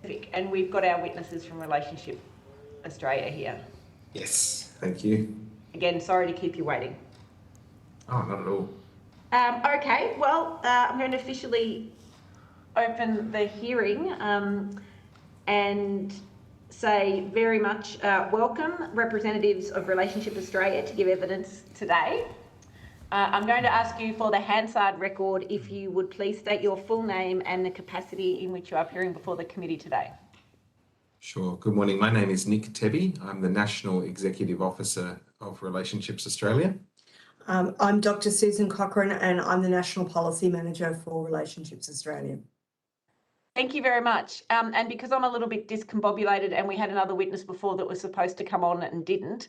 And we've got our witnesses from Relationship Australia here. Yes, thank you. Again, sorry to keep you waiting. Oh, not at all. Okay, well, I'm going to officially open the hearing and say very much welcome representatives of Relationship Australia to give evidence today. I'm going to ask you for the Hansard record if you would please state your full name and the capacity in which you are appearing before the committee today. Sure. Good morning. My name is Nick Tebby. I'm the National Executive Officer of Relationships Australia. I'm Dr. Susan Cochrane and I'm the National Policy Manager for Relationships Australia. Thank you very much. And because I'm a little bit discombobulated and we had another witness before that was supposed to come on and didn't,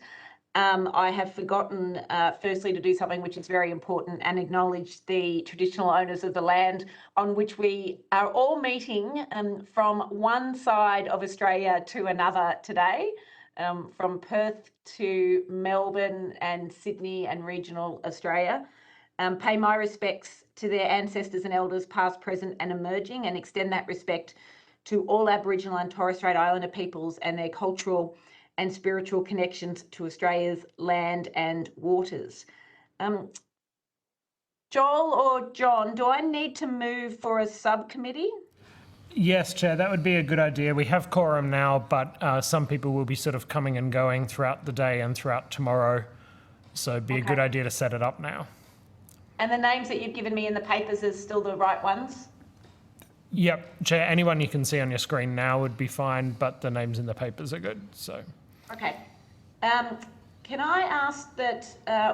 I have forgotten, firstly, to do something which is very important and acknowledge the traditional owners of the land on which we are all meeting from one side of Australia to another today, from Perth to Melbourne and Sydney and regional Australia. Pay my respects to their ancestors and elders past, present and emerging, and extend that respect to all Aboriginal and Torres Strait Islander peoples and their cultural and spiritual connections to Australia's land and waters. Joel or John, do I need to move for a subcommittee? Yes, Chair, that would be a good idea. We have quorum now, but some people will be sort of coming and going throughout the day and throughout tomorrow. So it'd be a good idea to set it up now. And the names that you've given me in the papers are still the right ones? Yep, Chair, anyone you can see on your screen now would be fine, but the names in the papers are good, so. Okay. Can I ask that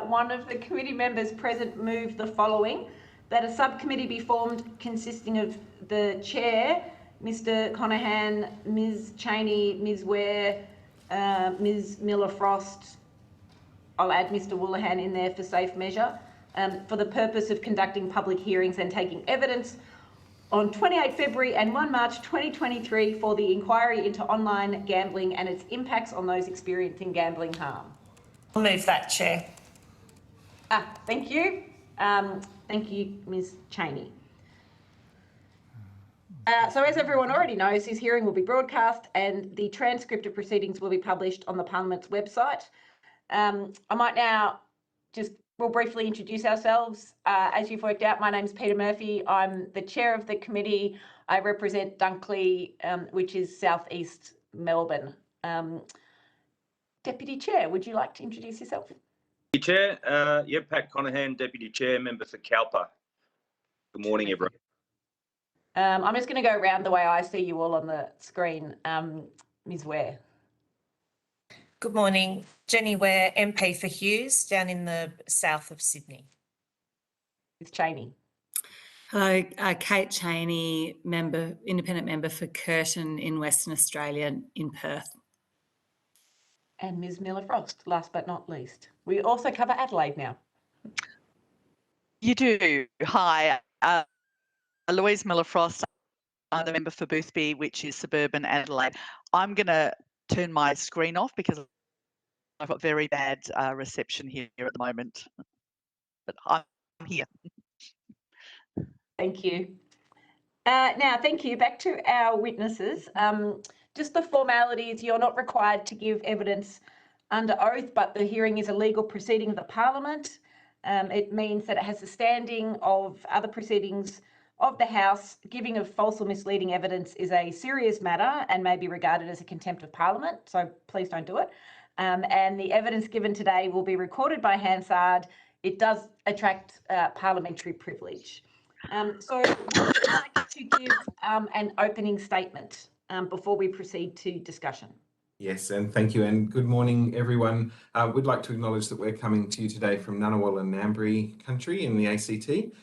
one of the committee members present move the following: that a subcommittee be formed consisting of the chair, Mr. Conahan, Ms. Cheney, Ms. Ware, Ms. Miller-Frost. I'll add Mr. Woolahan in there for safe measure, for the purpose of conducting public hearings and taking evidence on 28 February and 1 March 2023 for the inquiry into online gambling and its impacts on those experiencing gambling harm. I'll move that, Chair. Thank you. Thank you, Ms. Cheney. So as everyone already knows, this hearing will be broadcast and the transcript of proceedings will be published on the Parliament's website. I might now we'll briefly introduce ourselves. As you've worked out, my name's Peter Murphy. I'm the chair of the committee. I represent Dunkley, which is southeast Melbourne. Deputy Chair, would you like to introduce yourself? Chair, Pat Conahan, Deputy Chair, member for Cowper. Good morning, everyone. I'm just going to go around the way I see you all on the screen. Ms. Ware. Good morning. Jenny Ware, MP for Hughes, down in the south of Sydney. Ms. Cheney. Hello, Kate Cheney, independent member for Curtin in Western Australia in Perth. And Ms. Miller-Frost, last but not least. We also cover Adelaide now. You do. Hi, Louise Miller-Frost. I'm the member for Boothby, which is suburban Adelaide. I'm going to turn my screen off because I've got very bad reception here at the moment, but I'm here. Thank you. Now, thank you. Back to our witnesses. Just the formalities, you're not required to give evidence under oath, but the hearing is a legal proceeding of the Parliament. It means that it has the standing of other proceedings of the House. Giving of false or misleading evidence is a serious matter and may be regarded as a contempt of Parliament, so please don't do it. And the evidence given today will be recorded by Hansard. It does attract parliamentary privilege. So would you like to give an opening statement before we proceed to discussion? Yes, and thank you, and good morning, everyone. We'd like to acknowledge that we're coming to you today from Ngunnawal and Ngambri country in the ACT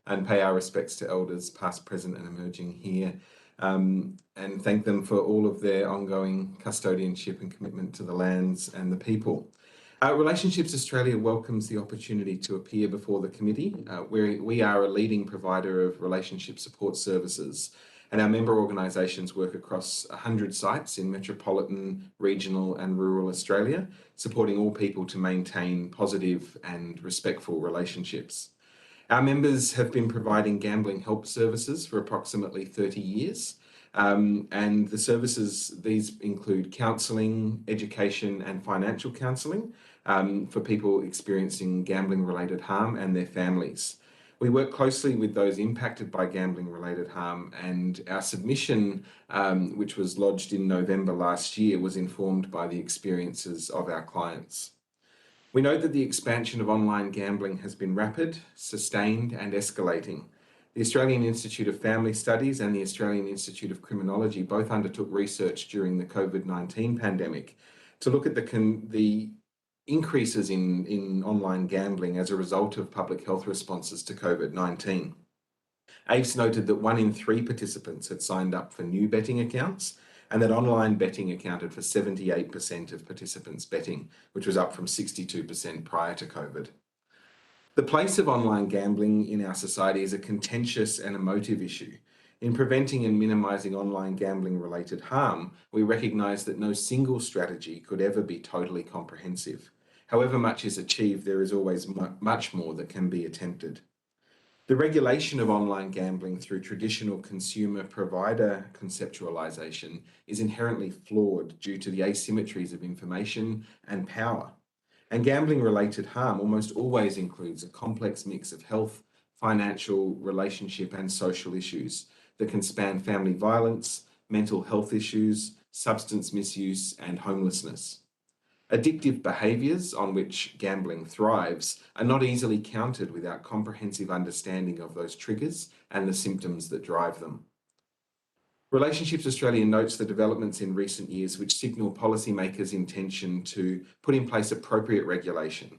and pay our respects to elders past, present and emerging here, and thank them for all of their ongoing custodianship and commitment to the lands and the people. Relationships Australia welcomes the opportunity to appear before the committee, where we are a leading provider of relationship support services, and our member organisations work across 100 sites in metropolitan, regional and rural Australia, supporting all people to maintain positive and respectful relationships. Our members have been providing gambling help services for approximately 30 years, And the services, these include counselling, education and financial counselling for people experiencing gambling-related harm and their families. We work closely with those impacted by gambling-related harm, and our submission, which was lodged in November last year, was informed by the experiences of our clients. We know that the expansion of online gambling has been rapid, sustained and escalating. The Australian Institute of Family Studies and the Australian Institute of Criminology both undertook research during the COVID-19 pandemic to look at the increases in online gambling as a result of public health responses to COVID-19. ACE noted that 1 in 3 participants had signed up for new betting accounts, and that online betting accounted for 78% of participants betting, which was up from 62% prior to COVID. The place of online gambling in our society is a contentious and emotive issue. In preventing and minimising online gambling-related harm, we recognise that no single strategy could ever be totally comprehensive. However much is achieved, there is always much more that can be attempted. The regulation of online gambling through traditional consumer provider conceptualisation is inherently flawed due to the asymmetries of information and power. And gambling-related harm almost always includes a complex mix of health, financial, relationship and social issues that can span family violence, mental health issues, substance misuse and homelessness. Addictive behaviours on which gambling thrives are not easily countered without comprehensive understanding of those triggers and the symptoms that drive them. Relationships Australia notes the developments in recent years which signal policymakers' intention to put in place appropriate regulation.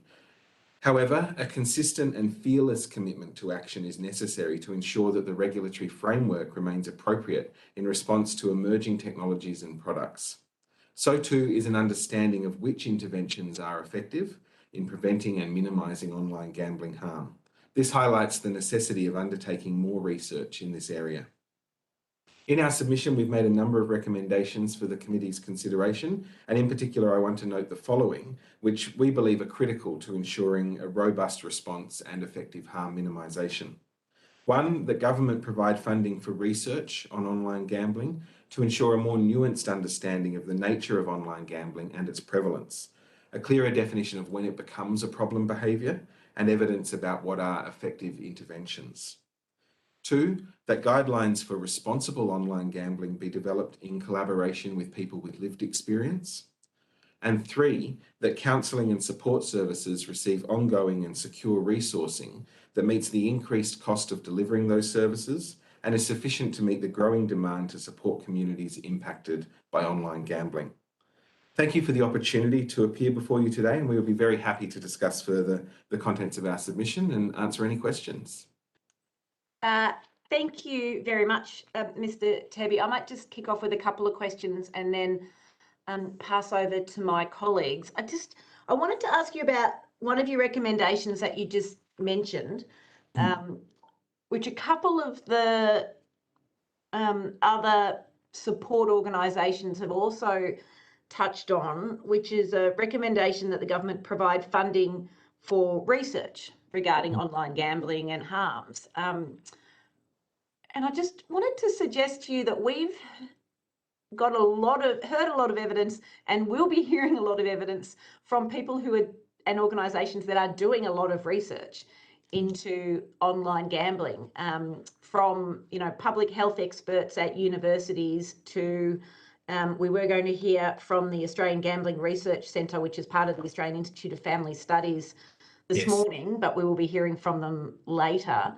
However, a consistent and fearless commitment to action is necessary to ensure that the regulatory framework remains appropriate in response to emerging technologies and products. So too is an understanding of which interventions are effective in preventing and minimising online gambling harm. This highlights the necessity of undertaking more research in this area. In our submission, we've made a number of recommendations for the committee's consideration, and in particular, I want to note the following, which we believe are critical to ensuring a robust response and effective harm minimisation. 1, that government provide funding for research on online gambling to ensure a more nuanced understanding of the nature of online gambling and its prevalence, a clearer definition of when it becomes a problem behaviour, and evidence about what are effective interventions. 2, that guidelines for responsible online gambling be developed in collaboration with people with lived experience. And 3, that counselling and support services receive ongoing and secure resourcing that meets the increased cost of delivering those services and is sufficient to meet the growing demand to support communities impacted by online gambling. Thank you for the opportunity to appear before you today, and we will be very happy to discuss further the contents of our submission and answer any questions. Thank you very much, Mr. Turby. I might just kick off with a couple of questions and then pass over to my colleagues. I wanted to ask you about one of your recommendations that you just mentioned, which a couple of the other support organisations have also touched on, which is a recommendation that the government provide funding for research regarding online gambling and harms. And I just wanted to suggest to you that we've heard a lot of evidence, and will be hearing a lot of evidence from people who are and organisations that are doing a lot of research into online gambling, from public health experts at universities to we were going to hear from the Australian Gambling Research Centre, which is part of the Australian Institute of Family Studies this morning, but we will be hearing from them later.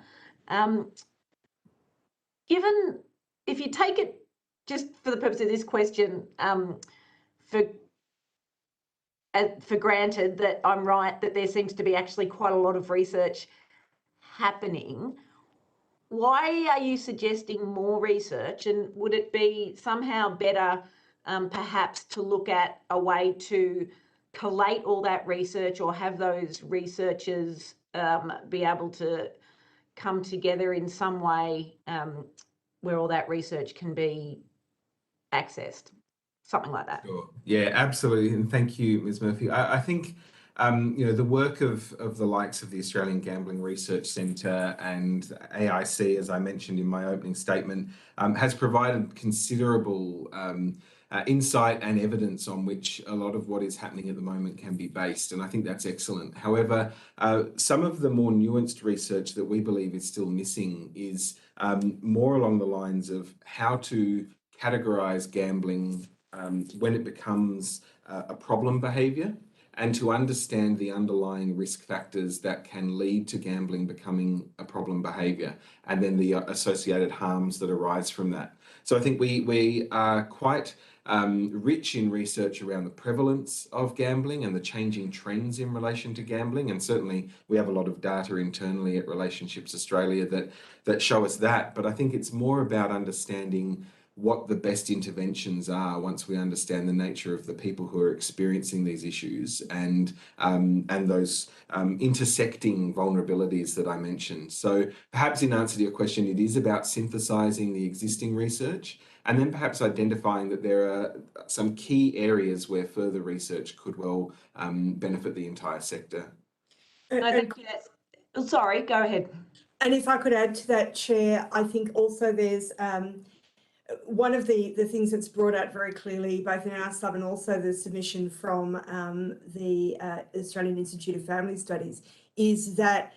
Given, if you take it just for the purpose of this question, for granted that I'm right, that there seems to be actually quite a lot of research happening, why are you suggesting more research? And would it be somehow better perhaps to look at a way to collate all that research, or have those researchers be able to come together in some way where all that research can be accessed, something like that? Sure. Yeah, absolutely. And thank you, Ms. Murphy. I think the work of the likes of the Australian Gambling Research Centre and AIC, as I mentioned in my opening statement, has provided considerable insight and evidence on which a lot of what is happening at the moment can be based, and I think that's excellent. However, some of the more nuanced research that we believe is still missing is more along the lines of how to categorise gambling when it becomes a problem behaviour, and to understand the underlying risk factors that can lead to gambling becoming a problem behaviour, and then the associated harms that arise from that. So I think we are quite rich in research around the prevalence of gambling and the changing trends in relation to gambling, and certainly we have a lot of data internally at Relationships Australia that show us that. But I think it's more about understanding what the best interventions are once we understand the nature of the people who are experiencing these issues and those intersecting vulnerabilities that I mentioned. So perhaps in answer to your question, it is about synthesizing the existing research and then perhaps identifying that there are some key areas where further research could well benefit the entire sector. No, thank you. Sorry, go ahead. And if I could add to that, Chair, I think also there's one of the things that's brought out very clearly, both in our sub and also the submission from the Australian Institute of Family Studies, is that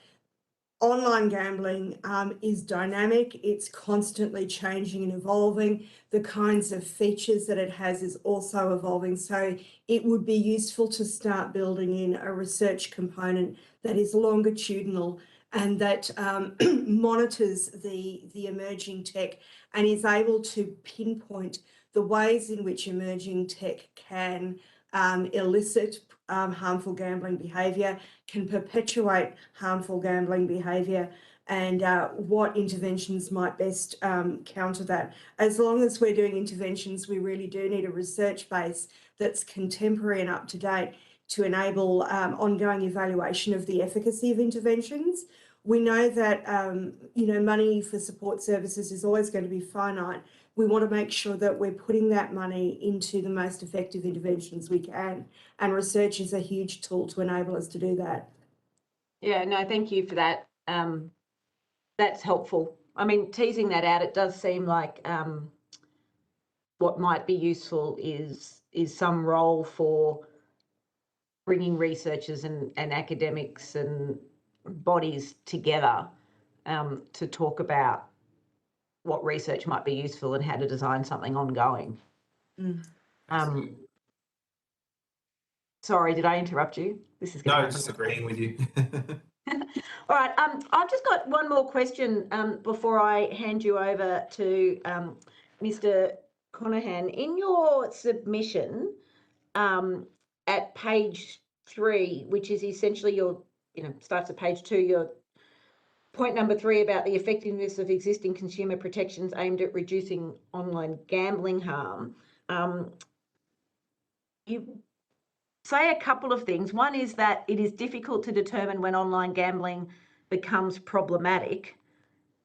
online gambling is dynamic. It's constantly changing and evolving. The kinds of features that it has is also evolving. So it would be useful to start building in a research component that is longitudinal and that monitors the emerging tech and is able to pinpoint the ways in which emerging tech can elicit harmful gambling behaviour, can perpetuate harmful gambling behaviour, and what interventions might best counter that. As long as we're doing interventions, we really do need a research base that's contemporary and up to date to enable ongoing evaluation of the efficacy of interventions. We know that money for support services is always going to be finite. We want to make sure that we're putting that money into the most effective interventions we can, and research is a huge tool to enable us to do that. Yeah, no, thank you for that. That's helpful. I mean, teasing that out, it does seem like what might be useful is some role for bringing researchers and academics and bodies together to talk about what research might be useful and how to design something ongoing. Sorry, did I interrupt you? This is No, just agreeing with you. All right, I've just got one more question before I hand you over to Mr. Conahan. In your submission at page 3, which is essentially your, starts at page 2, your point number 3 about the effectiveness of existing consumer protections aimed at reducing online gambling harm, you say a couple of things. One is that it is difficult to determine when online gambling becomes problematic.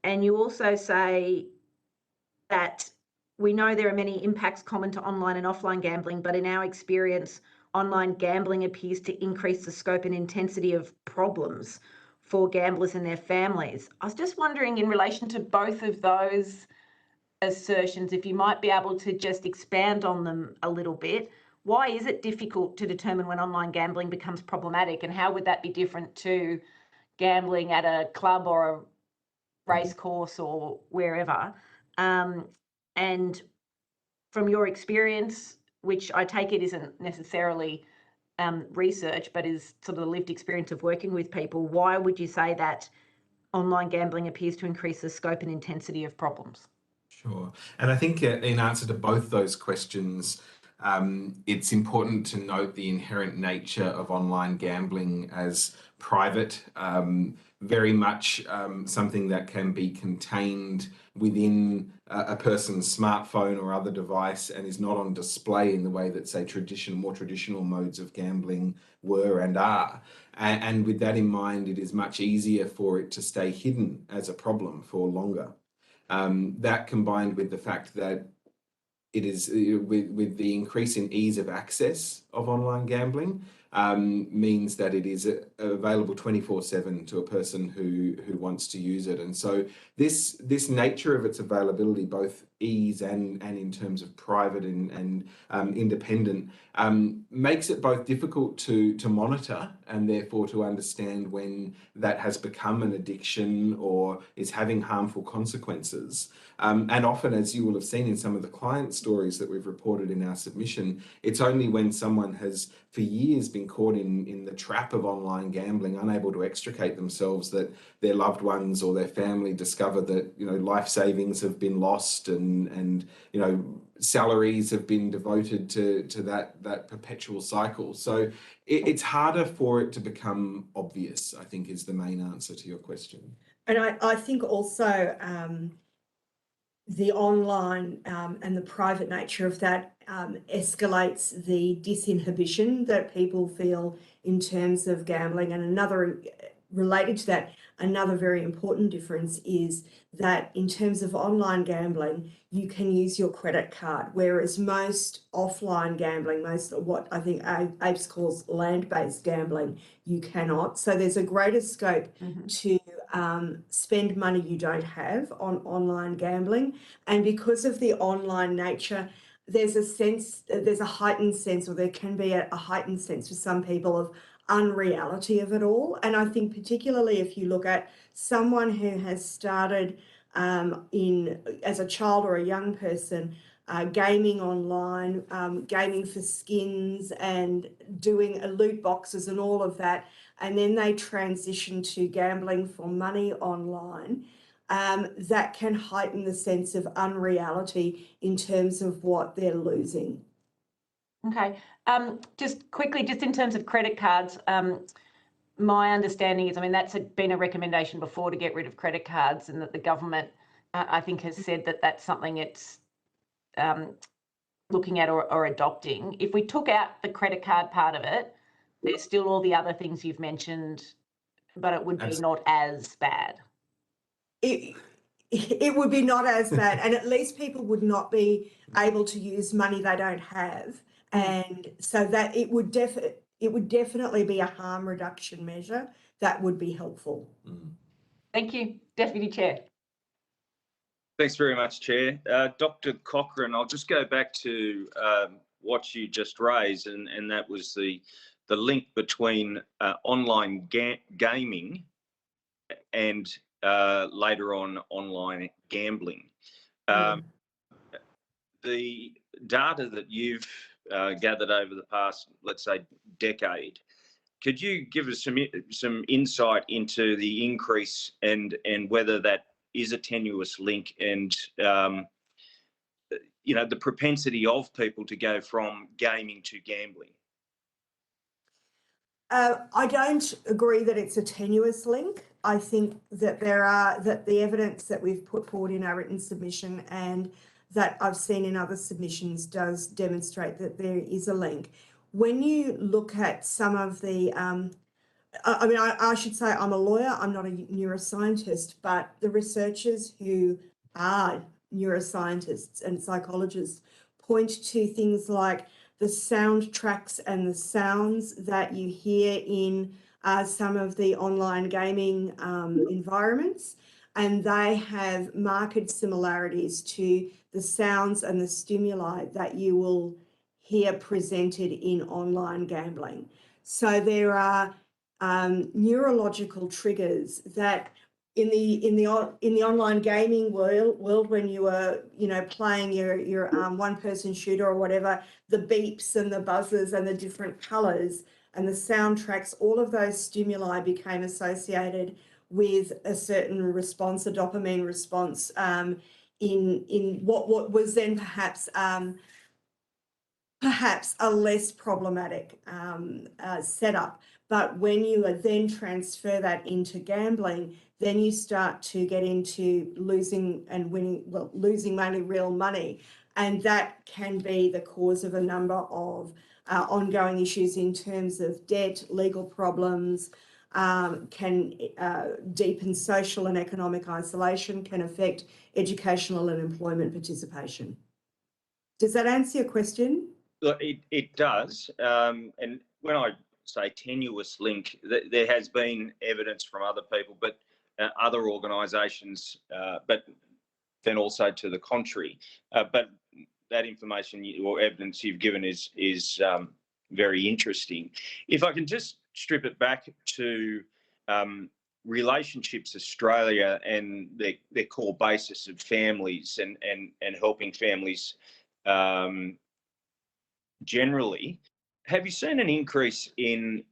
And you also say that we know there are many impacts common to online and offline gambling, but in our experience, online gambling appears to increase the scope and intensity of problems for gamblers and their families. I was just wondering, in relation to both of those assertions, if you might be able to just expand on them a little bit. Why is it difficult to determine when online gambling becomes problematic, and how would that be different to gambling at a club or a race course or wherever? And from your experience, which I take it isn't necessarily research, but is sort of the lived experience of working with people, why would you say that online gambling appears to increase the scope and intensity of problems? Sure. And I think in answer to both those questions, it's important to note the inherent nature of online gambling as private, very much something that can be contained within a person's smartphone or other device and is not on display in the way that, say, more traditional modes of gambling were and are. And with that in mind, it is much easier for it to stay hidden as a problem for longer. That combined with the fact that it is with the increase in ease of access of online gambling means that it is available 24/7 to a person who wants to use it. And so this nature of its availability, both ease and in terms of private and independent, makes it both difficult to monitor and therefore to understand when that has become an addiction or is having harmful consequences. And often, as you will have seen in some of the client stories that we've reported in our submission, it's only when someone has for years been caught in the trap of online gambling, unable to extricate themselves, that their loved ones or their family discover that, you know, life savings have been lost and you know, salaries have been devoted to that perpetual cycle. So it's harder for it to become obvious, I think, is the main answer to your question. And I think also the online and the private nature of that escalates the disinhibition that people feel in terms of gambling. And another, related to that, another very important difference is that in terms of online gambling, you can use your credit card, whereas most offline gambling, most of what I think APES calls land-based gambling, you cannot. So there's a greater scope to spend money you don't have on online gambling. And because of the online nature, there's a heightened sense, or there can be a heightened sense for some people of unreality of it all. And I think particularly if you look at someone who has started as a child or a young person, gaming online, gaming for skins and doing loot boxes and all of that, and then they transition to gambling for money online, that can heighten the sense of unreality in terms of what they're losing. Okay. Just quickly, just in terms of credit cards, my understanding is, I mean, that's been a recommendation before to get rid of credit cards, and that the government, I think, has said that that's something it's looking at or adopting. If we took out the credit card part of it, there's still all the other things you've mentioned, but it would be not as bad. It would be not as bad, and at least people would not be able to use money they don't have. And so that it would definitely be a harm reduction measure that would be helpful. Thank you, Deputy Chair. Thanks very much, Chair. Dr. Cochrane, I'll just go back to what you just raised, and that was the link between online gaming and later on online gambling. The data that you've gathered over the past, let's say, decade, could you give us some insight into the increase and whether that is a tenuous link, and you know, the propensity of people to go from gaming to gambling? I don't agree that it's a tenuous link. I think that that the evidence that we've put forward in our written submission and that I've seen in other submissions does demonstrate that there is a link. When you look at some of the, I mean, I should say I'm a lawyer, I'm not a neuroscientist, but the researchers who are neuroscientists and psychologists point to things like the soundtracks and the sounds that you hear in some of the online gaming environments, and they have marked similarities to the sounds and the stimuli that you will hear presented in online gambling. So there are neurological triggers that in the online gaming world, when you are, you know, playing your one-person shooter or whatever, the beeps and the buzzes and the different colours and the soundtracks, all of those stimuli became associated with a certain response, a dopamine response, in what was then perhaps a less problematic setup. But when you then transfer that into gambling, then you start to get into losing and winning, well, losing mainly real money. And that can be the cause of a number of ongoing issues in terms of debt, legal problems, can deepen social and economic isolation, can affect educational and employment participation. Does that answer your question? Look, it does. And when I say tenuous link, there has been evidence from other people, but other organisations, but then also to the contrary. But that information or evidence you've given is very interesting. If I can just strip it back to Relationships Australia and their core basis of families and helping families generally, have you seen an increase in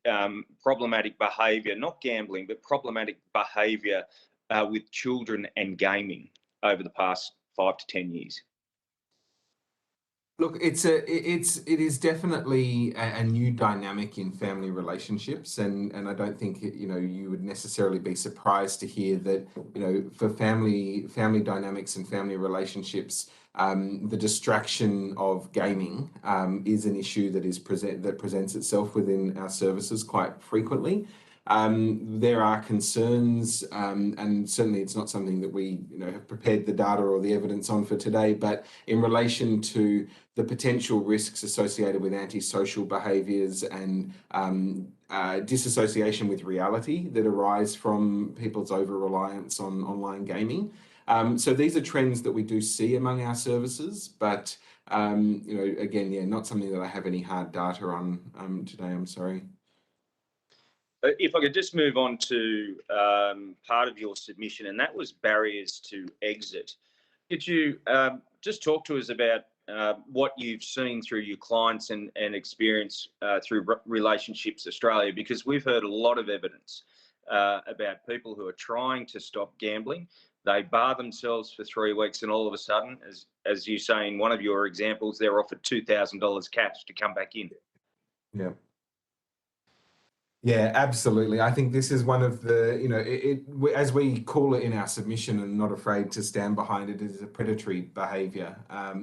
problematic behaviour, not gambling, but problematic behaviour with children and gaming over the past 5 to 10 years? Look, it is definitely a new dynamic in family relationships, and I don't think you would necessarily be surprised to hear that for family dynamics and family relationships, the distraction of gaming is an issue that presents itself within our services quite frequently. There are concerns, and certainly it's not something that we have prepared the data or the evidence on for today, but in relation to the potential risks associated with antisocial behaviours and disassociation with reality that arise from people's over-reliance on online gaming. So these are trends that we do see among our services, but again, not something that I have any hard data on today, I'm sorry. If I could just move on to part of your submission, and that was barriers to exit. Could you just talk to us about what you've seen through your clients and experience through Relationships Australia? Because we've heard a lot of evidence about people who are trying to stop gambling. They bar themselves for 3 weeks, and all of a sudden, as you say in one of your examples, they're offered $2,000 cash to come back in. Yeah. Yeah, absolutely. I think this is one of the, as we call it in our submission and not afraid to stand behind it, is a predatory behaviour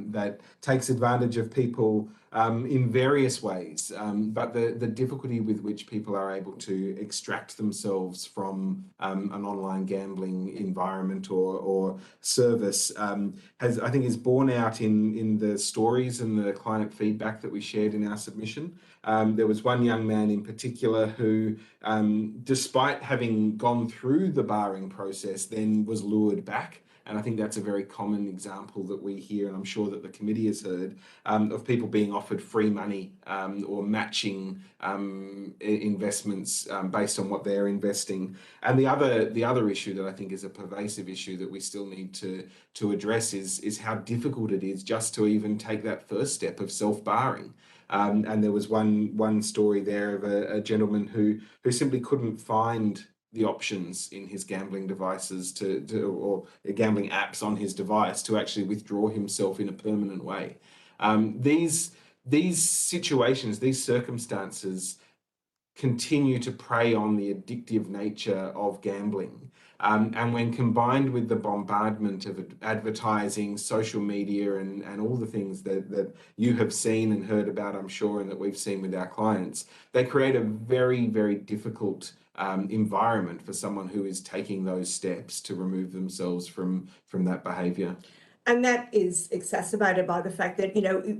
that takes advantage of people in various ways. But the difficulty with which people are able to extract themselves from an online gambling environment or service I think is borne out in the stories and the client feedback that we shared in our submission. There was one young man in particular who, despite having gone through the barring process, then was lured back. And I think that's a very common example that we hear, and I'm sure that the committee has heard, of people being offered free money or matching investments based on what they're investing. And the other issue that I think is a pervasive issue that we still need to address is how difficult it is just to even take that first step of self-barring. And there was one story there of a gentleman who simply couldn't find the options in his gambling devices or gambling apps on his device to actually withdraw himself in a permanent way. These situations, these circumstances continue to prey on the addictive nature of gambling. And when combined with the bombardment of advertising, social media, and all the things that you have seen and heard about, I'm sure, and that we've seen with our clients, they create a very, very difficult environment for someone who is taking those steps to remove themselves from that behaviour. And that is exacerbated by the fact that,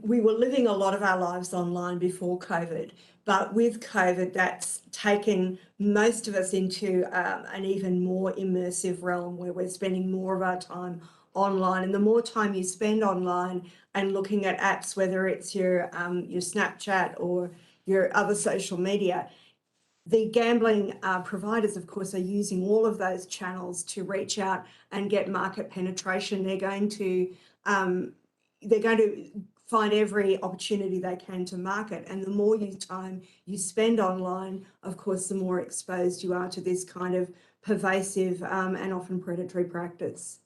we were living a lot of our lives online before COVID, but with COVID, that's taken most of us into an even more immersive realm where we're spending more of our time online. And the more time you spend online and looking at apps, whether it's your Snapchat or your other social media, the gambling providers, of course, are using all of those channels to reach out and get market penetration. They're going to find every opportunity they can to market. And the more time you spend online, of course, the more exposed you are to this kind of pervasive and often predatory practice.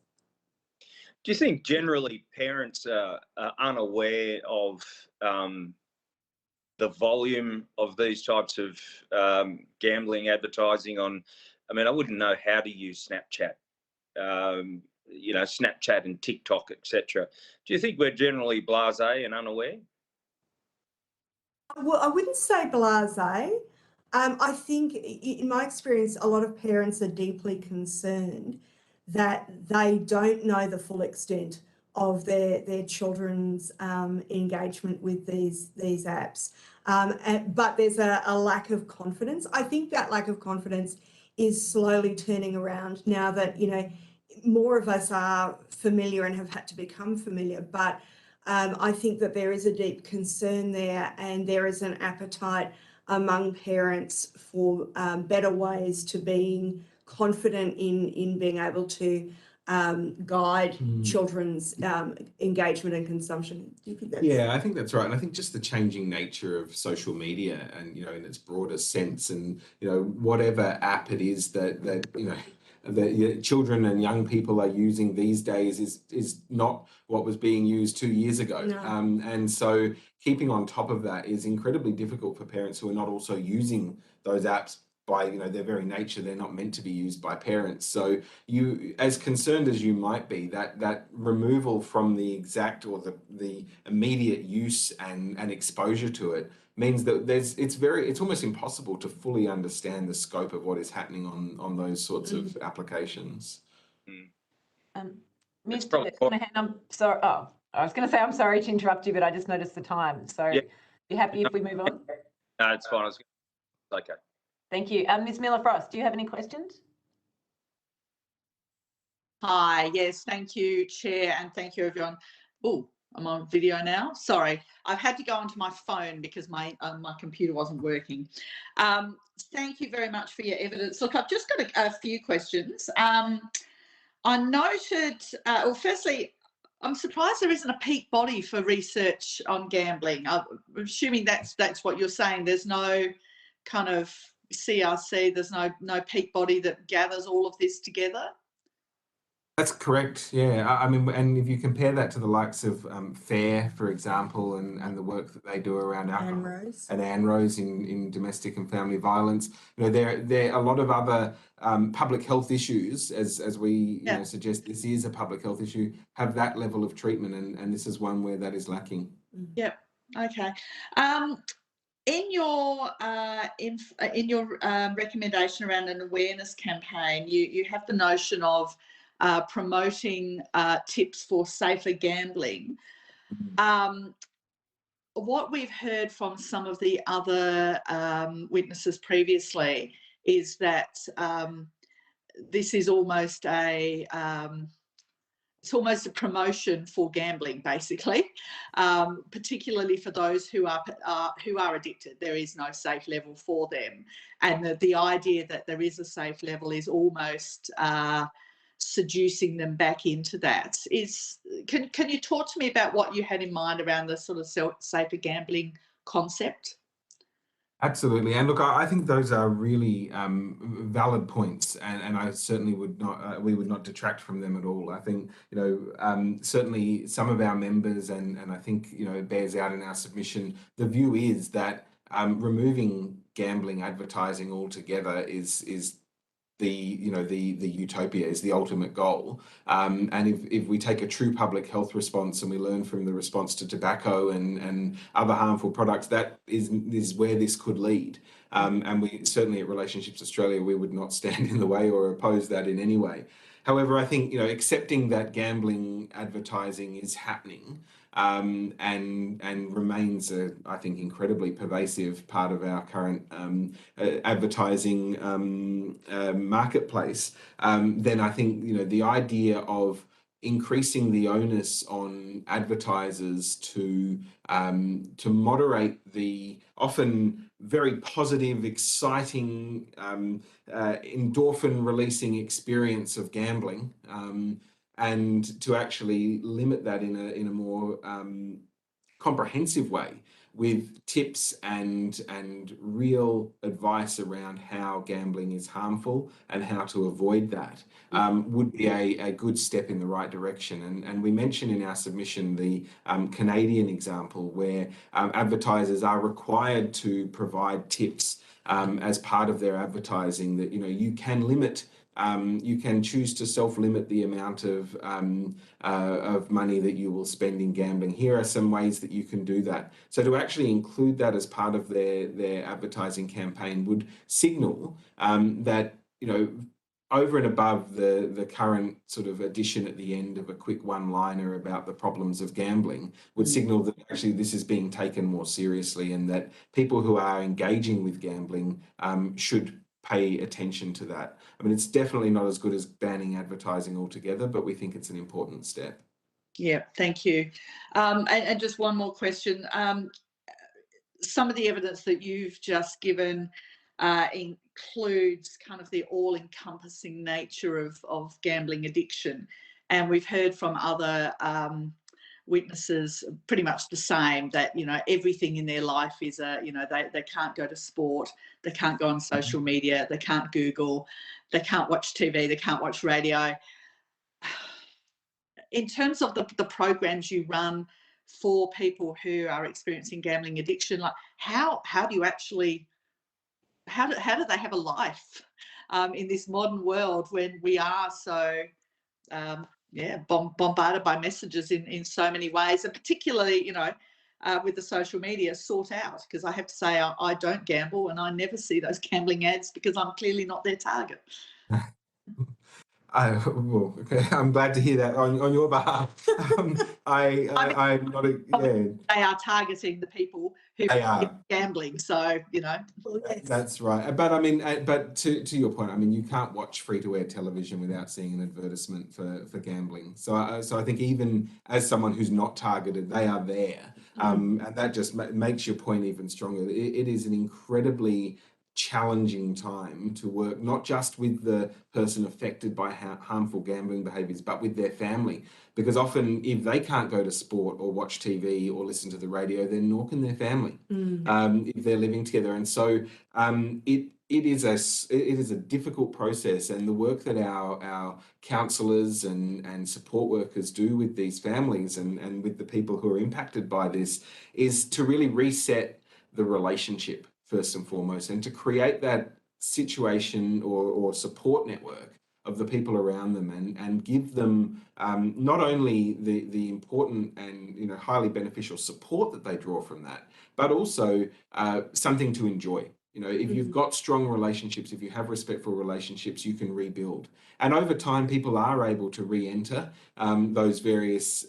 Do you think generally parents are unaware of the volume of these types of gambling advertising on? I mean, I wouldn't know how to use Snapchat, Snapchat and TikTok, etc. Do you think we're generally blasé and unaware? Well, I wouldn't say blasé. I think, in my experience, a lot of parents are deeply concerned that they don't know the full extent of their children's engagement with these apps. But there's a lack of confidence. I think that lack of confidence is slowly turning around now that, you know, more of us are familiar and have had to become familiar. But I think that there is a deep concern there, and there is an appetite among parents for better ways to being confident in being able to guide children's engagement and consumption. Do you think that's... Yeah, I think that's right. And I think just the changing nature of social media and, you know, in its broader sense, and, you know, whatever app it is that you know, that children and young people are using these days is not what was being used 2 years ago. No. And so keeping on top of that is incredibly difficult for parents who are not also using those apps by, you know, their very nature. They're not meant to be used by parents. So you, as concerned as you might be, that removal from the exact or the immediate use and exposure to it means that it's almost impossible to fully understand the scope of what is happening on those sorts of applications. It's Mr. probably- Conahan, I'm sorry. Oh, I was going to say I'm sorry to interrupt you, but I just noticed the time. So, Yeah. you happy if we move on? No, it's fine. Okay. Thank you. Ms. Miller-Frost, do you have any questions? Hi, yes, thank you, Chair, and thank you, everyone. Oh, I'm on video now. Sorry, I've had to go onto my phone because my computer wasn't working. Thank you very much for your evidence. Look, I've just got a few questions. I noted, well, firstly, I'm surprised there isn't a peak body for research on gambling. I'm assuming that's what you're saying. There's no kind of CRC, there's no peak body that gathers all of this together. That's correct. Yeah, I mean, and if you compare that to the likes of FAIR, for example, and the work that they do around alcohol ANROS. and ANROS in domestic and family violence, you know, there are a lot of other public health issues, as we you know, suggest this is a public health issue, have that level of treatment, and this is one where that is lacking. Yep. Okay. In your recommendation around an awareness campaign, you have the notion of promoting tips for safer gambling. What we've heard from some of the other witnesses previously is that this is almost it's almost a promotion for gambling, basically, particularly for those who are addicted. There is no safe level for them, and the idea that there is a safe level is almost seducing them back into that. Can you talk to me about what you had in mind around the sort of safer gambling concept? Absolutely, and look, I think those are really valid points, and I certainly would not, we would not detract from them at all. I think, you know, certainly some of our members, and I think, you know, it bears out in our submission, the view is that removing gambling advertising altogether is the utopia, is the ultimate goal. And if we take a true public health response and we learn from the response to tobacco and other harmful products, that is where this could lead. And we certainly at Relationships Australia, we would not stand in the way or oppose that in any way. However, I think, you know, accepting that gambling advertising is happening and remains a, I think, incredibly pervasive part of our current advertising marketplace, then I think, you know, the idea of increasing the onus on advertisers to moderate the often very positive, exciting, endorphin releasing experience of gambling, and to actually limit that in a more comprehensive way with tips and real advice around how gambling is harmful and how to avoid that, would be a good step in the right direction. And we mentioned in our submission the Canadian example where advertisers are required to provide tips as part of their advertising, that, you know, you can limit, you can choose to self-limit the amount of money that you will spend in gambling. Here are some ways that you can do that. So to actually include that as part of their advertising campaign would signal that, you know, over and above the current sort of addition at the end of a quick one-liner about the problems of gambling, would signal that actually this is being taken more seriously, and that people who are engaging with gambling should pay attention to that. I mean, it's definitely not as good as banning advertising altogether, but we think it's an important step. Yeah, thank you. And just one more question. Some of the evidence that you've just given includes kind of the all-encompassing nature of gambling addiction. And we've heard from other witnesses pretty much the same, that, you know, everything in their life is they can't go to sport, they can't go on social media, they can't Google, they can't watch TV, they can't watch radio. In terms of the programs you run for people who are experiencing gambling addiction, like how do you actually, how do they have a life in this modern world when we are so bombarded by messages in so many ways, and particularly, you know, with the social media sought out? Because I have to say, I don't gamble, and I never see those gambling ads because I'm clearly not their target. Well, okay, I'm glad to hear that on your behalf. I'm not They are targeting the people who are gambling, so, you know. Well, yes. That's right. But I mean, but to your point, I mean, you can't watch free-to-air television without seeing an advertisement for gambling. So I think even as someone who's not targeted, they are there, and that just makes your point even stronger. It is an incredibly challenging time to work not just with the person affected by harmful gambling behaviors, but with their family, because often if they can't go to sport or watch TV or listen to the radio, then nor can their family if they're living together. And so it is a difficult process, and the work that our counsellors and support workers do with these families and with the people who are impacted by this is to really reset the relationship first and foremost, and to create that situation or support network of the people around them, and give them not only the important and, you know, highly beneficial support that they draw from that, but also something to enjoy. You know, if you've got strong relationships, if you have respectful relationships, you can rebuild. And over time, people are able to re-enter those various,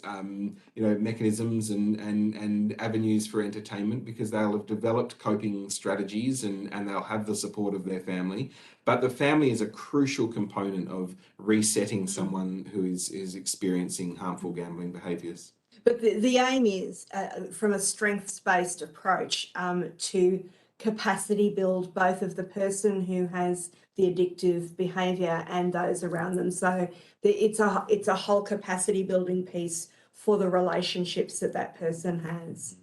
mechanisms and avenues for entertainment, because they'll have developed coping strategies and they'll have the support of their family. But the family is a crucial component of resetting someone who is experiencing harmful gambling behaviours. But the aim is, from a strengths-based approach, to capacity build both of the person who has the addictive behaviour and those around them. So it's a whole capacity building piece for the relationships that person has.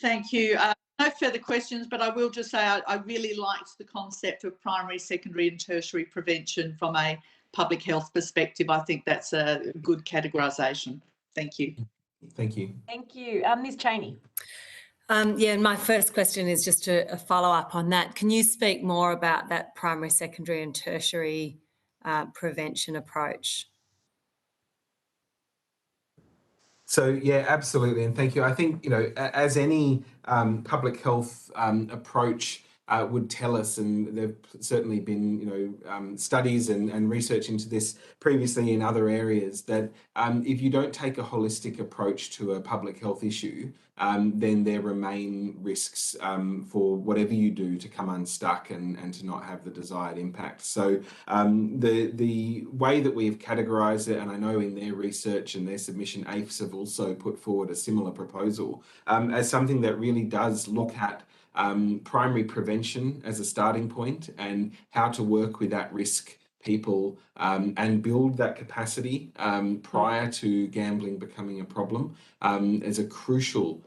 Thank you. No further questions, but I will just say I really liked the concept of primary, secondary and tertiary prevention from a public health perspective. I think that's a good categorisation. Thank you. Thank you. Thank you. Ms. Cheney. And my first question is just a follow-up on that. Can you speak more about that primary, secondary and tertiary prevention approach? So yeah, absolutely, and thank you. I think, you know, as any public health approach would tell us, and there've certainly been, you know, studies and research into this previously in other areas, that if you don't take a holistic approach to a public health issue, then there remain risks for whatever you do to come unstuck and to not have the desired impact. So the way that we've categorised it, and I know in their research and their submission, AFES have also put forward a similar proposal as something that really does look at primary prevention as a starting point, and how to work with at-risk people and build that capacity prior to gambling becoming a problem as a crucial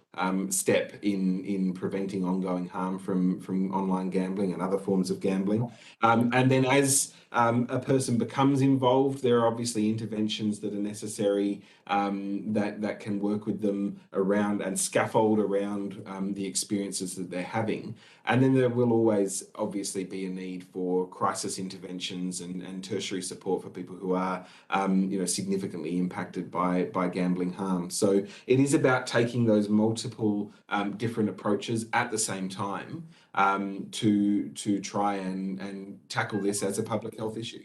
step in preventing ongoing harm from online gambling and other forms of gambling. And then as a person becomes involved, there are obviously interventions that are necessary that can work with them around and scaffold around the experiences that they're having. And then there will always obviously be a need for crisis interventions and tertiary support for people who are significantly impacted by gambling harm. So it is about taking those multiple different approaches at the same time to try and tackle this as a public health issue.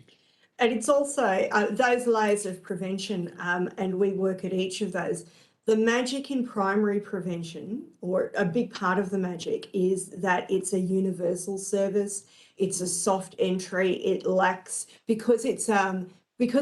And it's also those layers of prevention, and we work at each of those. The magic in primary prevention, or a big part of the magic, is that it's a universal service. It's a soft entry. It lacks, because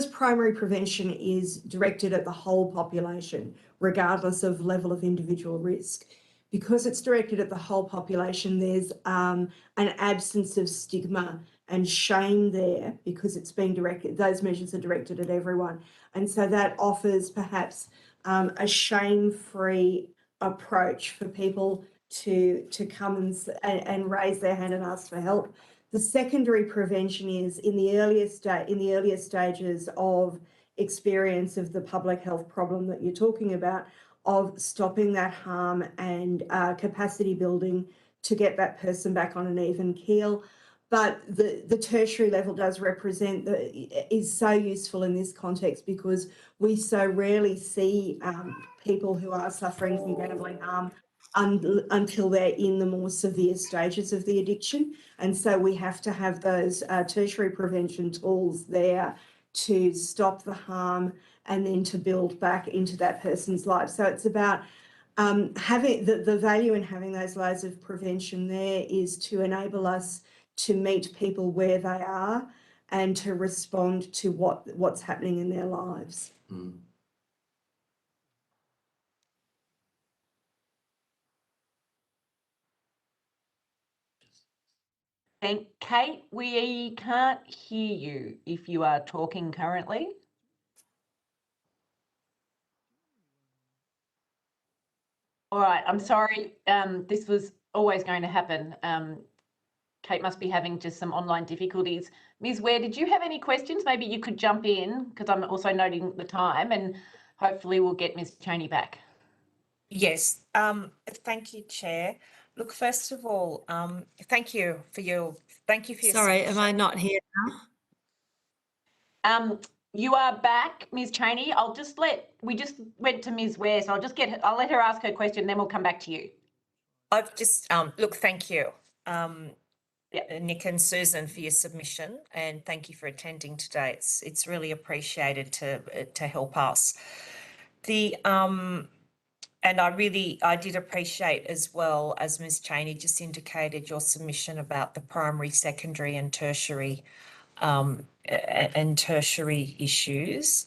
primary prevention is directed at the whole population, regardless of level of individual risk. Because it's directed at the whole population, there's an absence of stigma and shame there, because it's being directed, those measures are directed at everyone. And so that offers perhaps a shame-free approach for people to come and raise their hand and ask for help. The secondary prevention is in the earlier stages of experience of the public health problem that you're talking about, of stopping that harm and capacity building to get that person back on an even keel. But the tertiary level does represent, is so useful in this context, because we so rarely see people who are suffering from gambling harm until they're in the more severe stages of the addiction. And so we have to have those tertiary prevention tools there to stop the harm and then to build back into that person's life. So it's about having the value in having those layers of prevention there is to enable us to meet people where they are and to respond to what's happening in their lives. Mm. And Kate, we can't hear you if you are talking currently. All right, I'm sorry. This was always going to happen. Kate must be having just some online difficulties. Ms. Ware, did you have any questions? Maybe you could jump in, because I'm also noting the time, and hopefully we'll get Ms. Cheney back. Yes, thank you, Chair. Look, first of all, thank you for your Sorry, am I not here now? You are back, Ms. Cheney. We just went to Ms. Ware, so I'll let her ask her question, then we'll come back to you. I've just, look, thank you, Nick and Susan, for your submission, and thank you for attending today. It's really appreciated to help us. And I did appreciate, as well as Ms. Cheney just indicated, your submission about the primary, secondary and tertiary issues.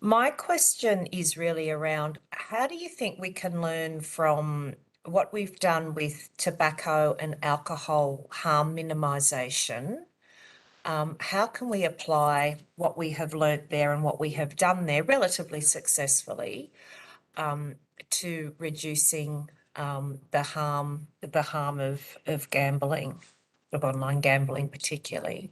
My question is really around, how do you think we can learn from what we've done with tobacco and alcohol harm minimisation? How can we apply what we have learnt there and what we have done there relatively successfully to reducing the harm of gambling, of online gambling particularly?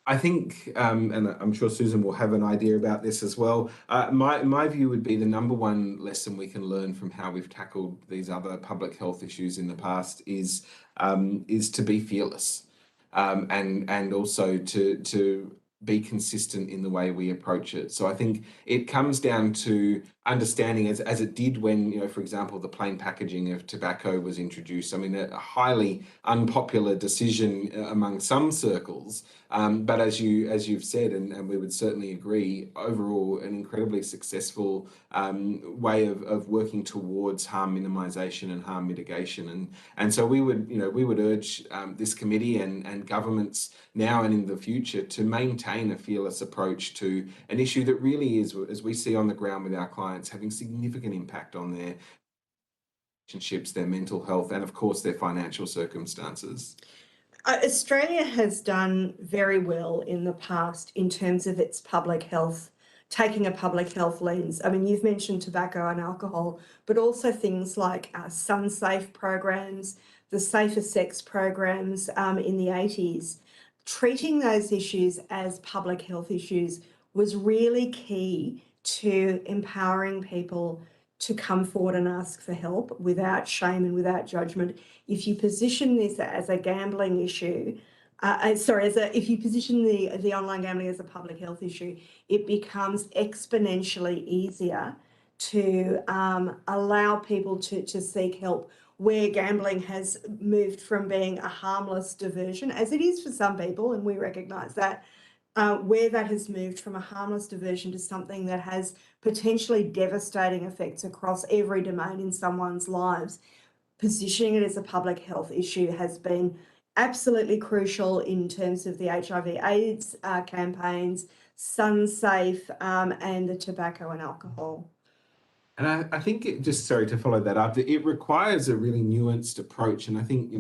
I think, and I'm sure Susan will have an idea about this as well. My view would be the number one lesson we can learn from how we've tackled these other public health issues in the past is to be fearless, and also to be consistent in the way we approach it. So I think it comes down to understanding, as it did when, for example, the plain packaging of tobacco was introduced. I mean, a highly unpopular decision among some circles, but as you've said, and we would certainly agree, overall an incredibly successful way of working towards harm minimisation and harm mitigation. And so we would urge this committee and governments now and in the future to maintain a fearless approach to an issue that really is, as we see on the ground with our clients, having significant impact on their relationships, their mental health, and of course their financial circumstances. Australia has done very well in the past in terms of its public health, taking a public health lens. I mean, you've mentioned tobacco and alcohol, but also things like SunSafe programs, the Safer Sex programs in the 80s. Treating those issues as public health issues was really key to empowering people to come forward and ask for help without shame and without judgment. If you position this as a gambling issue, if you position the online gambling as a public health issue, it becomes exponentially easier to allow people to seek help where gambling has moved from being a harmless diversion, as it is for some people, and we recognise that, where that has moved from a harmless diversion to something that has potentially devastating effects across every domain in someone's lives. Positioning it as a public health issue has been absolutely crucial in terms of the HIV/AIDS campaigns, SunSafe, and the tobacco and alcohol. And I think just sorry to follow that up, it requires a really nuanced approach. And I think,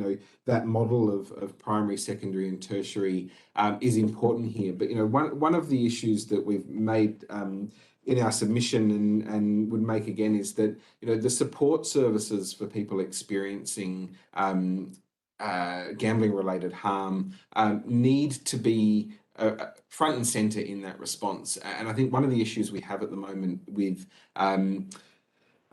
that model of primary, secondary and tertiary is important here. But, one of the issues that we've made in our submission and would make again is that, the support services for people experiencing gambling related harm need to be front and center in that response. And I think one of the issues we have at the moment with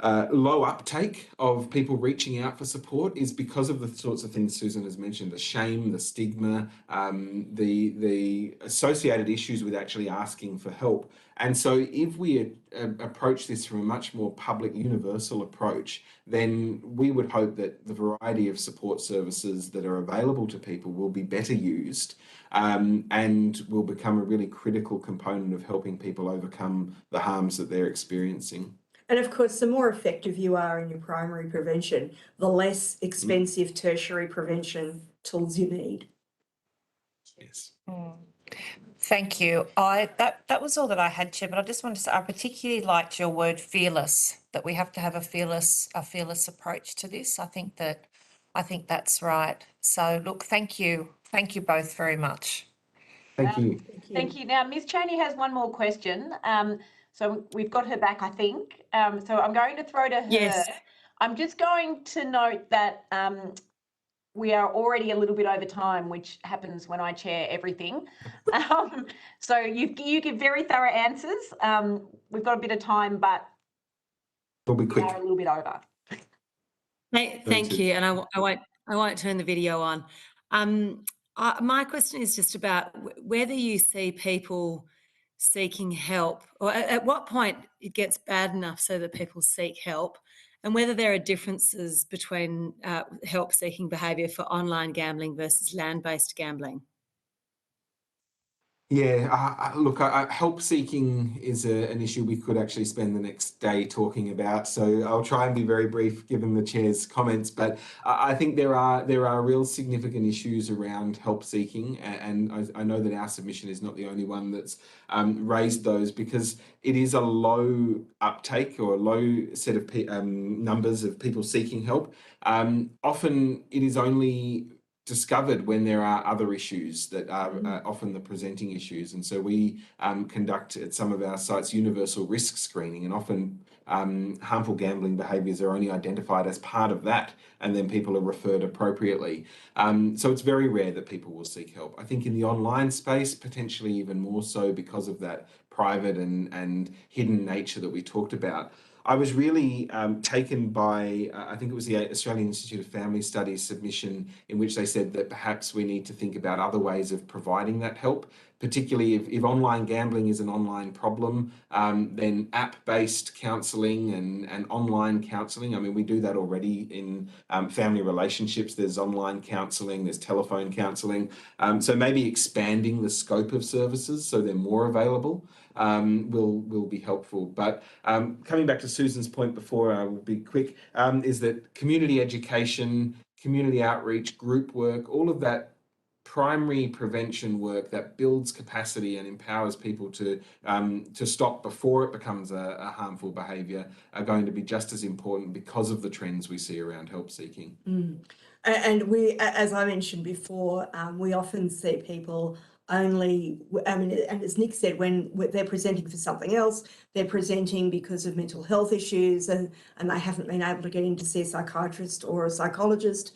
low uptake of people reaching out for support is because of the sorts of things Susan has mentioned: the shame, the stigma, the associated issues with actually asking for help. And so if we approach this from a much more public, universal approach, then we would hope that the variety of support services that are available to people will be better used and will become a really critical component of helping people overcome the harms that they're experiencing. And of course, the more effective you are in your primary prevention, the less expensive tertiary prevention tools you need. Yes. Thank you. That was all that I had, Chair, but I just wanted to say I particularly liked your word fearless, that we have to have a fearless approach to this. I think that's right. So look, thank you. Thank you both very much. Thank you. Thank you. Now, Ms. Cheney has one more question. So we've got her back, I think. So I'm going to throw to her. Yes. I'm just going to note that we are already a little bit over time, which happens when I chair everything. So you give very thorough answers. We've got a bit of time, but We'll be we quick. are a little bit over. Thank you, and I won't turn the video on. My question is just about whether you see people seeking help, or at what point it gets bad enough so that people seek help, and whether there are differences between help-seeking behaviour for online gambling versus land-based gambling. Yeah, look, help seeking is an issue we could actually spend the next day talking about. So I'll try and be very brief given the chair's comments, but I think there are real significant issues around help seeking. And I know that our submission is not the only one that's raised those, because it is a low uptake or a low set of numbers of people seeking help. Often it is only discovered when there are other issues that are often the presenting issues. And so we conduct at some of our sites universal risk screening, and often harmful gambling behaviours are only identified as part of that, and then people are referred appropriately. So it's very rare that people will seek help. I think in the online space, potentially even more so because of that private and hidden nature that we talked about. I was really taken by, I think it was the Australian Institute of Family Studies submission, in which they said that perhaps we need to think about other ways of providing that help, particularly if online gambling is an online problem, then app-based counselling and online counselling. I mean, we do that already in family relationships. There's online counselling, there's telephone counselling. So maybe expanding the scope of services so they're more available will be helpful. But coming back to Susan's point before, I will be quick, is that community education, community outreach, group work, all of that primary prevention work that builds capacity and empowers people to stop before it becomes a harmful behaviour are going to be just as important because of the trends we see around help seeking. And we, as I mentioned before, we often see people only, I mean, and as Nick said, when they're presenting for something else, they're presenting because of mental health issues and they haven't been able to get in to see a psychiatrist or a psychologist.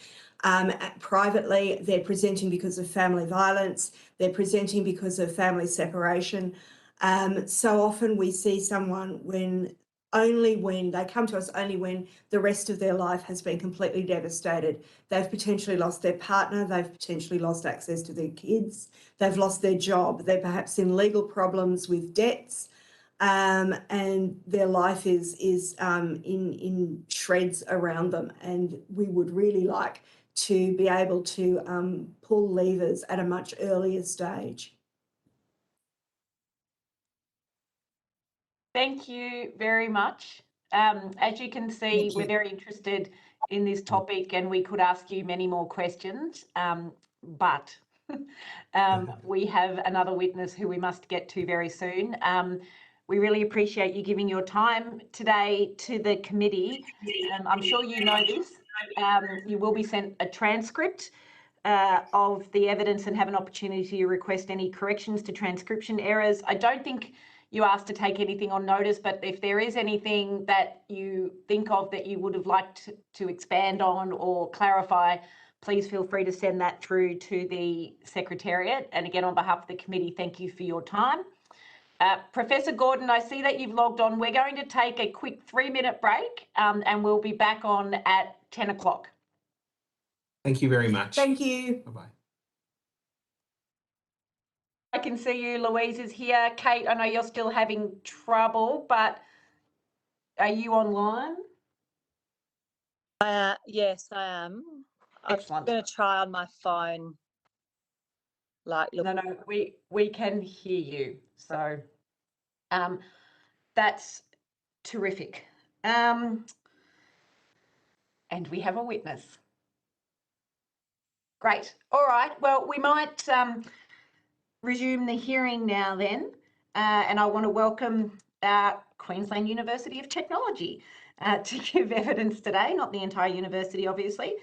Privately, they're presenting because of family violence, they're presenting because of family separation. So often we see someone only when they come to us, only when the rest of their life has been completely devastated. They've potentially lost their partner, they've potentially lost access to their kids, they've lost their job, they're perhaps in legal problems with debts. and their life is in shreds around them. And we would really like to be able to pull levers at a much earlier stage. Thank you very much. As you can see, Thank we're you. very interested in this topic and we could ask you many more questions, but we have another witness who we must get to very soon. We really appreciate you giving your time today to the committee. I'm sure you know this. You will be sent a transcript of the evidence and have an opportunity to request any corrections to transcription errors. I don't think you asked to take anything on notice, but if there is anything that you think of that you would have liked to expand on or clarify, please feel free to send that through to the Secretariat. And again, on behalf of the committee, thank you for your time. Professor Gordon, I see that you've logged on. We're going to take a quick 3-minute break and we'll be back on at 10 o'clock. Thank you very much. Thank you. Bye-bye. I can see you, Louise is here. Kate, I know you're still having trouble, but are you online? Yes, I am. Excellent. I'm going to try on my phone. Look. No, we can hear you. So that's terrific. And we have a witness. Great. All right. Well, we might resume the hearing now then. And I want to welcome Queensland University of Technology to give evidence today, not the entire university, obviously.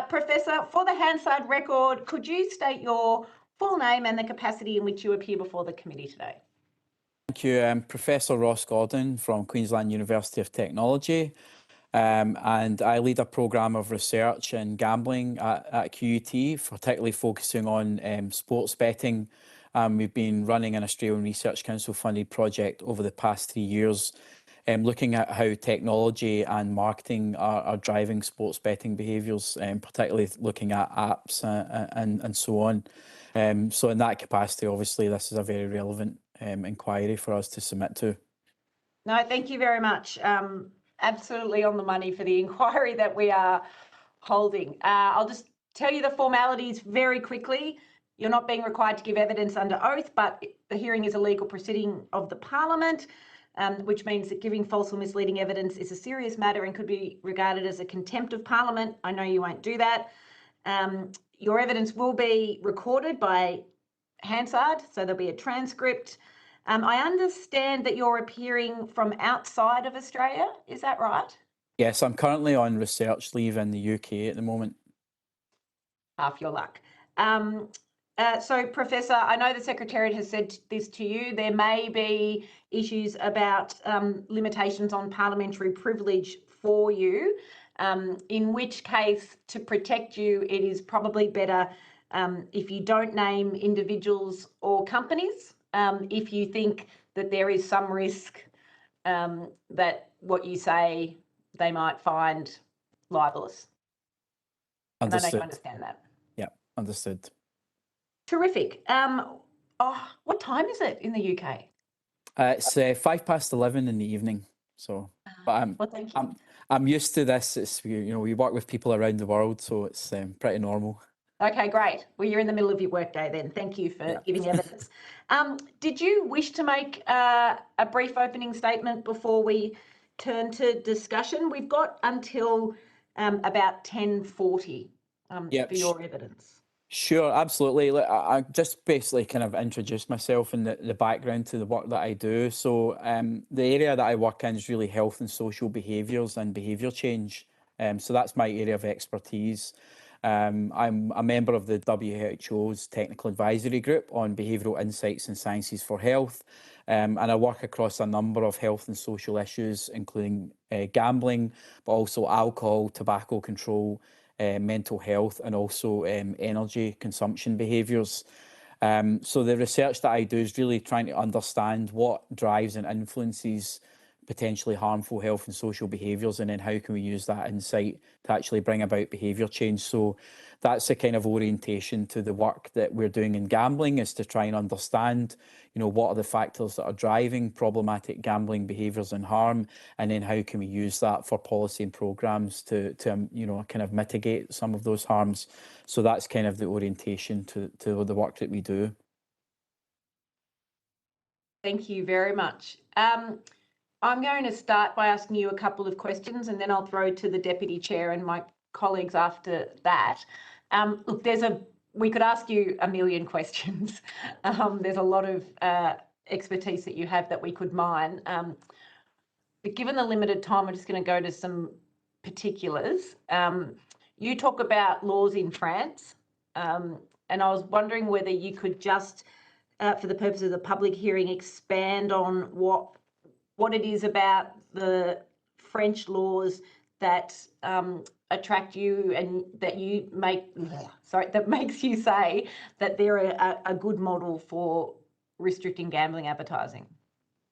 Professor, for the Hansard record, could you state your full name and the capacity in which you appear before the committee today? Thank you. I'm Professor Ross Gordon from Queensland University of Technology, and I lead a programme of research in gambling at QUT, particularly focusing on sports betting. We've been running an Australian Research Council funded project over the past 3 years, looking at how technology and marketing are driving sports betting behaviours, particularly looking at apps and so on. So in that capacity, obviously, this is a very relevant inquiry for us to submit to. No, thank you very much. Absolutely on the money for the inquiry that we are holding. I'll just tell you the formalities very quickly. You're not being required to give evidence under oath, but the hearing is a legal proceeding of the Parliament, which means that giving false or misleading evidence is a serious matter and could be regarded as a contempt of Parliament. I know you won't do that. Your evidence will be recorded by Hansard, so there'll be a transcript. I understand that you're appearing from outside of Australia, is that right? Yes, I'm currently on research leave in the UK at the moment. Half your luck. So, Professor, I know the Secretariat has said this to you. There may be issues about limitations on parliamentary privilege for you, in which case, to protect you, it is probably better if you don't name individuals or companies, if you think that there is some risk that what you say they might find libelous. Understood. And I know you understand that. Yeah, understood. Terrific. What time is it in the UK? It's 11:05 in the evening. So, but Well, thank you. I'm used to this. It's, you know, we work with people around the world, so it's pretty normal. Okay, great. Well, you're in the middle of your workday then. Thank you for giving evidence. Did you wish to make a brief opening statement before we turn to discussion? We've got until about 10:40 for your evidence. Sure, absolutely. I just basically kind of introduced myself and the background to the work that I do. So the area that I work in is really health and social behaviours and behaviour change. So that's my area of expertise. I'm a member of the WHO's Technical Advisory Group on Behavioural Insights and Sciences for Health, and I work across a number of health and social issues, including gambling, but also alcohol, tobacco control, mental health, and also energy consumption behaviours. So the research that I do is really trying to understand what drives and influences potentially harmful health and social behaviours, and then how can we use that insight to actually bring about behaviour change. So that's the kind of orientation to the work that we're doing in gambling, is to try and understand, you know, what are the factors that are driving problematic gambling behaviours and harm, and then how can we use that for policy and programmes to you know, kind of mitigate some of those harms. So that's kind of the orientation to the work that we do. Thank you very much. I'm going to start by asking you a couple of questions, and then I'll throw to the Deputy Chair and my colleagues after that. Look, we could ask you a million questions. There's a lot of expertise that you have that we could mine. But given the limited time, I'm just going to go to some particulars. You talk about laws in France, and I was wondering whether you could just, for the purpose of the public hearing, expand on what it is about the French laws that attract you and that you that makes you say that they're a good model for restricting gambling advertising.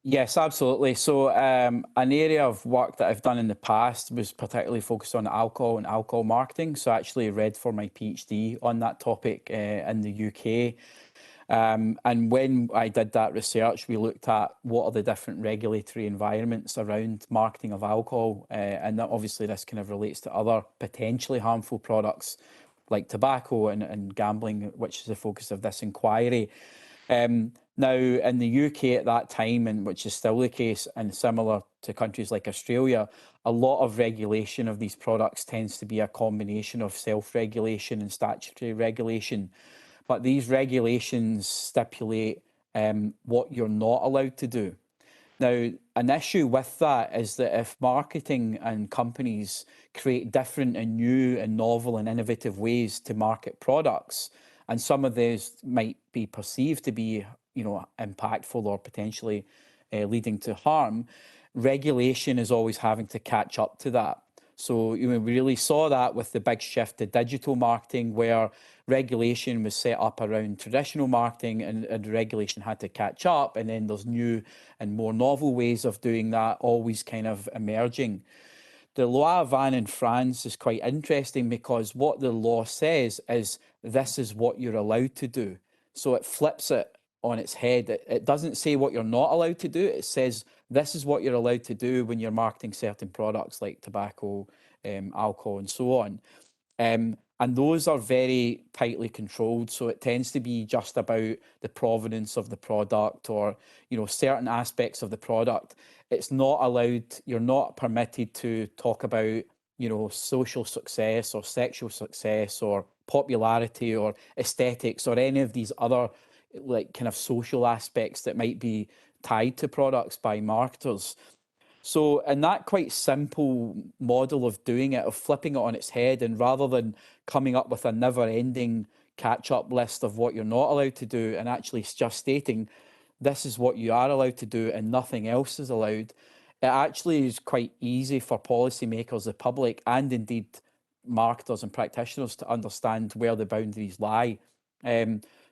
Yes, absolutely. So an area of work that I've done in the past was particularly focused on alcohol and alcohol marketing. So I actually read for my PhD on that topic in the UK. And when I did that research, we looked at what are the different regulatory environments around marketing of alcohol. And that obviously this kind of relates to other potentially harmful products like tobacco and gambling, which is the focus of this inquiry. Now, in the UK at that time, and which is still the case, and similar to countries like Australia, a lot of regulation of these products tends to be a combination of self-regulation and statutory regulation. But these regulations stipulate what you're not allowed to do. Now, an issue with that is that if marketing and companies create different and new and novel and innovative ways to market products, and some of these might be perceived to be, you know, impactful or potentially leading to harm, regulation is always having to catch up to that. So we really saw that with the big shift to digital marketing, where regulation was set up around traditional marketing and regulation had to catch up. And then there's new and more novel ways of doing that always kind of emerging. The Loi Van in France is quite interesting because what the law says is this is what you're allowed to do. So it flips it on its head. It doesn't say what you're not allowed to do. It says this is what you're allowed to do when you're marketing certain products like tobacco, alcohol, and so on. And those are very tightly controlled. So it tends to be just about the provenance of the product or, you know, certain aspects of the product. It's not allowed, you're not permitted to talk about, you know, social success or sexual success or popularity or aesthetics or any of these other like kind of social aspects that might be tied to products by marketers. So in that quite simple model of doing it, of flipping it on its head, and rather than coming up with a never-ending catch-up list of what you're not allowed to do and actually just stating this is what you are allowed to do and nothing else is allowed, it actually is quite easy for policymakers, the public, and indeed marketers and practitioners to understand where the boundaries lie.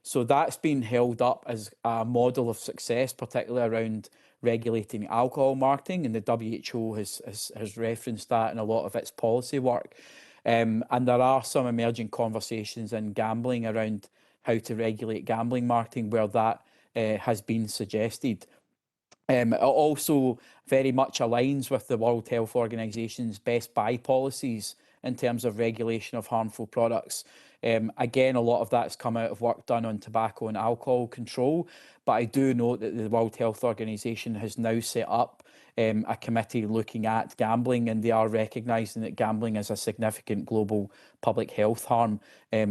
So that's been held up as a model of success, particularly around regulating alcohol marketing, and the WHO has referenced that in a lot of its policy work. And there are some emerging conversations in gambling around how to regulate gambling marketing where that has been suggested. It also very much aligns with the World Health Organization's best buy policies in terms of regulation of harmful products. Again, a lot of that's come out of work done on tobacco and alcohol control, but I do note that the World Health Organization has now set up a committee looking at gambling, and they are recognising that gambling is a significant global public health harm.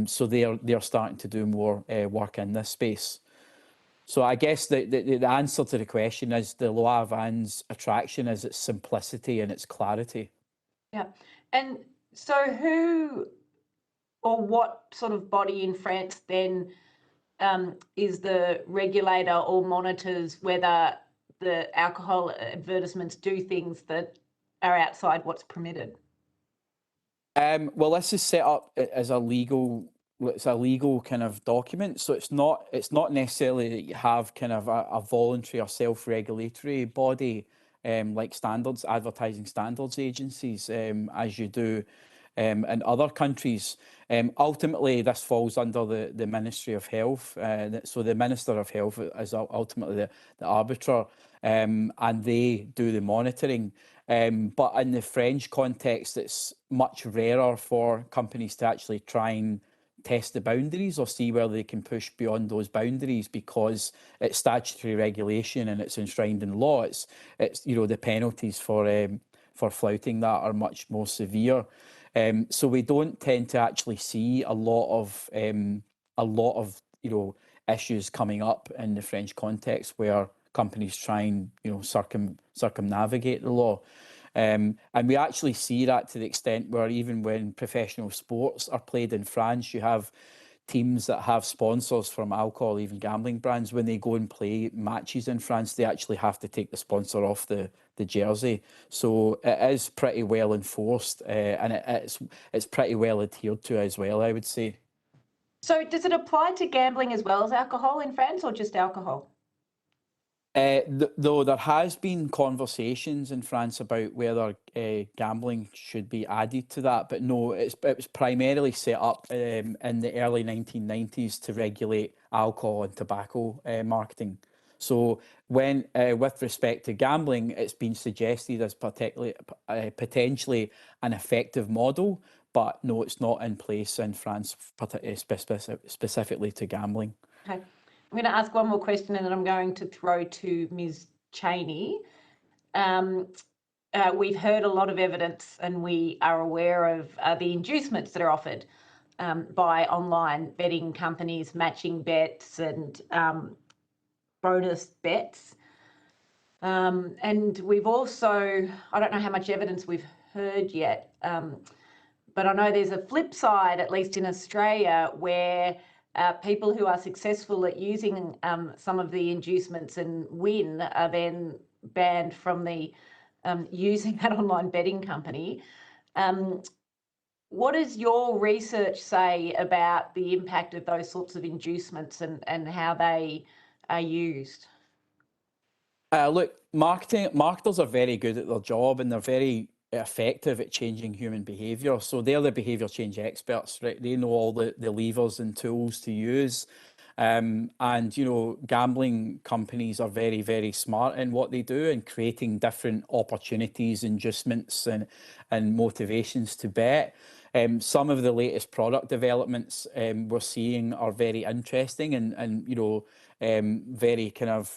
So they're starting to do more work in this space. So I guess the answer to the question is the Loi Van's attraction is its simplicity and its clarity. Yeah. And so who or what sort of body in France then is the regulator or monitors whether the alcohol advertisements do things that are outside what's permitted? Well, this is set up as a legal kind of document, so it's not necessarily that you have kind of a voluntary or self-regulatory body like advertising standards agencies, as you do in other countries. Ultimately, this falls under the Ministry of Health. So the Minister of Health is ultimately the arbiter, and they do the monitoring. But in the French context, it's much rarer for companies to actually try and test the boundaries or see whether they can push beyond those boundaries, because it's statutory regulation and it's enshrined in law. It's the penalties for flouting that are much more severe. So we don't tend to actually see a lot of issues coming up in the French context where companies try and circumnavigate the law. And we actually see that to the extent where even when professional sports are played in France, you have teams that have sponsors from alcohol, even gambling brands. When they go and play matches in France, they actually have to take the sponsor off the jersey. So it is pretty well enforced, and it's pretty well adhered to as well, I would say. So does it apply to gambling as well as alcohol in France, or just alcohol? Though there has been conversations in France about whether gambling should be added to that, but no, it was primarily set up in the early 1990s to regulate alcohol and tobacco marketing. So when, with respect to gambling, it's been suggested as potentially an effective model, but no, it's not in place in France specifically to gambling. Okay. I'm going to ask one more question and then I'm going to throw to Ms. Cheney. We've heard a lot of evidence and we are aware of the inducements that are offered by online betting companies, matching bets and bonus bets. And we've also, I don't know how much evidence we've heard yet, but I know there's a flip side, at least in Australia, where people who are successful at using some of the inducements and win are then banned from the using that online betting company. What does your research say about the impact of those sorts of inducements and how they are used? Look, marketers are very good at their job and they're very effective at changing human behaviour. So they're the behaviour change experts, right? They know all the levers and tools to use. And, gambling companies are very, very smart in what they do and creating different opportunities, inducements and motivations to bet. Some of the latest product developments we're seeing are very interesting and very kind of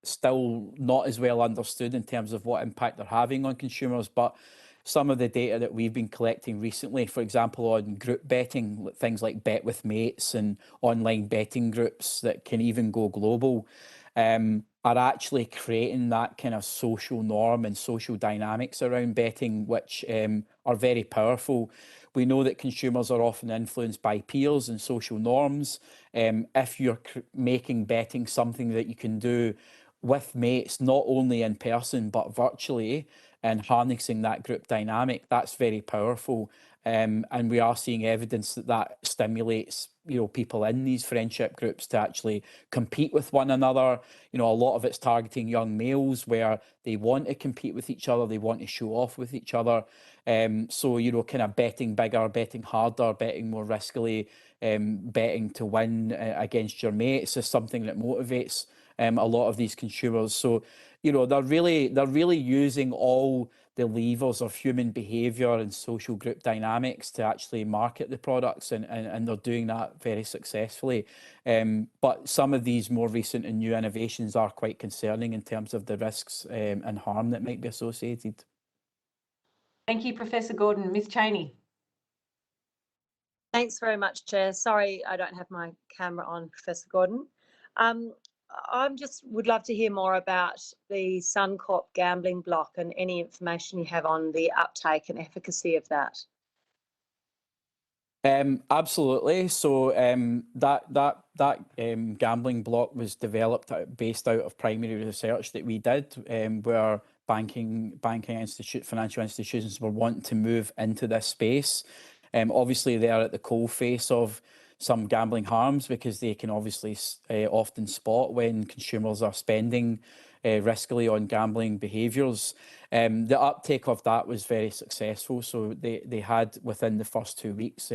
still not as well understood in terms of what impact they're having on consumers. But some of the data that we've been collecting recently, for example, on group betting, things like Bet with Mates and online betting groups that can even go global, are actually creating that kind of social norm and social dynamics around betting, which are very powerful. We know that consumers are often influenced by peers and social norms. If you're making betting something that you can do with mates, not only in person, but virtually, and harnessing that group dynamic, that's very powerful. And we are seeing evidence that stimulates, people in these friendship groups to actually compete with one another. A lot of it's targeting young males where they want to compete with each other, they want to show off with each other. So, kind of betting bigger, betting harder, betting more riskily, betting to win against your mates is something that motivates a lot of these consumers. So, they're really using all the levers of human behaviour and social group dynamics to actually market the products, and they're doing that very successfully. But some of these more recent and new innovations are quite concerning in terms of the risks and harm that might be associated. Thank you, Professor Gordon. Ms. Cheney. Thanks very much, Chair. Sorry, I don't have my camera on, Professor Gordon. I just would love to hear more about the Suncorp gambling block and any information you have on the uptake and efficacy of that. Absolutely. So that gambling block was developed based out of primary research that we did, where financial institutions were wanting to move into this space. Obviously, they are at the coalface of some gambling harms because they can obviously often spot when consumers are spending riskily on gambling behaviours. The uptake of that was very successful. So they had, within the first 2 weeks,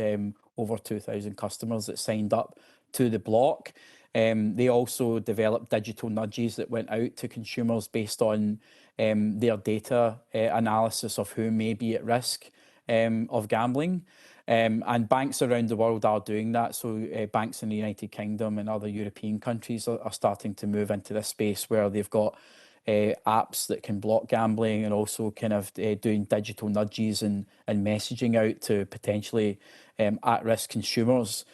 over 2,000 customers that signed up to the block. They also developed digital nudges that went out to consumers based on their data analysis of who may be at risk of gambling. And banks around the world are doing that. So banks in the United Kingdom and other European countries are starting to move into this space where they've got apps that can block gambling, and also kind of doing digital nudges and messaging out to potentially at-risk consumers.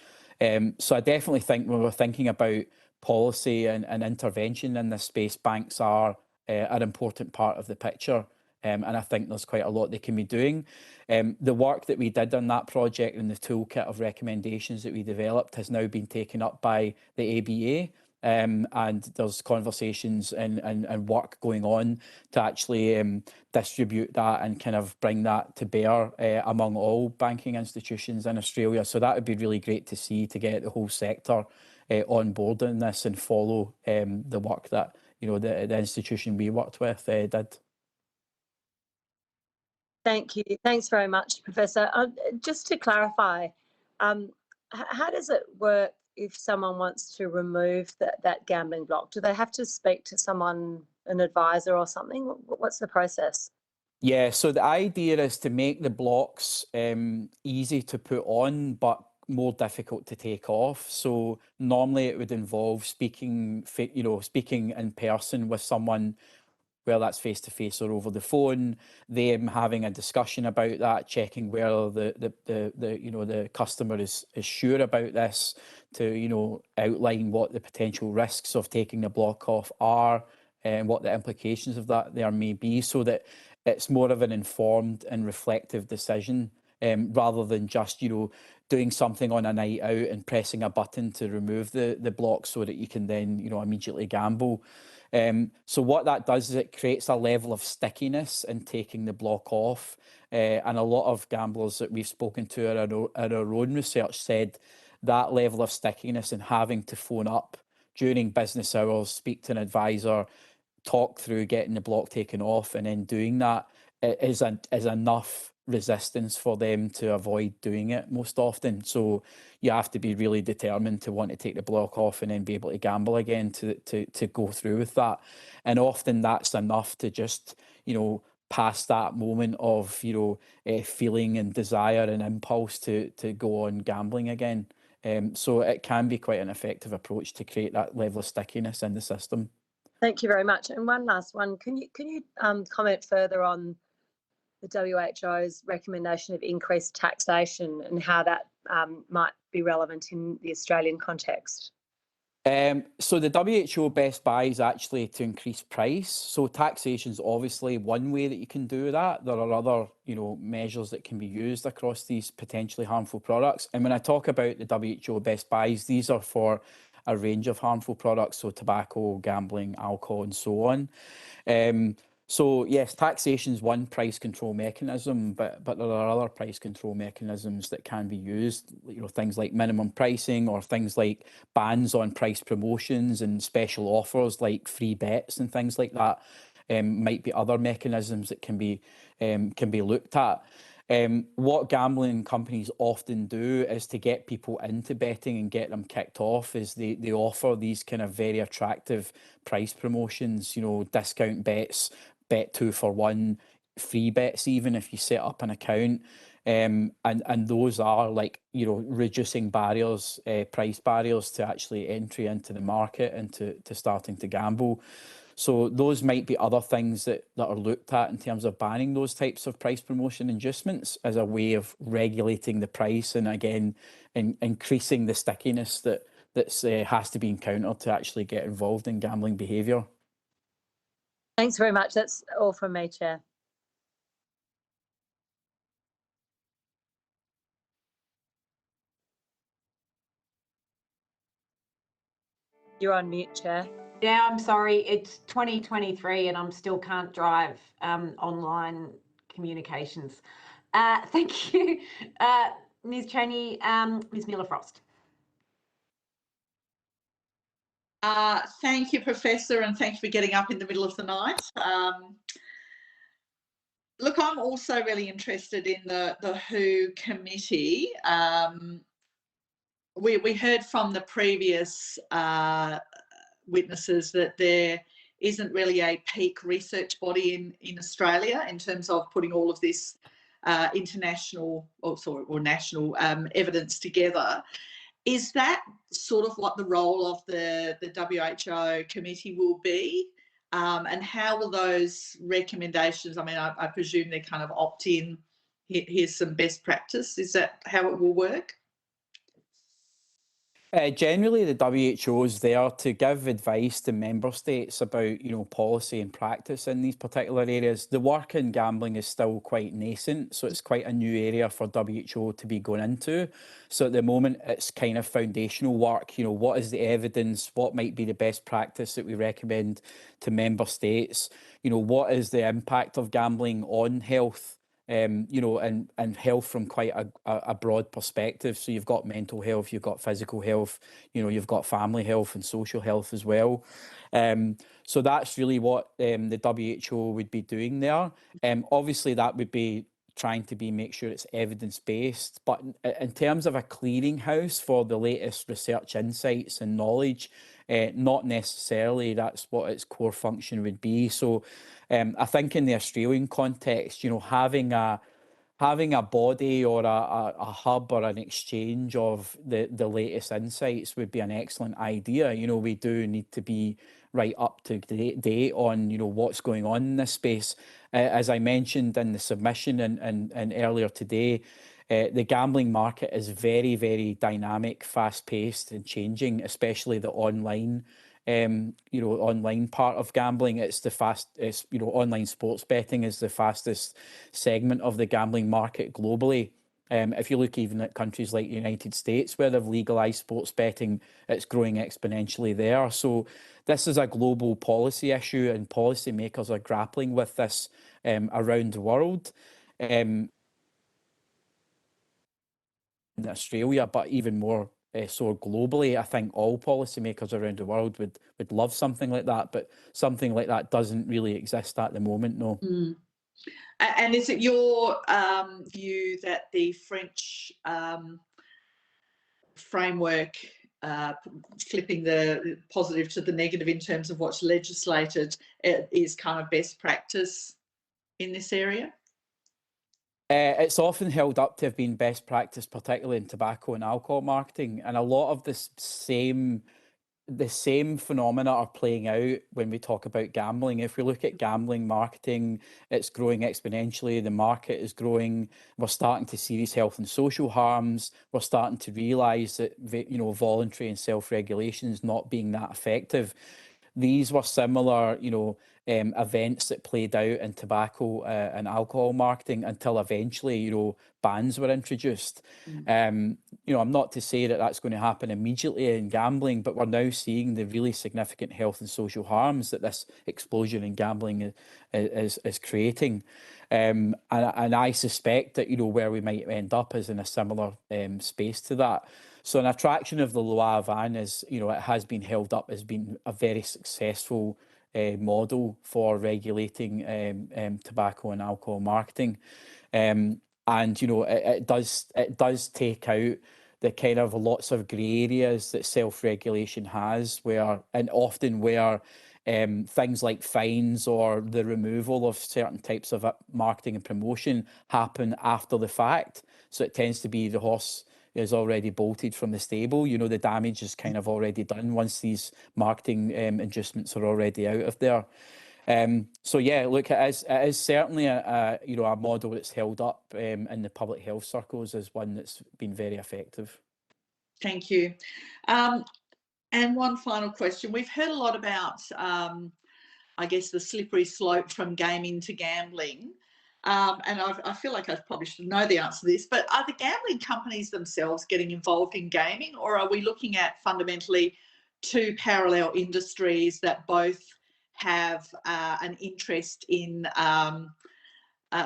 So I definitely think when we're thinking about policy and intervention in this space, banks are an important part of the picture. And I think there's quite a lot they can be doing. The work that we did on that project and the toolkit of recommendations that we developed has now been taken up by the ABA. And there's conversations and work going on to actually distribute that and kind of bring that to bear among all banking institutions in Australia. So that would be really great to see, to get the whole sector on board in this and follow the work that, you know, the institution we worked with did. Thank you. Thanks very much, Professor. Just to clarify, how does it work if someone wants to remove that gambling block? Do they have to speak to someone, an advisor or something? What's the process? Yeah, so the idea is to make the blocks easy to put on, but more difficult to take off. So normally it would involve speaking in person with someone, whether that's face to face or over the phone, them having a discussion about that, checking whether the customer is sure about this, to outline what the potential risks of taking the block off are, and what the implications of that there may be, so that it's more of an informed and reflective decision, rather than just doing something on a night out and pressing a button to remove the block so that you can then immediately gamble. So what that does is it creates a level of stickiness in taking the block off. And a lot of gamblers that we've spoken to in our own research said that level of stickiness and having to phone up during business hours, speak to an advisor, talk through getting the block taken off, and then doing that is enough resistance for them to avoid doing it most often. So you have to be really determined to want to take the block off and then be able to gamble again to go through with that. And often that's enough to just pass that moment of feeling and desire and impulse to go on gambling again. So it can be quite an effective approach to create that level of stickiness in the system. Thank you very much. And one last one. Can you comment further on the WHO's recommendation of increased taxation and how that might be relevant in the Australian context? So the WHO Best Buy is actually to increase price. So taxation is obviously one way that you can do that. There are other, measures that can be used across these potentially harmful products. And when I talk about the WHO Best Buys, these are for a range of harmful products, so tobacco, gambling, alcohol, and so on. So yes, taxation is one price control mechanism, but there are other price control mechanisms that can be used. Things like minimum pricing, or things like bans on price promotions and special offers like free bets and things like that. Might be other mechanisms that can be looked at. What gambling companies often do is to get people into betting and get them kicked off is they offer these kind of very attractive price promotions, discount bets, bet 2 for 1, free bets even if you set up an account. And those are like, reducing barriers, price barriers to actually entry into the market and to starting to gamble. So those might be other things that are looked at in terms of banning those types of price promotion inducements as a way of regulating the price, and again, increasing the stickiness that has to be encountered to actually get involved in gambling behaviour. Thanks very much. That's all from me, Chair. You're on mute, Chair. Yeah, I'm sorry. It's 2023 and I still can't drive online communications. Thank you, Ms. Chaney. Ms. Miller-Frost. Thank you, Professor, and thank you for getting up in the middle of the night. Look, I'm also really interested in the WHO committee. We heard from the previous witnesses that there isn't really a peak research body in Australia in terms of putting all of this international or national evidence together. Is that sort of what the role of the WHO committee will be? And how will those recommendations, I mean, I presume they're kind of opt-in, here's some best practice. Is that how it will work? Generally, the WHO is there to give advice to member states about, policy and practice in these particular areas. The work in gambling is still quite nascent, so it's quite a new area for WHO to be going into. So at the moment, it's kind of foundational work. What is the evidence? What might be the best practice that we recommend to member states? What is the impact of gambling on health? And health from quite a broad perspective. So you've got mental health, you've got physical health, you've got family health and social health as well. So that's really what the WHO would be doing there. Obviously, that would be trying to make sure it's evidence-based. But in terms of a clearinghouse for the latest research insights and knowledge, not necessarily that's what its core function would be. So I think in the Australian context, having a body or a hub or an exchange of the latest insights would be an excellent idea. We do need to be right up to date on what's going on in this space. As I mentioned in the submission and earlier today, the gambling market is very, very dynamic, fast-paced and changing, especially the online online part of gambling. Online sports betting is the fastest segment of the gambling market globally. If you look even at countries like the United States, where they've legalized sports betting, it's growing exponentially there. So this is a global policy issue, and policymakers are grappling with this around the world. In Australia, but even more so globally. I think all policymakers around the world would love something like that, but something like that doesn't really exist at the moment, no. Mm. And is it your view that the French framework, flipping the positive to the negative in terms of what's legislated, is kind of best practice in this area? It's often held up to have been best practice, particularly in tobacco and alcohol marketing, and a lot of the same phenomena are playing out when we talk about gambling. If we look at gambling marketing, it's growing exponentially. The market is growing. We're starting to see these health and social harms. We're starting to realise that voluntary and self-regulation is not being that effective. These were similar, events that played out in tobacco and alcohol marketing until eventually, bans were introduced. I'm not to say that that's going to happen immediately in gambling, but we're now seeing the really significant health and social harms that this explosion in gambling is creating. And I suspect that, where we might end up is in a similar space to that. So an attraction of the Loi Van is, it has been held up as being a very successful model for regulating tobacco and alcohol marketing. And, it does take out the kind of lots of grey areas that self-regulation has, often where things like fines or the removal of certain types of marketing and promotion happen after the fact. So it tends to be the horse is already bolted from the stable. The damage is kind of already done once these marketing adjustments are already out of there. So yeah, look, it is certainly a model that's held up in the public health circles as one that's been very effective. Thank you. And one final question. We've heard a lot about, I guess, the slippery slope from gaming to gambling. And I feel like I probably should know the answer to this, but are the gambling companies themselves getting involved in gaming, or are we looking at fundamentally two parallel industries that both have an interest in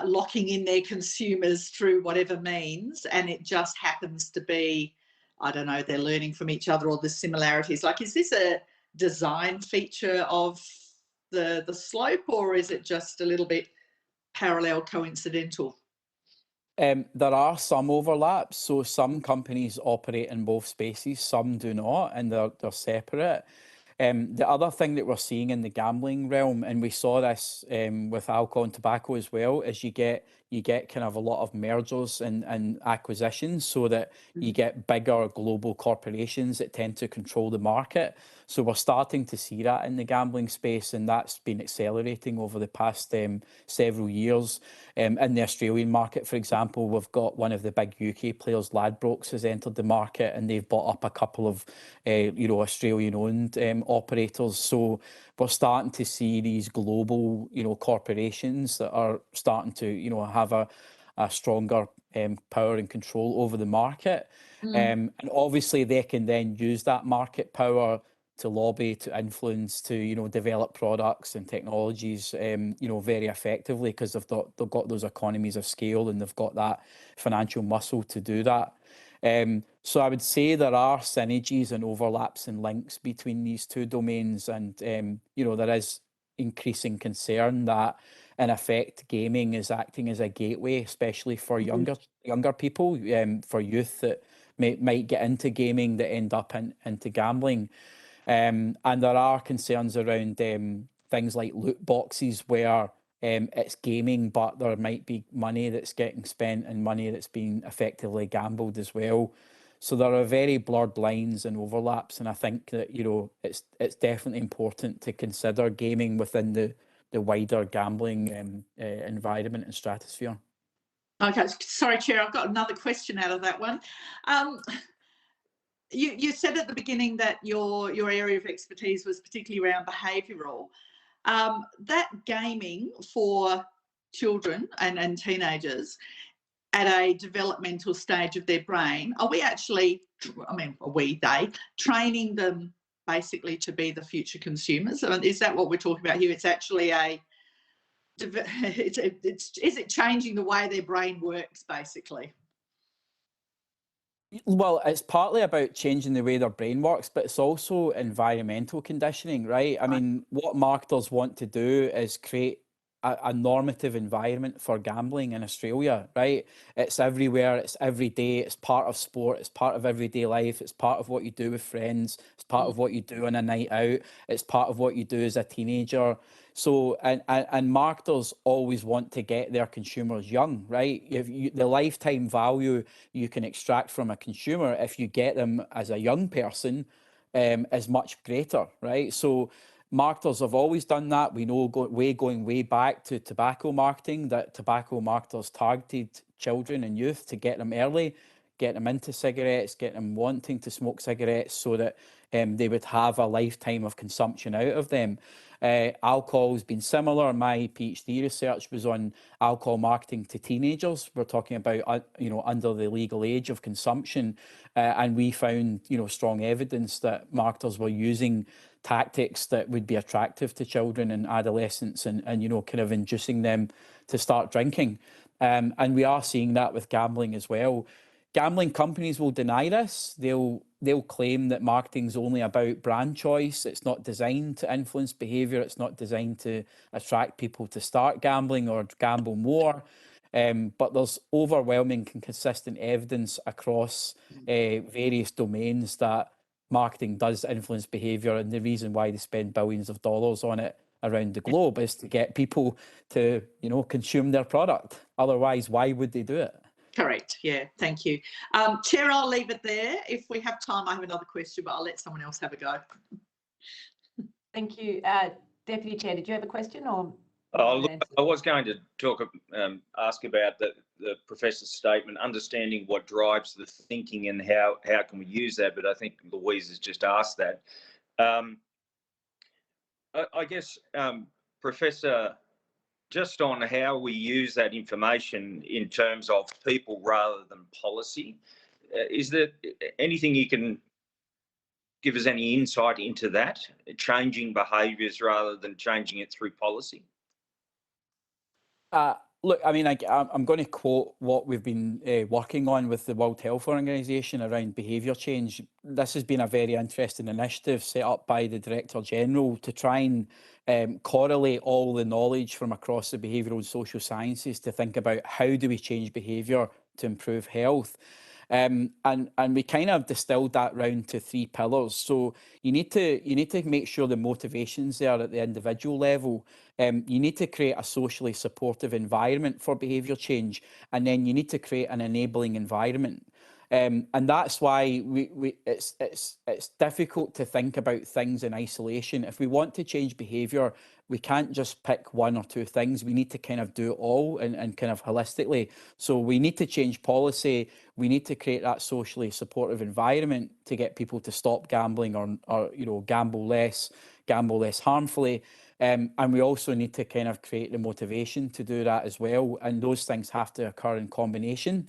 locking in their consumers through whatever means, and it just happens to be, I don't know, they're learning from each other or the similarities? Like, is this a design feature of the slope, or is it just a little bit parallel coincidental? There are some overlaps. So some companies operate in both spaces, some do not, and they're separate. The other thing that we're seeing in the gambling realm, and we saw this with alcohol and tobacco as well, is you get kind of a lot of mergers and acquisitions, so that you get bigger global corporations that tend to control the market. So we're starting to see that in the gambling space, and that's been accelerating over the past several years. In the Australian market, for example, we've got one of the big UK players, Ladbrokes, has entered the market, and they've bought up a couple of Australian-owned operators. So we're starting to see these global corporations that are starting to have a stronger power and control over the market. And obviously they can then use that market power to lobby, to influence, to develop products and technologies very effectively, because they've got those economies of scale, and they've got that financial muscle to do that. So I would say there are synergies and overlaps and links between these two domains, and there is increasing concern that in effect gaming is acting as a gateway, especially for younger people, for youth that might get into gaming that end up into gambling. And there are concerns around things like loot boxes, where it's gaming, but there might be money that's getting spent and money that's being effectively gambled as well. So there are very blurred lines and overlaps, and I think that it's definitely important to consider gaming within the wider gambling environment and stratosphere. Okay, sorry, Chair, I've got another question out of that one. You said at the beginning that your area of expertise was particularly around behavioural. That gaming for children and teenagers at a developmental stage of their brain, are we actually, they, training them basically to be the future consumers? Is that what we're talking about here? It's actually is it changing the way their brain works, basically? Well, it's partly about changing the way their brain works, but it's also environmental conditioning, right? I mean, what marketers want to do is create a normative environment for gambling in Australia, right? It's everywhere, it's every day, it's part of sport, it's part of everyday life, it's part of what you do with friends, it's part of what you do on a night out, it's part of what you do as a teenager. So, and marketers always want to get their consumers young, right? The lifetime value you can extract from a consumer if you get them as a young person is much greater, right? So marketers have always done that. We know going way back to tobacco marketing, that tobacco marketers targeted children and youth to get them early, get them into cigarettes, get them wanting to smoke cigarettes, so that they would have a lifetime of consumption out of them. Alcohol has been similar. My PhD research was on alcohol marketing to teenagers. We're talking about under the legal age of consumption, and we found strong evidence that marketers were using tactics that would be attractive to children and adolescents, and kind of inducing them to start drinking. And we are seeing that with gambling as well. Gambling companies will deny this. They'll claim that marketing's only about brand choice. It's not designed to influence behaviour. It's not designed to attract people to start gambling or gamble more. But there's overwhelming and consistent evidence across various domains that marketing does influence behaviour, and the reason why they spend billions of dollars on it around the globe is to get people to consume their product. Otherwise, why would they do it? Correct. Yeah, thank you. Chair, I'll leave it there. If we have time, I have another question, but I'll let someone else have a go. Thank you. Deputy Chair, did you have a question? Or? Look, I was going to ask about the professor's statement, understanding what drives the thinking and how can we use that, but I think Louise has just asked that. I guess, Professor, just on how we use that information in terms of people rather than policy, is there anything you can give us any insight into that, changing behaviours rather than changing it through policy? Look, I mean, I'm going to quote what we've been working on with the World Health Organization around behaviour change. This has been a very interesting initiative set up by the Director General to try and correlate all the knowledge from across the behavioural and social sciences to think about how do we change behaviour to improve health. And we kind of distilled that round to 3 pillars. So you need to make sure the motivation's there at the individual level. You need to create a socially supportive environment for behaviour change, and then you need to create an enabling environment. And that's why it's difficult to think about things in isolation. If we want to change behaviour, we can't just pick 1 or 2 things. We need to kind of do it all and kind of holistically. So we need to change policy. We need to create that socially supportive environment to get people to stop gambling or gamble less harmfully. And we also need to kind of create the motivation to do that as well. And those things have to occur in combination.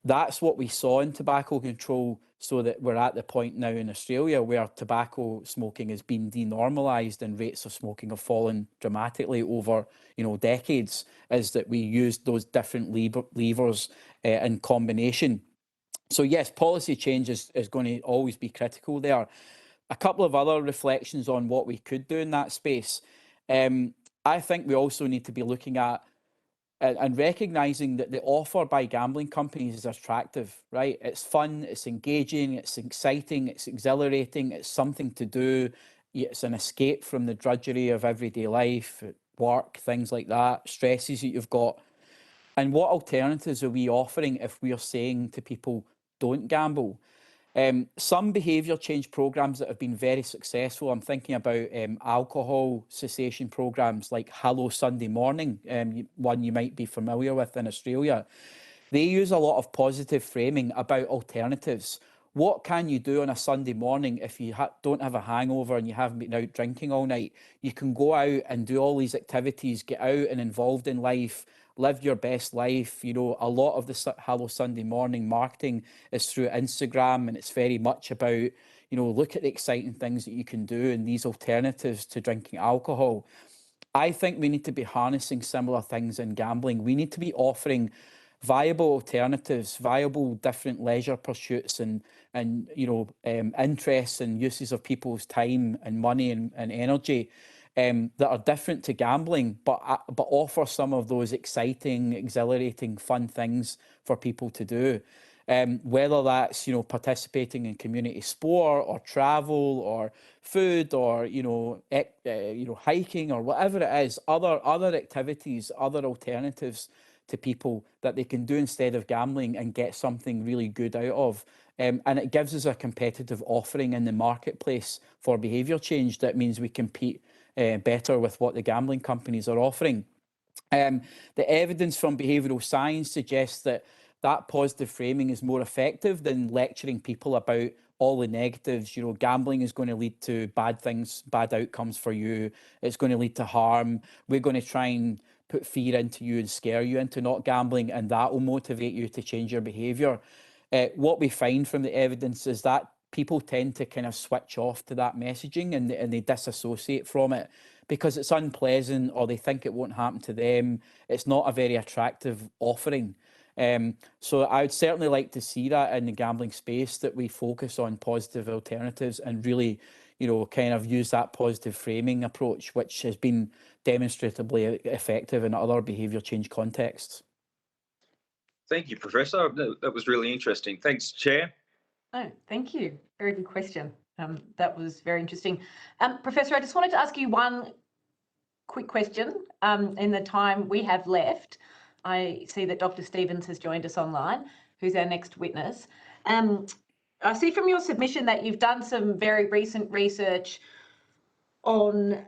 That's what we saw in tobacco control, so that we're at the point now in Australia where tobacco smoking has been denormalised and rates of smoking have fallen dramatically over decades, is that we used those different levers in combination. So yes, policy change is going to always be critical there. A couple of other reflections on what we could do in that space. I think we also need to be looking at and recognising that the offer by gambling companies is attractive, right? It's fun, it's engaging, it's exciting, it's exhilarating, it's something to do. It's an escape from the drudgery of everyday life, work, things like that, stresses that you've got. And what alternatives are we offering if we are saying to people, don't gamble? Some behaviour change programmes that have been very successful, I'm thinking about alcohol cessation programmes like Hello Sunday Morning, one you might be familiar with in Australia. They use a lot of positive framing about alternatives. What can you do on a Sunday morning if you don't have a hangover and you haven't been out drinking all night? You can go out and do all these activities, get out and involved in life, live your best life. A lot of the Hello Sunday Morning marketing is through Instagram, and it's very much about, look at the exciting things that you can do and these alternatives to drinking alcohol. I think we need to be harnessing similar things in gambling. We need to be offering viable alternatives, viable different leisure pursuits and interests and uses of people's time and money and energy that are different to gambling, but offer some of those exciting, exhilarating, fun things for people to do. Whether that's participating in community sport or travel or food or hiking or whatever it is, other activities, other alternatives to people that they can do instead of gambling and get something really good out of. And it gives us a competitive offering in the marketplace for behaviour change that means we compete better with what the gambling companies are offering. The evidence from behavioural science suggests that positive framing is more effective than lecturing people about all the negatives. Gambling is going to lead to bad things, bad outcomes for you. It's going to lead to harm. We're going to try and put fear into you and scare you into not gambling, and that will motivate you to change your behaviour. What we find from the evidence is that people tend to kind of switch off to that messaging and they disassociate from it because it's unpleasant or they think it won't happen to them. It's not a very attractive offering. So I would certainly like to see that in the gambling space, that we focus on positive alternatives and really, kind of use that positive framing approach, which has been demonstrably effective in other behaviour change contexts. Thank you, Professor. That was really interesting. Thanks, Chair. Oh, thank you. Very good question. That was very interesting. Professor, I just wanted to ask you one quick question in the time we have left. I see that Dr. Stevens has joined us online, who's our next witness. I see from your submission that you've done some very recent research on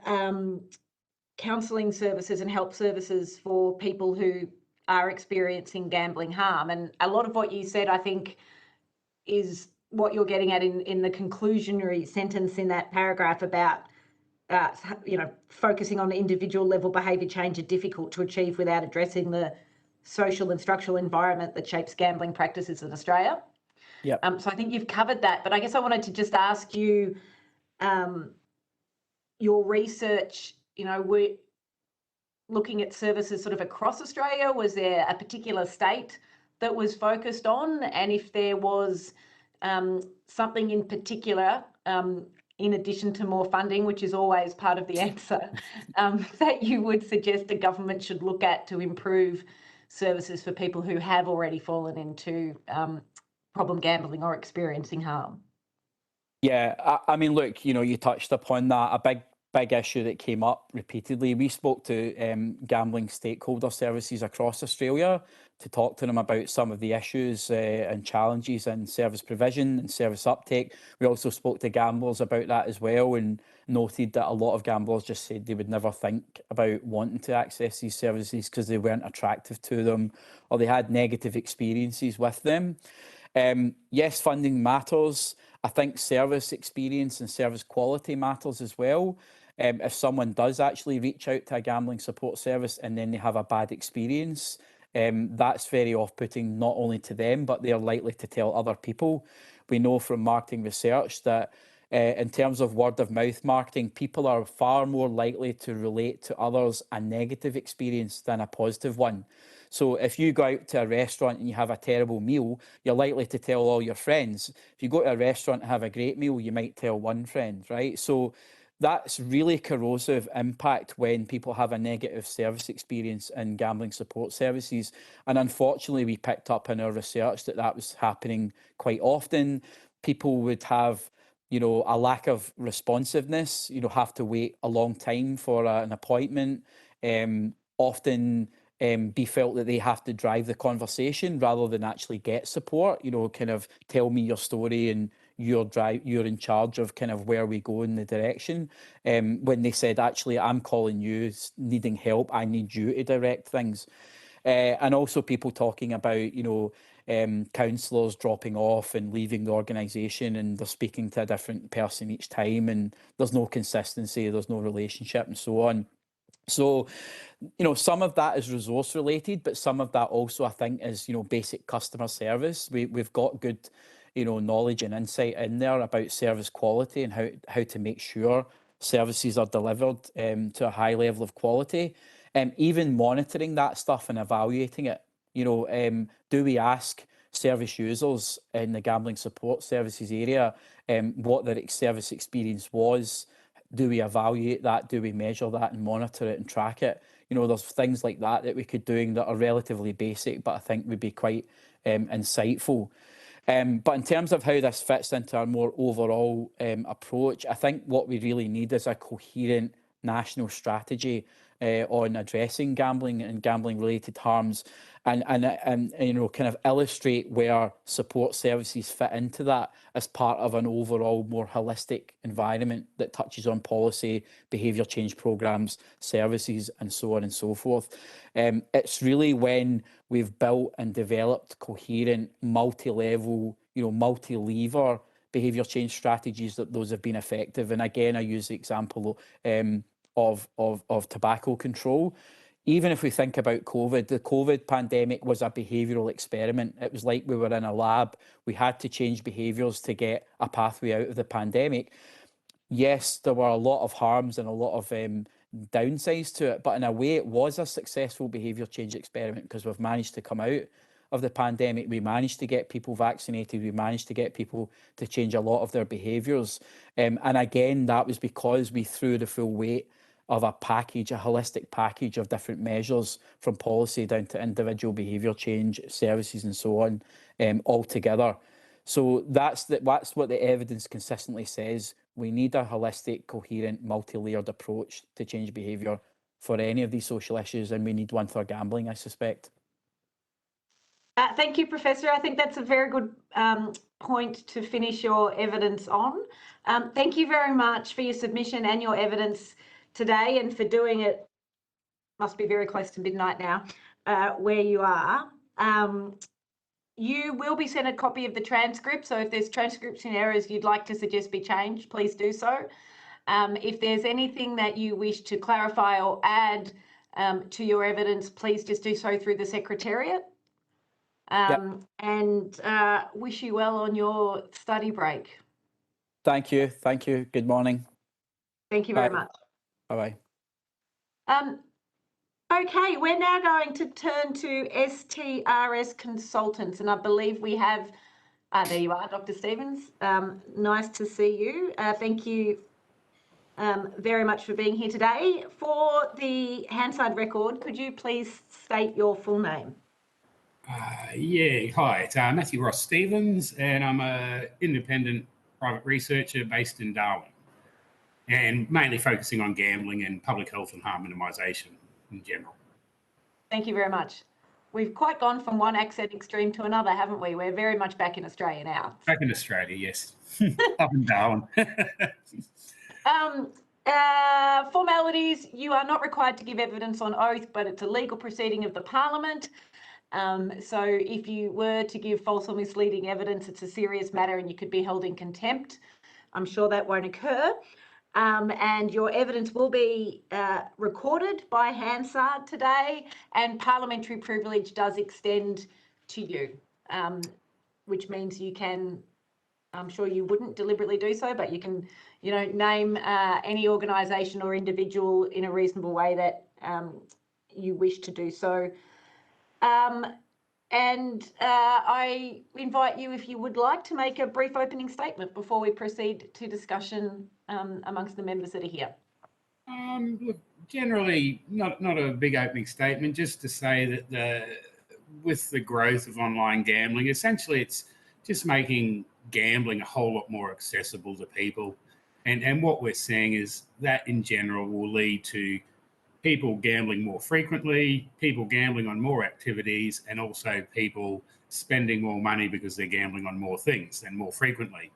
counselling services and help services for people who are experiencing gambling harm. And a lot of what you said, I think, is what you're getting at in the conclusionary sentence in that paragraph about, focusing on the individual level behaviour change are difficult to achieve without addressing the social and structural environment that shapes gambling practices in Australia. Yeah. So I think you've covered that, but I guess I wanted to just ask you, your research, looking at services sort of across Australia? Was there a particular state that was focused on? And if there was something in particular, in addition to more funding, which is always part of the answer, that you would suggest a government should look at to improve services for people who have already fallen into problem gambling or experiencing harm? Yeah, I mean, look, you touched upon that. A big issue that came up repeatedly. We spoke to gambling stakeholder services across Australia to talk to them about some of the issues and challenges in service provision and service uptake. We also spoke to gamblers about that as well, and noted that a lot of gamblers just said they would never think about wanting to access these services because they weren't attractive to them, or they had negative experiences with them. Yes, funding matters. I think service experience and service quality matters as well. If someone does actually reach out to a gambling support service and then they have a bad experience, that's very off-putting, not only to them, but they're likely to tell other people. We know from marketing research that in terms of word of mouth marketing, people are far more likely to relate to others a negative experience than a positive one. So if you go out to a restaurant and you have a terrible meal, you're likely to tell all your friends. If you go to a restaurant and have a great meal, you might tell one friend, right? So that's really corrosive impact when people have a negative service experience in gambling support services. And unfortunately, we picked up in our research that that was happening quite often. People would have, a lack of responsiveness, have to wait a long time for an appointment, often be felt that they have to drive the conversation rather than actually get support, kind of tell me your story and you're in charge of kind of where we go in the direction. When they said, actually, I'm calling you needing help, I need you to direct things. And also people talking about, counsellors dropping off and leaving the organisation, and they're speaking to a different person each time, and there's no consistency, there's no relationship, and so on. So, some of that is resource related, but some of that also, I think, is, basic customer service. We've got good, knowledge and insight in there about service quality and how to make sure services are delivered to a high level of quality. Even monitoring that stuff and evaluating it, do we ask service users in the gambling support services area what their service experience was? Do we evaluate that? Do we measure that and monitor it and track it? There's things like that we could doing that are relatively basic, but I think would be quite insightful. But in terms of how this fits into our more overall approach, I think what we really need is a coherent national strategy on addressing gambling and gambling-related harms, and kind of illustrate where support services fit into that as part of an overall more holistic environment that touches on policy, behaviour change programmes, services, and so on and so forth. It's really when we've built and developed coherent, multi-level, multi-lever behaviour change strategies that those have been effective. And again, I use the example of tobacco control. Even if we think about COVID, the COVID pandemic was a behavioural experiment. It was like we were in a lab. We had to change behaviours to get a pathway out of the pandemic. Yes, there were a lot of harms and a lot of downsides to it, but in a way it was a successful behaviour change experiment because we've managed to come out of the pandemic. We managed to get people vaccinated. We managed to get people to change a lot of their behaviours. And again, that was because we threw the full weight of a package, a holistic package of different measures from policy down to individual behaviour change, services and so on, all together. So that's what the evidence consistently says. We need a holistic, coherent, multi-layered approach to change behaviour for any of these social issues, and we need one for gambling, I suspect. Thank you, Professor. I think that's a very good point to finish your evidence on. Thank you very much for your submission and your evidence today, and for doing it, must be very close to midnight now, where you are. You will be sent a copy of the transcript, so if there's transcription errors you'd like to suggest be changed, please do so. If there's anything that you wish to clarify or add to your evidence, please just do so through the Secretariat. And wish you well on your study break. Thank you. Thank you. Good morning. Thank you very much. Bye-bye. Okay, we're now going to turn to STRS Consultants, and I believe we have, there you are, Dr. Stevens. Nice to see you. Thank you very much for being here today. For the Hansard record, could you please state your full name? Yeah, hi, it's Matthew Ross Stevens, and I'm an independent private researcher based in Darwin, and mainly focusing on gambling and public health and harm minimisation in general. Thank you very much. We've quite gone from one accent extreme to another, haven't we? We're very much back in Australia now. Back in Australia, yes. Up in Darwin. Formalities, you are not required to give evidence on oath, but it's a legal proceeding of the Parliament. So if you were to give false or misleading evidence, it's a serious matter and you could be held in contempt. I'm sure that won't occur. And your evidence will be recorded by Hansard today, and parliamentary privilege does extend to you, which means you can, I'm sure you wouldn't deliberately do so, but you can, you know, name any organisation or individual in a reasonable way that you wish to do so. I invite you, if you would like, to make a brief opening statement before we proceed to discussion amongst the members that are here. Look, generally, not a big opening statement, just to say that with the growth of online gambling, essentially it's just making gambling a whole lot more accessible to people. And what we're seeing is that in general will lead to people gambling more frequently, people gambling on more activities, and also people spending more money because they're gambling on more things and more frequently.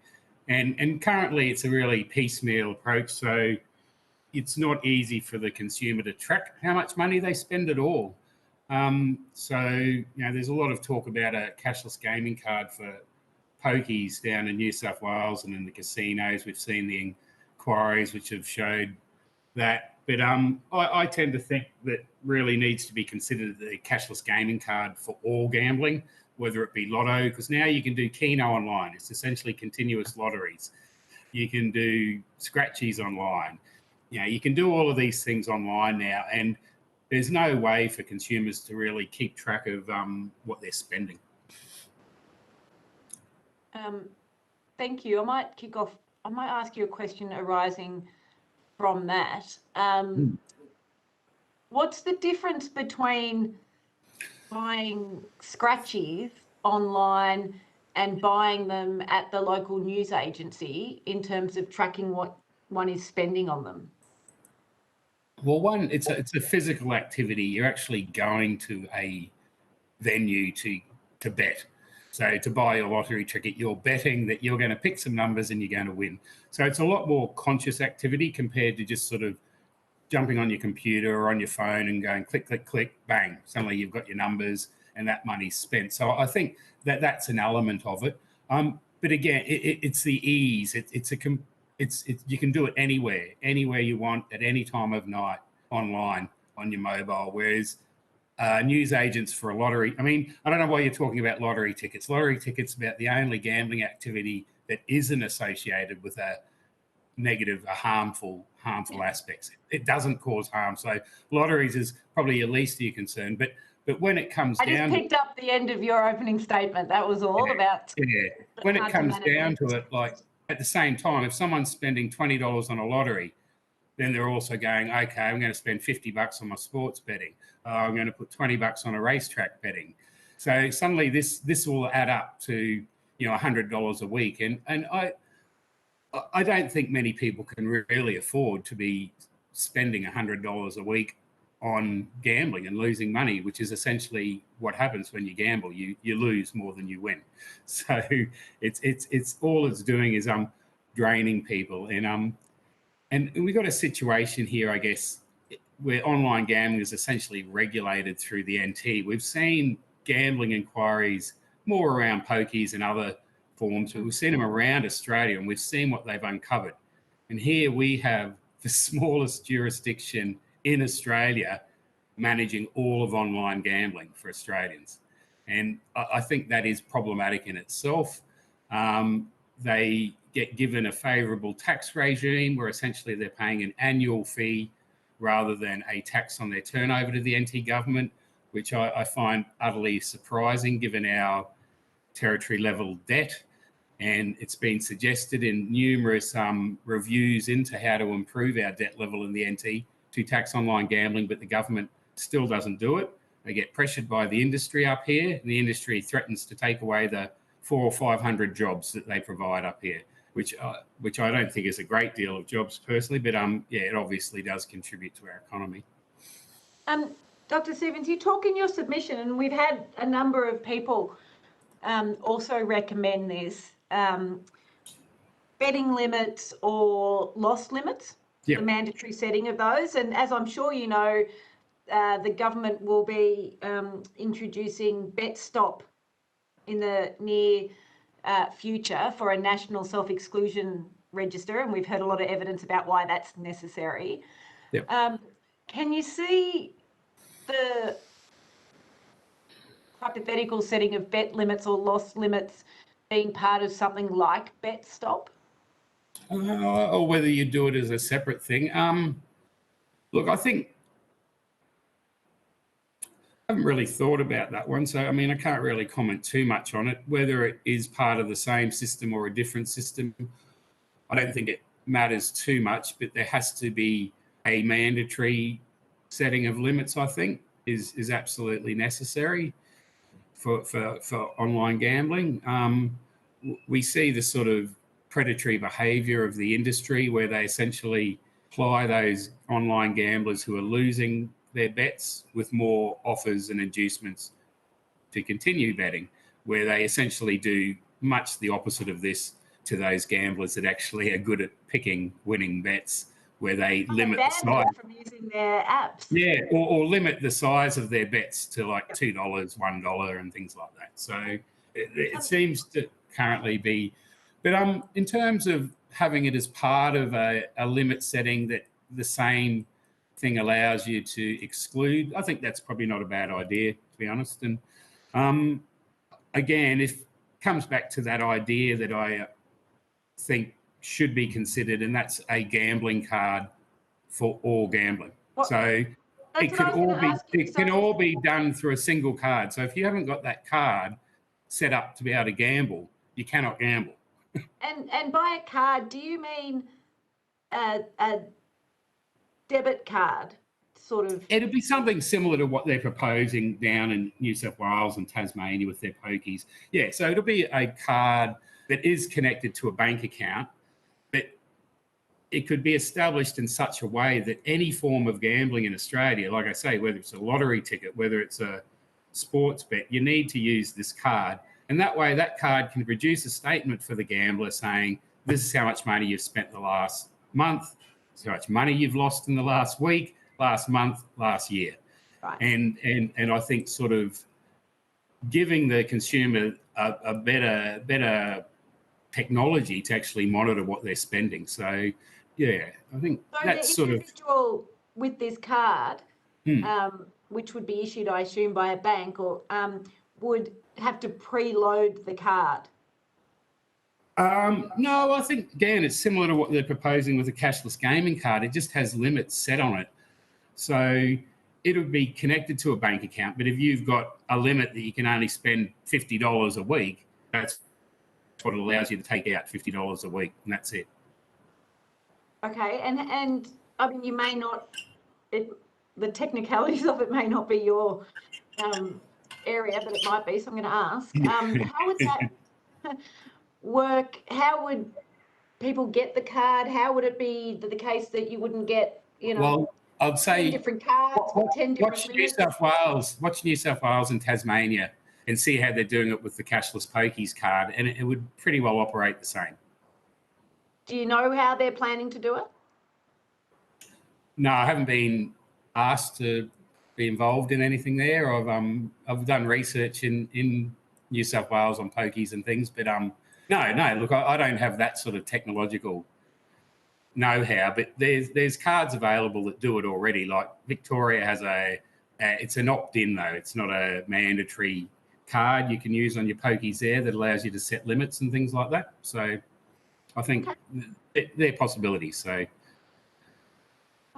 And currently it's a really piecemeal approach, so it's not easy for the consumer to track how much money they spend at all. So, you know, there's a lot of talk about a cashless gaming card for pokies down in New South Wales and in the casinos. We've seen the inquiries which have showed that. But I tend to think that really needs to be considered the cashless gaming card for all gambling, whether it be lotto, because now you can do Keno online. It's essentially continuous lotteries. You can do scratchies online. You know, you can do all of these things online now, and there's no way for consumers to really keep track of what they're spending. Thank you. I might kick off. I might ask you a question arising from that. What's the difference between buying scratchies online and buying them at the local news agency in terms of tracking what one is spending on them? Well, one, it's a physical activity. You're actually going to a venue to bet. So to buy a lottery ticket, you're betting that you're going to pick some numbers and you're going to win. So it's a lot more conscious activity compared to just sort of jumping on your computer or on your phone and going click, click, click, bang. Suddenly you've got your numbers and that money's spent. So I think that that's an element of it. But again, it's the ease. You can do it anywhere you want at any time of night online on your mobile. Whereas news agents for a lottery, I mean, I don't know why you're talking about lottery tickets. Lottery tickets about the only gambling activity that isn't associated with a negative, harmful aspects. It doesn't cause harm. So lotteries is probably your least of your concern. But when it comes down, I just picked up the end of your opening statement. That was all about. Yeah. When it comes down to it, like at the same time, if someone's spending $20 on a lottery, then they're also going, okay, I'm going to spend $50 on my sports betting. I'm going to put $20 on a racetrack betting. So suddenly this will add up to, you know, $100 a week. And I don't think many people can really afford to be spending $100 a week on gambling and losing money, which is essentially what happens when you gamble. You lose more than you win. So it's all it's doing is draining people. And we've got a situation here, I guess, where online gambling is essentially regulated through the NT. We've seen gambling inquiries more around pokies and other forms, but we've seen them around Australia and we've seen what they've uncovered. And here we have the smallest jurisdiction in Australia managing all of online gambling for Australians. And I think that is problematic in itself. They get given a favourable tax regime where essentially they're paying an annual fee rather than a tax on their turnover to the NT government, which I find utterly surprising given our territory level debt. And it's been suggested in numerous reviews into how to improve our debt level in the NT to tax online gambling, but the government still doesn't do it. They get pressured by the industry up here, and the industry threatens to take away the 400 or 500 jobs that they provide up here, which I don't think is a great deal of jobs personally, but yeah, it obviously does contribute to our economy. Dr. Stevens, you talk in your submission, and we've had a number of people also recommend this, betting limits or loss limits, Yep. the mandatory setting of those. And as I'm sure you know, the government will be introducing BetStop in the near future for a national self-exclusion register, and we've heard a lot of evidence about why that's necessary. Yep. Can you see the hypothetical setting of bet limits or loss limits being part of something like BetStop? Or whether you do it as a separate thing. Look, I think I haven't really thought about that one. So, I mean, I can't really comment too much on it. Whether it is part of the same system or a different system, I don't think it matters too much, but there has to be a mandatory setting of limits, I think, is absolutely necessary for online gambling. We see the sort of predatory behaviour of the industry where they essentially ply those online gamblers who are losing their bets with more offers and inducements to continue betting, where they essentially do much the opposite of this to those gamblers that actually are good at picking winning bets, where they limit the size from using their apps. Yeah, or limit the size of their bets to like $2, $1 and things like that. So it seems to currently be, but in terms of having it as part of a limit setting that the same thing allows you to exclude, I think that's probably not a bad idea, to be honest. And again, if it comes back to that idea that I think should be considered, and that's a gambling card for all gambling. So it can all be done through a single card. So if you haven't got that card set up to be able to gamble, you cannot gamble. And by a card, do you mean a debit card, sort of? It'll be something similar to what they're proposing down in New South Wales and Tasmania with their pokies. Yeah, so it'll be a card that is connected to a bank account, but it could be established in such a way that any form of gambling in Australia, like I say, whether it's a lottery ticket, whether it's a sports bet, you need to use this card. And that way, that card can produce a statement for the gambler saying, this is how much money you've spent the last month, this is how much money you've lost in the last week, last month, last year. Right. And I think sort of giving the consumer a better technology to actually monitor what they're spending. So, yeah, I think So that's the sort of... individual with this card, which would be issued, I assume, by a bank, or would have to preload the card? No, I think, again, it's similar to what they're proposing with the cashless gaming card. It just has limits set on it. So it'll be connected to a bank account, but if you've got a limit that you can only spend $50 a week, that's what it allows you to take out $50 a week, and that's it. Okay, and I mean, you may not, the technicalities of it may not be your area, but it might be, so I'm going to ask. How would that work? How would people get the card? How would it be the case that you wouldn't get, Well, I'd say 10 different cards, 10 different watch limits? Watch New South Wales and Tasmania and see how they're doing it with the cashless pokies card, and it would pretty well operate the same. Do you know how they're planning to do it? No, I haven't been asked to be involved in anything there. I've done research in New South Wales on pokies and things, but no. Look, I don't have that sort of technological know-how, but there's cards available that do it already. Like Victoria has it's an opt-in though. It's not a mandatory card you can use on your pokies there that allows you to set limits and things like that. So I think they're possibilities. So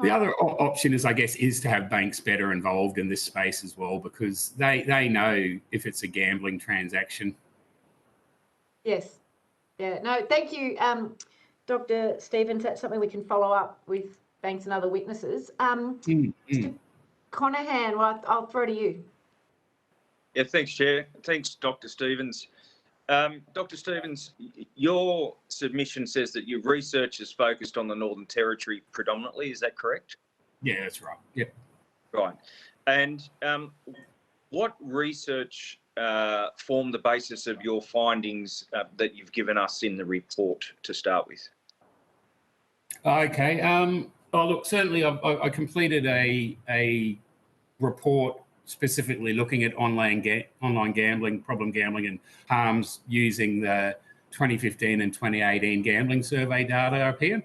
The other option is, I guess, is to have banks better involved in this space as well, because they know if it's a gambling transaction. Yes. Yeah. No, thank you, Dr. Stevens. That's something we can follow up with banks and other witnesses. Mr. Conahan, well, I'll throw to you. Yeah, thanks, Chair. Thanks, Dr. Stevens. Dr. Stevens, your submission says that your research is focused on the Northern Territory predominantly. Is that correct? Yeah, that's right. Yep. Right. And what research formed the basis of your findings that you've given us in the report to start with? Okay. Oh, look, certainly I completed a report specifically looking at online gambling, problem gambling and harms using the 2015 and 2018 gambling survey data up here.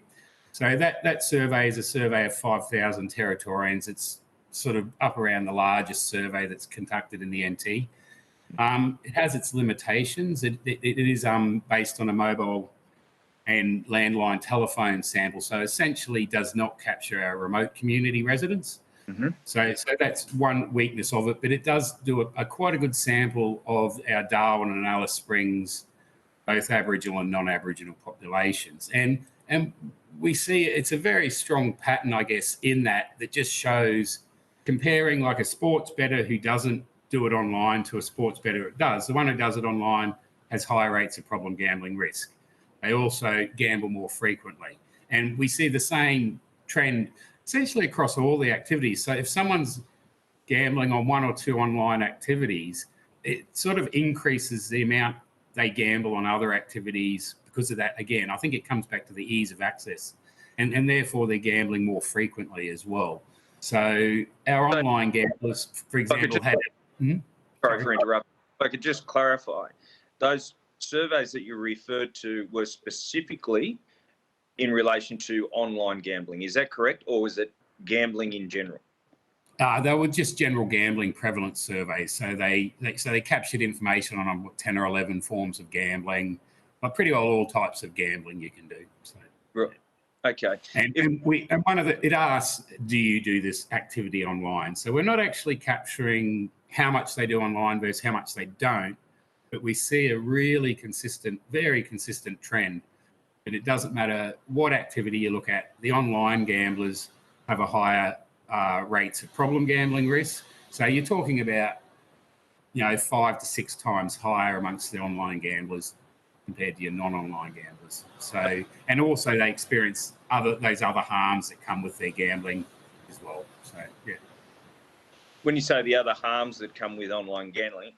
So that survey is a survey of 5,000 Territorians. It's sort of up around the largest survey that's conducted in the NT. It has its limitations. It is based on a mobile and landline telephone sample, so essentially does not capture our remote community residents. So that's one weakness of it, but it does do quite a good sample of our Darwin and Alice Springs, both Aboriginal and non-Aboriginal populations. And we see it's a very strong pattern, I guess, in that just shows comparing like a sports bettor who doesn't do it online to a sports bettor who does. The one who does it online has higher rates of problem gambling risk. They also gamble more frequently. And we see the same trend essentially across all the activities. So if someone's gambling on one or two online activities, it sort of increases the amount they gamble on other activities because of that. Again, I think it comes back to the ease of access, and therefore they're gambling more frequently as well. So our online gamblers, for example, had... Sorry for interrupting. If I could just clarify, those surveys that you referred to were specifically in relation to online gambling. Is that correct, or was it gambling in general? They were just general gambling prevalence surveys. So they captured information on 10 or 11 forms of gambling, but pretty well all types of gambling you can do. So, right. Okay. And one of it asks, do you do this activity online? So we're not actually capturing how much they do online versus how much they don't, but we see a really consistent, very consistent trend. And it doesn't matter what activity you look at, the online gamblers have a higher rates of problem gambling risk. So you're talking about, 5 to 6 times higher amongst the online gamblers compared to your non-online gamblers. So, and also they experience those other harms that come with their gambling as well. So, yeah. When you say the other harms that come with online gambling,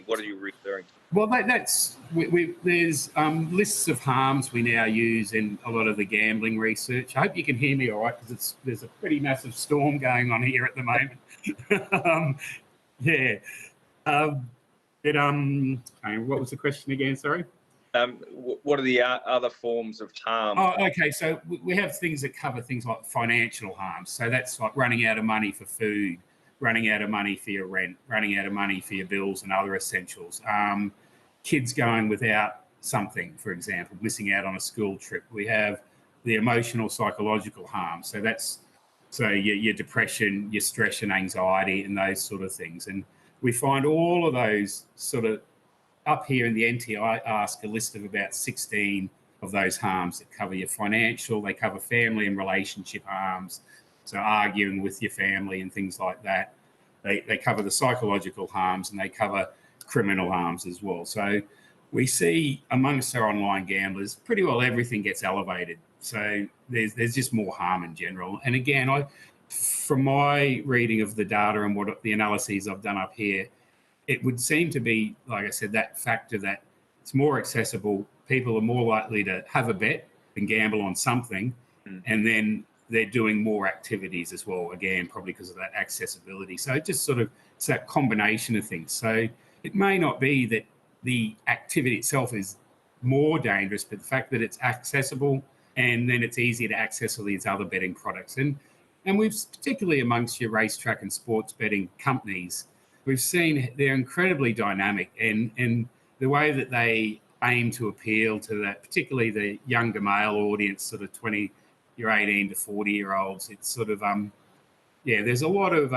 what are you referring to? Well, there's lists of harms we now use in a lot of the gambling research. I hope you can hear me all right, because there's a pretty massive storm going on here at the moment. What was the question again? Sorry. What are the other forms of harm? Oh, okay. So we have things that cover things like financial harms. So that's like running out of money for food, running out of money for your rent, running out of money for your bills and other essentials. Kids going without something, for example, missing out on a school trip. We have the emotional, psychological harm. So that's your depression, your stress and anxiety and those sort of things. And we find all of those sort of up here in the NT. I ask a list of about 16 of those harms that cover your financial, they cover family and relationship harms. So arguing with your family and things like that. They cover the psychological harms and they cover criminal harms as well. So we see amongst our online gamblers, pretty well everything gets elevated. So there's just more harm in general. And again, from my reading of the data and what the analyses I've done up here, it would seem to be, like I said, that factor that it's more accessible. People are more likely to have a bet and gamble on something. And then they're doing more activities as well, again, probably because of that accessibility. So it's that combination of things. So it may not be that the activity itself is more dangerous, but the fact that it's accessible and then it's easy to access all these other betting products. And we've, particularly amongst your racetrack and sports betting companies, we've seen they're incredibly dynamic and the way that they aim to appeal to that, particularly the younger male audience, sort of 20 your 18 to 40-year-olds. It's sort of yeah, there's a lot of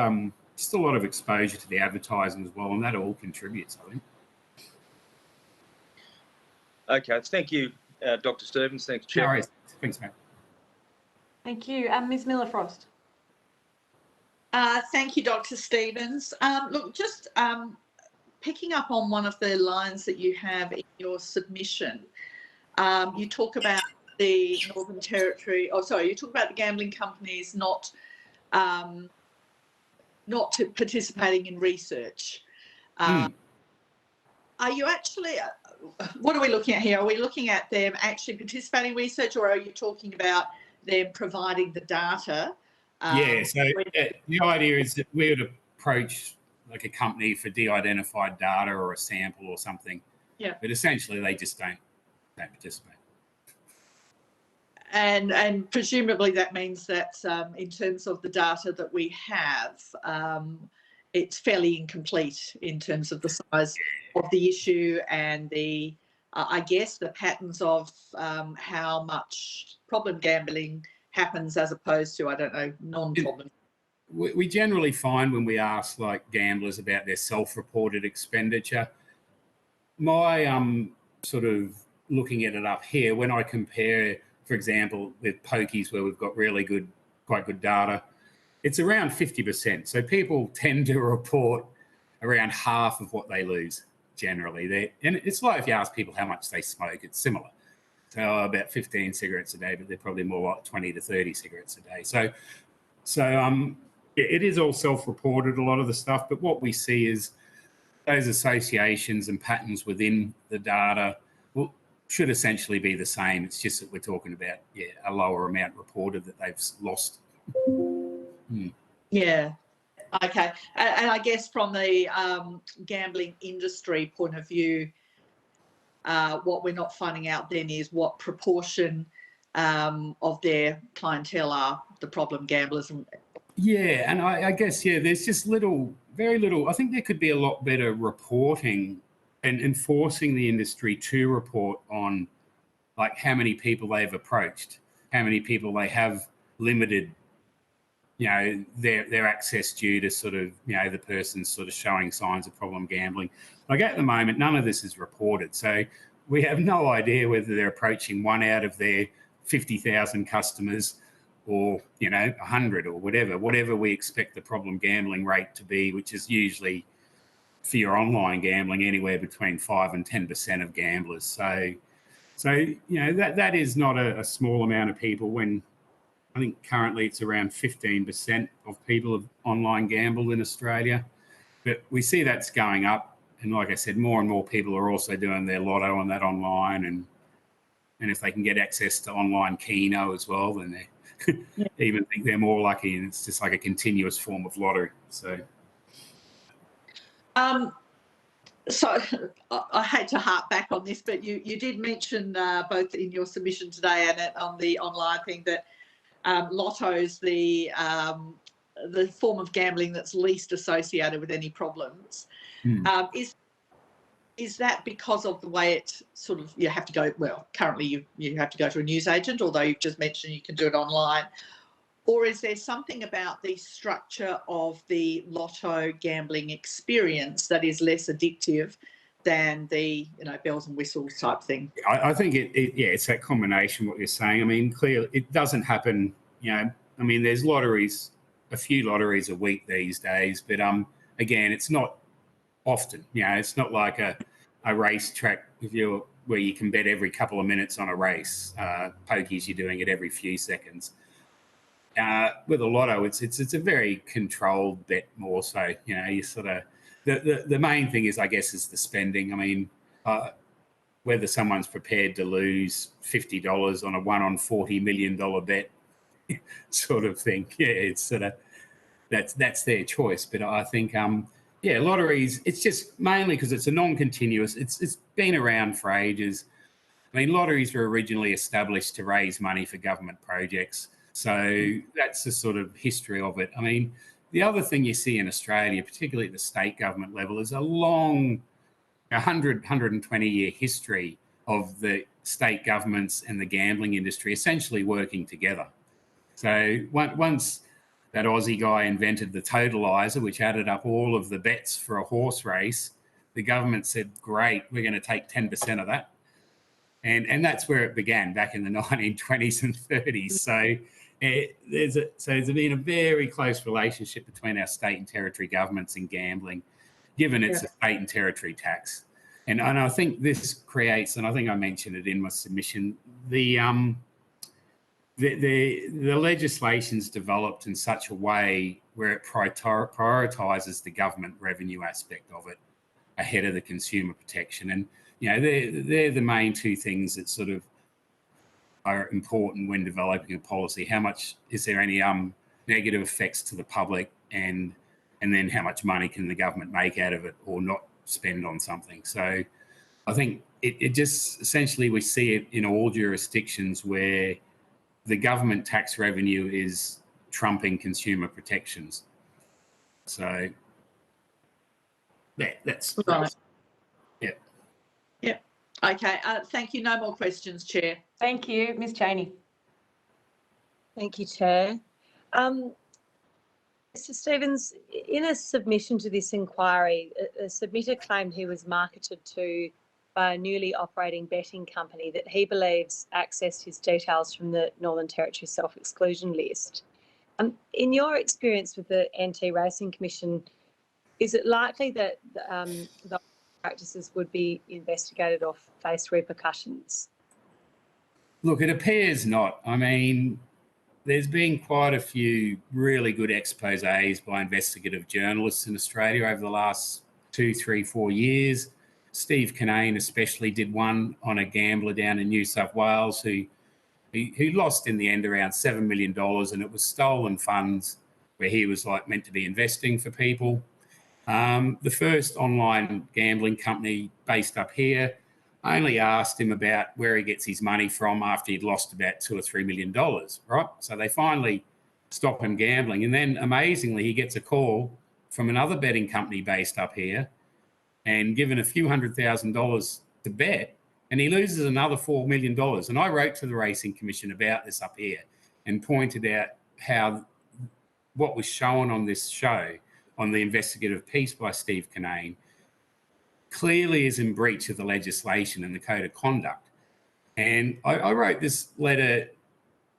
just a lot of exposure to the advertising as well, and that all contributes, I think. Okay, thank you, Dr. Stevens. Thanks, Chair. No worries. Thanks, mate. Thank you. Ms. Miller-Frost. Thank you, Dr. Stevens. Look, just picking up on one of the lines that you have in your submission, you talk about the Northern Territory, you talk about the gambling companies not participating in research. Are you actually, what are we looking at here? Are we looking at them actually participating in research, or are you talking about them providing the data? Yeah, so the idea is that we would approach like a company for de-identified data or a sample or something. Yeah. But essentially they just don't participate. And presumably that means that in terms of the data that we have, it's fairly incomplete in terms of the size of the issue and the, I guess, the patterns of how much problem gambling happens as opposed to, I don't know, non-problem. We generally find when we ask like gamblers about their self-reported expenditure, my sort of looking at it up here, when I compare, for example, with pokies where we've got really good, quite good data, it's around 50%. So people tend to report around half of what they lose generally. And it's like if you ask people how much they smoke, it's similar. So about 15 cigarettes a day, but they're probably more like 20 to 30 cigarettes a day. So it is all self-reported, a lot of the stuff, but what we see is those associations and patterns within the data should essentially be the same. It's just that we're talking about, a lower amount reported that they've lost. Yeah. Okay. And I guess from the gambling industry point of view, what we're not finding out then is what proportion of their clientele are the problem gamblers. Yeah, and I guess, there's just very little. I think there could be a lot better reporting and enforcing the industry to report on like how many people they've approached, how many people they have limited, their access due to sort of, the person sort of showing signs of problem gambling. Like at the moment, none of this is reported. So we have no idea whether they're approaching 1 out of their 50,000 customers or, 100 or whatever we expect the problem gambling rate to be, which is usually for your online gambling anywhere between 5 and 10% of gamblers. So that is not a small amount of people when I think currently it's around 15% of people have online gambled in Australia. But we see that's going up. And like I said, more and more people are also doing their lotto and that online. And if they can get access to online Keno as well, then they even think they're more lucky. And it's just like a continuous form of lottery. So I hate to harp back on this, but you did mention both in your submission today and on the online thing that lotto's the form of gambling that's least associated with any problems. Is that because of the way it sort of, you have to go, well, currently you have to go to a newsagent, although you've just mentioned you can do it online, or is there something about the structure of the lotto gambling experience that is less addictive than the bells and whistles type thing? I think it's that combination, what you're saying. I mean, clearly it doesn't happen, there's lotteries, a few lotteries a week these days, but again, it's not often. It's not like a racetrack where you can bet every couple of minutes on a race. Pokies, you're doing it every few seconds. With a lotto, it's a very controlled bet more so. You sort of the main thing is, I guess, is the spending. I mean, whether someone's prepared to lose $50 on a 1 on $40 million bet sort of thing. Yeah, it's sort of that's their choice. But I think lotteries, it's just mainly because it's a non-continuous. It's been around for ages. I mean, lotteries were originally established to raise money for government projects. So that's the sort of history of it. I mean, the other thing you see in Australia, particularly at the state government level, is a long 120-year history of the state governments and the gambling industry essentially working together. So once that Aussie guy invented the totalizer, which added up all of the bets for a horse race, the government said, great, we're going to take 10% of that. And that's where it began back in the 1920s and 30s. So there's been a very close relationship between our state and territory governments in gambling, given it's a state and territory tax. And I think this creates, and I think I mentioned it in my submission, the legislation's developed in such a way where it prioritises the government revenue aspect of it ahead of the consumer protection. And, you know, they're the main two things that sort of are important when developing a policy. How much is there any negative effects to the public, and then how much money can the government make out of it or not spend on something? So I think it just essentially, we see it in all jurisdictions where the government tax revenue is trumping consumer protections. So that's right. Yeah. Yeah. Okay. Thank you. No more questions, Chair. Thank you, Ms Cheney. Thank you, Chair. Mr Stevens, in a submission to this inquiry, a submitter claimed he was marketed to by a newly operating betting company that he believes accessed his details from the Northern Territory self-exclusion list. In your experience with the Anti-Racing Commission, is it likely that the practices would be investigated or face repercussions? Look, it appears not. I mean, there's been quite a few really good exposés by investigative journalists in Australia over the last 2, 3, 4 years. Steve Kinane especially did one on a gambler down in New South Wales who lost in the end around $7 million, and it was stolen funds where he was like meant to be investing for people. The first online gambling company based up here, I only asked him about where he gets his money from after he'd lost about $2 or $3 million, right? So they finally stop him gambling. And then amazingly, he gets a call from another betting company based up here and given a few $100,000 to bet, and he loses another $4 million. And I wrote to the Racing Commission about this up here and pointed out how what was shown on this show, on the investigative piece by Steve Kinane, clearly is in breach of the legislation and the code of conduct. And I wrote this letter,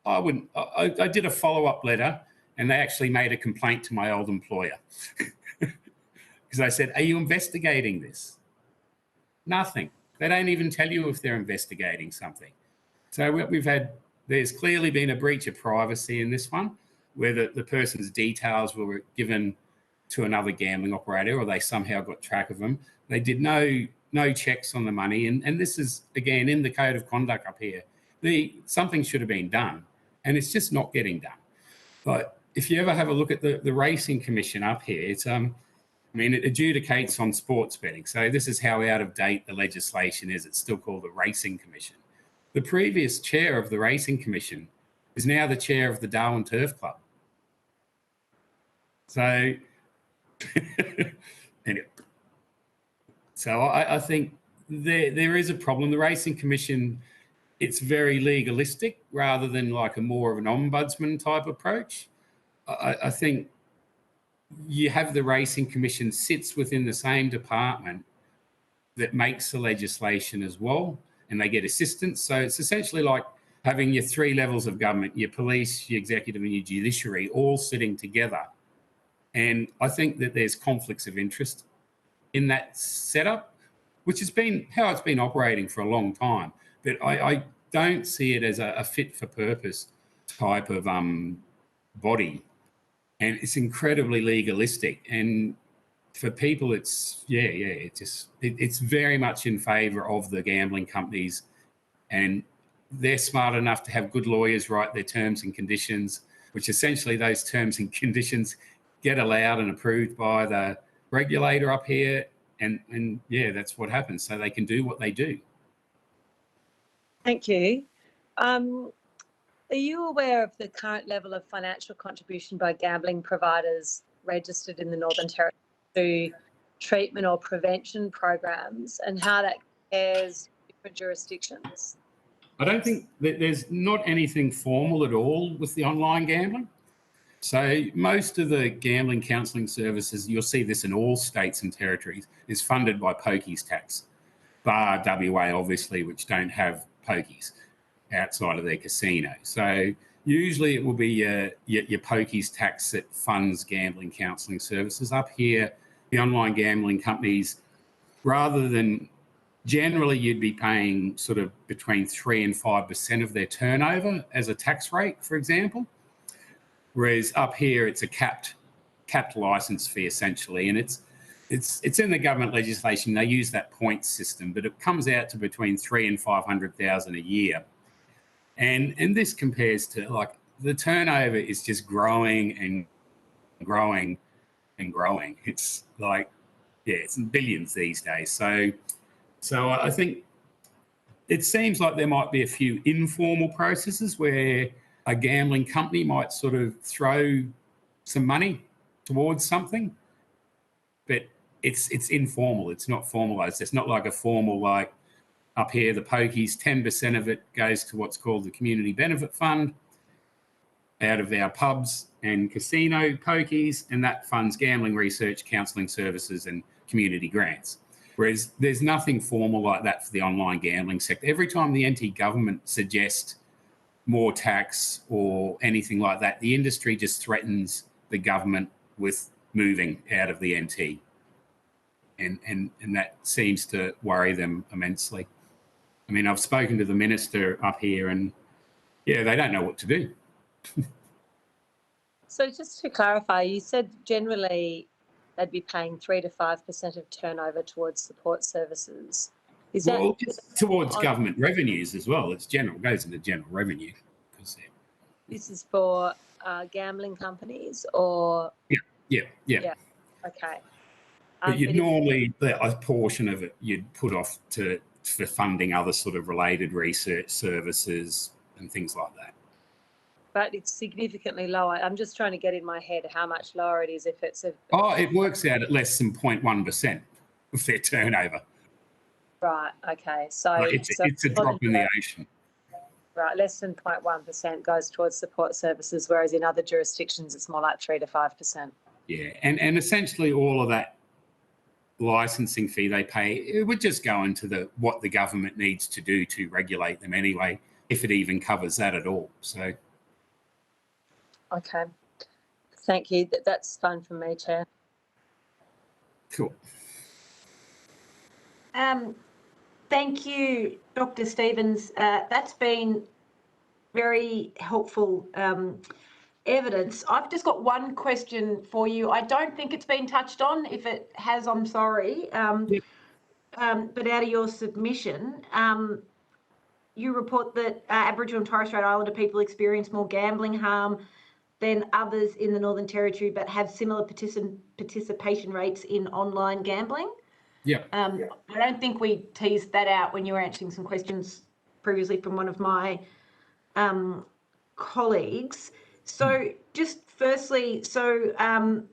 I did a follow-up letter, and they actually made a complaint to my old employer. Because I said, are you investigating this? Nothing. They don't even tell you if they're investigating something. So there's clearly been a breach of privacy in this one, where the person's details were given to another gambling operator, or they somehow got track of them. They did no checks on the money. And this is, again, in the code of conduct up here. Something should have been done, and it's just not getting done. But if you ever have a look at the Racing Commission up here, it's it adjudicates on sports betting. So this is how out of date the legislation is. It's still called the Racing Commission. The previous chair of the Racing Commission is now the chair of the Darwin Turf Club. So, anyway. So I think there is a problem. The Racing Commission, it's very legalistic rather than like a more of an ombudsman type approach. I think you have the Racing Commission sits within the same department that makes the legislation as well, and they get assistance. So it's essentially like having your 3 levels of government, your police, your executive and your judiciary, all sitting together. And I think that there's conflicts of interest in that setup, which has been how it's been operating for a long time. But I don't see it as a fit for purpose type of body. And it's incredibly legalistic. And for people, it's very much in favour of the gambling companies, and they're smart enough to have good lawyers write their terms and conditions, which essentially those terms and conditions get allowed and approved by the regulator up here. And that's what happens. So they can do what they do. Thank you. Are you aware of the current level of financial contribution by gambling providers registered in the Northern Territory to treatment or prevention programs, and how that compares to different jurisdictions? I don't think that there's not anything formal at all with the online gambling. So most of the gambling counselling services, you'll see this in all states and territories, is funded by pokies tax, bar WA obviously, which don't have pokies outside of their casino. So usually it will be your pokies tax that funds gambling counselling services. Up here, the online gambling companies, rather than generally you'd be paying sort of between 3 and 5% of their turnover as a tax rate, for example. Whereas up here, it's a capped license fee essentially, and it's in the government legislation. They use that point system, but it comes out to between 300,000 and 500,000 a year. And this compares to, like, the turnover is just growing and growing and growing. It's like, yeah, it's in billions these days. So I think it seems like there might be a few informal processes where a gambling company might sort of throw some money towards something, but it's informal. It's not formalised. It's not like a formal, like up here, the pokies, 10% of it goes to what's called the Community Benefit Fund out of our pubs and casino pokies, and that funds gambling research, counselling services and community grants. Whereas there's nothing formal like that for the online gambling sector. Every time the NT government suggests more tax or anything like that, the industry just threatens the government with moving out of the NT. And that seems to worry them immensely. I mean, I've spoken to the minister up here and, yeah, they don't know what to do. So just to clarify, you said generally they'd be paying 3 to 5% of turnover towards support services. Is Well, that just towards government revenues as well. It's general, goes into general revenue. this is for gambling companies or? Yeah. Okay. But you'd but if- normally, a portion of it you'd put off for funding other sort of related research services and things like that. But it's significantly lower. I'm just trying to get in my head how much lower it is if it's a. Oh, it works out at less than 0.1% of their turnover. Right. Okay. So Like it's a drop in the ocean. Right. Less than 0.1% goes towards support services, whereas in other jurisdictions it's more like 3 to 5%. Yeah, and essentially all of that licensing fee they pay, it would just go into what the government needs to do to regulate them anyway, if it even covers that at all. So. Okay. Thank you. That's fine from me, Chair. Cool. Thank you, Dr. Stevens. That's been very helpful evidence. I've just got one question for you. I don't think it's been touched on. If it has, I'm sorry. But out of your submission, you report that Aboriginal and Torres Strait Islander people experience more gambling harm than others in the Northern Territory, but have similar participation rates in online gambling. Yeah. I don't think we teased that out when you were answering some questions previously from one of my colleagues. So just firstly, similar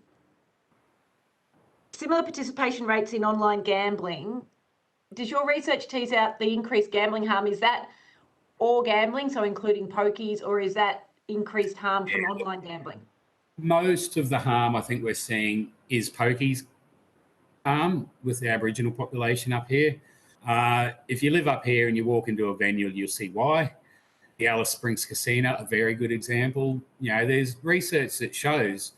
participation rates in online gambling, does your research tease out the increased gambling harm? Is that all gambling, so including pokies, or is that increased harm from online gambling? Most of the harm I think we're seeing is pokies harm with the Aboriginal population up here. If you live up here and you walk into a venue, you'll see why. The Alice Springs Casino, a very good example. You know, there's research that shows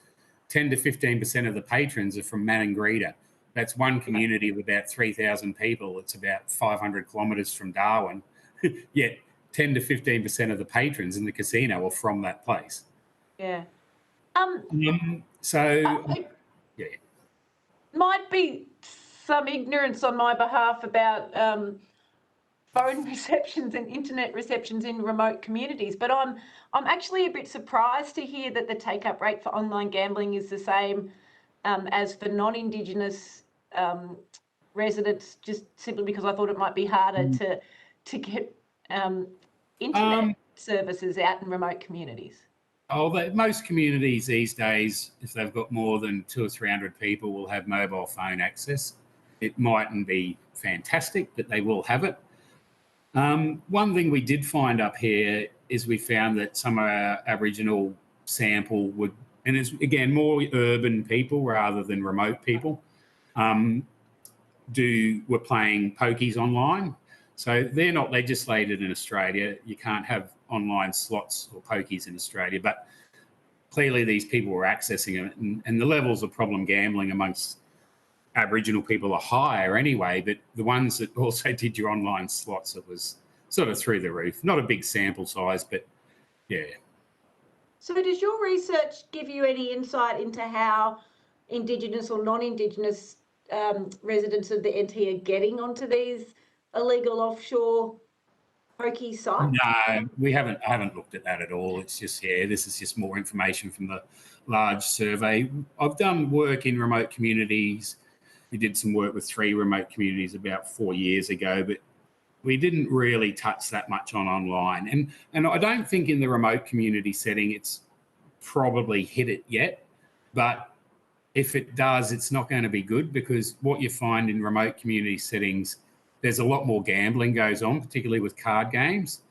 10 to 15% of the patrons are from Maningrida. That's one community of about 3,000 people. It's about 500 kilometres from Darwin. Yet 10 to 15% of the patrons in the casino are from that place. Yeah. Might be some ignorance on my behalf about phone receptions and internet receptions in remote communities, but I'm actually a bit surprised to hear that the take-up rate for online gambling is the same as for non-Indigenous residents, just simply because I thought it might be harder to get internet services out in remote communities. Most communities these days, if they've got more than 200 or 300 people, will have mobile phone access. It mightn't be fantastic, but they will have it. One thing we did find up here is we found that some of our Aboriginal sample would, and it's again more urban people rather than remote people, were playing pokies online. So they're not legislated in Australia. You can't have online slots or pokies in Australia, but clearly these people were accessing it, and the levels of problem gambling amongst Aboriginal people are higher anyway, but the ones that also did your online slots, it was sort of through the roof. Not a big sample size, but yeah. So does your research give you any insight into how Indigenous or non-Indigenous residents of the NT are getting onto these illegal offshore pokey sites? No, I haven't looked at that at all. It's just, this is just more information from the large survey. I've done work in remote communities. We did some work with 3 remote communities about 4 years ago, but we didn't really touch that much on online. And I don't think in the remote community setting it's probably hit it yet, but if it does, it's not going to be good, because what you find in remote community settings, there's a lot more gambling goes on, particularly with card games.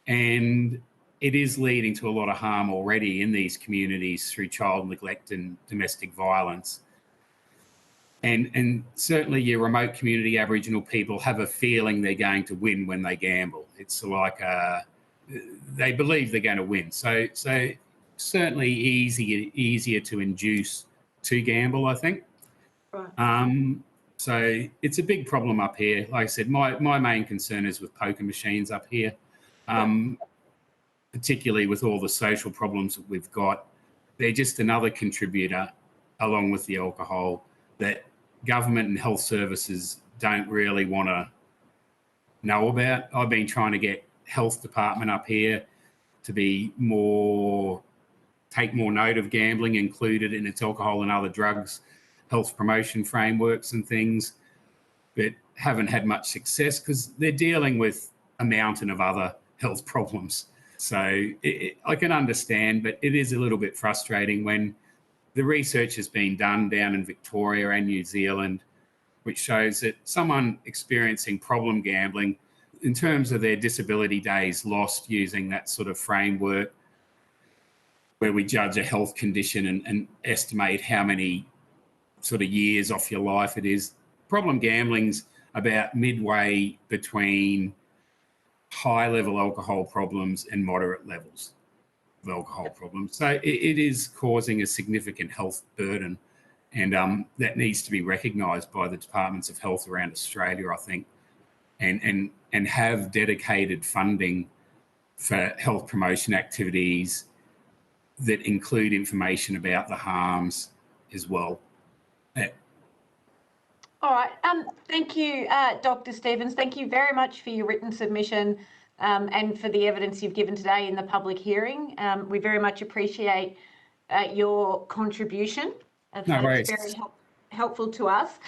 And it is leading to a lot of harm already in these communities through child neglect and domestic violence. And certainly your remote community Aboriginal people have a feeling they're going to win when they gamble. It's like they believe they're going to win. So certainly easier to induce to gamble, I think. Right. So it's a big problem up here. Like I said, my main concern is with poker machines up here, particularly with all the social problems that we've got. They're just another contributor, along with the alcohol, that government and health services don't really want to know about. I've been trying to get health department up here to be take more note of gambling included in its alcohol and other drugs, health promotion frameworks and things, but haven't had much success because they're dealing with a mountain of other health problems. So I can understand, but it is a little bit frustrating when the research has been done down in Victoria and New Zealand, which shows that someone experiencing problem gambling, in terms of their disability days lost using that sort of framework, where we judge a health condition and estimate how many sort of years off your life it is. Problem gambling's about midway between high-level alcohol problems and moderate levels of alcohol problems. So it is causing a significant health burden, and that needs to be recognised by the departments of health around Australia, I think, and have dedicated funding for health promotion activities that include information about the harms as well. All right. Thank you, Dr. Stevens. Thank you very much for your written submission and for the evidence you've given today in the public hearing. We very much appreciate your contribution. No worries. It's very helpful to us.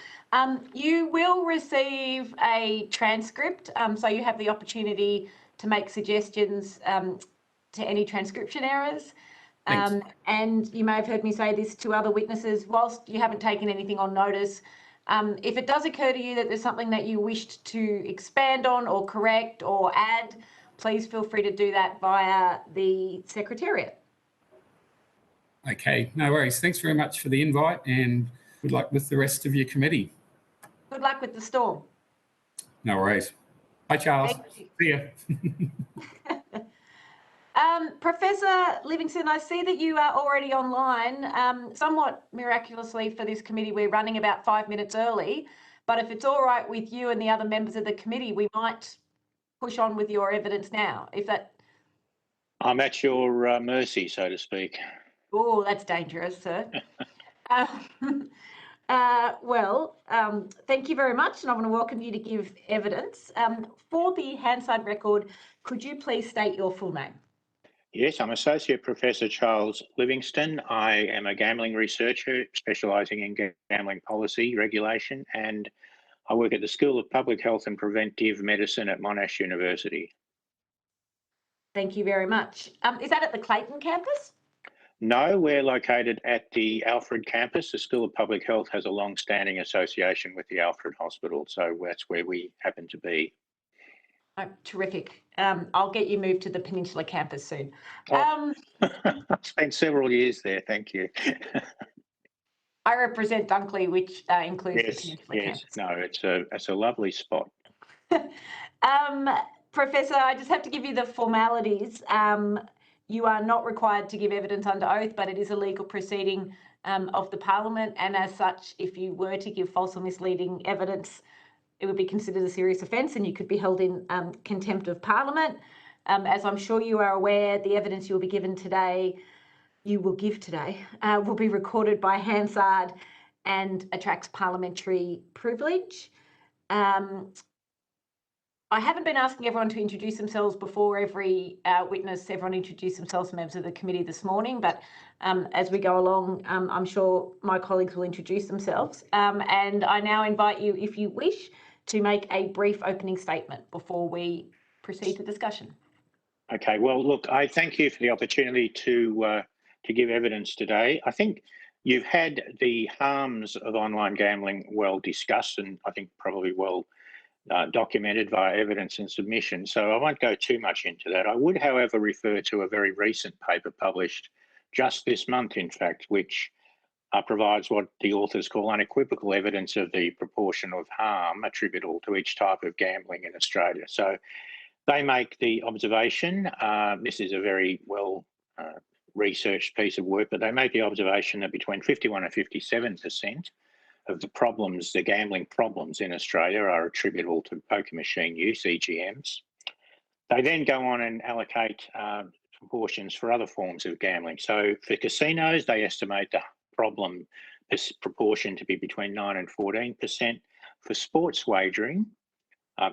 You will receive a transcript, so you have the opportunity to make suggestions to any transcription errors. And you may have heard me say this to other witnesses, whilst you haven't taken anything on notice, if it does occur to you that there's something that you wished to expand on or correct or add, please feel free to do that via the Secretariat. Okay, no worries. Thanks very much for the invite, and good luck with the rest of your committee. Good luck with the storm. No worries. Bye, Charles. Thank See ya. Professor Livingstone, I see that you are already online. Somewhat miraculously for this committee, we're running about 5 minutes early, but if it's all right with you and the other members of the committee, we might push on with your evidence now, if that... I'm at your mercy, so to speak. Oh, that's dangerous, sir. Thank you very much, and I want to welcome you to give evidence. For the Hansard record, could you please state your full name? Yes, I'm Associate Professor Charles Livingstone. I am a gambling researcher specialising in gambling policy regulation, and I work at the School of Public Health and Preventive Medicine at Monash University. Thank you very much. Is that at the Clayton campus? No, we're located at the Alfred campus. The School of Public Health has a long-standing association with the Alfred Hospital, so that's where we happen to be. Oh, terrific. I'll get you moved to the Peninsula campus soon. Oh. I've spent several years there, thank you. I represent Dunkley, which includes the Yes, Peninsula yes, campus. no, it's a lovely spot. Professor, I just have to give you the formalities. You are not required to give evidence under oath, but it is a legal proceeding of the Parliament, and as such, if you were to give false or misleading evidence, it would be considered a serious offence and you could be held in contempt of Parliament. As I'm sure you are aware, the evidence you will give today, will be recorded by Hansard and attracts parliamentary privilege. I haven't been asking everyone to introduce themselves before every witness. Everyone introduced themselves, members of the committee this morning, but as we go along, I'm sure my colleagues will introduce themselves. And I now invite you, if you wish, to make a brief opening statement before we proceed to discussion. Okay, well, look, I thank you for the opportunity to give evidence today. I think you've had the harms of online gambling well discussed and I think probably well documented via evidence and submission, so I won't go too much into that. I would, however, refer to a very recent paper published just this month, in fact, which provides what the authors call unequivocal evidence of the proportion of harm attributable to each type of gambling in Australia. So they make the observation, this is a very well researched piece of work, but they make the observation that between 51 and 57% of the problems, the gambling problems in Australia are attributable to poker machine use, EGMs. They then go on and allocate proportions for other forms of gambling. So for casinos, they estimate the problem proportion to be between 9 and 14%. For sports wagering,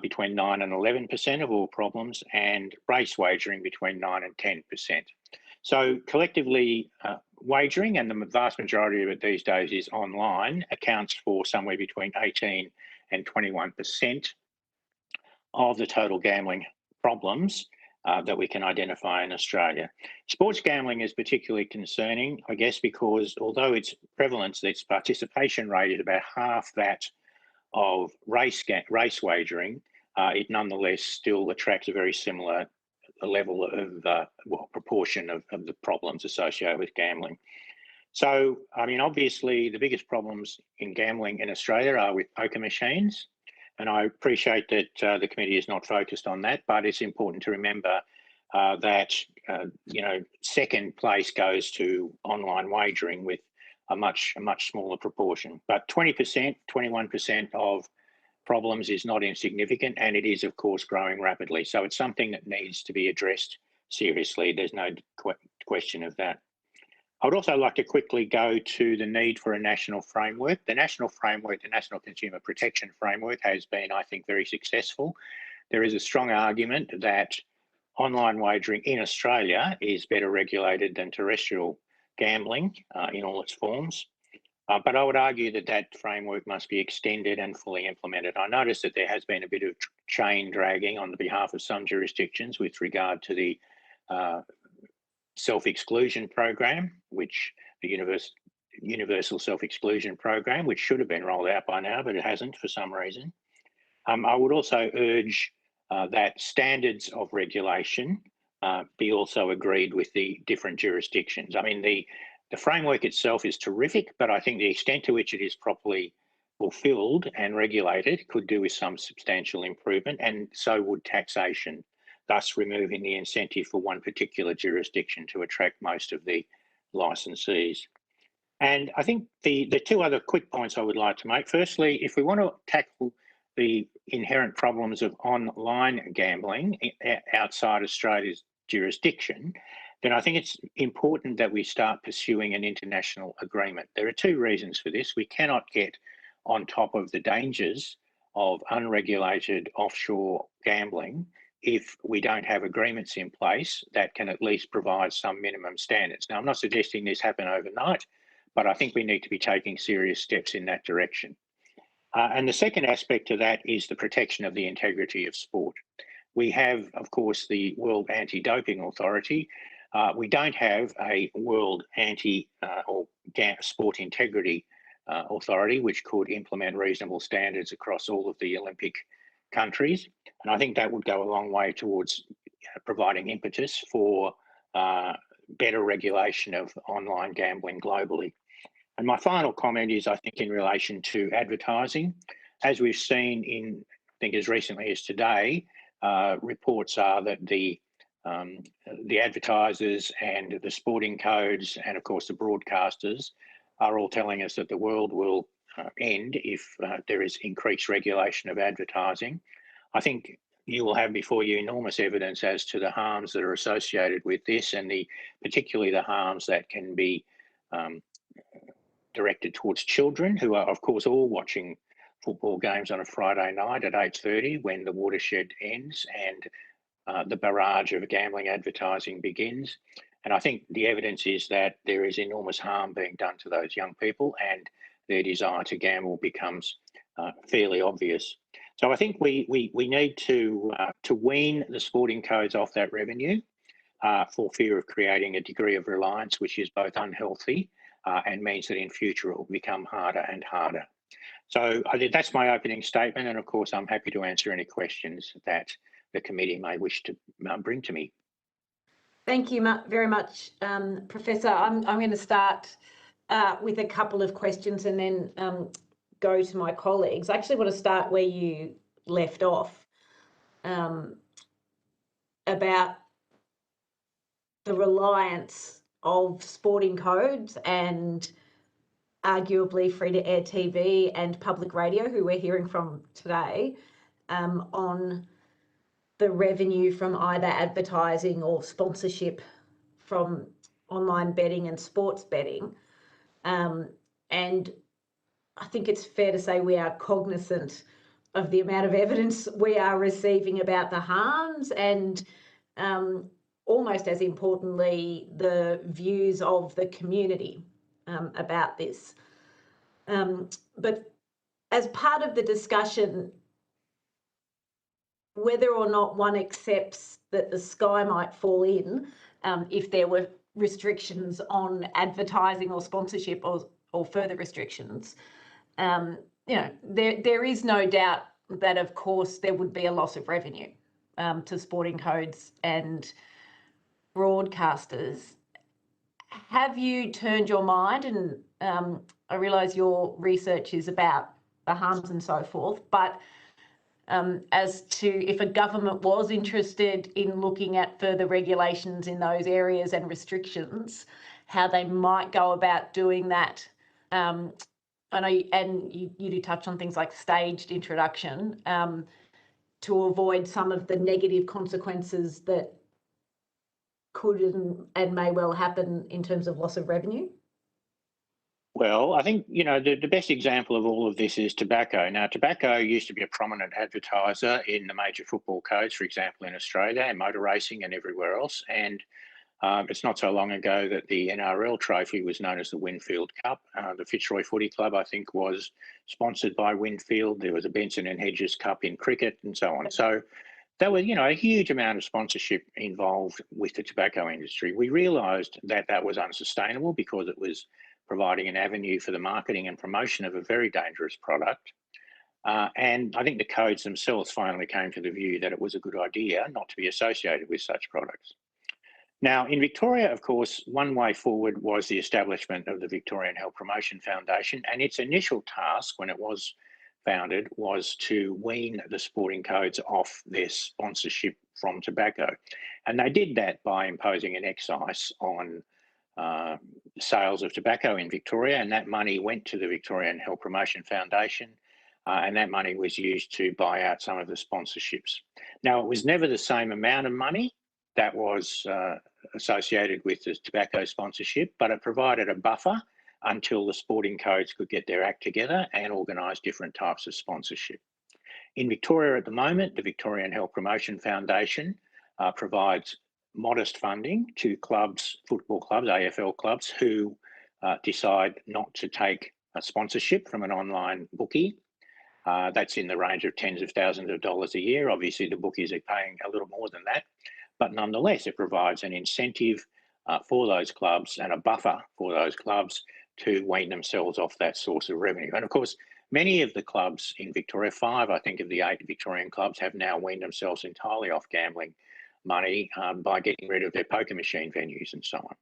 between 9 and 11% of all problems, and race wagering between 9 and 10%. So collectively, wagering, and the vast majority of it these days is online, accounts for somewhere between 18 and 21% of the total gambling problems that we can identify in Australia. Sports gambling is particularly concerning, I guess, because although its prevalence, its participation rate is about half that of race wagering, it nonetheless still attracts a very similar level of proportion of the problems associated with gambling. So, I mean, obviously the biggest problems in gambling in Australia are with poker machines, and I appreciate that the committee is not focused on that, but it's important to remember that, you know, second place goes to online wagering with a much smaller proportion. But 20%, 21% of problems is not insignificant, and it is, of course, growing rapidly. So it's something that needs to be addressed seriously. There's no question of that. I would also like to quickly go to the need for a national framework. The national framework, the National Consumer Protection Framework, has been, I think, very successful. There is a strong argument that online wagering in Australia is better regulated than terrestrial gambling in all its forms. But I would argue that that framework must be extended and fully implemented. I noticed that there has been a bit of chain dragging on the behalf of some jurisdictions with regard to the self-exclusion program, which the universal self-exclusion program, which should have been rolled out by now, but it hasn't for some reason. I would also urge that standards of regulation be also agreed with the different jurisdictions. I mean, the framework itself is terrific, but I think the extent to which it is properly fulfilled and regulated could do with some substantial improvement, and so would taxation, thus removing the incentive for one particular jurisdiction to attract most of the licensees. And I think the two other quick points I would like to make. Firstly, if we want to tackle the inherent problems of online gambling outside Australia's jurisdiction, then I think it's important that we start pursuing an international agreement. There are two reasons for this. We cannot get on top of the dangers of unregulated offshore gambling if we don't have agreements in place that can at least provide some minimum standards. Now, I'm not suggesting this happen overnight, but I think we need to be taking serious steps in that direction. And the second aspect to that is the protection of the integrity of sport. We have, of course, the World Anti-Doping Authority. We don't have a World Sport Integrity Authority, which could implement reasonable standards across all of the Olympic countries. And I think that would go a long way towards providing impetus for better regulation of online gambling globally. And my final comment is, I think, in relation to advertising. As we've seen in, I think as recently as today, reports are that the advertisers and the sporting codes and, of course, the broadcasters are all telling us that the world will end if there is increased regulation of advertising. I think you will have before you enormous evidence as to the harms that are associated with this, and particularly the harms that can be directed towards children who are, of course, all watching football games on a Friday night at 8:30 when the watershed ends and the barrage of gambling advertising begins. And I think the evidence is that there is enormous harm being done to those young people, and their desire to gamble becomes fairly obvious. So I think we need to wean the sporting codes off that revenue for fear of creating a degree of reliance which is both unhealthy and means that in future it will become harder and harder. So I think that's my opening statement, and of course I'm happy to answer any questions that the committee may wish to bring to me. Thank you very much, Professor. I'm going to start with a couple of questions and then go to my colleagues. I actually want to start where you left off about the reliance of sporting codes and arguably free-to-air TV and public radio, who we're hearing from today, on the revenue from either advertising or sponsorship from online betting and sports betting. And I think it's fair to say we are cognizant of the amount of evidence we are receiving about the harms and almost as importantly, the views of the community about this. But as part of the discussion, whether or not one accepts that the sky might fall in if there were restrictions on advertising or sponsorship or further restrictions, there is no doubt that, of course, there would be a loss of revenue to sporting codes and broadcasters. Have you turned your mind, and I realise your research is about the harms and so forth, but as to if a government was interested in looking at further regulations in those areas and restrictions, how they might go about doing that? I know, and you do touch on things like staged introduction to avoid some of the negative consequences that could and may well happen in terms of loss of revenue? Well, I think, the best example of all of this is tobacco. Now, tobacco used to be a prominent advertiser in the major football codes, for example, in Australia, and motor racing and everywhere else. And it's not so long ago that the NRL trophy was known as the Winfield Cup. The Fitzroy Footy Club, I think, was sponsored by Winfield. There was a Benson and Hedges Cup in cricket and so on. So there was, a huge amount of sponsorship involved with the tobacco industry. We realised that that was unsustainable because it was providing an avenue for the marketing and promotion of a very dangerous product. And I think the codes themselves finally came to the view that it was a good idea not to be associated with such products. Now, in Victoria, of course, one way forward was the establishment of the Victorian Health Promotion Foundation, and its initial task when it was founded was to wean the sporting codes off their sponsorship from tobacco. And they did that by imposing an excise on sales of tobacco in Victoria, and that money went to the Victorian Health Promotion Foundation, and that money was used to buy out some of the sponsorships. Now, it was never the same amount of money that was associated with the tobacco sponsorship, but it provided a buffer until the sporting codes could get their act together and organise different types of sponsorship. In Victoria at the moment, the Victorian Health Promotion Foundation provides modest funding to clubs, football clubs, AFL clubs, who decide not to take a sponsorship from an online bookie. That's in the range of tens of thousands of dollars a year. Obviously, the bookies are paying a little more than that, but nonetheless, it provides an incentive for those clubs and a buffer for those clubs to wean themselves off that source of revenue. And of course, Many of the clubs in Victoria, 5 I think of the 8 Victorian clubs, have now weaned themselves entirely off gambling money by getting rid of their poker machine venues and so on.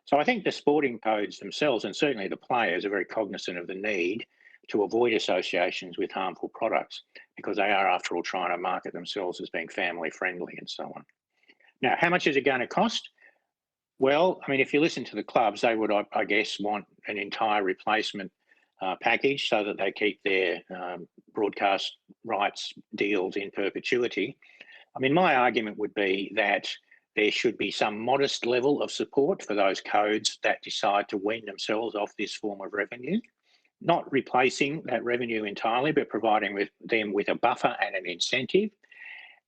So I think the sporting codes themselves, and certainly the players, are very cognizant of the need to avoid associations with harmful products, because they are, after all, trying to market themselves as being family friendly and so on. Now, how much is it going to cost? Well, I mean, if you listen to the clubs, they would, I guess, want an entire replacement package so that they keep their broadcast rights deals in perpetuity. I mean, my argument would be that there should be some modest level of support for those codes that decide to wean themselves off this form of revenue, not replacing that revenue entirely, but providing them with a buffer and an incentive.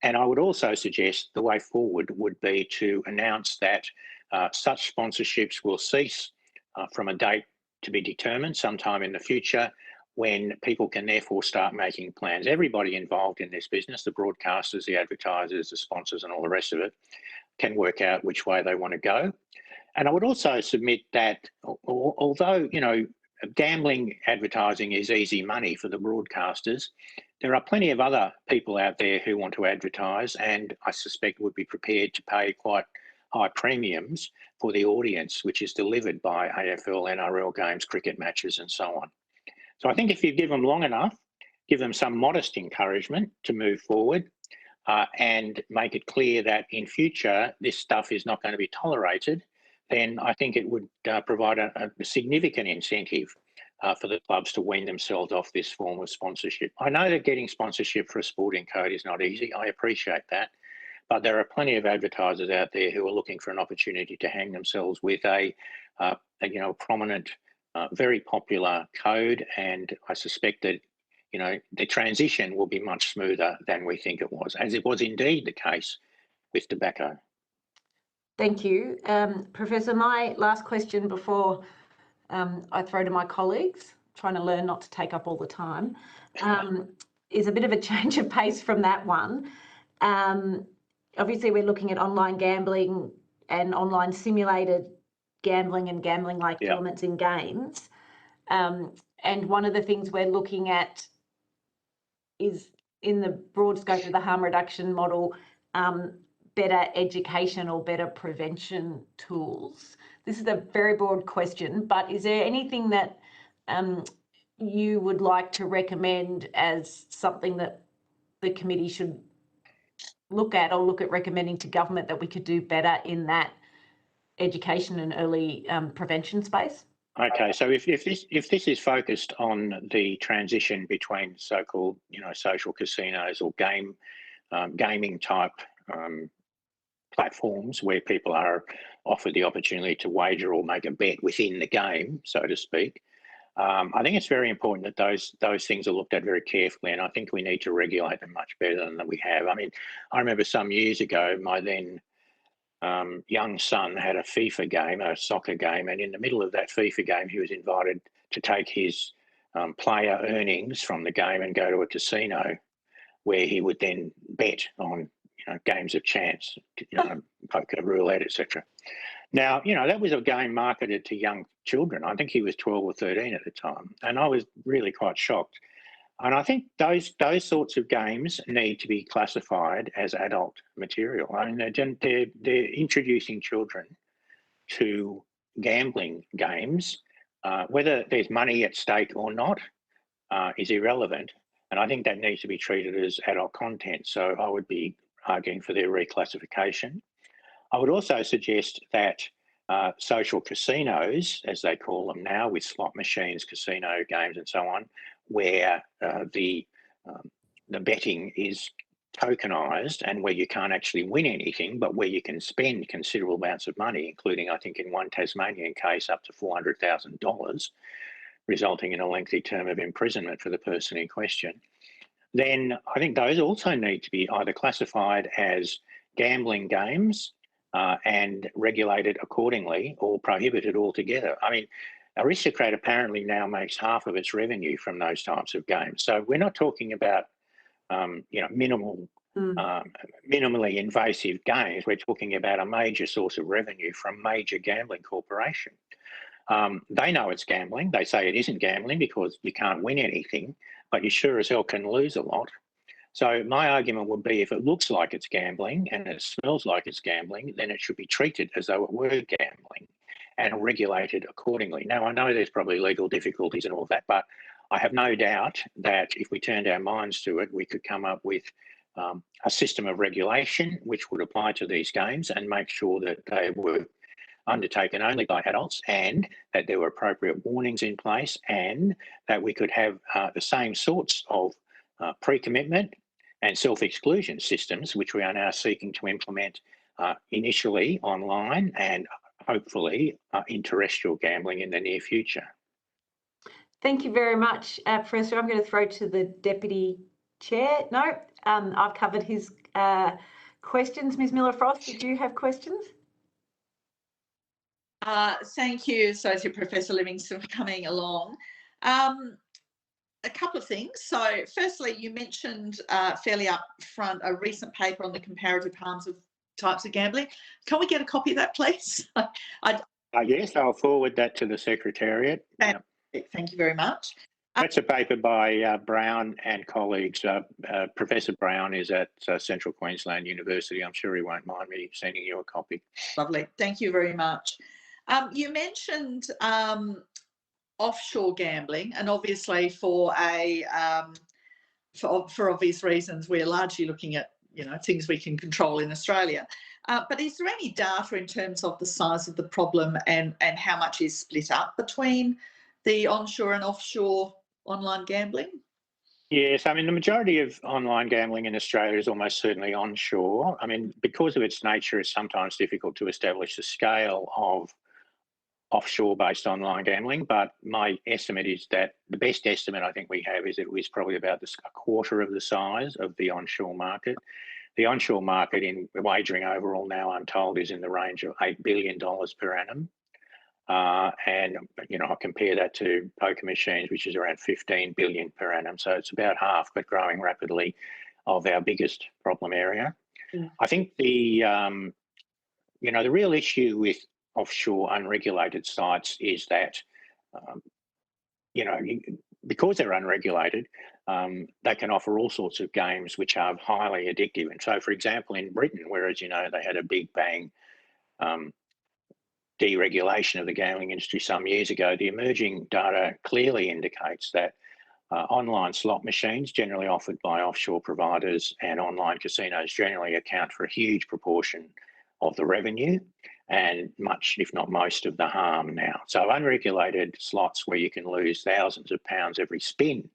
And I would also suggest the way forward would be to announce that such sponsorships will cease from a date to be determined sometime in the future, when people can therefore start making plans. Everybody involved in this business, the broadcasters, the advertisers, the sponsors, and all the rest of it, can work out which way they want to go. And I would also submit that although, you know, gambling advertising is easy money for the broadcasters, there are plenty of other people out there who want to advertise, and I suspect would be prepared to pay quite high premiums for the audience which is delivered by AFL, NRL games, cricket matches, and so on. So I think if you give them long enough, give them some modest encouragement to move forward, and make it clear that in future this stuff is not going to be tolerated, then I think it would provide a significant incentive for the clubs to wean themselves off this form of sponsorship. I know that getting sponsorship for a sporting code is not easy. I appreciate that. But there are plenty of advertisers out there who are looking for an opportunity to hang themselves with a prominent, very popular code. And I suspect that, you know, the transition will be much smoother than we think it was, as it was indeed the case with tobacco. Thank you. Professor, my last question before I throw to my colleagues, trying to learn not to take up all the time, is a bit of a change of pace from that one. Obviously, we're looking at online gambling and online simulated gambling and gambling-like elements in games. And one of the things we're looking at is, in the broad scope of the harm reduction model, better education or better prevention tools. This is a very broad question, but is there anything that you would like to recommend as something that the committee should look at, or look at recommending to government that we could do better in that education and early prevention space? Okay, so if this is focused on the transition between so-called, you know, social casinos or gaming type platforms where people are offered the opportunity to wager or make a bet within the game, so to speak, I think it's very important that those things are looked at very carefully, and I think we need to regulate them much better than we have. I mean, I remember some years ago, my then young son had a FIFA game, a soccer game, and in the middle of that FIFA game, he was invited to take his player earnings from the game and go to a casino where he would then bet on, you know, games of chance, you know, poker, roulette, etc. Now, you know, that was a game marketed to young children. I think he was 12 or 13 at the time, and I was really quite shocked. And I think those sorts of games need to be classified as adult material. I mean, they're introducing children to gambling games. Whether there's money at stake or not is irrelevant, and I think that needs to be treated as adult content. So I would be arguing for their reclassification. I would also suggest that social casinos, as they call them now, with slot machines, casino games and so on, where the betting is tokenized and where you can't actually win anything, but where you can spend considerable amounts of money, including, I think, in one Tasmanian case, up to $400,000, resulting in a lengthy term of imprisonment for the person in question, then I think those also need to be either classified as gambling games and regulated accordingly, or prohibited altogether. I mean, Aristocrat apparently now makes half of its revenue from those types of games. So we're not talking about, you know, minimally invasive games. We're talking about a major source of revenue from major gambling corporation. They know it's gambling. They say it isn't gambling because you can't win anything, but you sure as hell can lose a lot. So my argument would be if it looks like it's gambling and it smells like it's gambling, then it should be treated as though it were gambling and regulated accordingly. Now, I know there's probably legal difficulties and all that, but I have no doubt that if we turned our minds to it, we could come up with a system of regulation which would apply to these games and make sure that they were undertaken only by adults and that there were appropriate warnings in place and that we could have the same sorts of pre-commitment and self-exclusion systems, which we are now seeking to implement initially online and hopefully in terrestrial gambling in the near future. Thank you very much, Professor. I'm going to throw to the Deputy Chair. No, I've covered his questions. Ms. Miller-Frost, did you have questions? Thank you, Associate Professor Livingston, for coming along. A couple of things. So firstly, you mentioned fairly up front a recent paper on the comparative harms of types of gambling. Can we get a copy of that, please? Yes, I'll forward that to the Secretariat. Thank you very much. That's a paper by Brown and colleagues. Professor Brown is at Central Queensland University. I'm sure he won't mind me sending you a copy. Lovely. Thank you very much. You mentioned offshore gambling, and obviously for obvious reasons, we're largely looking at things we can control in Australia. But is there any data in terms of the size of the problem and how much is split up between the onshore and offshore online gambling? Yes, I mean, the majority of online gambling in Australia is almost certainly onshore. I mean, because of its nature, it's sometimes difficult to establish the scale of offshore-based online gambling, but my estimate is that the best estimate I think we have is it was probably about a quarter of the size of the onshore market. The onshore market in wagering overall now, I'm told, is in the range of $8 billion per annum. And, I compare that to poker machines, which is around 15 billion per annum. So it's about half, but growing rapidly, of our biggest problem area. I think the real issue with offshore unregulated sites is that, because they're unregulated, they can offer all sorts of games which are highly addictive. And so, for example, in Britain, whereas, they had a big bang deregulation of the gambling industry some years ago, the emerging data clearly indicates that online slot machines generally offered by offshore providers and online casinos generally account for a huge proportion of the revenue and much, if not most, of the harm now. So unregulated slots where you can lose thousands of pounds every spin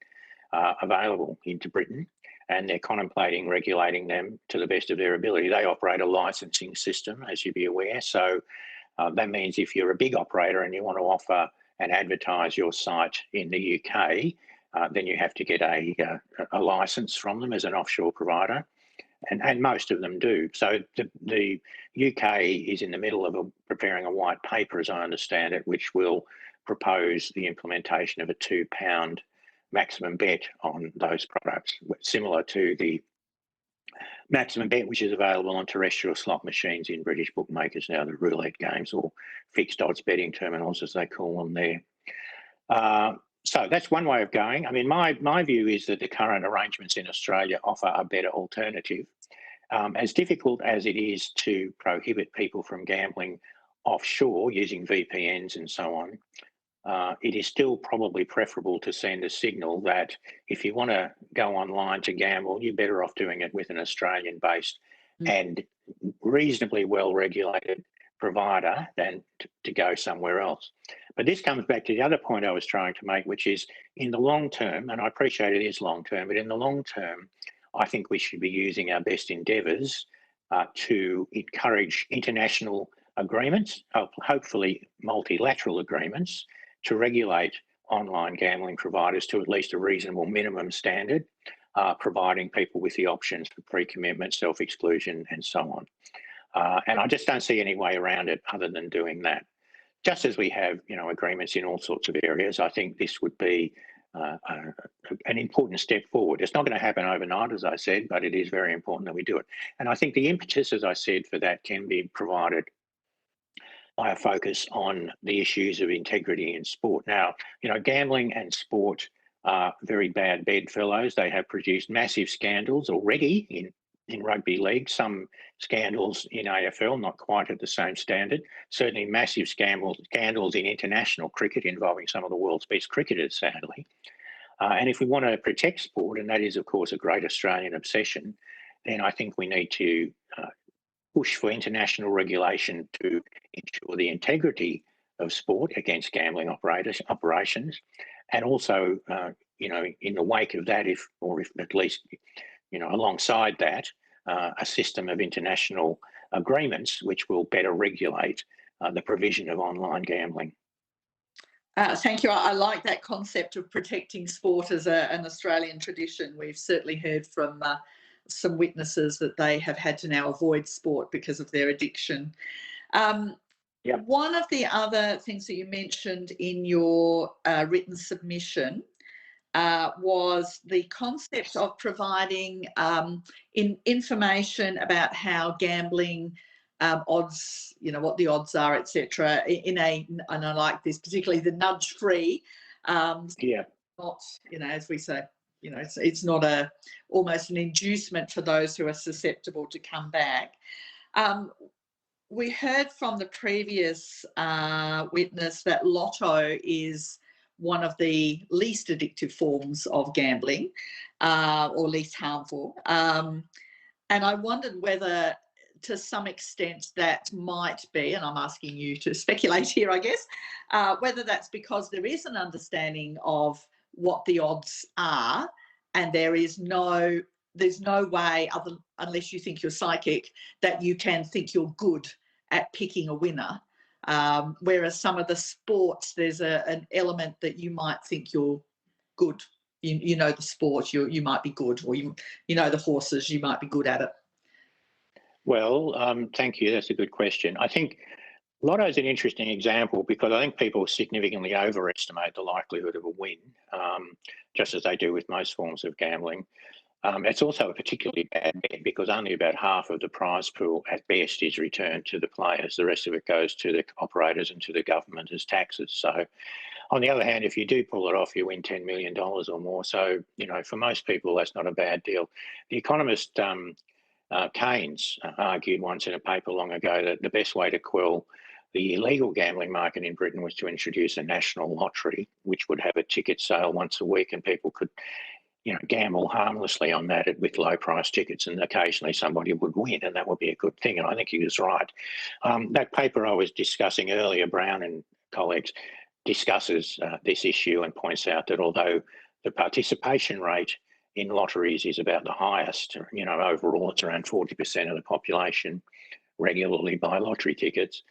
are available into Britain, and they're contemplating regulating them to the best of their ability. They operate a licensing system, as you'd be aware. So that means if you're a big operator and you want to offer and advertise your site in the UK, then you have to get a license from them as an offshore provider, and most of them do. So the UK is in the middle of preparing a white paper, as I understand it, which will propose the implementation of a £2 maximum bet on those products, similar to the maximum bet which is available on terrestrial slot machines in British bookmakers now, the roulette games, or fixed odds betting terminals as they call them there. So that's one way of going. I mean, my view is that the current arrangements in Australia offer a better alternative. As difficult as it is to prohibit people from gambling offshore using VPNs and so on, it is still probably preferable to send a signal that if you want to go online to gamble, you're better off doing it with an Australian-based and reasonably well-regulated provider than to go somewhere else. But this comes back to the other point I was trying to make, which is in the long term, and I appreciate it is long term, but in the long term, I think we should be using our best endeavours to encourage international agreements, hopefully multilateral agreements, to regulate online gambling providers to at least a reasonable minimum standard, providing people with the options for pre-commitment, self-exclusion, and so on. And I just don't see any way around it other than doing that. Just as we have, agreements in all sorts of areas, I think this would be an important step forward. It's not going to happen overnight, as I said, but it is very important that we do it. And I think the impetus, as I said, for that can be provided by a focus on the issues of integrity in sport. Now, gambling and sport are very bad bedfellows. They have produced massive scandals already in rugby league, some scandals in AFL, not quite at the same standard, certainly massive scandals in international cricket involving some of the world's best cricketers, sadly. And if we want to protect sport, and that is, of course, a great Australian obsession, then I think we need to push for international regulation to ensure the integrity of sport against gambling operations, and also, in the wake of that, if at least, alongside that, a system of international agreements which will better regulate the provision of online gambling. Thank you. I like that concept of protecting sport as an Australian tradition. We've certainly heard from some witnesses that they have had to now avoid sport because of their addiction. One of the other things that you mentioned in your written submission was the concept of providing information about how gambling odds, what the odds are, etc. And I like this, particularly the nudge-free. Not, as we say, it's not almost an inducement for those who are susceptible to come back. We heard from the previous witness that lotto is one of the least addictive forms of gambling, or least harmful. And I wondered whether, to some extent, that might be, and I'm asking you to speculate here, I guess, whether that's because there is an understanding of what the odds are, and there's no way, unless you think you're psychic, that you can think you're good at picking a winner. Whereas some of the sports, there's an element that you might think you're good. You know the sport, you might be good, or you know the horses, you might be good at it. Well, thank you. That's a good question. I think Lotto is an interesting example because I think people significantly overestimate the likelihood of a win, just as they do with most forms of gambling. It's also a particularly bad bet because only about half of the prize pool at best is returned to the players. The rest of it goes to the operators and to the government as taxes. So on the other hand, if you do pull it off, you win $10 million or more. So, for most people, that's not a bad deal. The economist Keynes argued once in a paper long ago that the best way to quell the illegal gambling market in Britain was to introduce a national lottery, which would have a ticket sale once a week and people could gamble harmlessly on that with low price tickets, and occasionally somebody would win, and that would be a good thing. And I think he was right. That paper I was discussing earlier, Brown and colleagues, discusses this issue and points out that although the participation rate in lotteries is about the highest, overall it's around 40% of the population regularly buy lottery tickets,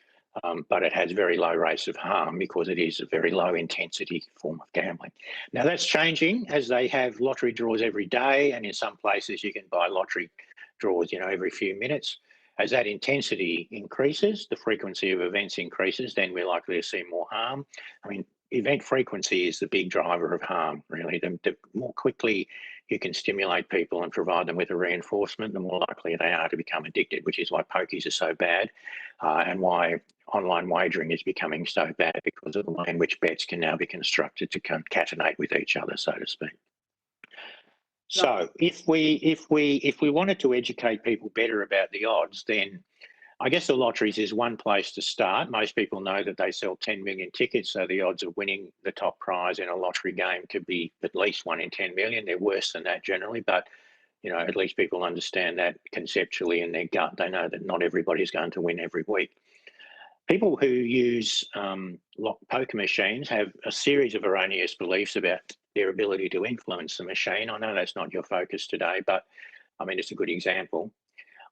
but it has very low rates of harm because it is a very low intensity form of gambling. Now that's changing as they have lottery draws every day, and in some places you can buy lottery draws, every few minutes. As that intensity increases, the frequency of events increases, then we're likely to see more harm. I mean, event frequency is the big driver of harm, really. The more quickly you can stimulate people and provide them with a reinforcement, the more likely they are to become addicted, which is why pokies are so bad and why online wagering is becoming so bad, because of the way in which bets can now be constructed to concatenate with each other, so to speak. So if we wanted to educate people better about the odds, then I guess the lotteries is one place to start. Most people know that they sell 10 million tickets, so the odds of winning the top prize in a lottery game could be at least 1 in 10 million. They're worse than that generally, but at least people understand that conceptually in their gut. They know that not everybody's going to win every week. People who use poker machines have a series of erroneous beliefs about their ability to influence the machine. I know that's not your focus today, but I mean, it's a good example.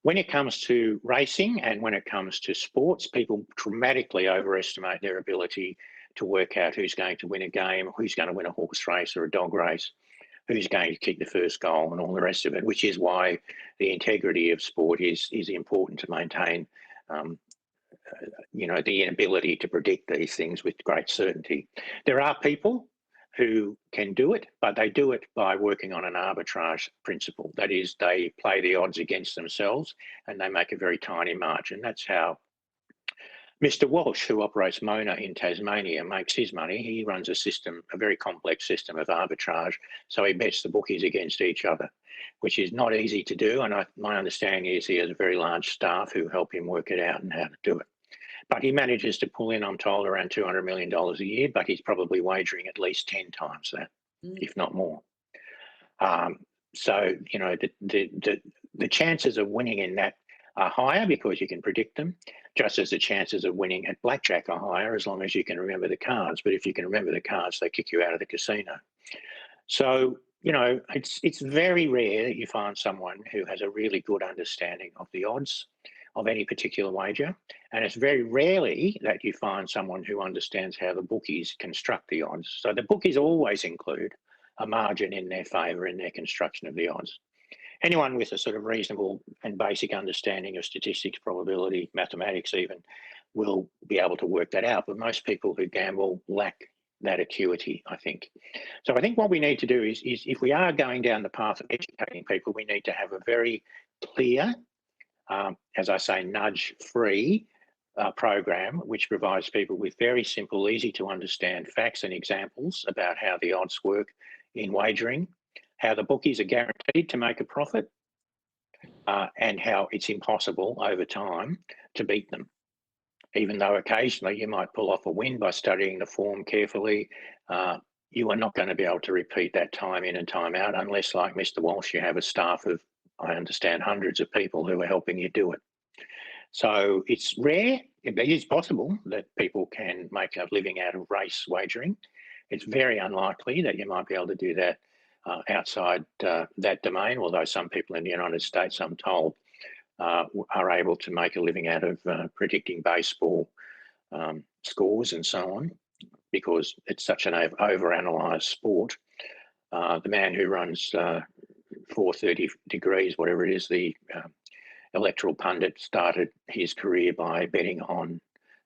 When it comes to racing and when it comes to sports, people dramatically overestimate their ability to work out who's going to win a game, who's going to win a horse race or a dog race, who's going to kick the first goal and all the rest of it, which is why the integrity of sport is important to maintain, the inability to predict these things with great certainty. There are people who can do it, but they do it by working on an arbitrage principle. That is, they play the odds against themselves and they make a very tiny margin. That's how Mr. Walsh, who operates Mona in Tasmania, makes his money. He runs a system, a very complex system of arbitrage. So he bets the bookies against each other, which is not easy to do. And my understanding is he has a very large staff who help him work it out and how to do it. But he manages to pull in, I'm told, around $200 million a year, but he's probably wagering at least 10 times that, if not more. So, you know, the chances of winning in that are higher because you can predict them, just as the chances of winning at blackjack are higher as long as you can remember the cards. But if you can remember the cards, they kick you out of the casino. So, you know, it's very rare that you find someone who has a really good understanding of the odds of any particular wager. And it's very rarely that you find someone who understands how the bookies construct the odds. So the bookies always include a margin in their favour in their construction of the odds. Anyone with a sort of reasonable and basic understanding of statistics, probability, mathematics even, will be able to work that out. But most people who gamble lack that acuity, I think. So I think what we need to do is if we are going down the path of educating people, we need to have a very clear, as I say, nudge-free program, which provides people with very simple, easy to understand facts and examples about how the odds work in wagering, how the bookies are guaranteed to make a profit, and how it's impossible over time to beat them. Even though occasionally you might pull off a win by studying the form carefully, you are not going to be able to repeat that time in and time out unless, like Mr. Walsh, you have a staff of, I understand, hundreds of people who are helping you do it. So it's rare, it is possible that people can make a living out of race wagering. It's very unlikely that you might be able to do that outside that domain, although some people in the United States, I'm told, are able to make a living out of predicting baseball scores and so on, because it's such an overanalyzed sport. The man who runs 430 Degrees, whatever it is, the electoral pundit, started his career by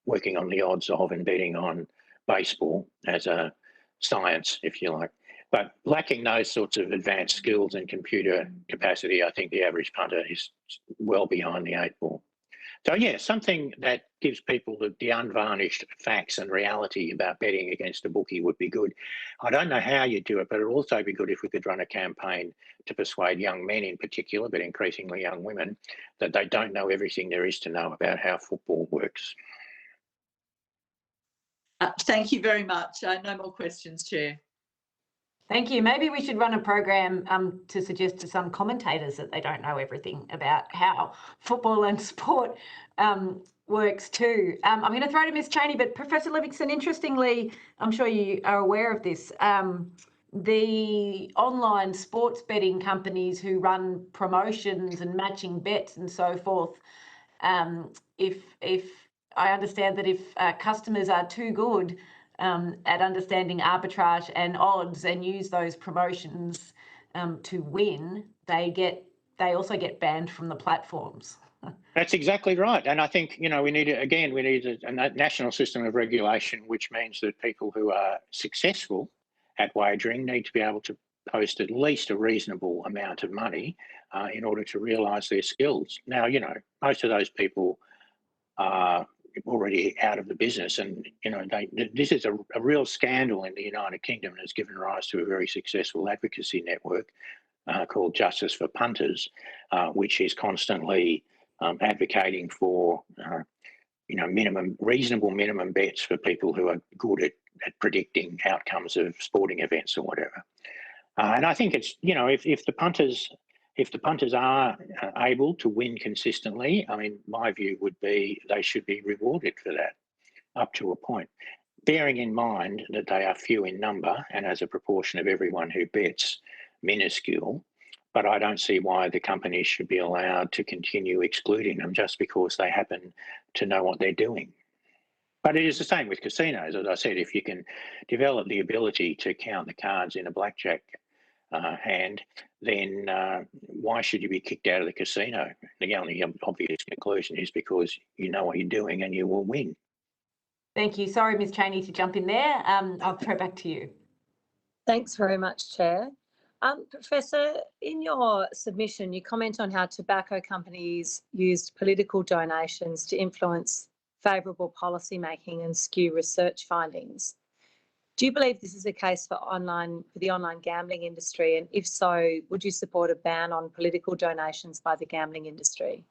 working on the odds of and betting on baseball as a science, if you like. But lacking those sorts of advanced skills and computer capacity, I think the average punter is well behind the 8 ball. So yeah, something that gives people the unvarnished facts and reality about betting against a bookie would be good. I don't know how you do it, but it would also be good if we could run a campaign to persuade young men in particular, but increasingly young women, that they don't know everything there is to know about how football works. Thank you very much. No more questions, Chair. Thank you. Maybe we should run a program to suggest to some commentators that they don't know everything about how football and sport works too. I'm going to throw to Ms. Chaney, but Professor Livingstone, interestingly, I'm sure you are aware of this, the online sports betting companies who run promotions and matching bets and so forth, if I understand that if customers are too good at understanding arbitrage and odds and use those promotions to win, they also get banned from the platforms. That's exactly right. And I think, you know, we need a national system of regulation, which means that people who are successful at wagering need to be able to post at least a reasonable amount of money in order to realise their skills. Now, you know, most of those people are already out of the business, and you know this is a real scandal in the United Kingdom, and has given rise to a very successful advocacy network called Justice for Punters, which is constantly advocating for you know reasonable minimum bets for people who are good at predicting outcomes of sporting events or whatever. And I think it's, you know, if the punters are able to win consistently, I mean, my view would be they should be rewarded for that up to a point, bearing in mind that they are few in number and as a proportion of everyone who bets, minuscule. But I don't see why the companies should be allowed to continue excluding them just because they happen to know what they're doing. But it is the same with casinos. As I said, if you can develop the ability to count the cards in a blackjack hand, then why should you be kicked out of the casino? The only obvious conclusion is because you know what you're doing and you will win. Thank you. Sorry, Ms. Chaney, to jump in there. I'll throw back to you. Thanks very much, Chair. Professor, in your submission, you comment on how tobacco companies used political donations to influence favourable policy making and skew research findings. Do you believe this is the case for the online gambling industry? And if so, would you support a ban on political donations by the gambling industry?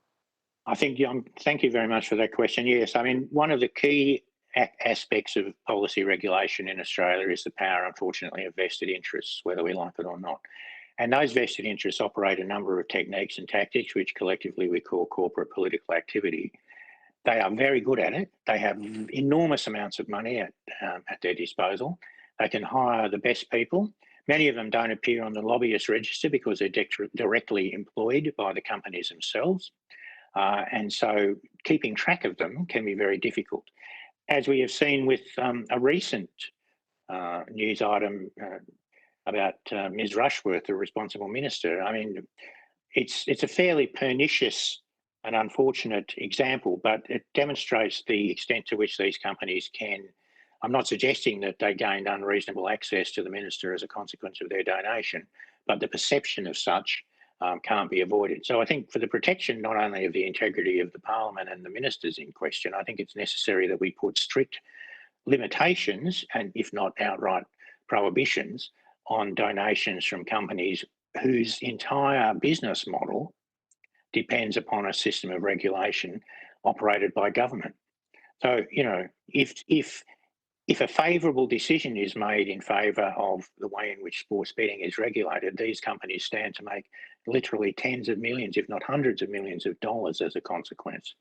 I think, thank you very much for that question. Yes, I mean, one of the key aspects of policy regulation in Australia is the power, unfortunately, of vested interests, whether we like it or not. And those vested interests operate a number of techniques and tactics, which collectively we call corporate political activity. They are very good at it. They have enormous amounts of money at their disposal. They can hire the best people. Many of them don't appear on the lobbyist register because they're directly employed by the companies themselves. And so keeping track of them can be very difficult. As we have seen with a recent news item about Ms. Rushworth, the responsible minister, I mean, it's a fairly pernicious an unfortunate example, but it demonstrates the extent to which these companies can. I'm not suggesting that they gained unreasonable access to the minister as a consequence of their donation, but the perception of such can't be avoided. So I think for the protection not only of the integrity of the parliament and the ministers in question, I think it's necessary that we put strict limitations and if not outright prohibitions on donations from companies whose entire business model depends upon a system of regulation operated by government. So, you know, if a favourable decision is made in favour of the way in which sports betting is regulated, these companies stand to make literally tens of millions, if not hundreds of millions of dollars as a consequence.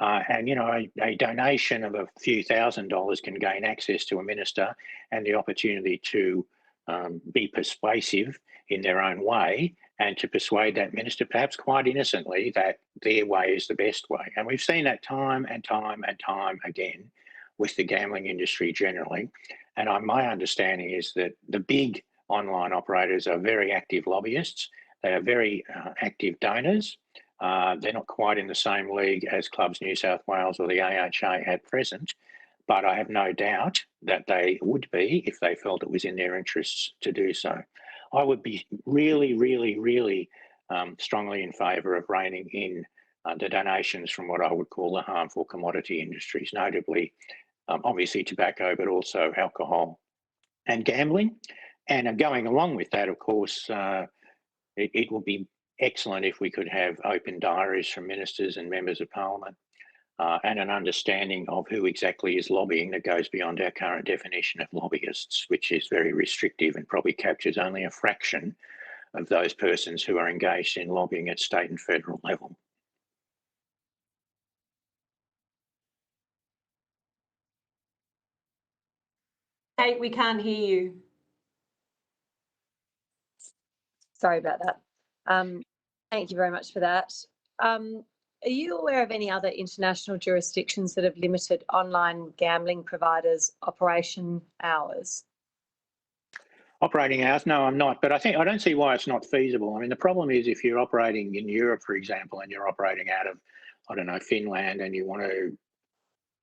And, you know, a donation of a few $1,000s can gain access to a minister and the opportunity to be persuasive in their own way and to persuade that minister, perhaps quite innocently, that their way is the best way. And we've seen that time and time and time again with the gambling industry generally. And my understanding is that the big online operators are very active lobbyists. They are very active donors. They're not quite in the same league as Clubs New South Wales or the AHA at present, but I have no doubt that they would be if they felt it was in their interests to do so. I would be really, really, really strongly in favour of reining in the donations from what I would call the harmful commodity industries, notably, obviously tobacco, but also alcohol and gambling. And going along with that, of course, it would be excellent if we could have open diaries from ministers and members of parliament and an understanding of who exactly is lobbying that goes beyond our current definition of lobbyists, which is very restrictive and probably captures only a fraction of those persons who are engaged in lobbying at state and federal level. Kate, we can't hear you. Sorry about that. Thank you very much for that. Are you aware of any other international jurisdictions that have limited online gambling providers' operation hours? Operating hours? No, I'm not. But I don't see why it's not feasible. I mean, the problem is if you're operating in Europe, for example, and you're operating out of, I don't know, Finland, and you want to,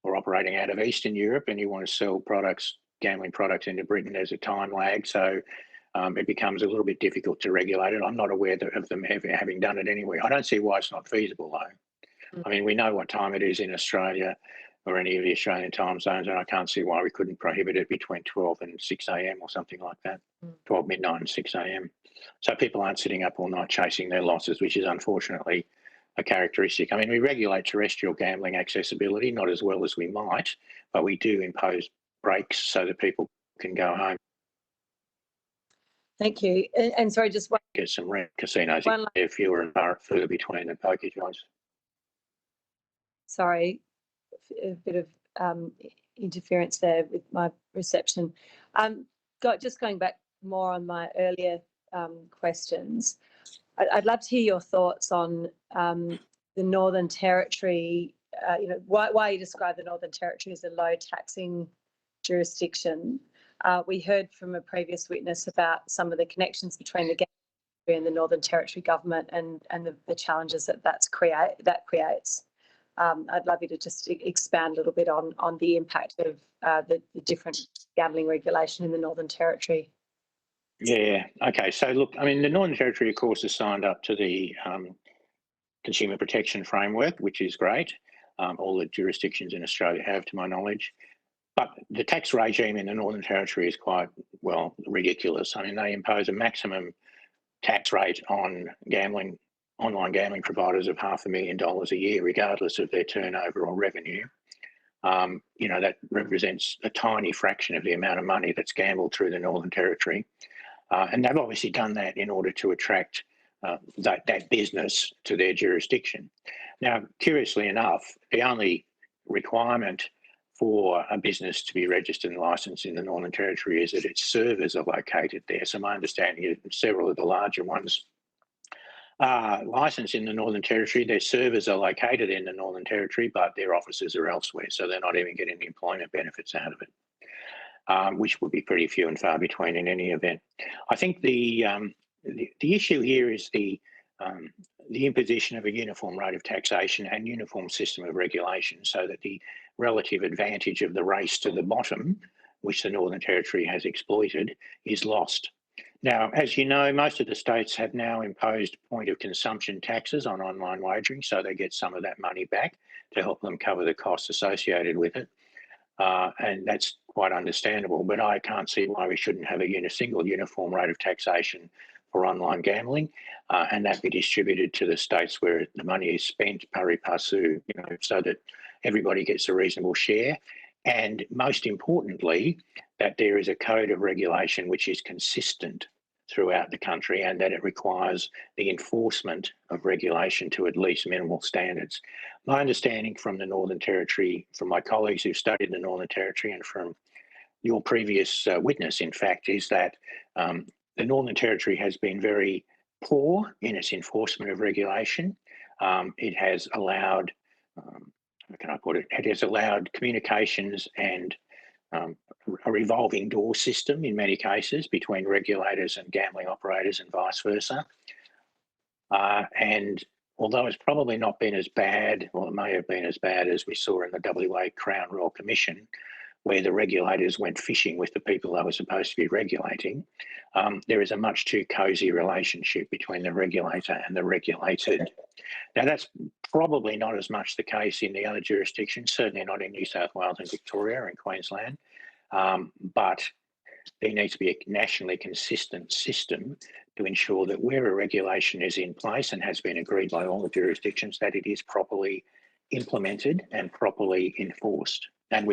or operating out of Eastern Europe and you want to sell products, gambling products into Britain, there's a time lag. So it becomes a little bit difficult to regulate it. I'm not aware of them having done it anywhere. I don't see why it's not feasible, though. I mean, we know what time it is in Australia or any of the Australian time zones, and I can't see why we couldn't prohibit it between 12 and 6 a.m. or something like that, 12 midnight and 6 a.m. So people aren't sitting up all night chasing their losses, which is unfortunately a characteristic. I mean, we regulate terrestrial gambling accessibility, not as well as we might, but we do impose breaks so that people can go home. Thank you. And sorry, just one. Get some rent casinos if they're fewer and further between the poker joints. Sorry, a bit of interference there with my reception. Just going back more on my earlier questions, I'd love to hear your thoughts on the Northern Territory, why you describe the Northern Territory as a low taxing jurisdiction. We heard from a previous witness about some of the connections between the Gambling and the Northern Territory government and the challenges that creates. I'd love you to just expand a little bit on the impact of the different gambling regulation in the Northern Territory. Yeah, okay. So look, I mean, the Northern Territory, of course, has signed up to the Consumer Protection Framework, which is great. all the jurisdictions in Australia have, to my knowledge. But the tax regime in the Northern Territory is quite, well, ridiculous. I mean, they impose a maximum tax rate on gambling, online gambling providers of $500,000 a year, regardless of their turnover or revenue. You know, that represents a tiny fraction of the amount of money that's gambled through the Northern Territory. And they've obviously done that in order to attract that business to their jurisdiction. Now, curiously enough, the only requirement for a business to be registered and licensed in the Northern Territory is that its servers are located there. So my understanding is several of the larger ones are licensed in the Northern Territory. Their servers are located in the Northern Territory, but their offices are elsewhere. So they're not even getting the employment benefits out of it, which would be pretty few and far between in any event. I think the issue here is the imposition of a uniform rate of taxation and uniform system of regulation, so that the relative advantage of the race to the bottom, which the Northern Territory has exploited, is lost. Now, as you know, most of the states have now imposed point of consumption taxes on online wagering, so they get some of that money back to help them cover the costs associated with it. And that's quite understandable, but I can't see why we shouldn't have a single uniform rate of taxation for online gambling, and that be distributed to the states where the money is spent pari passu, you know, so that everybody gets a reasonable share. And most importantly, that there is a code of regulation which is consistent throughout the country, and that it requires the enforcement of regulation to at least minimal standards. My understanding from the Northern Territory, from my colleagues who've studied the Northern Territory, and from your previous witness, in fact, is that the Northern Territory has been very poor in its enforcement of regulation. It has allowed, how can I put it? It has allowed communications and a revolving door system in many cases between regulators and gambling operators and vice versa. And although it's probably not been as bad, or it may have been as bad as we saw in the WA Crown Royal Commission, where the regulators went fishing with the people they were supposed to be regulating, there is a much too cosy relationship between the regulator and the regulated. Now, that's probably not as much the case in the other jurisdictions, certainly not in New South Wales and Victoria and Queensland, but there needs to be a nationally consistent system to ensure that where a regulation is in place and has been agreed by all the jurisdictions, that it is properly implemented and properly enforced. And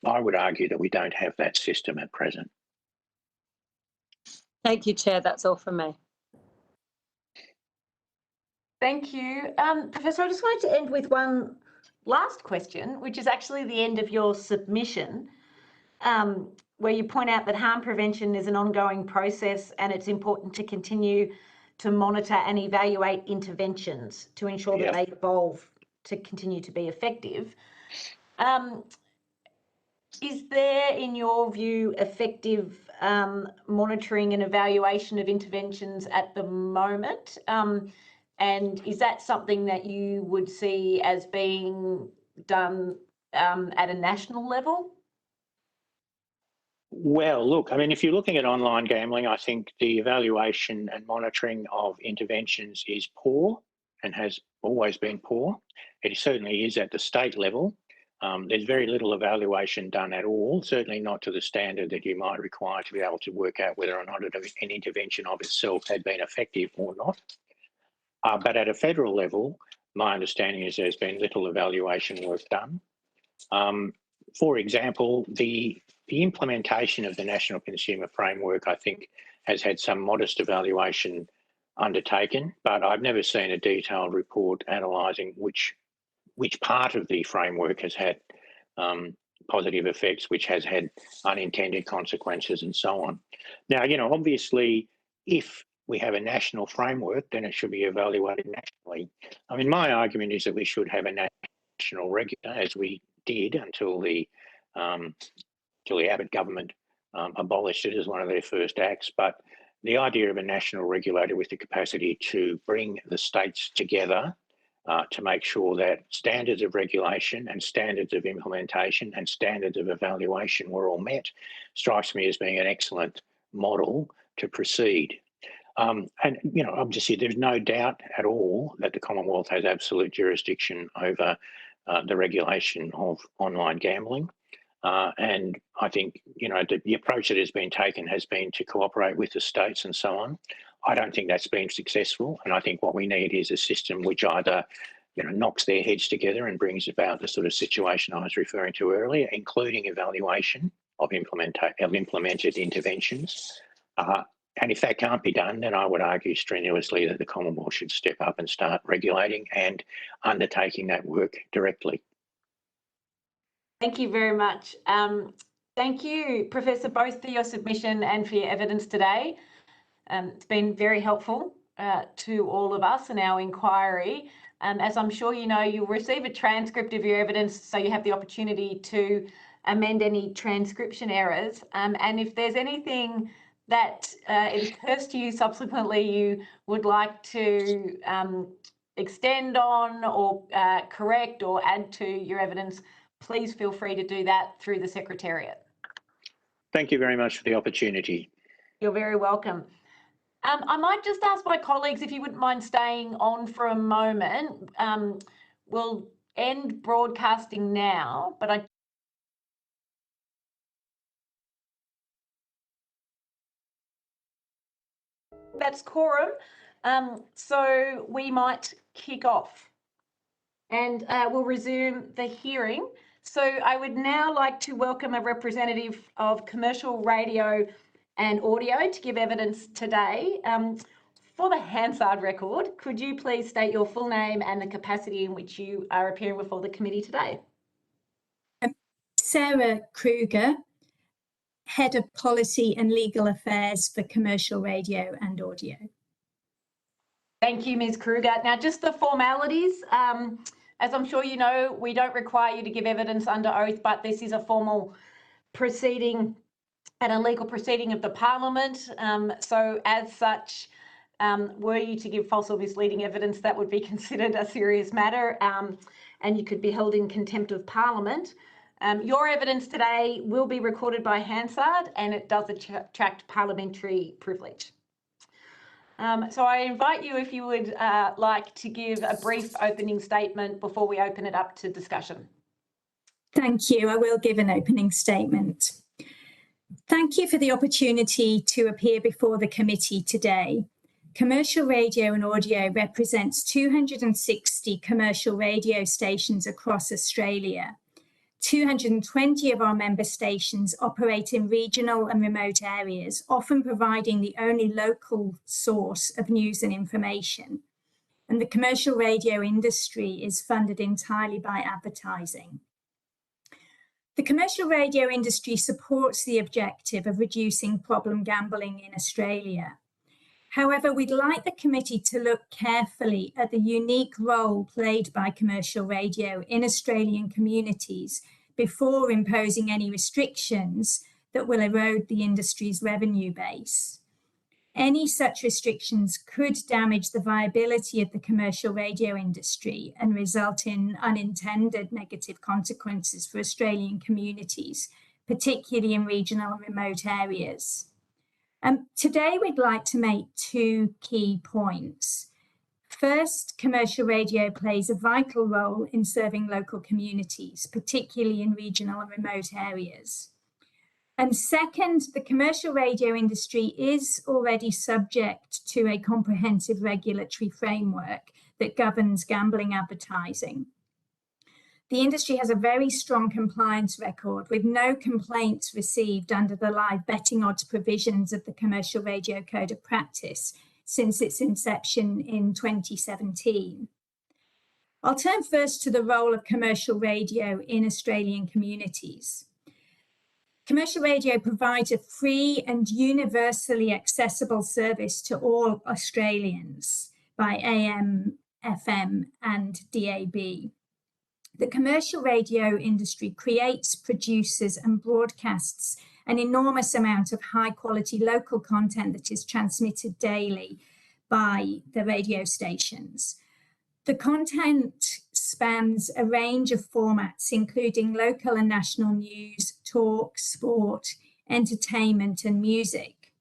I would argue that we don't have that system at present. Thank you, Chair. That's all from me. Thank you. Professor, I just wanted to end with one last question, which is actually the end of your submission, where you point out that harm prevention is an ongoing process and it's important to continue to monitor and evaluate interventions to ensure that they evolve to continue to be effective. Is there, in your view, effective monitoring and evaluation of interventions at the moment? And is that something that you would see as being done at a national level? Well, look, I mean, if you're looking at online gambling, I think the evaluation and monitoring of interventions is poor and has always been poor. It certainly is at the state level. There's very little evaluation done at all, certainly not to the standard that you might require to be able to work out whether or not an intervention of itself had been effective or not. But at a federal level, my understanding is there's been little evaluation work done. For example, the implementation of the National Consumer Framework, I think, has had some modest evaluation undertaken, but I've never seen a detailed report analysing which part of the framework has had positive effects, which has had unintended consequences and so on. Now, you know, obviously, if we have a national framework, then it should be evaluated nationally. I mean, my argument is that we should have a national regulator, as we did until the Abbott government abolished it as one of their first acts. But the idea of a national regulator with the capacity to bring the states together to make sure that standards of regulation and standards of implementation and standards of evaluation were all met strikes me as being an excellent model to proceed. And, you know, obviously there's no doubt at all that the Commonwealth has absolute jurisdiction over the regulation of online gambling. And I think, you know, the approach that has been taken has been to cooperate with the states and so on. I don't think that's been successful. And I think what we need is a system which either, you know, knocks their heads together and brings about the sort of situation I was referring to earlier, including evaluation of implemented interventions. And if that can't be done, then I would argue strenuously that the Commonwealth should step up and start regulating and undertaking that work directly. Thank you very much. Thank you, Professor, both for your submission and for your evidence today. It's been very helpful to all of us in our inquiry. As I'm sure you know, you'll receive a transcript of your evidence, so you have the opportunity to amend any transcription errors. And if there's anything that it occurs to you subsequently you would like to extend on or correct or add to your evidence, please feel free to do that through the Secretariat. Thank you very much for the opportunity. You're very welcome. I might just ask my colleagues if you wouldn't mind staying on for a moment. We'll end broadcasting now, but that's quorum. So we might kick off and we'll resume the hearing. So I would now like to welcome a representative of Commercial Radio and Audio to give evidence today. For the Hansard record, could you please state your full name and the capacity in which you are appearing before the committee today? Sarah Kruger, Head of Policy and Legal Affairs for Commercial Radio and Audio. Thank you, Ms. Kruger. Now, just the formalities. As I'm sure you know, we don't require you to give evidence under oath, but this is a formal proceeding and a legal proceeding of the Parliament. So as such, were you to give false or misleading evidence, that would be considered a serious matter and you could be held in contempt of Parliament. Your evidence today will be recorded by Hansard and it does attract parliamentary privilege. So I invite you, if you would like to give a brief opening statement before we open it up to discussion. Thank you. I will give an opening statement. Thank you for the opportunity to appear before the committee today. Commercial Radio and Audio represents 260 commercial radio stations across Australia. 220 of our member stations operate in regional and remote areas, often providing the only local source of news and information. And the commercial radio industry is funded entirely by advertising. The commercial radio industry supports the objective of reducing problem gambling in Australia. However, we'd like the committee to look carefully at the unique role played by commercial radio in Australian communities before imposing any restrictions that will erode the industry's revenue base. Any such restrictions could damage the viability of the commercial radio industry and result in unintended negative consequences for Australian communities, particularly in regional and remote areas. Today, we'd like to make two key points. First, commercial radio plays a vital role in serving local communities, particularly in regional and remote areas. And second, the commercial radio industry is already subject to a comprehensive regulatory framework that governs gambling advertising. The industry has a very strong compliance record with no complaints received under the live betting odds provisions of the Commercial Radio Code of Practice since its inception in 2017. I'll turn first to the role of commercial radio in Australian communities. Commercial radio provides a free and universally accessible service to all Australians by AM, FM and DAB. The commercial radio industry creates, produces and broadcasts an enormous amount of high quality local content that is transmitted daily by the radio stations. The content spans a range of formats, including local and national news, talk, sport, entertainment and music.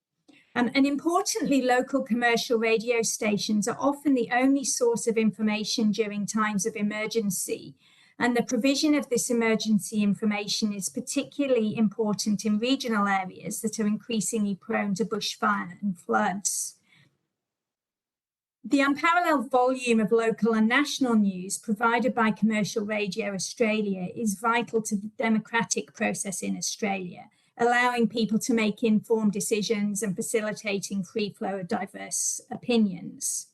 And importantly, local commercial radio stations are often the only source of information during times of emergency. And the provision of this emergency information is particularly important in regional areas that are increasingly prone to bushfire and floods. The unparalleled volume of local and national news provided by Commercial Radio Australia is vital to the democratic process in Australia, allowing people to make informed decisions and facilitating free flow of diverse opinions.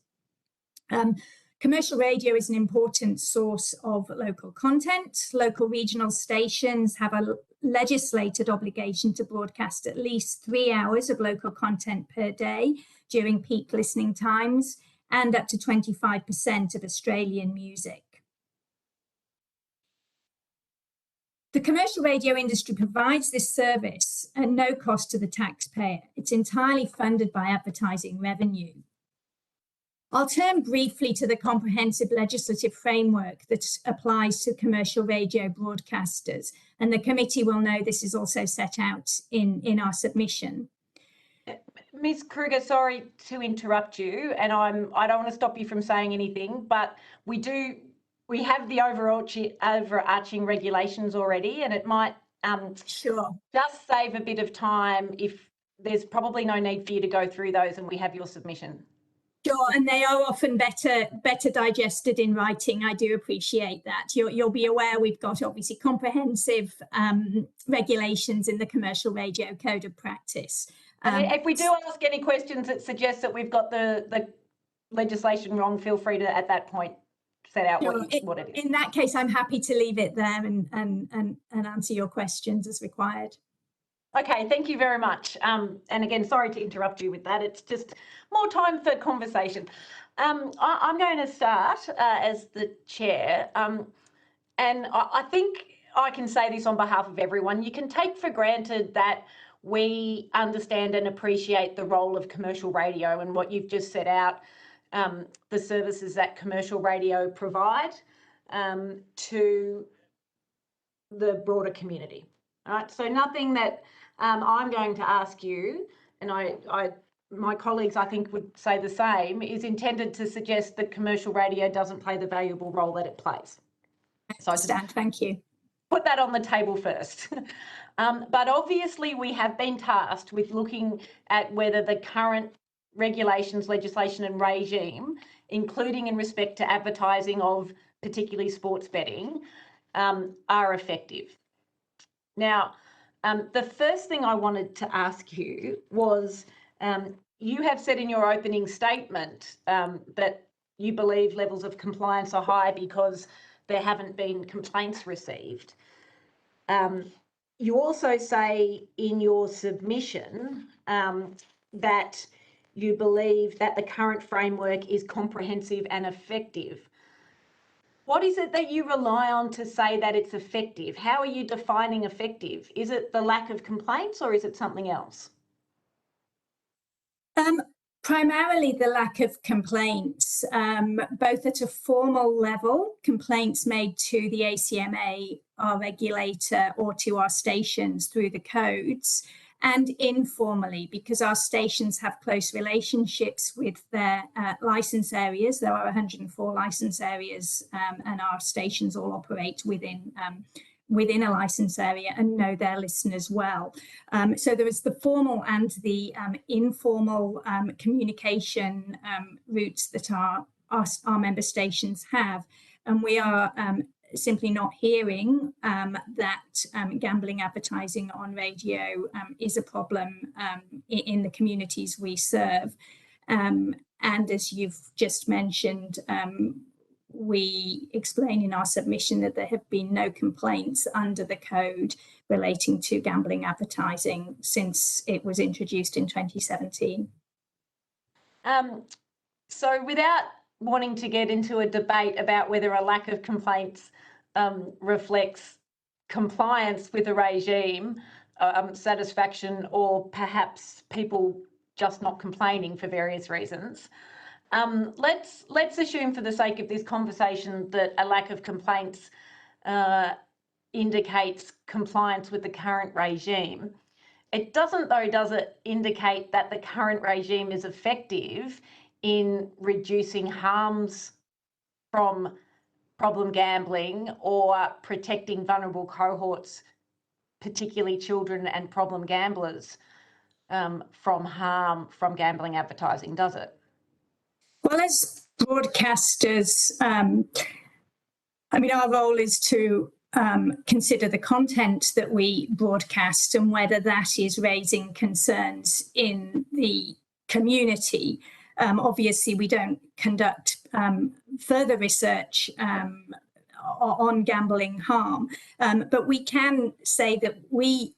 Commercial radio is an important source of local content. Local regional stations have a legislated obligation to broadcast at least 3 hours of local content per day during peak listening times and up to 25% of Australian music. The commercial radio industry provides this service at no cost to the taxpayer. It's entirely funded by advertising revenue. I'll turn briefly to the comprehensive legislative framework that applies to commercial radio broadcasters, and the committee will know this is also set out in our submission. Ms. Kruger, sorry to interrupt you, and I don't want to stop you from saying anything, but we have the overarching regulations already, and it might just save a bit of time if there's probably no need for you to go through those and we have your submission. Sure, and they are often better digested in writing. I do appreciate that. You'll be aware we've got obviously comprehensive regulations in the Commercial Radio Code of Practice. If we do ask any questions that suggest that we've got the legislation wrong, feel free to at that point set out what it is. In that case, I'm happy to leave it there and answer your questions as required. Okay, thank you very much. And again, sorry to interrupt you with that. It's just more time for conversation. I'm going to start as the chair. And I think I can say this on behalf of everyone. You can take for granted that we understand and appreciate the role of commercial radio and what you've just set out, the services that commercial radio provide to the broader community. All right, so nothing that I'm going to ask you, and my colleagues I think would say the same, is intended to suggest that commercial radio doesn't play the valuable role that it plays. So I understand, thank you. Put that on the table first. But obviously we have been tasked with looking at whether the current regulations, legislation and regime, including in respect to advertising of particularly sports betting, are effective. Now, the first thing I wanted to ask you was, you have said in your opening statement that you believe levels of compliance are high because there haven't been complaints received. You also say in your submission that you believe that the current framework is comprehensive and effective. What is it that you rely on to say that it's effective? How are you defining effective? Is it the lack of complaints or is it something else? Primarily the lack of complaints, both at a formal level, complaints made to the ACMA, our regulator, or to our stations through the codes, and informally, because our stations have close relationships with their licence areas. There are 104 licence areas, and our stations all operate within a licence area and know their listeners well. So there is the formal and the informal communication routes that our member stations have. And we are simply not hearing that gambling advertising on radio is a problem in the communities we serve. And as you've just mentioned, we explain in our submission that there have been no complaints under the code relating to gambling advertising since it was introduced in 2017. So without wanting to get into a debate about whether a lack of complaints reflects compliance with a regime, satisfaction, or perhaps people just not complaining for various reasons, let's assume for the sake of this conversation that a lack of complaints indicates compliance with the current regime. It doesn't, though, does it, indicate that the current regime is effective in reducing harms from problem gambling or protecting vulnerable cohorts, particularly children and problem gamblers, from harm from gambling advertising, does it? Well, as broadcasters, I mean, our role is to consider the content that we broadcast and whether that is raising concerns in the community. Obviously, we don't conduct further research on gambling harm, but we can say that we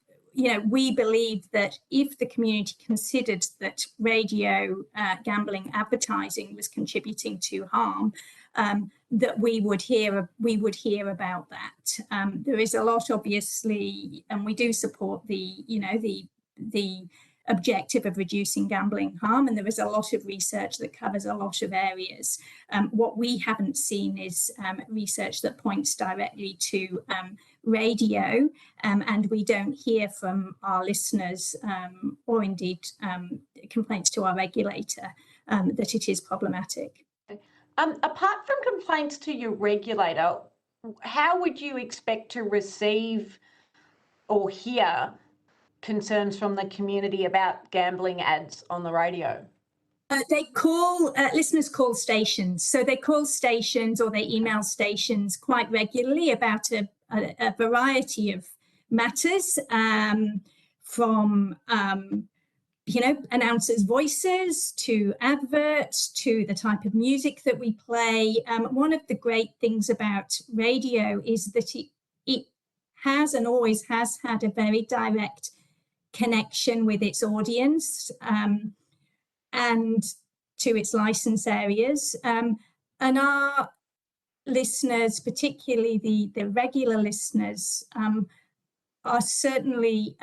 believe that if the community considered that radio gambling advertising was contributing to harm, that we would hear about that. There is a lot, obviously, and we do support the objective of reducing gambling harm, and there is a lot of research that covers a lot of areas. What we haven't seen is research that points directly to radio, and we don't hear from our listeners or indeed complaints to our regulator that it is problematic. Apart from complaints to your regulator, how would you expect to receive or hear concerns from the community about gambling ads on the radio? They call, listeners call stations. So they call stations or they email stations quite regularly about a variety of matters, from announcers' voices to adverts to the type of music that we play. One of the great things about radio is that it has and always has had a very direct connection with its audience and to its license areas. And our listeners, particularly the regular listeners, are certainly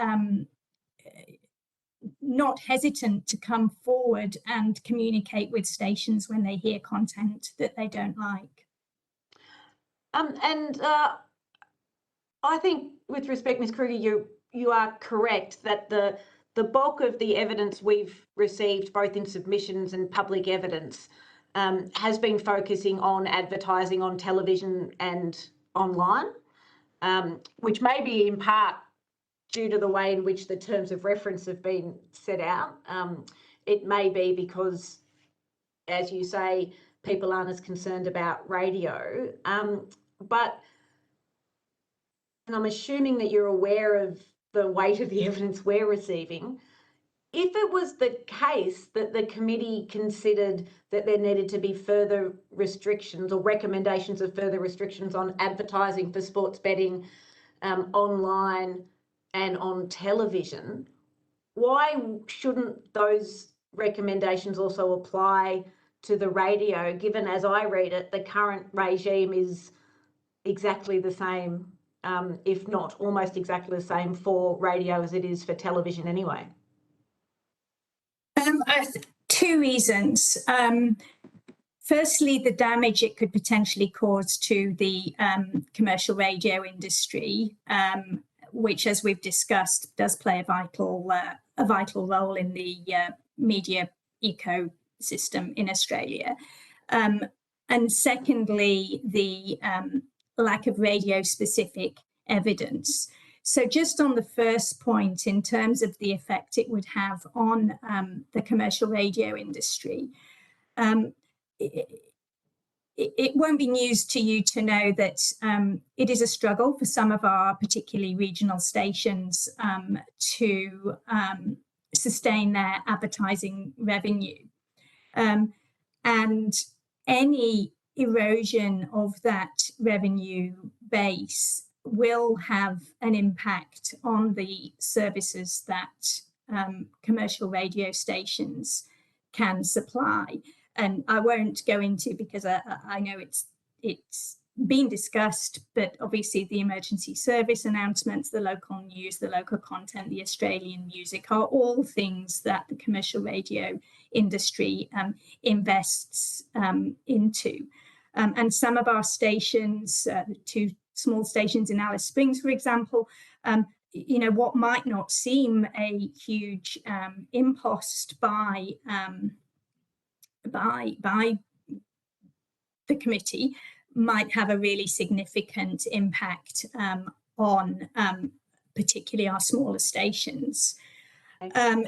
not hesitant to come forward and communicate with stations when they hear content that they don't like. I think, with respect, Ms. Kruger, you are correct that the bulk of the evidence we've received, both in submissions and public evidence, has been focusing on advertising on television and online, which may be in part due to the way in which the terms of reference have been set out. It may be because, as you say, people aren't as concerned about radio. But and I'm assuming that you're aware of the weight of the evidence we're receiving. If it was the case that the committee considered that there needed to be further restrictions or recommendations of further restrictions on advertising for sports betting online and on television, why shouldn't those recommendations also apply to the radio, given, as I read it, the current regime is exactly the same, if not almost exactly the same for radio as it is for television anyway? Two reasons. Firstly, the damage it could potentially cause to the commercial radio industry, which, as we've discussed, does play a vital role in the media ecosystem in Australia. And secondly, the lack of radio-specific evidence. So just on the first point, in terms of the effect it would have on the commercial radio industry, it won't be news to you to know that it is a struggle for some of our particularly regional stations to sustain their advertising revenue. And any erosion of that revenue base will have an impact on the services that commercial radio stations can supply. And I won't go into, because I know it's been discussed, but obviously the emergency service announcements, the local news, the local content, the Australian music are all things that the commercial radio industry invests into. And some of our stations, the two small stations in Alice Springs, for example, what might not seem a huge impost by the committee might have a really significant impact on particularly our smaller stations.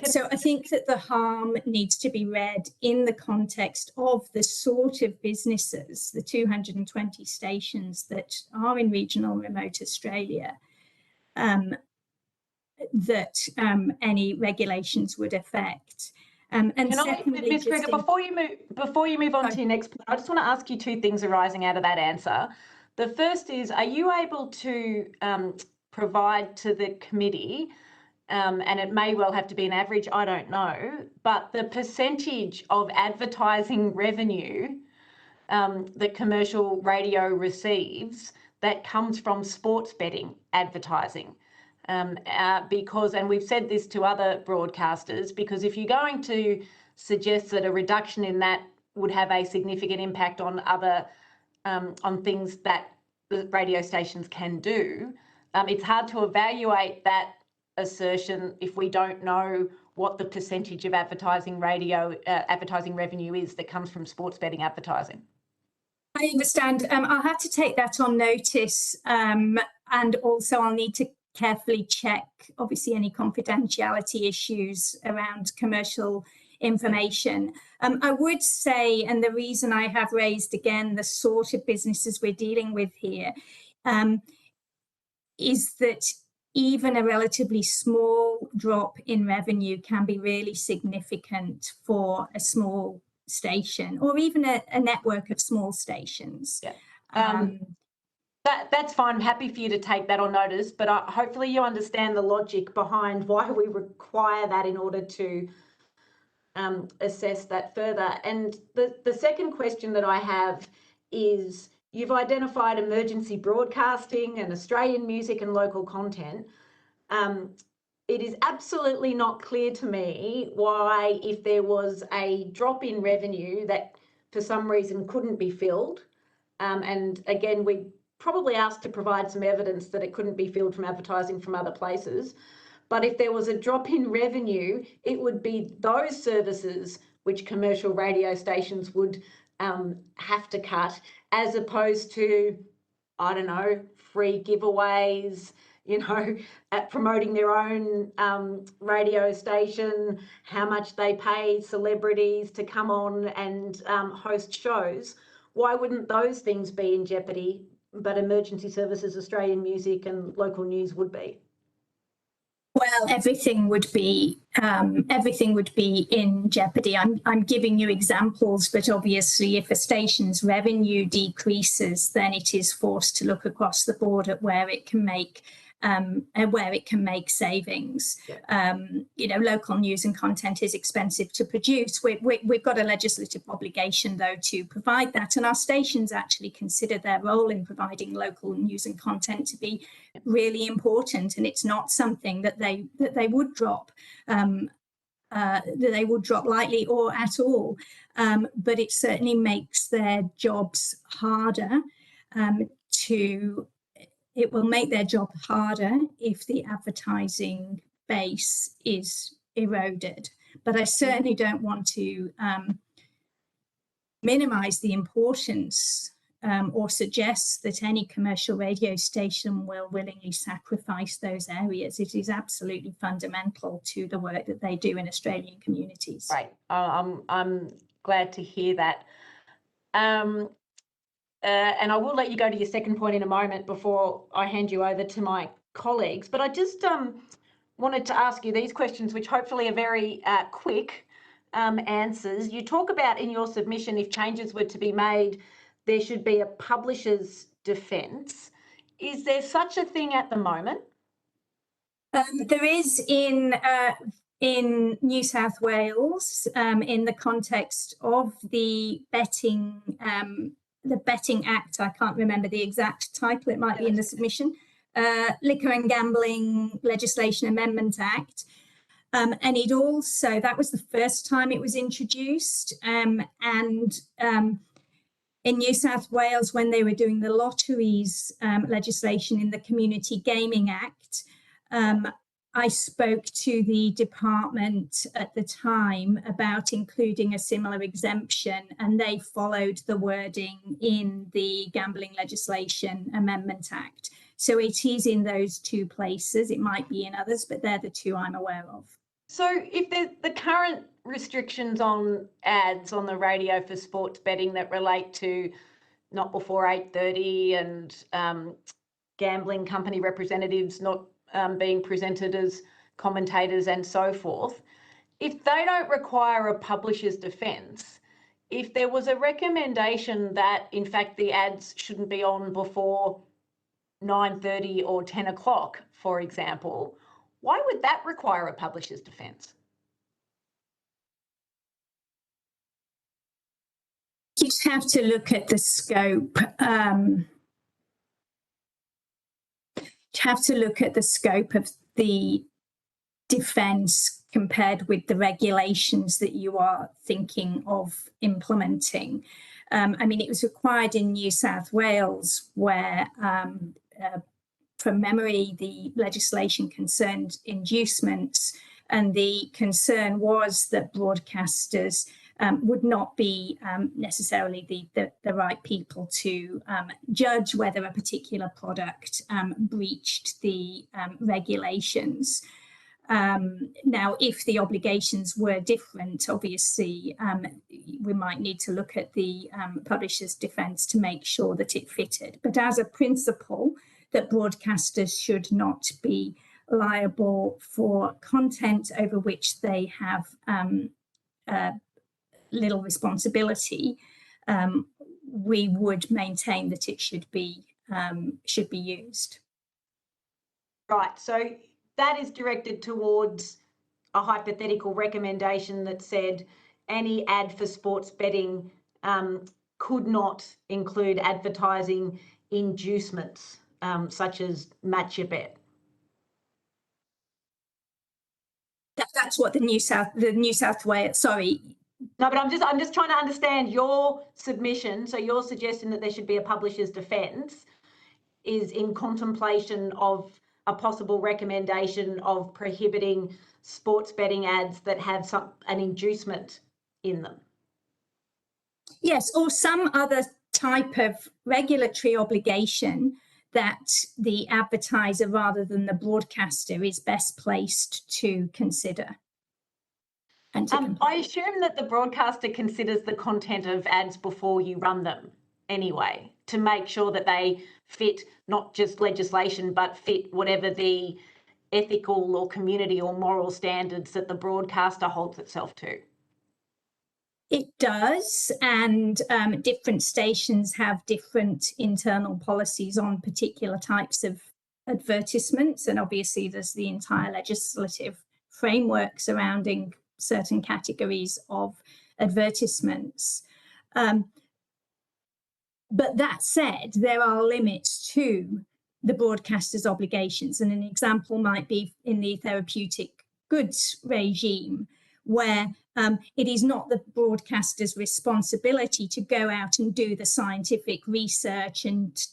So I think that the harm needs to be read in the context of the sort of businesses, the 220 stations that are in regional and remote Australia, that any regulations would affect. And secondly, Ms. Kruger, before you move on to your next point, I just want to ask you two things arising out of that answer. The first is, are you able to provide to the committee, and it may well have to be an average, I don't know, but the percentage of advertising revenue that commercial radio receives that comes from sports betting advertising? Because, and we've said this to other broadcasters, because if you're going to suggest that a reduction in that would have a significant impact on other, on things that the radio stations can do, it's hard to evaluate that assertion if we don't know what the percentage of advertising revenue is that comes from sports betting advertising. I understand. I'll have to take that on notice, and also I'll need to carefully check, obviously, any confidentiality issues around commercial information. I would say, and the reason I have raised again the sort of businesses we're dealing with here, is that even a relatively small drop in revenue can be really significant for a small station, or even a network of small stations. Yeah. That's fine. I'm happy for you to take that on notice, but hopefully you understand the logic behind why we require that in order to assess that further. And the second question that I have is, you've identified emergency broadcasting and Australian music and local content. It is absolutely not clear to me why, if there was a drop in revenue that for some reason couldn't be filled, and again, we probably asked to provide some evidence that it couldn't be filled from advertising from other places. But if there was a drop in revenue, it would be those services which commercial radio stations would have to cut, as opposed to, I don't know, free giveaways, you know, at promoting their own radio station, how much they pay celebrities to come on and host shows. Why wouldn't those things be in jeopardy, but emergency services, Australian music and local news would be? Well, everything would be in jeopardy. I'm giving you examples, but obviously, if a station's revenue decreases, then it is forced to look across the board at where it can make savings. Yeah. You know, local news and content is expensive to produce. We've got a legislative obligation, though, to provide that, and our stations actually consider their role in providing local news and content to be really important, and it's not something that they would drop. That they would drop lightly or at all, but it certainly makes their jobs harder. It will make their job harder if the advertising base is eroded. But I certainly don't want to minimise the importance or suggest that any commercial radio station will willingly sacrifice those areas. It is absolutely fundamental to the work that they do in Australian communities. Right. I'm glad to hear that. And I will let you go to your second point in a moment before I hand you over to my colleagues. But I just wanted to ask you these questions, which hopefully are very quick answers. You talk about in your submission, if changes were to be made, there should be a publisher's defence. Is there such a thing at the moment? There is in New South Wales, in the context of the betting Act. I can't remember the exact title, it might be in the submission, Liquor and Gambling Legislation Amendment Act. And it also, that was the first time it was introduced, and in New South Wales, when they were doing the lotteries legislation in the Community Gaming Act, I spoke to the department at the time about including a similar exemption, and they followed the wording in the Gambling Legislation Amendment Act. So it is in those two places. It might be in others, but they're the two I'm aware of. So if the current restrictions on ads on the radio for sports betting that relate to not before 8:30 and gambling company representatives not being presented as commentators and so forth, if they don't require a publisher's defence, if there was a recommendation that in fact the ads shouldn't be on before 9:30 or 10 o'clock, for example, why would that require a publisher's defence? You'd have to look at the scope. Have to look at the scope of the defence compared with the regulations that you are thinking of implementing. I mean, it was required in New South Wales where, from memory, the legislation concerned inducements, and the concern was that broadcasters would not be necessarily the right people to judge whether a particular product breached the regulations. Now, if the obligations were different, obviously, we might need to look at the publisher's defence to make sure that it fitted. But as a principle, that broadcasters should not be liable for content over which they have little responsibility, we would maintain that it should be used. Right, so that is directed towards a hypothetical recommendation that said any ad for sports betting could not include advertising inducements such as Match Your Bet. That's what the New South Wales, sorry. No, but I'm just trying to understand your submission. So you're suggesting that there should be a publisher's defence is in contemplation of a possible recommendation of prohibiting sports betting ads that have an inducement in them. Yes, or some other type of regulatory obligation that the advertiser rather than the broadcaster is best placed to consider. I assume that the broadcaster considers the content of ads before you run them anyway, to make sure that they fit not just legislation, but fit whatever the ethical or community or moral standards that the broadcaster holds itself to. It does, and different stations have different internal policies on particular types of advertisements, and obviously there's the entire legislative framework surrounding certain categories of advertisements. But that said, there are limits to the broadcaster's obligations, and an example might be in the therapeutic goods regime, where it is not the broadcaster's responsibility to go out and do the scientific research and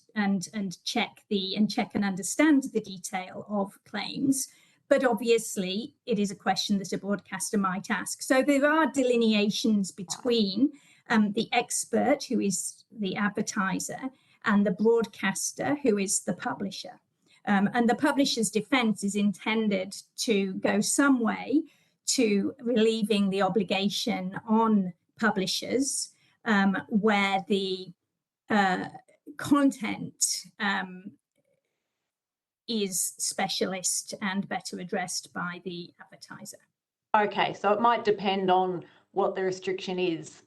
check and understand the detail of claims. But obviously, it is a question that a broadcaster might ask. So there are delineations between the expert, who is the advertiser, and the broadcaster, who is the publisher. And the publisher's defence is intended to go some way to relieving the obligation on publishers where the content is specialist and better addressed by the advertiser. Okay, so it might depend on what the restriction is.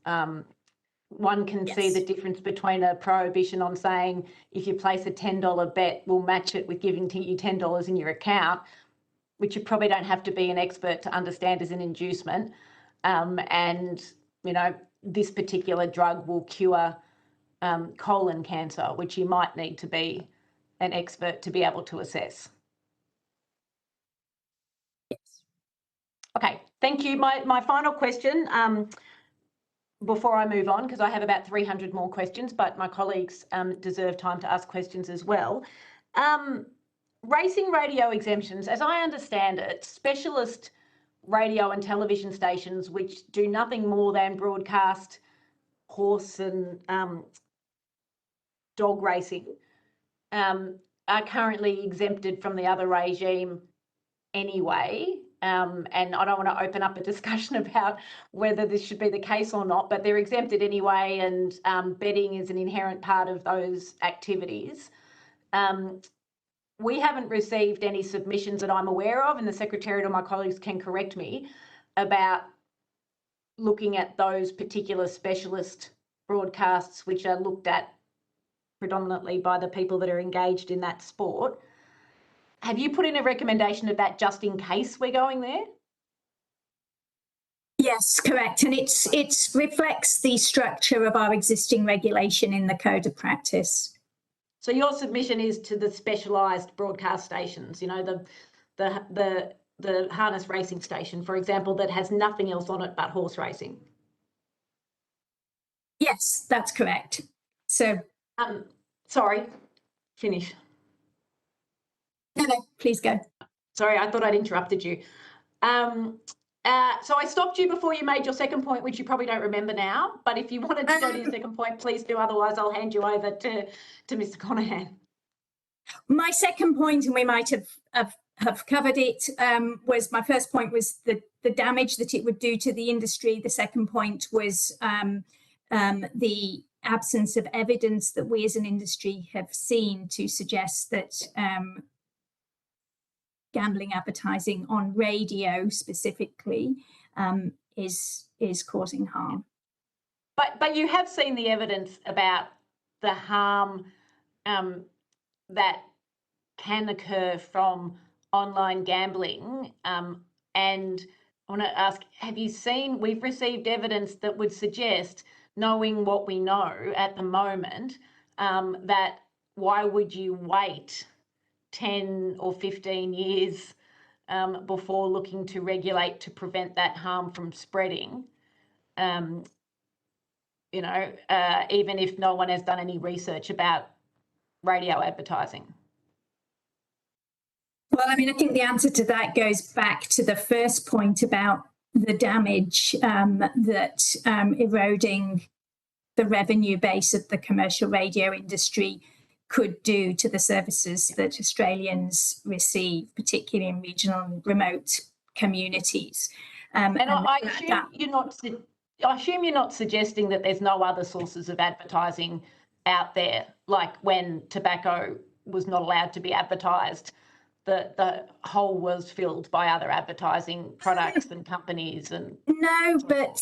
One can see the difference between a prohibition on saying if you place a $10 bet, we'll match it with giving you $10 in your account, which you probably don't have to be an expert to understand as an inducement. And, you know, this particular drug will cure colon cancer, which you might need to be an expert to be able to assess. Yes. Okay, thank you. My final question, before I move on, because I have about 300 more questions, but my colleagues deserve time to ask questions as well. racing radio exemptions, as I understand it, specialist radio and television stations which do nothing more than broadcast horse and dog racing are currently exempted from the other regime anyway. And I don't want to open up a discussion about whether this should be the case or not, but they're exempted anyway, and betting is an inherent part of those activities. We haven't received any submissions that I'm aware of, and the Secretariat or my colleagues can correct me, about looking at those particular specialist broadcasts which are looked at predominantly by the people that are engaged in that sport. Have you put in a recommendation of that just in case we're going there? Yes, correct. And it reflects the structure of our existing regulation in the Code of Practice. So your submission is to the specialised broadcast stations, you know, the harness racing station, for example, that has nothing else on it but horse racing. Yes, that's correct. So, sorry, finish. No, please go. Sorry, I thought I'd interrupted you. So I stopped you before you made your second point, which you probably don't remember now. But if you wanted to go to your second point, please do. Otherwise, I'll hand you over to Mr. Conahan. My second point, and we might have covered it, was my first point was the damage that it would do to the industry. The second point was the absence of evidence that we as an industry have seen to suggest that gambling advertising on radio specifically is causing harm. But you have seen the evidence about the harm that can occur from online gambling. And I want to ask, have you seen, we've received evidence that would suggest, knowing what we know at the moment, that why would you wait 10 or 15 years before looking to regulate to prevent that harm from spreading, you know, even if no one has done any research about radio advertising? Well, I mean, I think the answer to that goes back to the first point about the damage that eroding the revenue base of the commercial radio industry could do to the services that Australians receive, particularly in regional and remote communities. I assume you're not suggesting that there's no other sources of advertising out there, like when tobacco was not allowed to be advertised, the hole was filled by other advertising products and companies. And no, but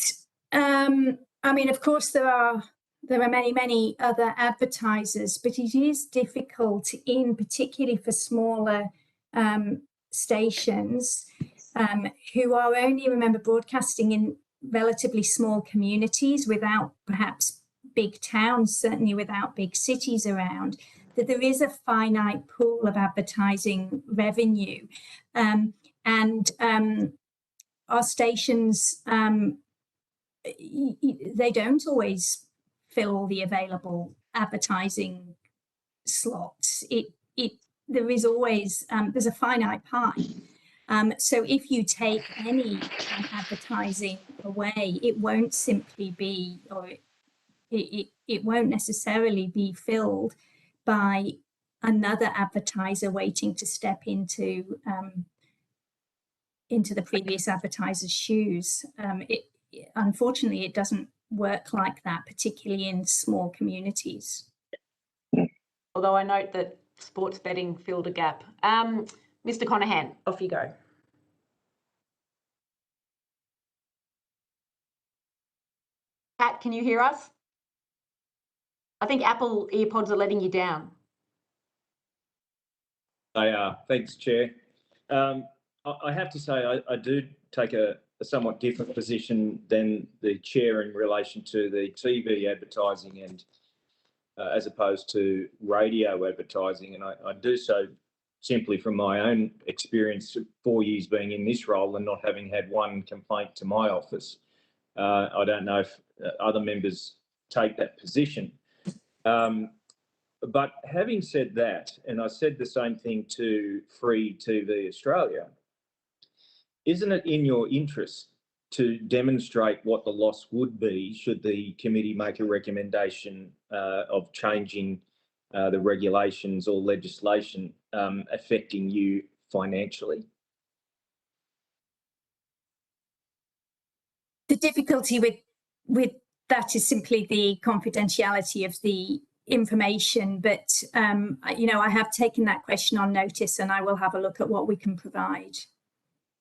I mean, of course, there are many other advertisers, but it is difficult, particularly for smaller stations who are only, remember, broadcasting in relatively small communities without perhaps big towns, certainly without big cities around, that there is a finite pool of advertising revenue. And our stations, they don't always fill all the available advertising slots. There is always, there's a finite pie. So if you take any advertising away, it won't simply be, or it won't necessarily be filled by another advertiser waiting to step into the previous advertiser's shoes. Unfortunately, it doesn't work like that, particularly in small communities. Although I note that sports betting filled a gap. Mr. Conahan, off you go. Pat, can you hear us? I think Apple EarPods are letting you down. They are. Thanks, Chair. I have to say I do take a somewhat different position than the Chair in relation to the TV advertising and as opposed to radio advertising. And I do so simply from my own experience of 4 years being in this role and not having had one complaint to my office. I don't know if other members take that position. But having said that, and I said the same thing to Free TV Australia, isn't it in your interest to demonstrate what the loss would be should the committee make a recommendation of changing the regulations or legislation affecting you financially? The difficulty with that is simply the confidentiality of the information, but you know, I have taken that question on notice and I will have a look at what we can provide.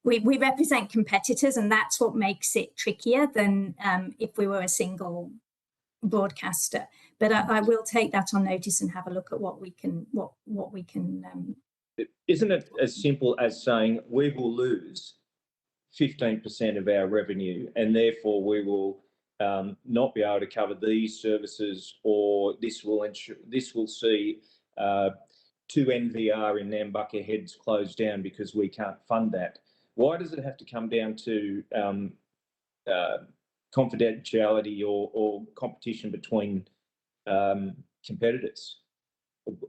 We represent competitors, and that's what makes it trickier than if we were a single broadcaster. But I will take that on notice and have a look at what we can Isn't it as simple as saying we will lose 15% of our revenue and therefore we will not be able to cover these services, or this will see 2 NVR in Nambucca Heads closed down because we can't fund that? Why does it have to come down to confidentiality or competition between competitors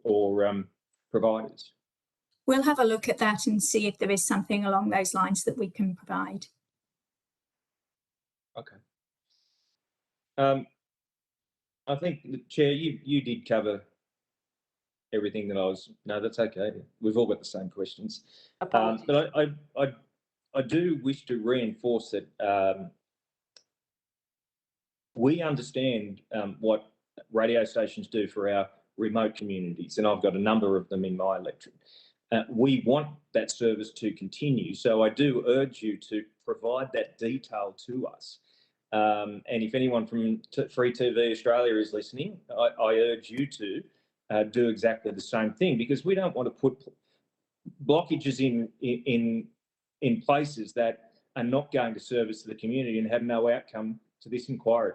or providers? We'll have a look at that and see if there is something along those lines that we can provide. Okay. I think, Chair, you did cover everything that I was. No, that's okay. We've all got the same questions. But I do wish to reinforce that we understand what radio stations do for our remote communities, and I've got a number of them in my electorate. We want that service to continue, so I do urge you to provide that detail to us. And if anyone from Free TV Australia is listening, I urge you to do exactly the same thing, because we don't want to put blockages in places that are not going to service the community and have no outcome to this inquiry.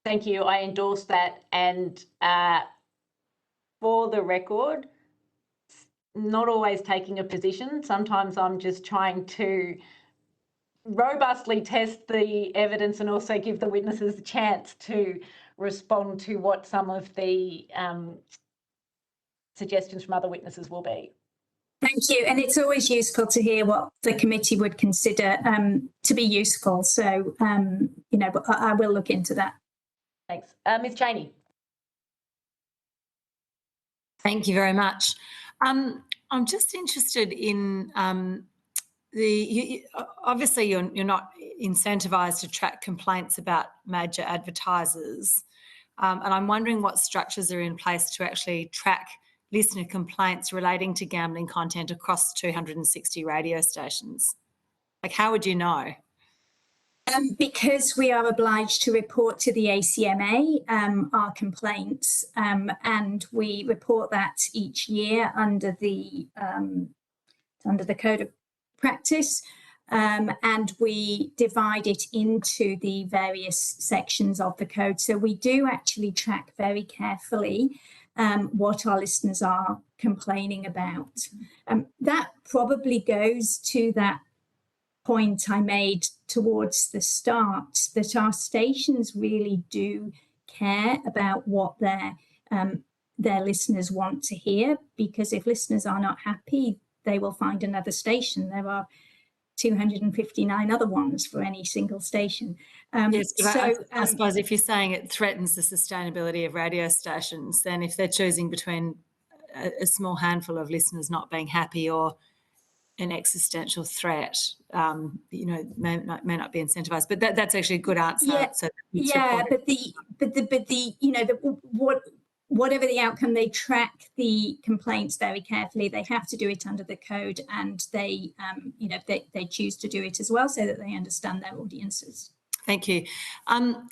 Thank you. I endorse that. And for the record, not always taking a position. Sometimes I'm just trying to robustly test the evidence and also give the witnesses a chance to respond to what some of the suggestions from other witnesses will be. Thank you. And it's always useful to hear what the committee would consider to be useful. So, you know, I will look into that. Thanks. Ms. Cheney. Thank you very much. I'm just interested in obviously you're not incentivised to track complaints about major advertisers, and I'm wondering what structures are in place to actually track listener complaints relating to gambling content across 260 radio stations. Like, how would you know? Because we are obliged to report to the ACMA our complaints, and we report that each year under the Code of Practice, and we divide it into the various sections of the code. So we do actually track very carefully what our listeners are complaining about. That probably goes to that point I made towards the start, that our stations really do care about what their listeners want to hear, because if listeners are not happy, they will find another station. There are 259 other ones for any single station. Yes, but I suppose if you're saying it threatens the sustainability of radio stations, then if they're choosing between a small handful of listeners not being happy or an existential threat, you know, may not be incentivised. But that's actually a good answer. Yeah, so but the you know, whatever the outcome, they track the complaints very carefully. They have to do it under the code, and they you know, they choose to do it as well so that they understand their audiences. Thank you.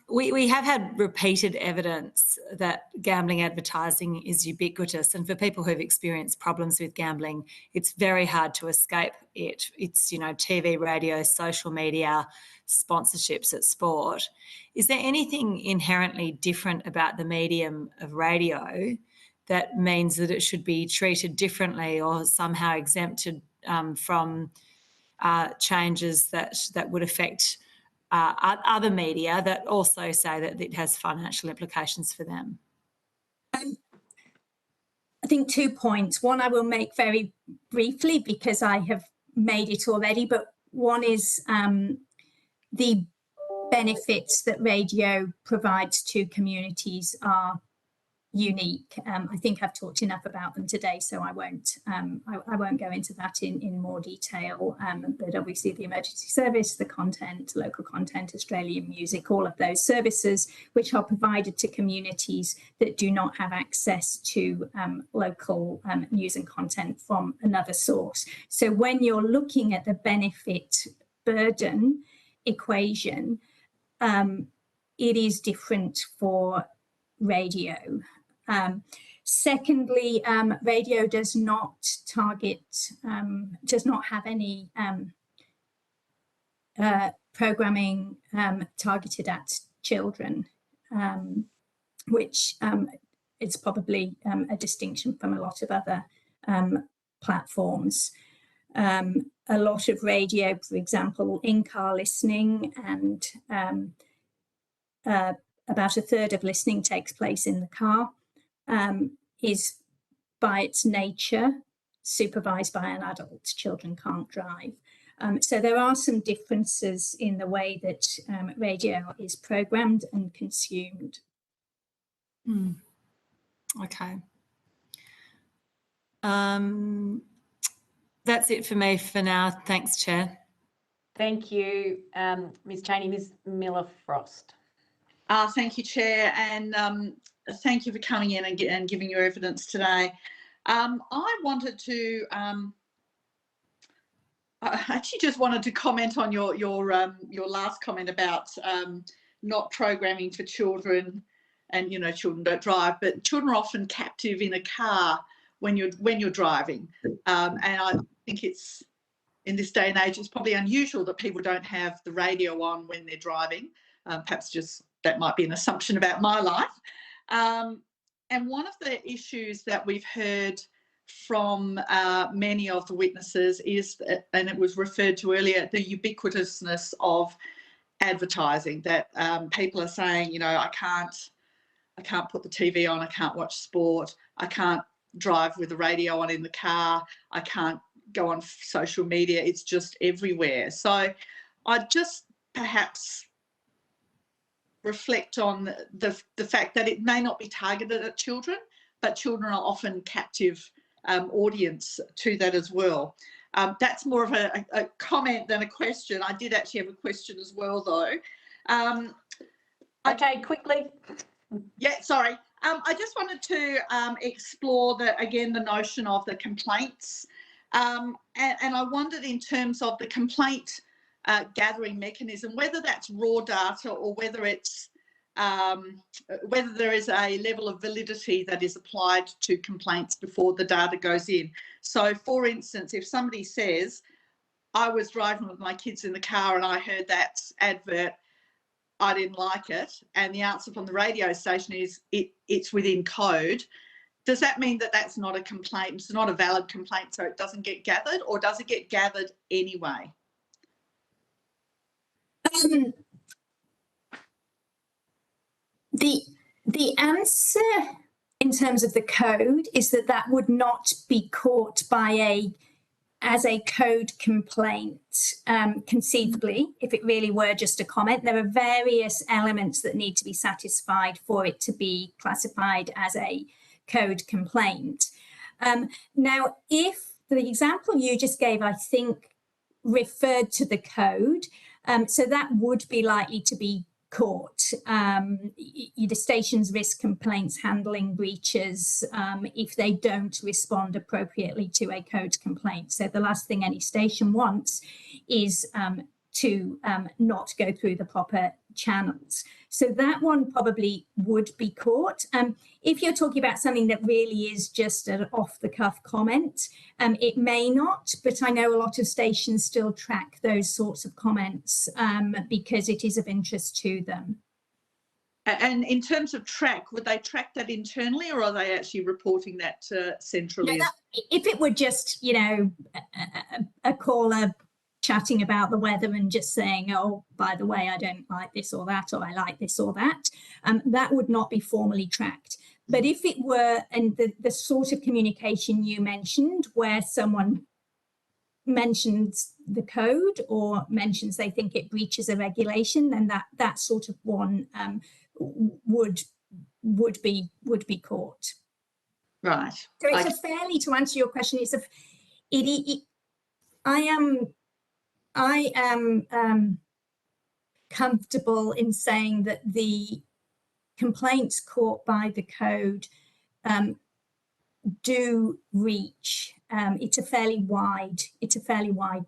We have had repeated evidence that gambling advertising is ubiquitous, and for people who've experienced problems with gambling, it's very hard to escape it. It's, you know, TV, radio, social media, sponsorships at sport. Is there anything inherently different about the medium of radio that means that it should be treated differently or somehow exempted from changes that would affect other media that also say that it has financial implications for them? I think 2 points. One I will make very briefly because I have made it already, but one is the benefits that radio provides to communities are unique. I think I've talked enough about them today, so I won't go into that in more detail. But obviously the emergency service, the content, local content, Australian music, all of those services which are provided to communities that do not have access to local news and content from another source. So when you're looking at the benefit burden equation, it is different for radio. Secondly, radio does not target, does not have any programming targeted at children, which is probably a distinction from a lot of other platforms. A lot of radio, for example, in-car listening, and about a third of listening takes place in the car, is by its nature supervised by an adult. Children can't drive. So there are some differences in the way that radio is programmed and consumed. Okay. That's it for me for now. Thanks, Chair. Thank you, Ms Chaney. Ms Miller-Frost. Thank you, Chair, and thank you for coming in and giving your evidence today. I wanted to, I actually just wanted to comment on your last comment about not programming for children, and children don't drive, but children are often captive in a car when you're driving, and I think it's, in this day and age, it's probably unusual that people don't have the radio on when they're driving. Perhaps just that might be an assumption about my life. And one of the issues that we've heard from many of the witnesses is, and it was referred to earlier, the ubiquitousness of advertising, that people are saying, I can't put the TV on, I can't watch sport, I can't drive with the radio on in the car, I can't go on social media, it's just everywhere. So I'd just perhaps reflect on the fact that it may not be targeted at children, but children are often captive audience to that as well. That's more of a comment than a question. I did actually have a question as well, though. Okay, quickly. Yeah, sorry. I just wanted to explore the notion of the complaints, and I wondered, in terms of the complaint gathering mechanism, whether that's raw data or whether it's whether there is a level of validity that is applied to complaints before the data goes in. So, for instance, if somebody says, I was driving with my kids in the car and I heard that advert, I didn't like it, and the answer from the radio station is it's within code, does that mean that that's not a complaint? It's not a valid complaint, so it doesn't get gathered, or does it get gathered anyway? The answer in terms of the code is that would not be caught by as a code complaint, conceivably, if it really were just a comment. There are various elements that need to be satisfied for it to be classified as a code complaint. Now, if the example you just gave, I think, referred to the code, so that would be likely to be caught. The stations risk complaints handling breaches if they don't respond appropriately to a code complaint. So the last thing any station wants is to not go through the proper channels. So that one probably would be caught. If you're talking about something that really is just an off-the-cuff comment, it may not, but I know a lot of stations still track those sorts of comments because it is of interest to them. And in terms of track, would they track that internally, or are they actually reporting that centrally? No, if it were just, a caller chatting about the weather and just saying, oh, by the way, I don't like this or that, or I like this or that. That would not be formally tracked. But if it were, and the sort of communication you mentioned, where someone mentions the code or mentions they think it breaches a regulation, then that sort of one would be caught. Right. So it's a fairly, to answer your question, I am comfortable in saying that the complaints caught by the code do reach. It's a fairly wide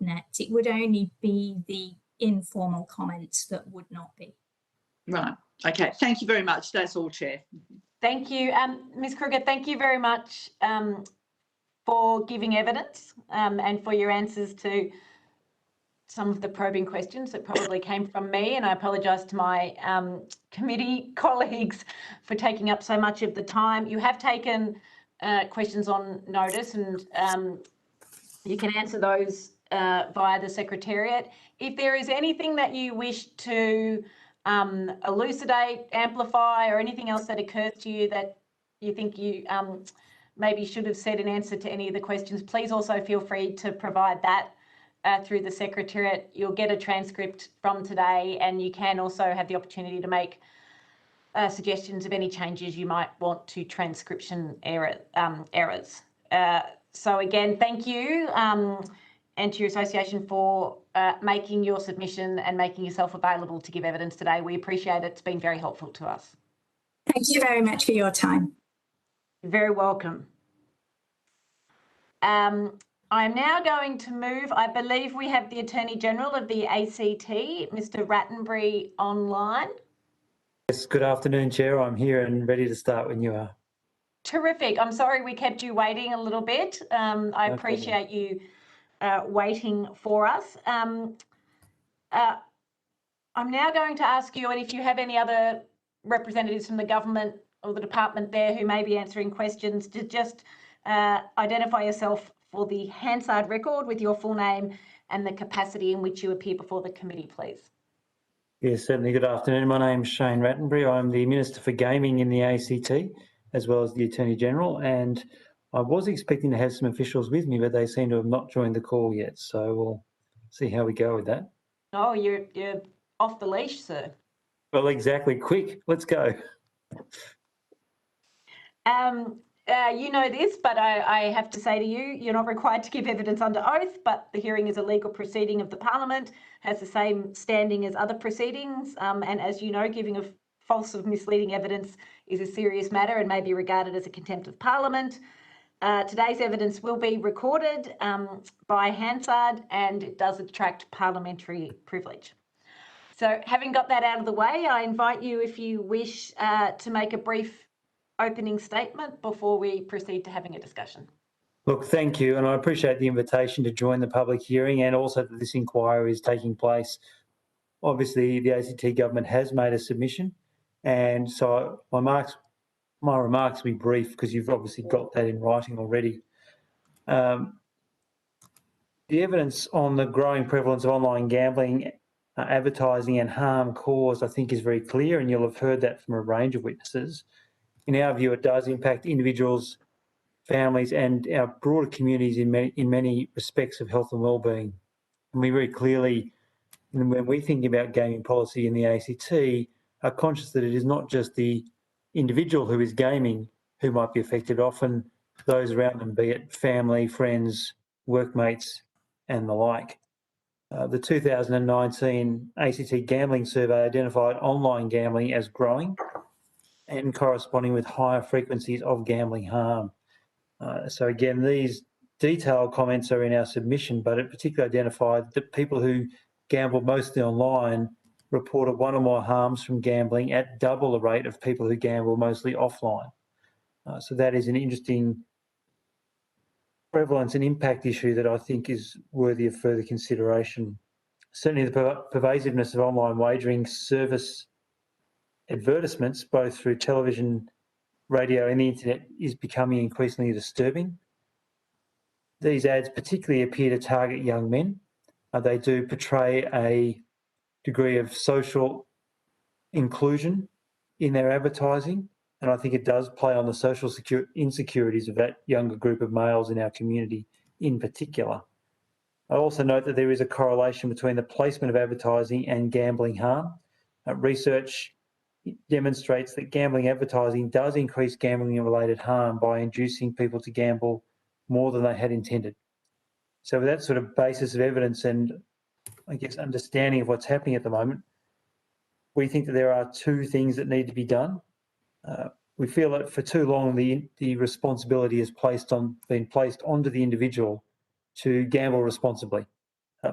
net. It would only be the informal comments that would not be. Right. Okay. Thank you very much. That's all, Chair. Thank you. Ms. Kruger, thank you very much for giving evidence and for your answers to some of the probing questions that probably came from me, and I apologise to my committee colleagues for taking up so much of the time. You have taken questions on notice, and you can answer those via the Secretariat. If there is anything that you wish to elucidate, amplify, or anything else that occurs to you that you think you maybe should have said in answer to any of the questions, please also feel free to provide that through the Secretariat. You'll get a transcript from today, and you can also have the opportunity to make suggestions of any changes you might want to transcription errors. So again, thank you, and to your association for making your submission and making yourself available to give evidence today. We appreciate it. It's been very helpful to us. Thank you very much for your time. You're very welcome. I'm now going to move, I believe we have the Attorney General of the ACT, Mr. Rattenbury, online. Yes, good afternoon, Chair. I'm here and ready to start when you are. Terrific. I'm sorry we kept you waiting a little bit. I appreciate you waiting for us. I'm now going to ask you, and if you have any other representatives from the government or the department there who may be answering questions, to just identify yourself for the Hansard record with your full name and the capacity in which you appear before the committee, please. Yes, certainly. Good afternoon. My name's Shane Rattenbury. I'm the Minister for Gaming in the ACT, as well as the Attorney General, and I was expecting to have some officials with me, but they seem to have not joined the call yet, so we'll see how we go with that. Oh, you're off the leash, sir. Well, exactly. Quick, let's go. You know this, but I have to say to you, you're not required to give evidence under oath, but the hearing is a legal proceeding of the Parliament, has the same standing as other proceedings, and as you know, giving of false or misleading evidence is a serious matter and may be regarded as a contempt of Parliament. Today's evidence will be recorded by Hansard, and it does attract parliamentary privilege. So having got that out of the way, I invite you, if you wish, to make a brief opening statement before we proceed to having a discussion. Look, thank you, and I appreciate the invitation to join the public hearing, and also that this inquiry is taking place. Obviously, the ACT government has made a submission, and so my remarks will be brief because you've obviously got that in writing already. The evidence on the growing prevalence of online gambling, advertising and harm caused, I think, is very clear, and you'll have heard that from a range of witnesses. In our view, it does impact individuals, families and our broader communities in many respects of health and wellbeing. And we very clearly, when we think about gaming policy in the ACT, are conscious that it is not just the individual who is gaming who might be affected, often those around them, be it family, friends, workmates and the like. The 2019 ACT Gambling Survey identified online gambling as growing and corresponding with higher frequencies of gambling harm. So again, these detailed comments are in our submission, but it particularly identified that people who gamble mostly online reported one or more harms from gambling at double the rate of people who gamble mostly offline. So that is an interesting prevalence and impact issue that I think is worthy of further consideration. Certainly the pervasiveness of online wagering service advertisements, both through television, radio and the internet, is becoming increasingly disturbing. These ads particularly appear to target young men, They do portray a degree of social inclusion in their advertising, and I think it does play on the social insecurities of that younger group of males in our community in particular. I also note that there is a correlation between the placement of advertising and gambling harm. Research demonstrates that gambling advertising does increase gambling-related harm by inducing people to gamble more than they had intended. So with that sort of basis of evidence and, I guess, understanding of what's happening at the moment, we think that there are two things that need to be done. We feel that for too long the responsibility has been placed onto the individual to gamble responsibly.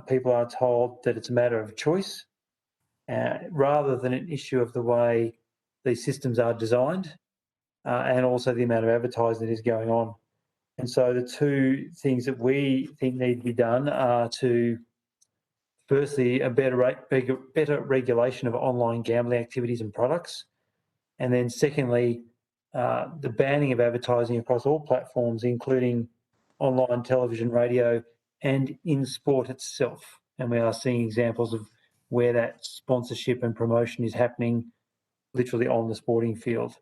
People are told that it's a matter of choice rather than an issue of the way these systems are designed and also the amount of advertising that is going on. And so the two things that we think need to be done are to, firstly, a better regulation of online gambling activities and products. And then secondly, the banning of advertising across all platforms, including online television, radio, and in sport itself. And we are seeing examples of where that sponsorship and promotion is happening literally on the sporting field.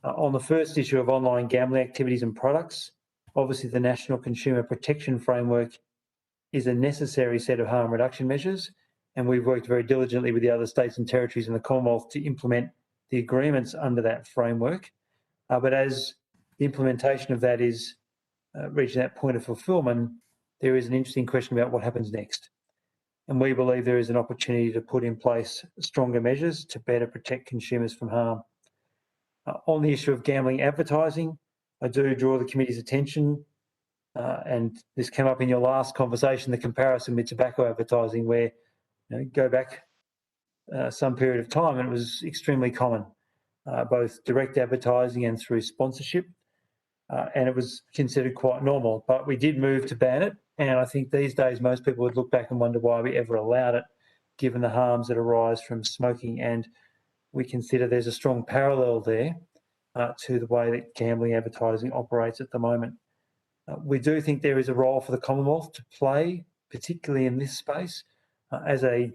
On the first issue of online gambling activities and products, obviously the National Consumer Protection Framework is a necessary set of harm reduction measures, and we've worked very diligently with the other states and territories in the Commonwealth to implement the agreements under that framework. But as the implementation of that is reaching that point of fulfilment, there is an interesting question about what happens next. And we believe there is an opportunity to put in place stronger measures to better protect consumers from harm. On the issue of gambling advertising, I do draw the committee's attention, and this came up in your last conversation, the comparison with tobacco advertising, where go back some period of time and it was extremely common, both direct advertising and through sponsorship, and it was considered quite normal. But we did move to ban it, and I think these days most people would look back and wonder why we ever allowed it, given the harms that arise from smoking. And we consider there's a strong parallel there to the way that gambling advertising operates at the moment. We do think there is a role for the Commonwealth to play, particularly in this space. As a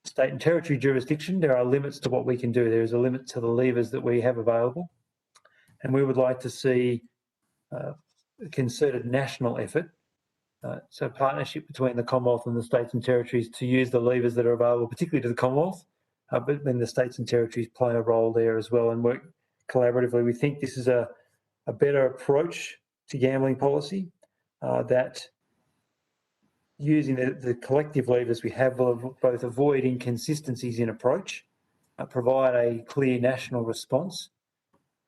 state and territory jurisdiction, there are limits to what we can do. There is a limit to the levers that we have available. And we would like to see a concerted national effort, so partnership between the Commonwealth and the states and territories to use the levers that are available, particularly to the Commonwealth, but then the states and territories play a role there as well and work collaboratively. We think this is a better approach to gambling policy, that using the collective levers we have will both avoid inconsistencies in approach, provide a clear national response,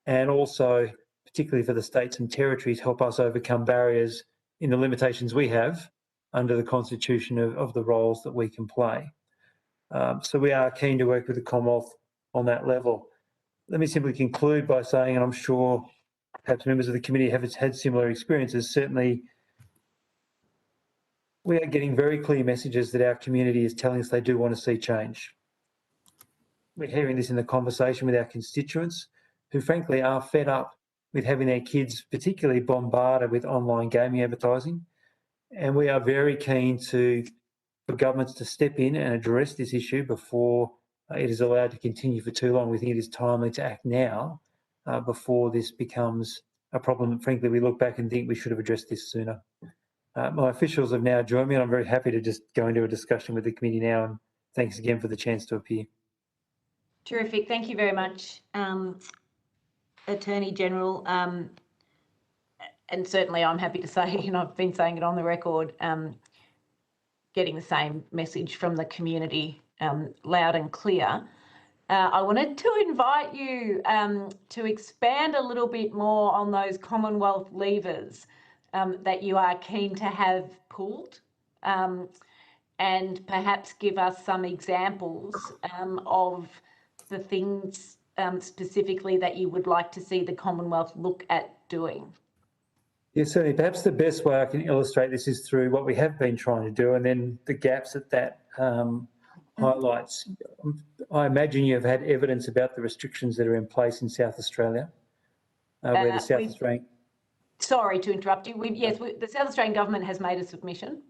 and also, particularly for the states and territories, help us overcome barriers in the limitations we have under the Constitution of the roles that we can play. So we are keen to work with the Commonwealth on that level. Let me simply conclude by saying, and I'm sure perhaps members of the committee have had similar experiences, certainly we are getting very clear messages that our community is telling us they do want to see change. We're hearing this in the conversation with our constituents, who frankly are fed up with having their kids particularly bombarded with online gaming advertising. And we are very keen for governments to step in and address this issue before it is allowed to continue for too long. We think it is timely to act now before this becomes a problem. Frankly, we look back and think we should have addressed this sooner. My officials have now joined me, and I'm very happy to just go into a discussion with the committee now, and thanks again for the chance to appear. Terrific. Thank you very much, Attorney General. And certainly I'm happy to say, I've been saying it on the record, getting the same message from the community loud and clear. I wanted to invite you to expand a little bit more on those Commonwealth levers that you are keen to have pulled, and perhaps give us some examples of the things specifically that you would like to see the Commonwealth look at doing. Yeah, certainly. Perhaps the best way I can illustrate this is through what we have been trying to do and then the gaps that highlights. I imagine you have had evidence about the restrictions that are in place in South Australia, where the South Australian... Sorry to interrupt you. The South Australian Government has made a submission.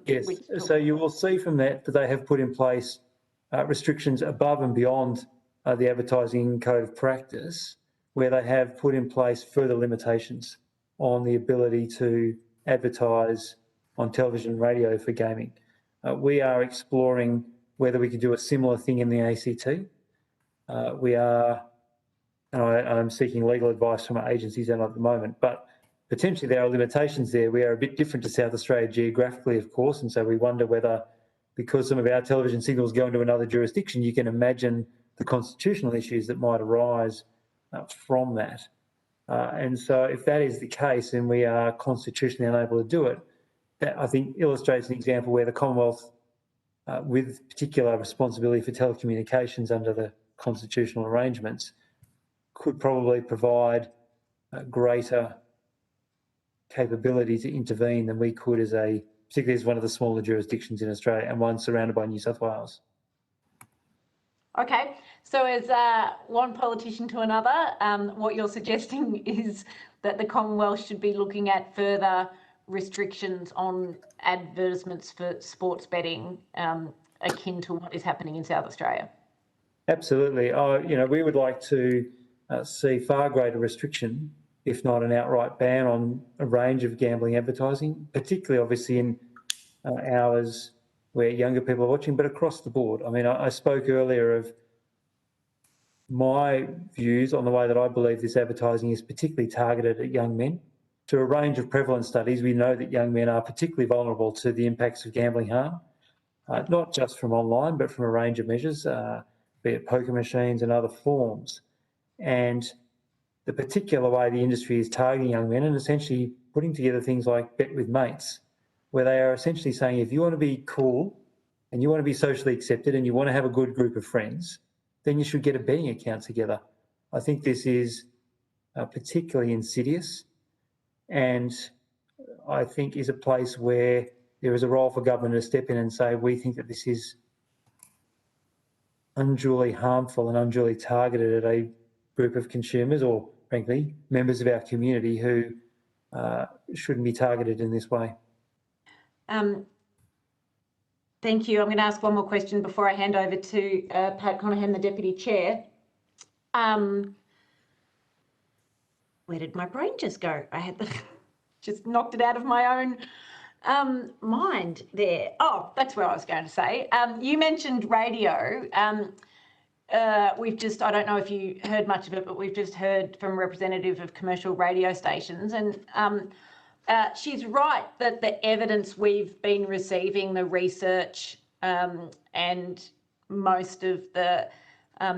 Yes, which so you will see from that they have put in place restrictions above and beyond the advertising code of practice, where they have put in place further limitations on the ability to advertise on television and radio for gaming. We are exploring whether we could do a similar thing in the ACT. We are, and I'm seeking legal advice from our agencies at the moment, but potentially there are limitations there. We are a bit different to South Australia geographically, of course, and so we wonder whether, because some of our television signals go into another jurisdiction, you can imagine the constitutional issues that might arise from that. And so if that is the case and we are constitutionally unable to do it, that I think illustrates an example where the Commonwealth, with particular responsibility for telecommunications under the constitutional arrangements, could probably provide greater capability to intervene than we could particularly as one of the smaller jurisdictions in Australia and one surrounded by New South Wales. Okay, so as one politician to another, what you're suggesting is that the Commonwealth should be looking at further restrictions on advertisements for sports betting, akin to what is happening in South Australia. Absolutely. We would like to see far greater restriction, if not an outright ban, on a range of gambling advertising, particularly obviously in hours where younger people are watching, but across the board. I mean, I spoke earlier of my views on the way that I believe this advertising is particularly targeted at young men. Through a range of prevalence studies, we know that young men are particularly vulnerable to the impacts of gambling harm, not just from online, but from a range of measures, be it poker machines and other forms. And the particular way the industry is targeting young men and essentially putting together things like Bet With Mates, where they are essentially saying, if you want to be cool and you want to be socially accepted and you want to have a good group of friends, then you should get a betting account together. I think this is particularly insidious, and I think is a place where there is a role for government to step in and say, we think that this is unduly harmful and unduly targeted at a group of consumers or, frankly, members of our community who shouldn't be targeted in this way. Thank you. I'm going to ask one more question before I hand over to Pat Conaghan, the Deputy Chair. Where did my brain just go? I had just knocked it out of my own mind there. Oh, that's where I was going to say. You mentioned radio. We've just, I don't know if you heard much of it, but we've just heard from a representative of commercial radio stations, and she's right that the evidence we've been receiving, the research, and most of the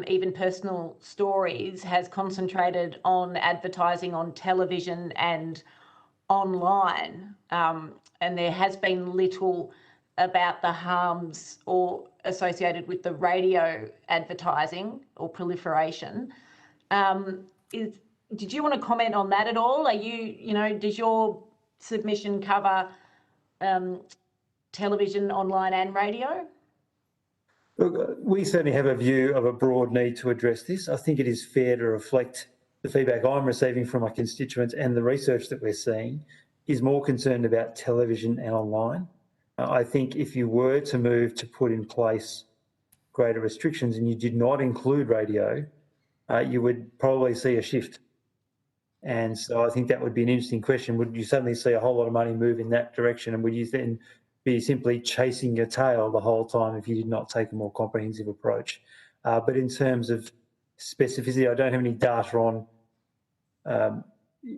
even personal stories has concentrated on advertising on television and online, and there has been little about the harms or associated with the radio advertising or proliferation. Did you want to comment on that at all? Are you, does your submission cover television, online and radio? Look, we certainly have a view of a broad need to address this. I think it is fair to reflect the feedback I'm receiving from my constituents, and the research that we're seeing is more concerned about television and online. I think if you were to move to put in place greater restrictions and you did not include radio, you would probably see a shift. And so I think that would be an interesting question. Would you suddenly see a whole lot of money move in that direction, and would you then be simply chasing your tail the whole time if you did not take a more comprehensive approach? But in terms of specificity, I don't have any data on,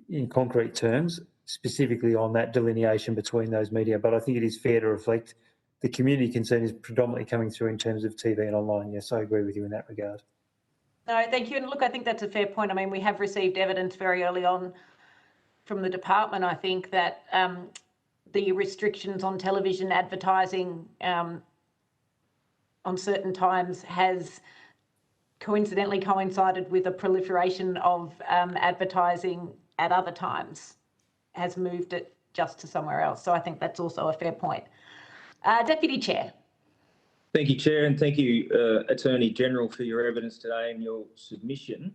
in concrete terms, specifically on that delineation between those media, but I think it is fair to reflect the community concern is predominantly coming through in terms of TV and online. Yes, I agree with you in that regard. No, thank you. And look, I think that's a fair point. I mean, we have received evidence very early on from the department, I think, that the restrictions on television advertising on certain times has coincidentally coincided with a proliferation of advertising at other times, has moved it just to somewhere else. So I think that's also a fair point. Deputy Chair. Thank you, Chair, and thank you, Attorney General, for your evidence today and your submission.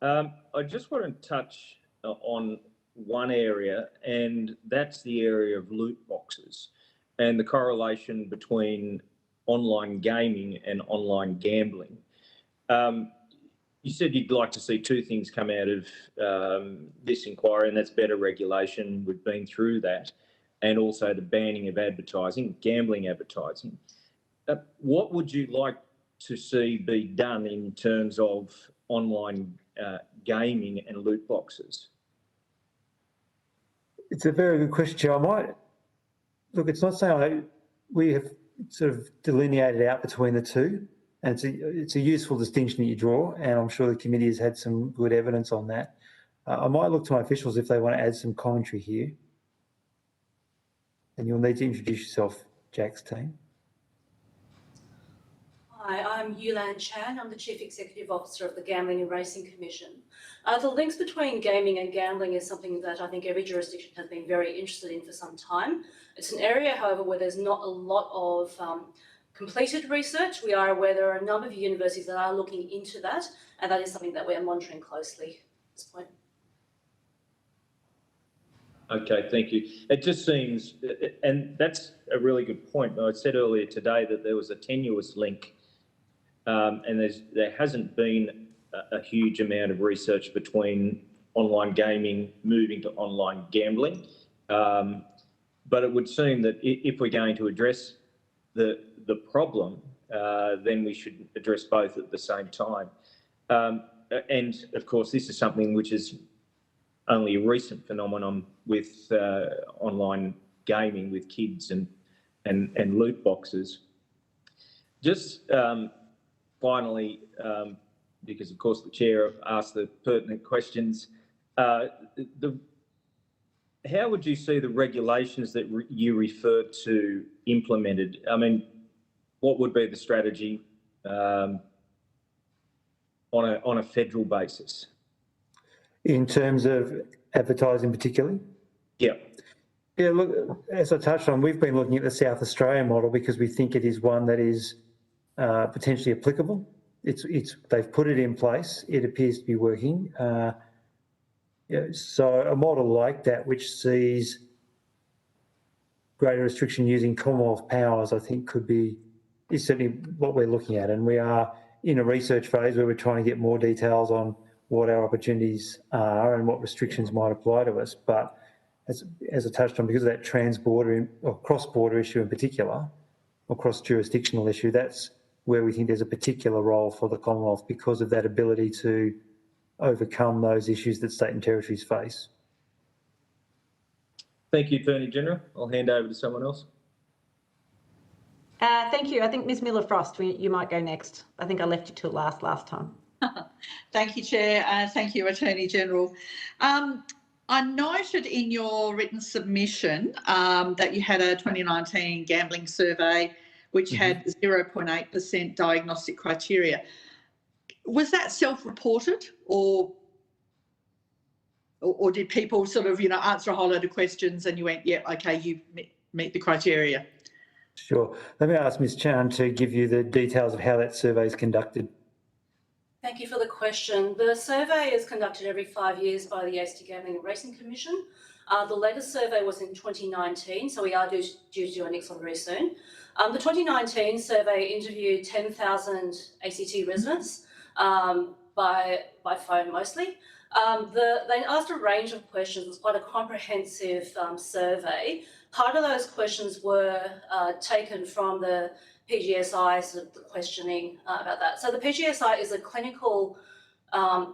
I just want to touch on one area, and that's the area of loot boxes. and the correlation between online gaming and online gambling. You said you'd like to see two things come out of this inquiry, and that's better regulation. We've been through that, and also the banning of advertising, gambling advertising. What would you like to see be done in terms of online gaming and loot boxes? It's a very good question, Chair. Look, it's not saying we have sort of delineated out between the two, and it's a useful distinction that you draw, and I'm sure the committee has had some good evidence on that. I might look to my officials if they want to add some commentary here. And you'll need to introduce yourself, Jack's team. Hi, I'm Yulan Chan. I'm the Chief Executive Officer of the Gambling and Racing Commission. The links between gaming and gambling is something that I think every jurisdiction has been very interested in for some time. It's an area, however, where there's not a lot of completed research. We are aware there are a number of universities that are looking into that, and that is something that we're monitoring closely at this point. Okay, thank you. It just seems, and that's a really good point. I said earlier today that there was a tenuous link, and there hasn't been a huge amount of research between online gaming moving to online gambling. But it would seem that if we're going to address the problem, then we should address both at the same time. And of course, this is something which is only a recent phenomenon with online gaming with kids and loot boxes. Just finally, because of course the chair asked the pertinent questions, how would you see the regulations that you referred to implemented? I mean, what would be the strategy on a federal basis? In terms of advertising particularly? Yeah. Yeah, look, as I touched on, we've been looking at the South Australian model because we think it is one that is potentially applicable. They've put it in place. It appears to be working. Yeah, so a model like that, which sees greater restriction using Commonwealth powers, I think is certainly what we're looking at. And we are in a research phase where we're trying to get more details on what our opportunities are and what restrictions might apply to us. But as I touched on, because of that trans-border or cross-border issue in particular, or cross-jurisdictional issue, that's where we think there's a particular role for the Commonwealth because of that ability to overcome those issues that state and territories face. Thank you, Attorney General. I'll hand over to someone else. Thank you. I think Ms Miller-Frost, you might go next. I think I left you till last time. Thank you, Chair. Thank you, Attorney General. I noted in your written submission that you had a 2019 gambling survey which had 0.8% diagnostic criteria. Was that self-reported or did people sort of, answer a whole load of questions and you went, yeah, okay, you meet the criteria? Sure. Let me ask Ms Chan to give you the details of how that survey is conducted. Thank you for the question. The survey is conducted every 5 years by the ACT Gambling and Racing Commission. The latest survey was in 2019, so we are due to do our next one very soon. The 2019 survey interviewed 10,000 ACT residents by phone mostly. They asked a range of questions. It was quite a comprehensive survey. Part of those questions were taken from the PGSI, sort of the questioning about that. So the PGSI is a clinical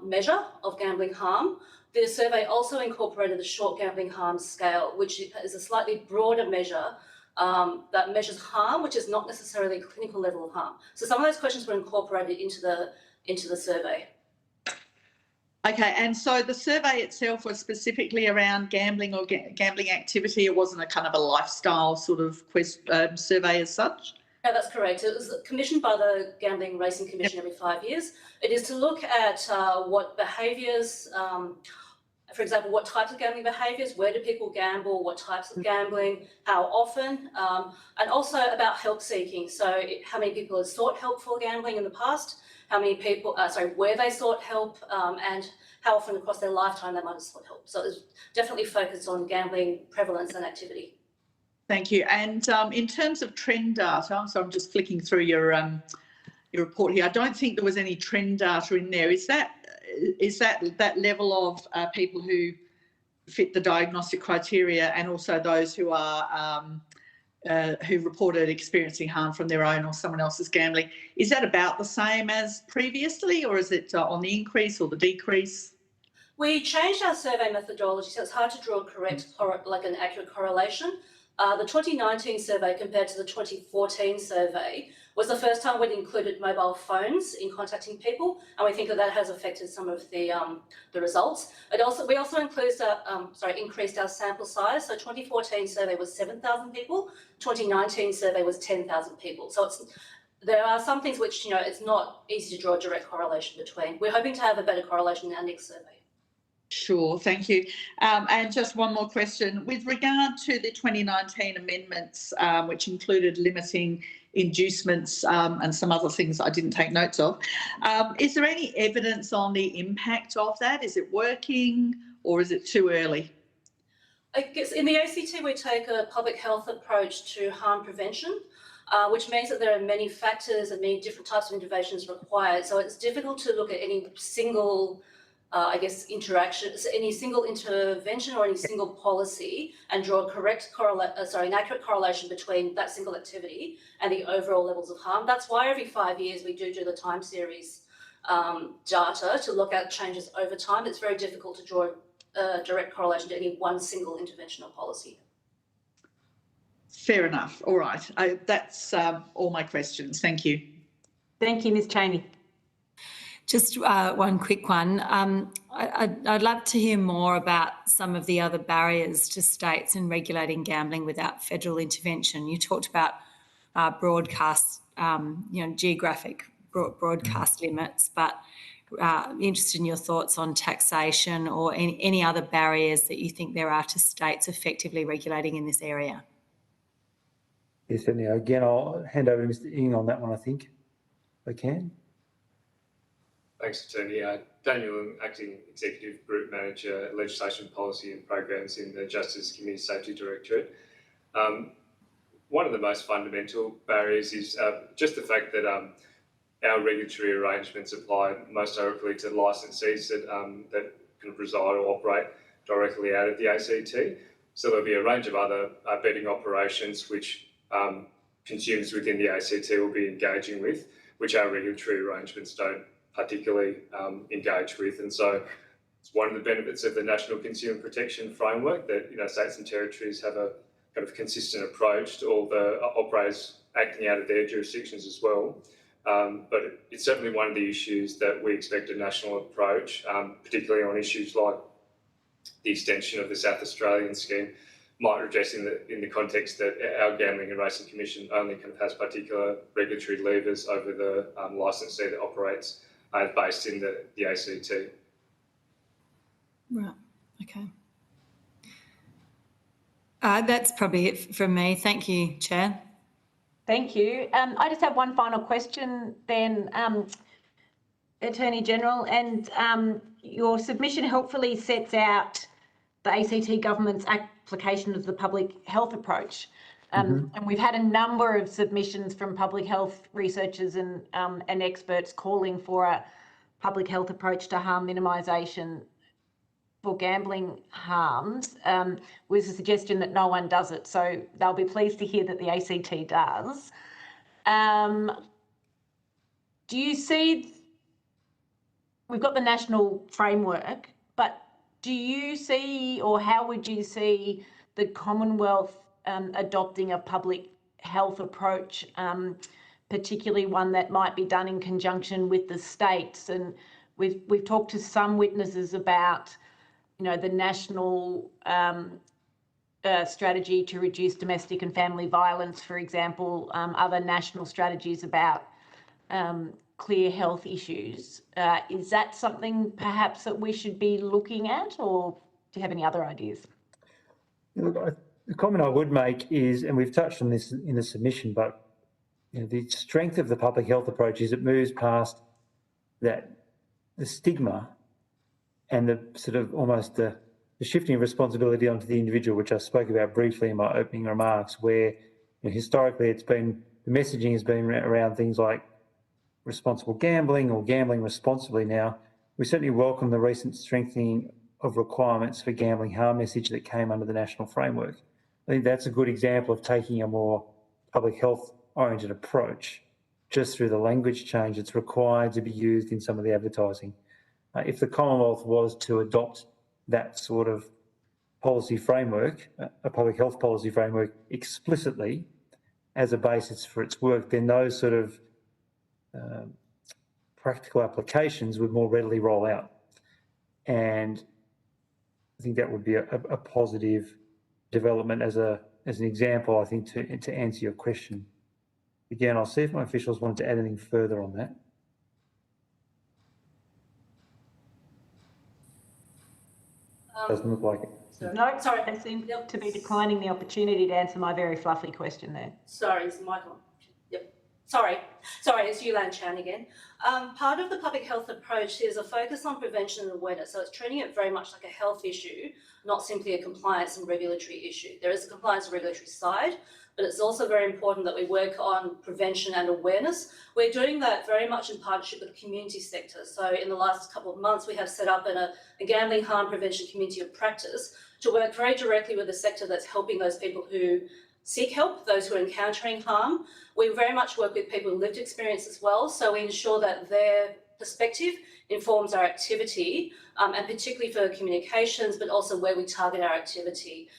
measure of gambling harm. The survey also incorporated the short gambling harm scale, which is a slightly broader measure that measures harm, which is not necessarily a clinical level of harm. So some of those questions were incorporated into the survey. Okay, and so the survey itself was specifically around gambling or gambling activity. It wasn't a kind of a lifestyle sort of survey as such? No, that's correct. It was commissioned by the Gambling and Racing Commission every 5 years. It is to look at what behaviours, for example, what types of gambling behaviours, where do people gamble, what types of gambling, how often, and also about help seeking. So how many people have sought help for gambling in the past, how many people, where they sought help, and how often across their lifetime they might have sought help. So it's definitely focused on gambling prevalence and activity. Thank you. And in terms of trend data, so I'm just flicking through your report here. I don't think there was any trend data in there. Is that level of people who fit the diagnostic criteria, and also those who are who reported experiencing harm from their own or someone else's gambling? Is that about the same as previously, or is it on the increase or the decrease? We changed our survey methodology, so it's hard to draw a correct, like an accurate correlation. The 2019 survey compared to the 2014 survey was the first time we'd included mobile phones in contacting people, and we think that has affected some of the results. We also increased our sample size. So 2014 survey was 7,000 people, 2019 survey was 10,000 people. So there are some things which, it's not easy to draw a direct correlation between. We're hoping to have a better correlation in our next survey. Sure, thank you. And just one more question. With regard to the 2019 amendments, which included limiting inducements and some other things I didn't take notes of, is there any evidence on the impact of that? Is it working, or is it too early? I guess in the ACT we take a public health approach to harm prevention, which means that there are many factors and many different types of interventions required. So it's difficult to look at any single any single intervention or any single policy and draw an accurate correlation between that single activity and the overall levels of harm. That's why every 5 years we do the time series data to look at changes over time. It's very difficult to draw a direct correlation to any one single intervention or policy. Fair enough. All right. That's all my questions. Thank you. Thank you, Ms. Cheney. Just one quick one. I'd love to hear more about some of the other barriers to states in regulating gambling without federal intervention. You talked about broadcast, geographic broadcast limits, but interested in your thoughts on taxation or any other barriers that you think there are to states effectively regulating in this area. Yes, certainly. Again, I'll hand over to Mr. Ng on that one, I think, if I can. Thanks, Attorney. Daniel Ng, Acting Executive Group Manager, Legislation, Policy and Programs in the Justice Community Safety Directorate. One of the most fundamental barriers is just the fact that our regulatory arrangements apply most directly to licensees that can reside or operate directly out of the ACT. So there'll be a range of other betting operations which consumers within the ACT will be engaging with, which our regulatory arrangements don't particularly engage with. And so it's one of the benefits of the National Consumer Protection Framework that states and territories have a kind of consistent approach to all the operators acting out of their jurisdictions as well. But it's certainly one of the issues that we expect a national approach, particularly on issues like the extension of the South Australian scheme, might address in the context that our Gambling and Racing Commission only kind of has particular regulatory levers over the licensee that operates based in the ACT. Right, okay. That's probably it from me. Thank you, Chair. Thank you. I just have one final question then, Attorney General, and your submission helpfully sets out the ACT government's application of the public health approach. And we've had a number of submissions from public health researchers and experts calling for a public health approach to harm minimisation for gambling harms, with the suggestion that no one does it. So they'll be pleased to hear that the ACT does. Do you see, we've got the national framework, but do you see, or how would you see the Commonwealth adopting a public health approach, particularly one that might be done in conjunction with the states? And we've talked to some witnesses about, the national strategy to reduce domestic and family violence, for example, other national strategies about clear health issues. Is that something perhaps that we should be looking at, or do you have any other ideas? Look, the comment I would make is, and we've touched on this in the submission, but the strength of the public health approach is it moves past the stigma and the sort of almost the the shifting of responsibility onto the individual, which I spoke about briefly in my opening remarks, where historically the messaging has been around things like responsible gambling or gambling responsibly. Now, we certainly welcome the recent strengthening of requirements for gambling harm message that came under the national framework. I think that's a good example of taking a more public health oriented approach just through the language change that's required to be used in some of the advertising. If the Commonwealth was to adopt that sort of policy framework, a public health policy framework explicitly as a basis for its work, then those sort of practical applications would more readily roll out. And I think that would be a positive development as an example, I think, to answer your question. Again, I'll see if my officials wanted to add anything further on that. Doesn't look like it. No, sorry, they seem to be declining the opportunity to answer my very fluffy question there. Sorry, is the mic on? Yep. Sorry, it's Yulan Chan again. Part of the public health approach is a focus on prevention and awareness. So it's treating it very much like a health issue, not simply a compliance and regulatory issue. There is a compliance and regulatory side, but it's also very important that we work on prevention and awareness. We're doing that very much in partnership with the community sector. So in the last couple of months, we have set up a gambling harm prevention community of practice to work very directly with the sector that's helping those people who seek help, those who are encountering harm. We very much work with people with lived experience as well, so we ensure that their perspective informs our activity, and particularly for communications, but also where we target our activity.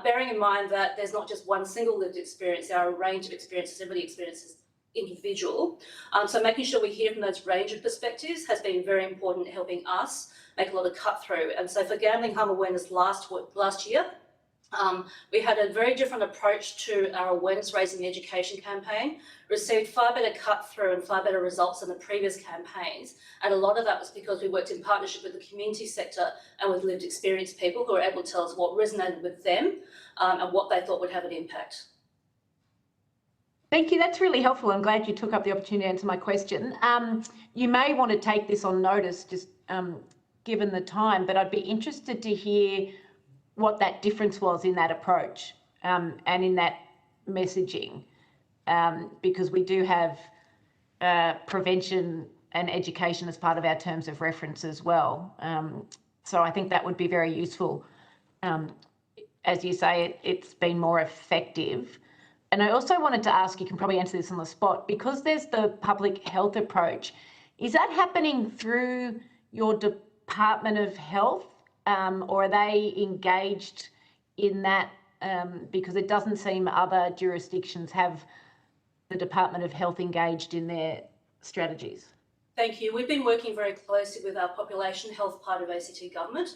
Bearing in mind that there's not just one single lived experience, there are a range of experiences, everybody experiences individual. So making sure we hear from those range of perspectives has been very important in helping us make a lot of cut through. And so for gambling harm awareness last year, we had a very different approach to our awareness raising education campaign, received far better cut through and far better results than the previous campaigns. And a lot of that was because we worked in partnership with the community sector and with lived experience people who were able to tell us what resonated with them and what they thought would have an impact. Thank you. That's really helpful. I'm glad you took up the opportunity to answer my question. You may want to take this on notice, just given the time, but I'd be interested to hear what that difference was in that approach and in that messaging, because we do have prevention and education as part of our terms of reference as well. So I think that would be very useful. As you say, it's been more effective. And I also wanted to ask, you can probably answer this on the spot, because there's the public health approach, is that happening through your Department of Health, or are they engaged in that? Because it doesn't seem other jurisdictions have the Department of Health engaged in their strategies. Thank you. We've been working very closely with our population health part of ACT government.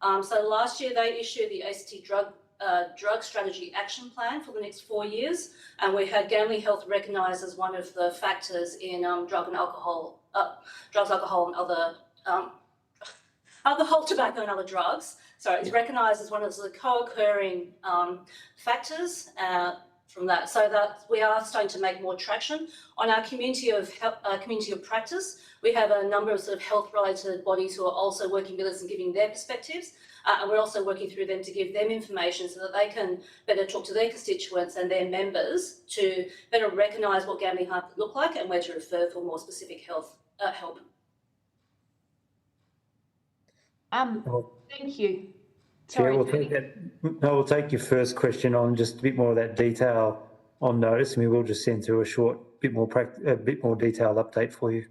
So last year they issued the ACT drug strategy action plan for the next 4 years, and we had gambling health recognised as one of the factors in drugs, alcohol and other alcohol, tobacco and other drugs. So it's recognised as one of the co-occurring factors from that. So that we are starting to make more traction on our community of practice. We have a number of sort of health-related bodies who are also working with us and giving their perspectives, and we're also working through them to give them information so that they can better talk to their constituents and their members to better recognise what gambling harm could look like and where to refer for more specific health help. Thank you. Chair, we'll take your first question on just a bit more of that detail on notice, and we will just send through a bit more detailed update for you.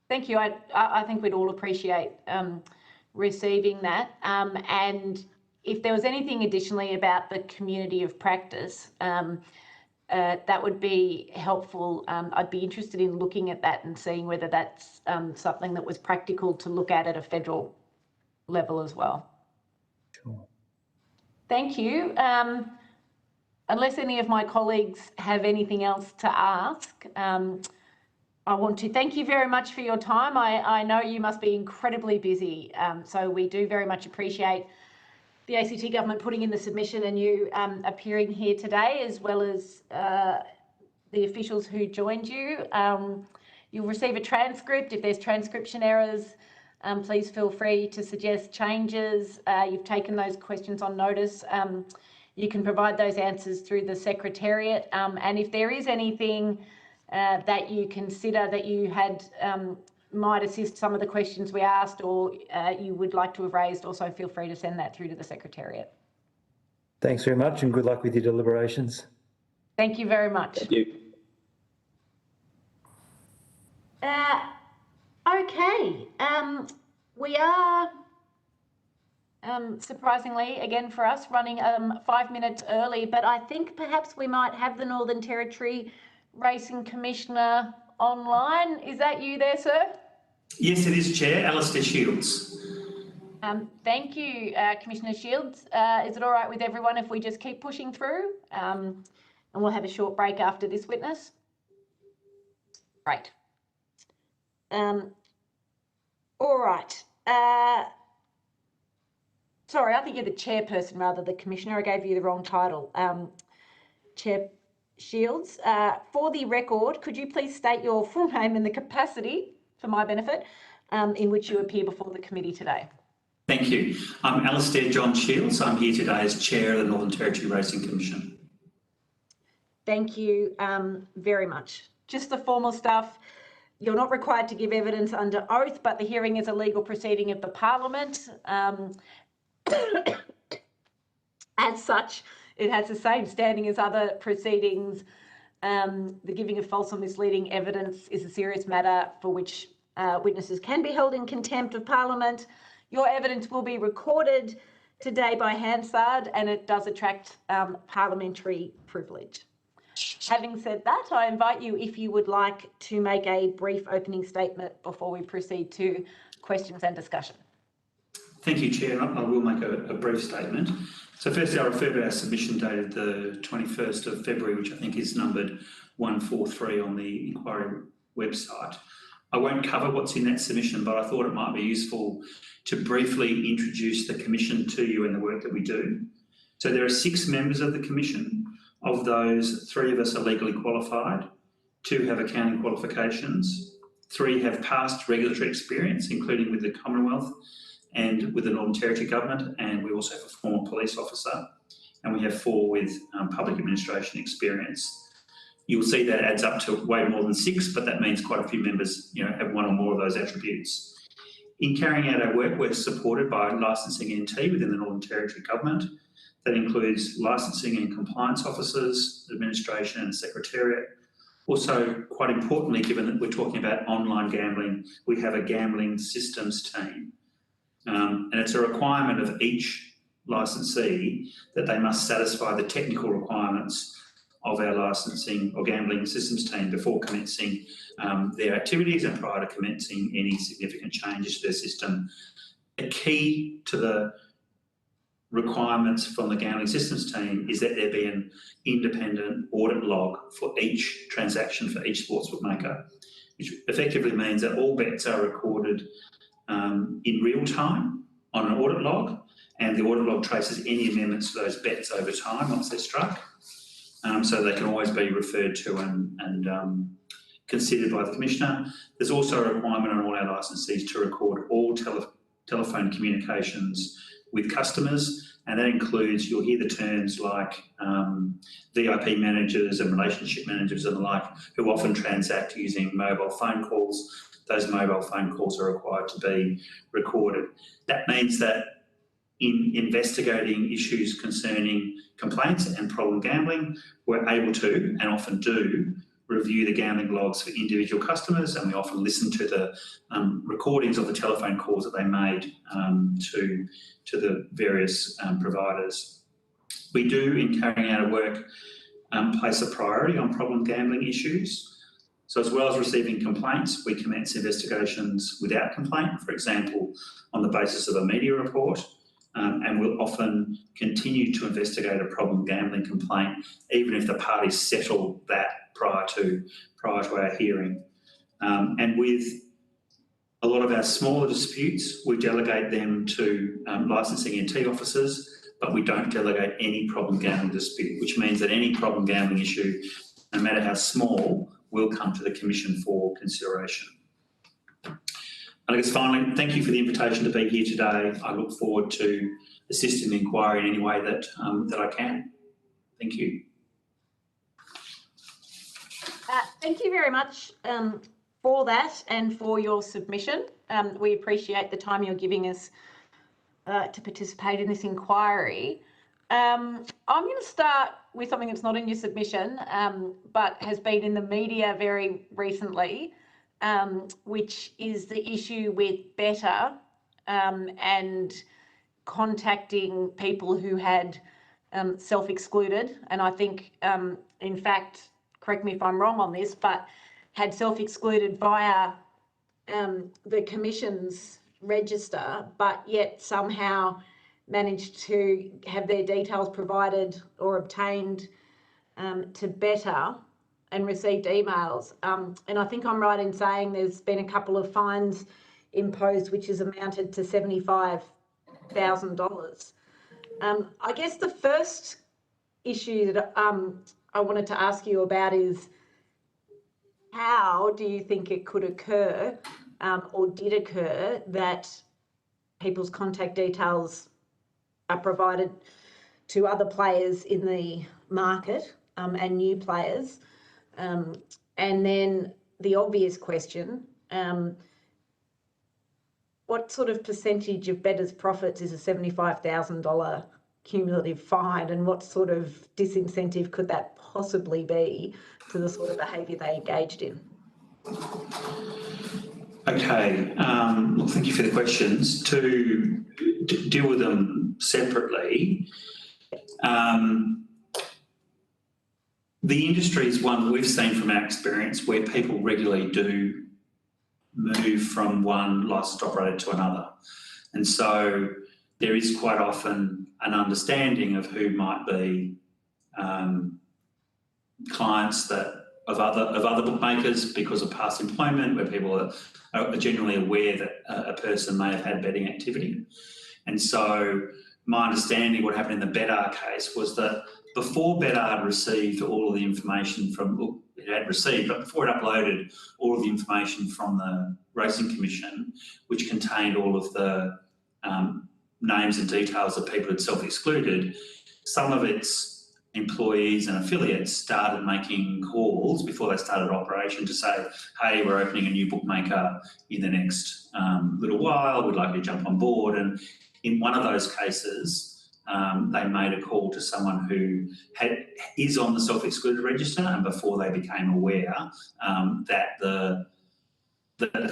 Thank you. I think we'd all appreciate receiving that. And if there was anything additionally about the community of practice, that would be helpful. I'd be interested in looking at that and seeing whether that's something that was practical to look at a federal level as well. Sure. Thank you. Unless any of my colleagues have anything else to ask, I want to thank you very much for your time. I know you must be incredibly busy, so we do very much appreciate the ACT government putting in the submission and you appearing here today, as well as the officials who joined you. You'll receive a transcript. If there's transcription errors, please feel free to suggest changes. You've taken those questions on notice. You can provide those answers through the Secretariat. And if there is anything that you consider that you had might assist some of the questions we asked or you would like to have raised, also feel free to send that through to the Secretariat. Thanks very much and good luck with your deliberations. Thank you very much. Thank you. Okay, we are surprisingly, again for us, running 5 minutes early, but I think perhaps we might have the Northern Territory Racing Commissioner online. Is that you there, sir? Yes, it is, Chair. Alistair Shields. Thank you, Commissioner Shields. Is it all right with everyone if we just keep pushing through? And we'll have a short break after this witness. Great. All right. Sorry, I think you're the chairperson rather than the commissioner. I gave you the wrong title. Chair Shields, for the record, could you please state your full name and the capacity, for my benefit, in which you appear before the committee today? Thank you. I'm Alistair John Shields. I'm here today as Chair of the Northern Territory Racing Commission. Thank you very much. Just the formal stuff. You're not required to give evidence under oath, but the hearing is a legal proceeding of the Parliament. As such, it has the same standing as other proceedings. The giving of false or misleading evidence is a serious matter for which witnesses can be held in contempt of Parliament. Your evidence will be recorded today by Hansard, and it does attract parliamentary privilege. Having said that, I invite you, if you would like, to make a brief opening statement before we proceed to questions and discussion. Thank you, Chair. I will make a brief statement. So firstly, I refer to our submission dated the 21st of February, which I think is numbered 143 on the inquiry website. I won't cover what's in that submission, but I thought it might be useful to briefly introduce the Commission to you and the work that we do. So there are 6 members of the Commission. Of those, 3 of us are legally qualified, 2 have accounting qualifications, 3 have past regulatory experience, including with the Commonwealth and with the Northern Territory Government, and we also have a former police officer, and we have 4 with public administration experience. You'll see that adds up to way more than 6, but that means quite a few members, have 1 or more of those attributes. In carrying out our work, we're supported by licensing NT within the Northern Territory Government. That includes licensing and compliance officers, administration and secretariat. Also, quite importantly, given that we're talking about online gambling, we have a gambling systems team. And it's a requirement of each licensee that they must satisfy the technical requirements of our licensing or gambling systems team before commencing their activities and prior to commencing any significant changes to their system. A key to the requirements from the gambling systems team is that there be an independent audit log for each transaction for each sports bookmaker, which effectively means that all bets are recorded in real time on an audit log, and the audit log traces any amendments to those bets over time once they're struck, so they can always be referred to and considered by the Commissioner. There's also a requirement on all our licensees to record all telephone communications with customers, and that includes, you'll hear the terms like VIP managers and relationship managers and the like, who often transact using mobile phone calls. Those mobile phone calls are required to be recorded. That means that in investigating issues concerning complaints and problem gambling, we're able to, and often do, review the gambling logs for individual customers, and we often listen to the recordings of the telephone calls that they made to the various providers. We do, in carrying out our work, place a priority on problem gambling issues. So as well as receiving complaints, we commence investigations without complaint, for example, on the basis of a media report, and we'll often continue to investigate a problem gambling complaint, even if the parties settle that prior to our hearing. And with a lot of our smaller disputes, we delegate them to licensing NT officers, but we don't delegate any problem gambling dispute, which means that any problem gambling issue, no matter how small, will come to the Commission for consideration. And I guess finally, thank you for the invitation to be here today. I look forward to assisting the inquiry in any way that, that I can. Thank you. Thank you very much for that and for your submission. We appreciate the time you're giving us to participate in this inquiry. I'm going to start with something that's not in your submission, but has been in the media very recently, which is the issue with Better and contacting people who had self-excluded. And I think, in fact, correct me if I'm wrong on this, but had self-excluded via the Commission's register, but yet somehow managed to have their details provided or obtained to Better and received emails. And I think I'm right in saying there's been a couple of fines imposed, which has amounted to $75,000. I guess the first issue that I wanted to ask you about is, how do you think it could occur or did occur that people's contact details are provided to other players in the market and new players? And then the obvious question, what sort of percentage of Better's profits is a $75,000 cumulative fine, and what sort of disincentive could that possibly be to the sort of behaviour they engaged in? Okay, well, thank you for the questions. To deal with them separately, the industry is one we've seen from our experience where people regularly do move from one licensed operator to another. And so there is quite often an understanding of who might be clients of other bookmakers because of past employment, where people are generally aware that a person may have had betting activity. And so my understanding, what happened in the Betr case, was that before Betr had received all of the information from, it had received, but before it uploaded all of the information from the Racing Commission, which contained all of the names and details of people who had self-excluded, some of its employees and affiliates started making calls before they started operation to say, hey, we're opening a new bookmaker in the next little while, we'd like you to jump on board. And in one of those cases, they made a call to someone who is on the self-excluded register, and before they became aware that the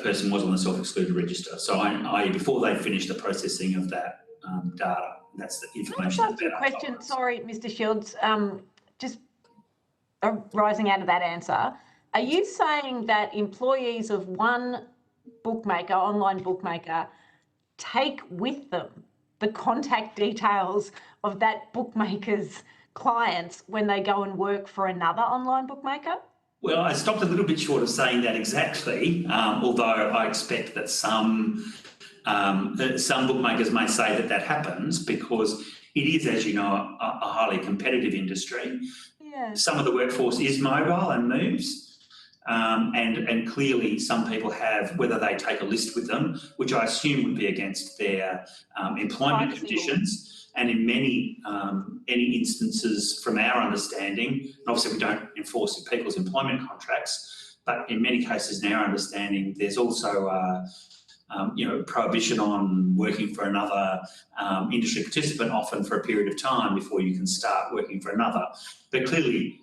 person was on the self-excluded register. So i.e. before they finished the processing of that data. That's the information. Can I ask you a question? Sorry, Mr. Shields, just rising out of that answer. Are you saying that employees of one bookmaker, online bookmaker, take with them the contact details of that bookmaker's clients when they go and work for another online bookmaker? Well, I stopped a little bit short of saying that exactly, although I expect that some bookmakers may say that happens because it is, as you know, a highly competitive industry. Yeah. Some of the workforce is mobile and moves. And clearly some people have, whether they take a list with them, which I assume would be against their employment conditions. And in many instances, from our understanding, and obviously we don't enforce people's employment contracts, but in many cases, in our understanding, there's also prohibition on working for another industry participant, often for a period of time before you can start working for another. But clearly,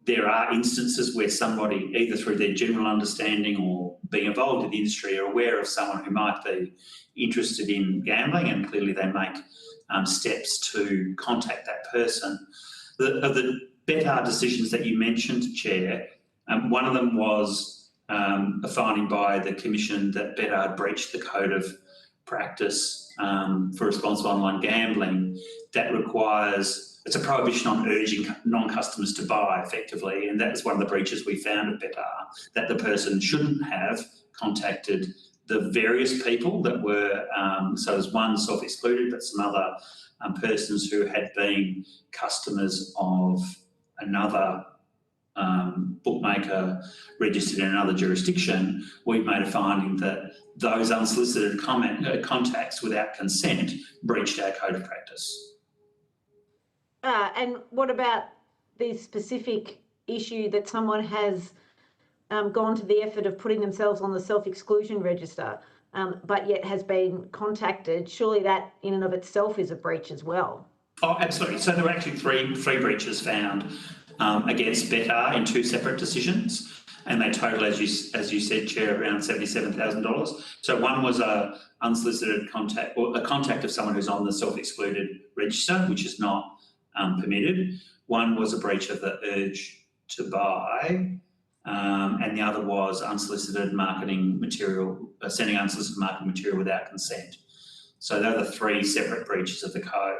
there are instances where somebody, either through their general understanding or being involved in the industry, are aware of someone who might be interested in gambling, and clearly they make steps to contact that person. Of the Betr decisions that you mentioned, Chair, one of them was a finding by the Commission that Betr had breached the Code of Practice for Responsible Online Gambling that requires, it's a prohibition on urging non-customers to buy effectively, and that was one of the breaches we found at Betr, that the person shouldn't have contacted the various people that were, so there's one self-excluded, but some other persons who had been customers of another bookmaker registered in another jurisdiction, we've made a finding that those unsolicited contacts without consent breached our code of practice. And what about the specific issue that someone has gone to the effort of putting themselves on the self-exclusion register, but yet has been contacted? Surely that in and of itself is a breach as well. Oh, absolutely. So there were actually three breaches found against Betar in 2 separate decisions, and they total, as you said, Chair, around $77,000. So one was a unsolicited contact, or a contact of someone who's on the self-excluded register, which is not permitted. One was a breach of the urge to buy, and the other was unsolicited marketing material, sending unsolicited marketing material without consent. So they're the 3 separate breaches of the code.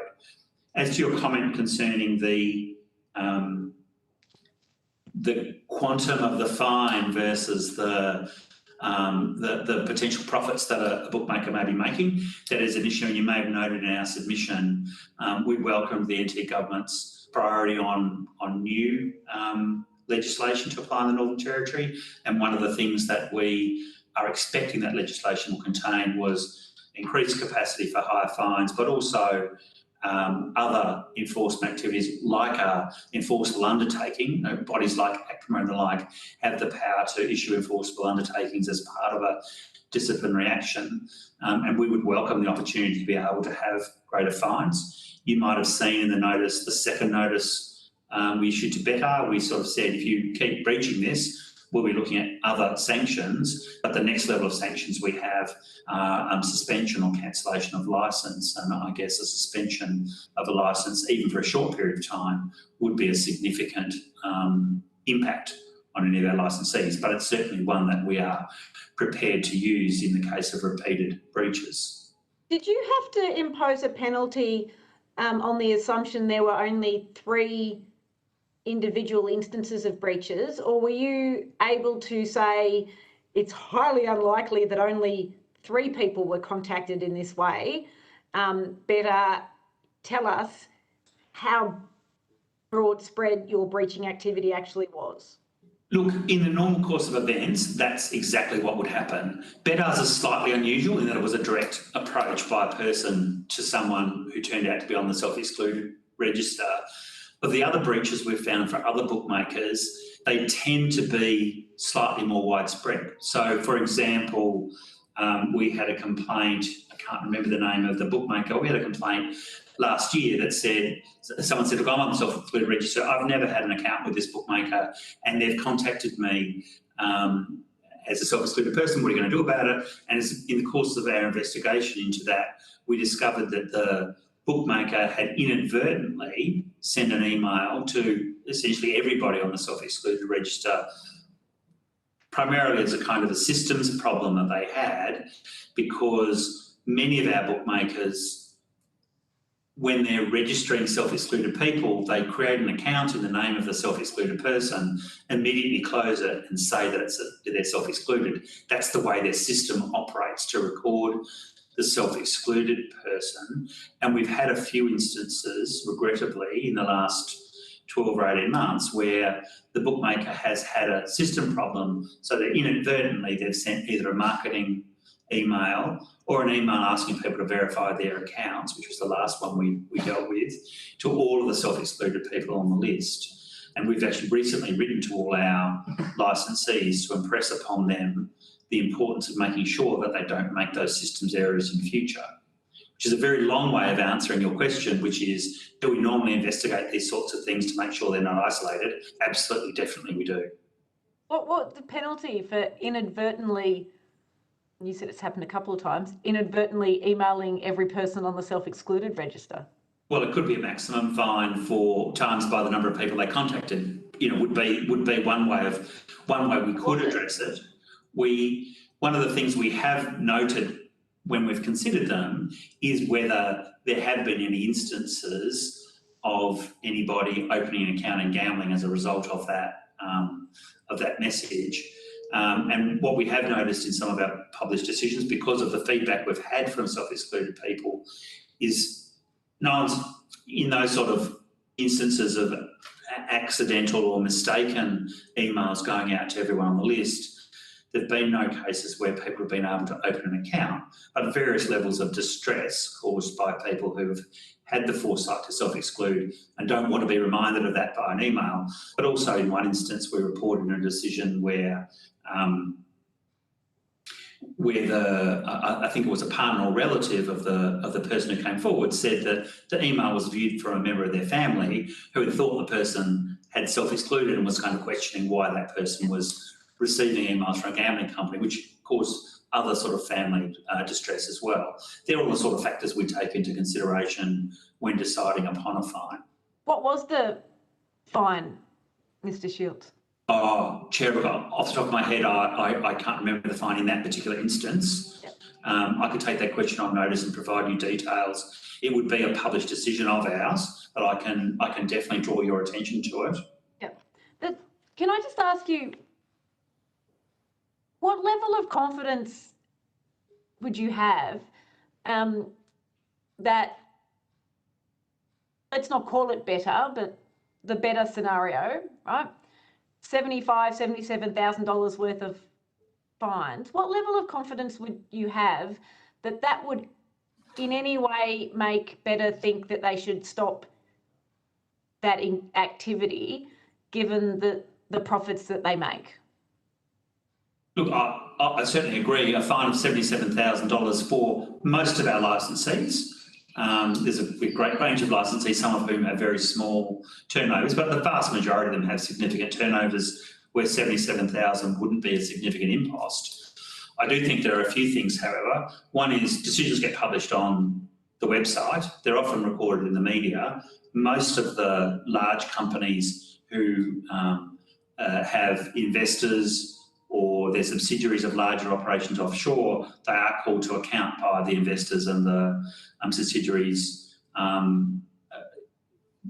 As to your comment concerning the quantum of the fine versus the potential profits that a bookmaker may be making, that is an issue, and you may have noted in our submission, we welcomed the NT Government's priority on new legislation to apply in the Northern Territory, and one of the things that we are expecting that legislation will contain was increased capacity for higher fines, but also other enforcement activities like enforceable undertaking. Bodies like ACMA and the like have the power to issue enforceable undertakings as part of a disciplinary action, and we would welcome the opportunity to be able to have greater fines. You might have seen in the notice, the second notice we issued to Betar, we sort of said, if you keep breaching this, we'll be looking at other sanctions, but the next level of sanctions we have suspension or cancellation of licence, and I guess a suspension of a licence, even for a short period of time, would be a significant impact on any of our licensees, but it's certainly one that we are prepared to use in the case of repeated breaches. Did you have to impose a penalty on the assumption there were only 3 individual instances of breaches, or were you able to say it's highly unlikely that only 3 people were contacted in this way? Better tell us how broad spread your breaching activity actually was. Look, in the normal course of events, that's exactly what would happen. Betar's is slightly unusual in that it was a direct approach by a person to someone who turned out to be on the self-excluded register. Of the other breaches we've found for other bookmakers, they tend to be slightly more widespread. So, for example, we had a complaint, I can't remember the name of the bookmaker, we had a complaint last year that said, someone said, look, I'm on the self-excluded register, I've never had an account with this bookmaker, and they've contacted me as a self-excluded person, what are you going to do about it? And in the course of our investigation into that, we discovered that the bookmaker had inadvertently sent an email to essentially everybody on the self-excluded register, primarily as a kind of a systems problem that they had, because many of our bookmakers, when they're registering self-excluded people, they create an account in the name of the self-excluded person, immediately close it and say that they're self-excluded. That's the way their system operates to record the self-excluded person. And we've had a few instances, regrettably, in the last 12 or 18 months where the bookmaker has had a system problem, so that inadvertently they've sent either a marketing email or an email asking people to verify their accounts, which was the last one we dealt with, to all of the self-excluded people on the list. And we've actually recently written to all our licensees to impress upon them the importance of making sure that they don't make those systems errors in future, which is a very long way of answering your question, which is, do we normally investigate these sorts of things to make sure they're not isolated? Absolutely, definitely we do. What the penalty for inadvertently, you said it's happened a couple of times, inadvertently emailing every person on the self-excluded register? Well, it could be a maximum fine for times by the number of people they contacted. You know, would be one way we could address it. One of the things we have noted when we've considered them is whether there have been any instances of anybody opening an account in gambling as a result of that message. And what we have noticed in some of our published decisions, because of the feedback we've had from self-excluded people, is no one's in those sort of instances of accidental or mistaken emails going out to everyone on the list. There have been no cases where people have been able to open an account, but various levels of distress caused by people who've had the foresight to self-exclude and don't want to be reminded of that by an email. But also in one instance, we reported a decision where I think it was a partner or relative of the person who came forward said that the email was viewed from a member of their family who had thought the person had self-excluded and was kind of questioning why that person was receiving emails from a gambling company, which caused other sort of family distress as well. They're all the sort of factors we take into consideration when deciding upon a fine. What was the fine, Mr. Shields? Oh, Chair, off the top of my head, I can't remember the fine in that particular instance. Yep. I could take that question on notice and provide you details. It would be a published decision of ours, but I can definitely draw your attention to it. Yep. But can I just ask you, what level of confidence would you have that, let's not call it better, but the better scenario, right? $77,000 worth of fines. What level of confidence would you have that that would in any way make Better think that they should stop that activity given the profits that they make? Look, I certainly agree. A fine of $77,000 for most of our licensees. There's a great range of licensees, some of whom have very small turnovers, but the vast majority of them have significant turnovers where $77,000 wouldn't be a significant impost. I do think there are a few things, however. One is decisions get published on the website. They're often recorded in the media. Most of the large companies who have investors or their subsidiaries of larger operations offshore, they are called to account by the investors and the subsidiaries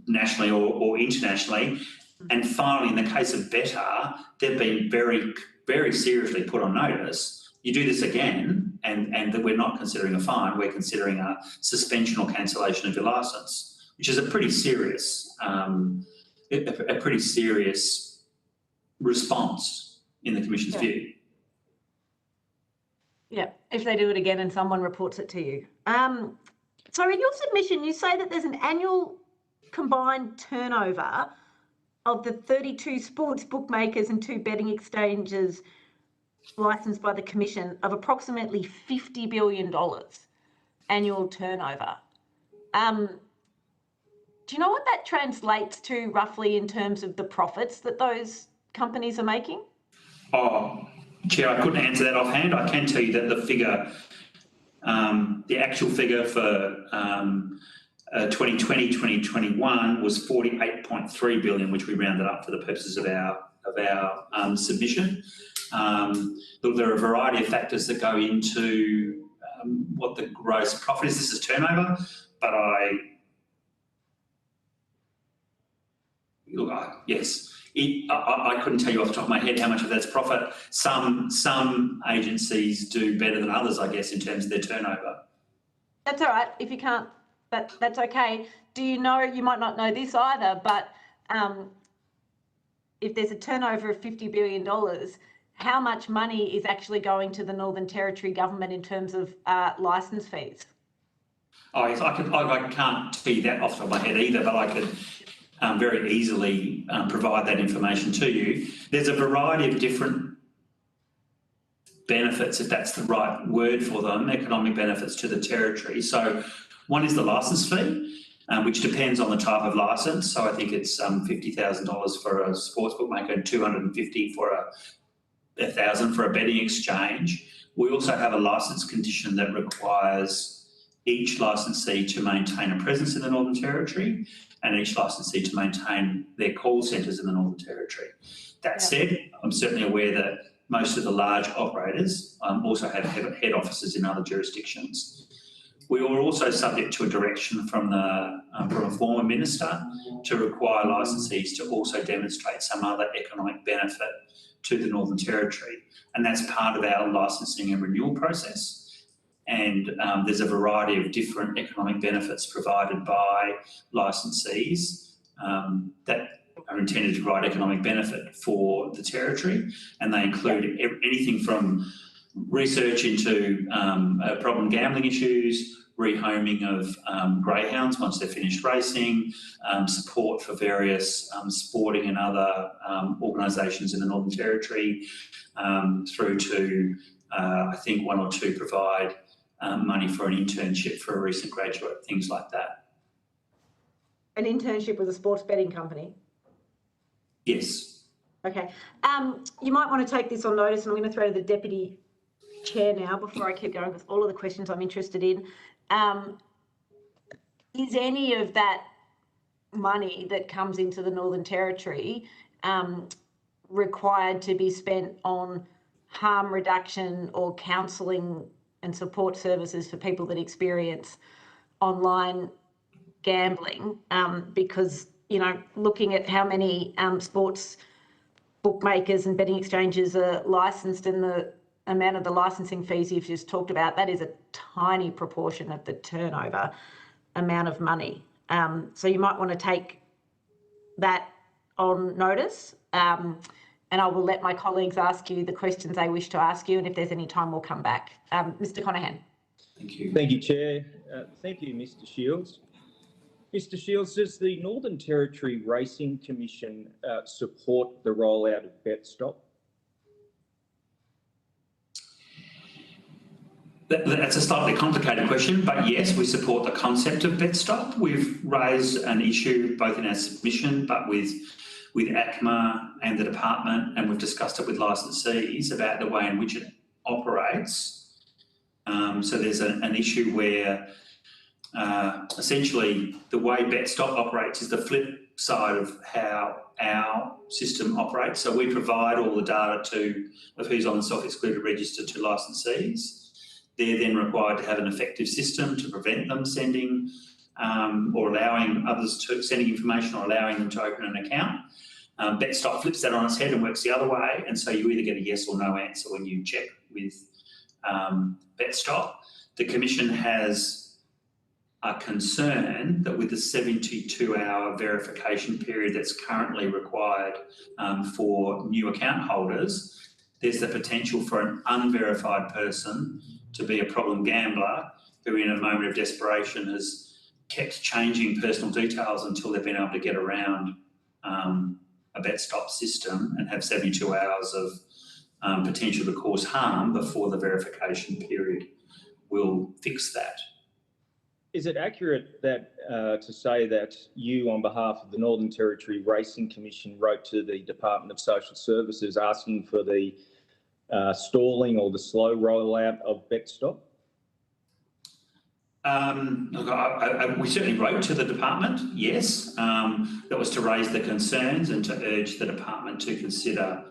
nationally or internationally. And finally, in the case of Better, they've been very, very seriously put on notice. You do this again, and that we're not considering a fine, we're considering a suspension or cancellation of your licence, which is a pretty serious response in the Commission's view. Yeah, if they do it again and someone reports it to you. So in your submission, you say that there's an annual combined turnover of the 32 sports bookmakers and 2 betting exchanges licensed by the Commission of approximately $50 billion annual turnover. Do you know what that translates to roughly in terms of the profits that those companies are making? Oh, Chair, I couldn't answer that offhand. I can tell you that the figure, the actual figure for 2020-2021 was $48.3 billion, which we rounded up for the purposes of our submission. Look, there are a variety of factors that go into what the gross profit is. This is turnover, but yes. I couldn't tell you off the top of my head how much of that's profit. Some agencies do better than others, I guess, in terms of their turnover. That's all right. If you can't, that's okay. Do you know, you might not know this either, but if there's a turnover of $50 billion, how much money is actually going to the Northern Territory government in terms of licence fees? Oh, yes, I can't tell you that off the top of my head either, but I could very easily provide that information to you. There's a variety of different benefits, if that's the right word for them, economic benefits to the Territory. So one is the licence fee, which depends on the type of licence. So I think it's $50,000 for a sports bookmaker and $250,000 for $1,000 for a betting exchange. We also have a licence condition that requires each licensee to maintain a presence in the Northern Territory and each licensee to maintain their call centres in the Northern Territory. That said, I'm certainly aware that most of the large operators also have head offices in other jurisdictions. We were also subject to a direction from a former minister to require licensees to also demonstrate some other economic benefit to the Northern Territory, and that's part of our licensing and renewal process. And there's a variety of different economic benefits provided by licensees that are intended to provide economic benefit for the territory, and they include anything from research into problem gambling issues, rehoming of greyhounds once they're finished racing, support for various sporting and other organisations in the Northern Territory, through to, I think, one or two provide money for an internship for a recent graduate, things like that. An internship with a sports betting company? Yes. Okay. You might want to take this on notice, and I'm going to throw to the Deputy Chair now before I keep going with all of the questions I'm interested in. Is any of that money that comes into the Northern Territory required to be spent on harm reduction or counselling and support services for people that experience online gambling? Because, you know, looking at how many sports bookmakers and betting exchanges are licensed and the amount of the licensing fees you've just talked about, that is a tiny proportion of the turnover amount of money. So you might want to take that on notice, and I will let my colleagues ask you the questions they wish to ask you, and if there's any time, we'll come back. Mr. Conaghan. Thank you. Thank you, Chair. Thank you, Mr. Shields. Mr. Shields, does the Northern Territory Racing Commission support the rollout of BetStop? That's a slightly complicated question, but yes, we support the concept of BetStop. We've raised an issue both in our submission, but with ACMA and the department, and we've discussed it with licensees about the way in which it operates. So there's an issue where essentially the way BetStop operates is the flip side of how our system operates. So we provide all the data of who's on the self-excluded register to licensees. They're then required to have an effective system to prevent them sending or allowing others to sending information or allowing them to open an account. BetStop flips that on its head and works the other way, and so you either get a yes or no answer when you check with BetStop. The Commission has a concern that with the 72-hour verification period that's currently required for new account holders, there's the potential for an unverified person to be a problem gambler who in a moment of desperation has kept changing personal details until they've been able to get around a BetStop system and have 72 hours of potential to cause harm before the verification period will fix that. Is it accurate that to say that you, on behalf of the Northern Territory Racing Commission, wrote to the Department of Social Services asking for the stalling or the slow rollout of BetStop? Look, we certainly wrote to the department, yes. That was to raise the concerns and to urge the department to consider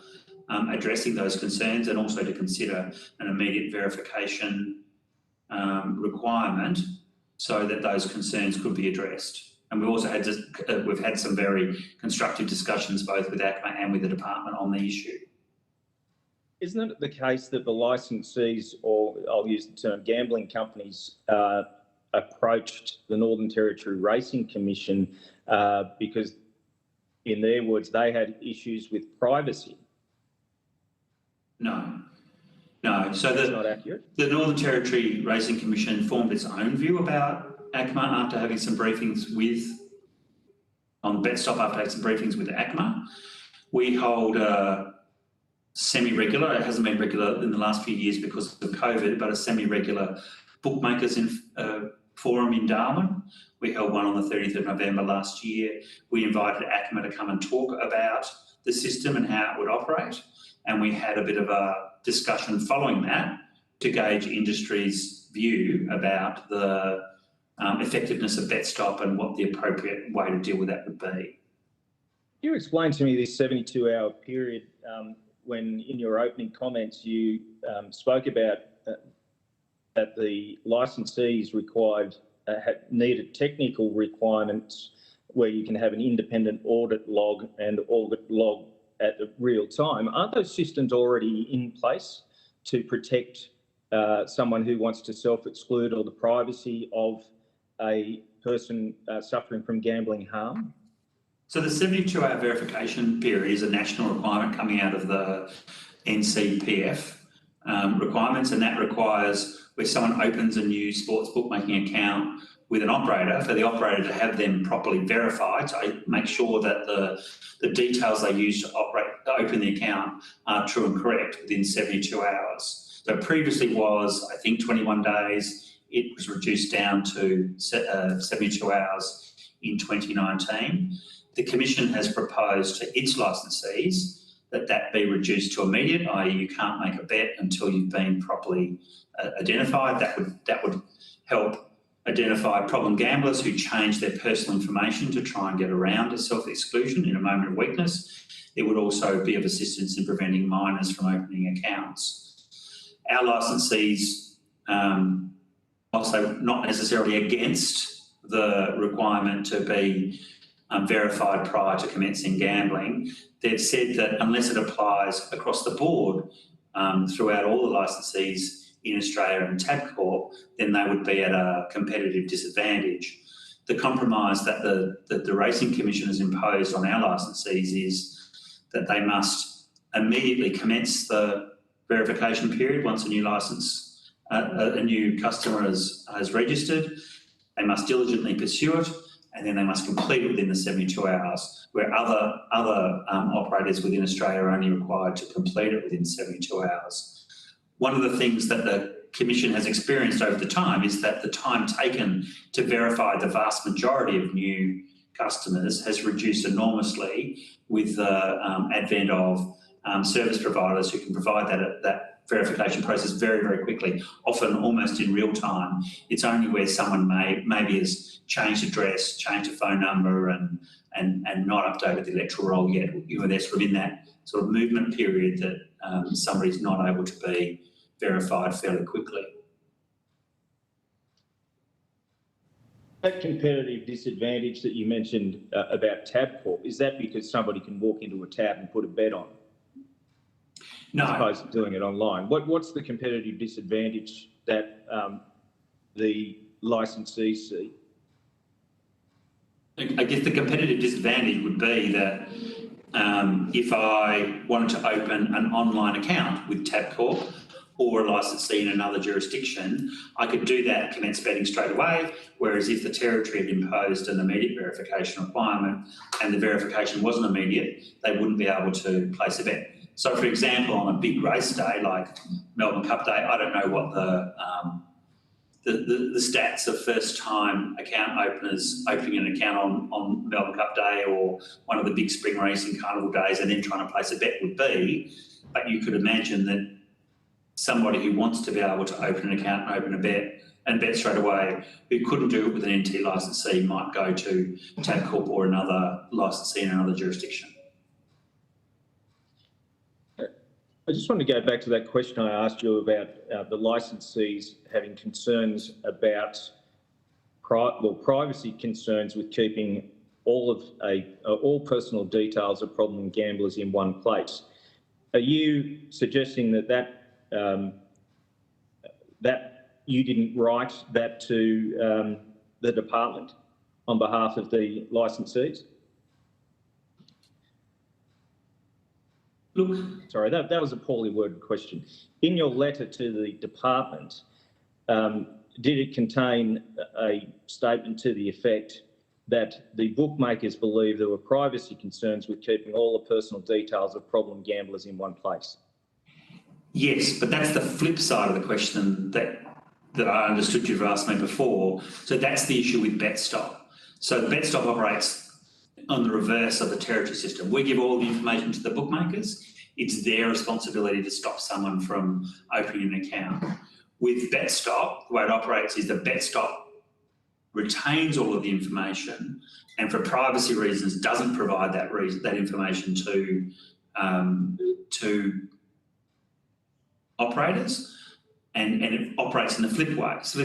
addressing those concerns and also to consider an immediate verification requirement so that those concerns could be addressed. And we also had we've had some very constructive discussions both with ACMA and with the department on the issue. Isn't it the case that the licensees, or I'll use the term gambling companies, approached the Northern Territory Racing Commission because, in their words, they had issues with privacy? No. So that's not accurate. The Northern Territory Racing Commission formed its own view about ACMA after having some briefings on BetStop after having some briefings with ACMA. We hold semi-regular, it hasn't been regular in the last few years because of COVID, but a semi-regular bookmakers forum in Darwin. We held one on the 30th of November last year. We invited ACMA to come and talk about the system and how it would operate. And we had a bit of a discussion following that to gauge industry's view about the effectiveness of BetStop and what the appropriate way to deal with that would be. Can you explain to me this 72-hour period when in your opening comments you spoke about that the licensees needed technical requirements where you can have an independent audit log and audit log at the real time. Aren't those systems already in place to protect someone who wants to self-exclude or the privacy of a person suffering from gambling harm? So the 72-hour verification period is a national requirement coming out of the NCPF requirements, and that requires where someone opens a new sports bookmaking account with an operator, for the operator to have them properly verified, so make sure that the details they use to open the account are true and correct within 72 hours. So previously was, I think, 21 days. It was reduced down to 72 hours in 2019. The Commission has proposed to its licensees that be reduced to immediate, i.e. you can't make a bet until you've been properly identified. That would help identify problem gamblers who change their personal information to try and get around a self-exclusion in a moment of weakness. It would also be of assistance in preventing minors from opening accounts. Our licensees, also not necessarily against the requirement to be verified prior to commencing gambling, they've said that unless it applies across the board throughout all the licensees in Australia and Tabcorp, then they would be at a competitive disadvantage. The compromise that the Racing Commission has imposed on our licensees is that they must immediately commence the verification period once a new licence, a new customer has registered. They must diligently pursue it, and then they must complete it within the 72 hours, where other operators within Australia are only required to complete it within 72 hours. One of the things that the Commission has experienced over the time is that the time taken to verify the vast majority of new customers has reduced enormously with the advent of service providers who can provide that verification process very, very quickly, often almost in real time. It's only where someone maybe has changed address, changed a phone number and not updated the electoral roll yet. They're sort of in that sort of movement period that somebody's not able to be verified fairly quickly. That competitive disadvantage that you mentioned about Tabcorp, is that because somebody can walk into a tab and put a bet on? No. As opposed to doing it online. What's the competitive disadvantage that the licensees see? I guess the competitive disadvantage would be that if I wanted to open an online account with Tabcorp or a licensee in another jurisdiction, I could do that, commence betting straight away, whereas if the Territory had imposed an immediate verification requirement and the verification wasn't immediate, they wouldn't be able to place a bet. So, for example, on a big race day like Melbourne Cup Day, I don't know what the stats of first-time account openers opening an account on Melbourne Cup Day or one of the big spring racing carnival days and then trying to place a bet would be, but you could imagine that somebody who wants to be able to open an account and open a bet and bet straight away, who couldn't do it with an NT licensee, might go to Tabcorp or another licensee in another jurisdiction. I just want to go back to that question I asked you about the licensees having concerns about privacy concerns with keeping all personal details of problem gamblers in one place. Are you suggesting that you didn't write that to the department on behalf of the licensees? Look, sorry, that was a poorly worded question. In your letter to the department, did it contain a statement to the effect that the bookmakers believe there were privacy concerns with keeping all the personal details of problem gamblers in one place? Yes, but that's the flip side of the question that I understood you've asked me before. So that's the issue with BetStop. So BetStop operates on the reverse of the Territory system. We give all the information to the bookmakers. It's their responsibility to stop someone from opening an account. With BetStop, the way it operates is that BetStop retains all of the information and for privacy reasons doesn't provide that information to operators, and it operates in the flip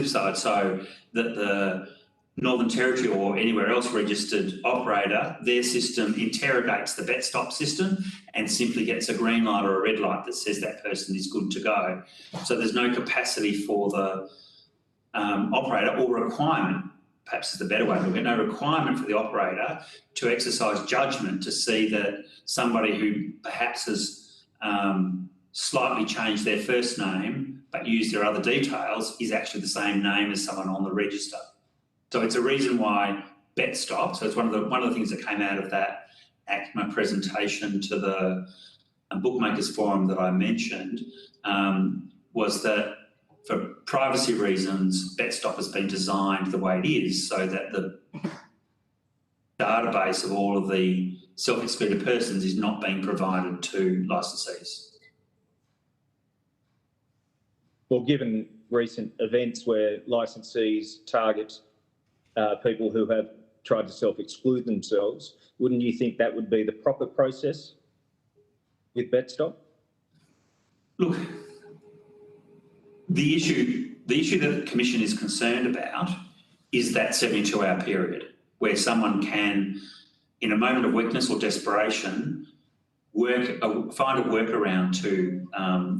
side, so that the Northern Territory or anywhere else registered operator, their system interrogates the BetStop system and simply gets a green light or a red light that says that person is good to go. So there's no capacity for the operator or requirement perhaps is the better way to look at it, no requirement for the operator to exercise judgment to see that somebody who perhaps has slightly changed their first name but used their other details is actually the same name as someone on the register. So it's a reason why BetStop, so it's one of the things that came out of that ACMA presentation to the Bookmakers Forum that I mentioned, was that for privacy reasons, BetStop has been designed the way it is so that the database of all of the self-excluded persons is not being provided to licensees. Well, given recent events where licensees target people who have tried to self-exclude themselves, wouldn't you think that would be the proper process with BetStop? Look, the issue that the Commission is concerned about is that 72-hour period where someone can, in a moment of weakness or desperation, find a workaround to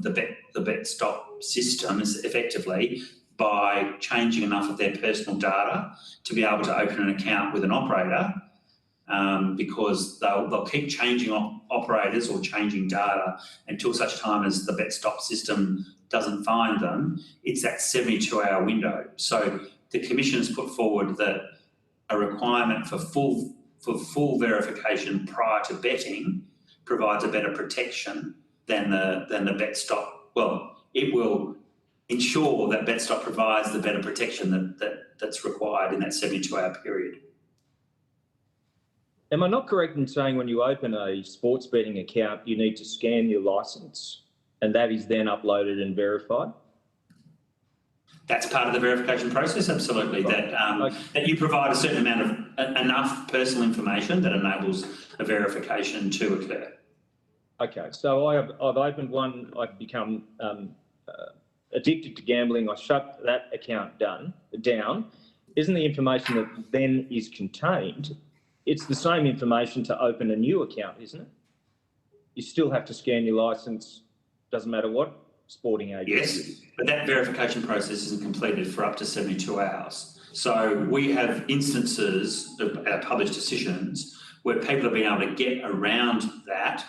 the BetStop system effectively by changing enough of their personal data to be able to open an account with an operator, because they'll keep changing operators or changing data until such time as the BetStop system doesn't find them. It's that 72-hour window. So the Commission has put forward that a requirement for full verification prior to betting provides a better protection than the BetStop. Well, it will ensure that BetStop provides the better protection that's required in that 72-hour period. Am I not correct in saying when you open a sports betting account, you need to scan your licence and that is then uploaded and verified? That's part of the verification process, absolutely. Right. That you provide a certain amount of enough personal information that enables a verification to occur. Okay, so I've opened one. I've become addicted to gambling. I shut that account down. Isn't the information that then is contained? It's the same information to open a new account, isn't it? You still have to scan your licence. Doesn't matter what sporting agent. Yes, but that verification process isn't completed for up to 72 hours. So we have instances of our published decisions where people have been able to get around that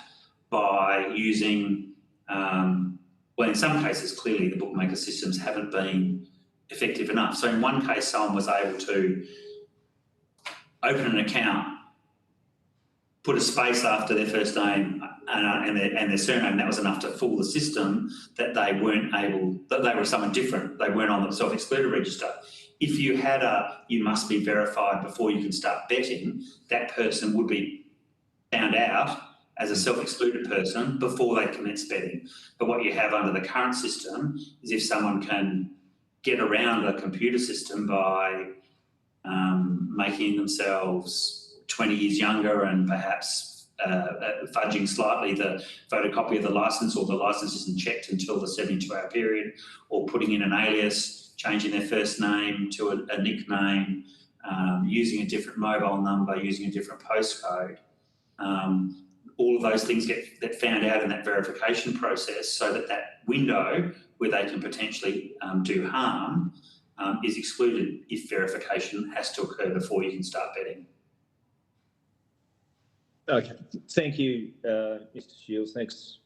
by using, well, in some cases, clearly the bookmaker systems haven't been effective enough. So in one case, someone was able to open an account, put a space after their first name and their surname. That was enough to fool the system that they were someone different. They weren't on the self-excluded register. If you had you must be verified before you can start betting, that person would be found out as a self-excluded person before they commence betting. But what you have under the current system is if someone can get around a computer system by making themselves 20 years younger and perhaps fudging slightly the photocopy of the licence, or the licence isn't checked until the 72-hour period, or putting in an alias, changing their first name to a nickname, using a different mobile number, using a different postcode. All of those things get found out in that verification process, so that window where they can potentially do harm is excluded if verification has to occur before you can start betting. Okay, thank you, Mr. Shields. Thanks,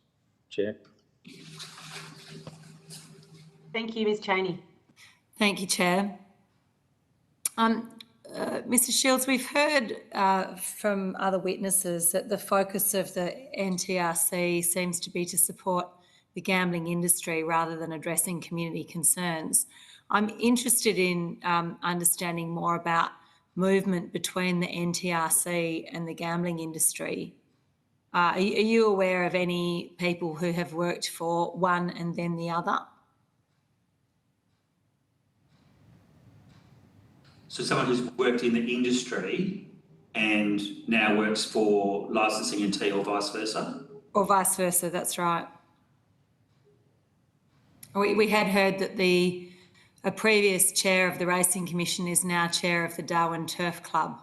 Chair. Thank you, Ms. Chaney. Thank you, Chair. Mr. Shields, we've heard from other witnesses that the focus of the NTRC seems to be to support the gambling industry rather than addressing community concerns. I'm interested in understanding more about movement between the NTRC and the gambling industry. Are you aware of any people who have worked for one and then the other? So someone who's worked in the industry and now works for licensing and T, or vice versa? Or vice versa, that's right. We had heard that a previous chair of the Racing Commission is now chair of the Darwin Turf Club.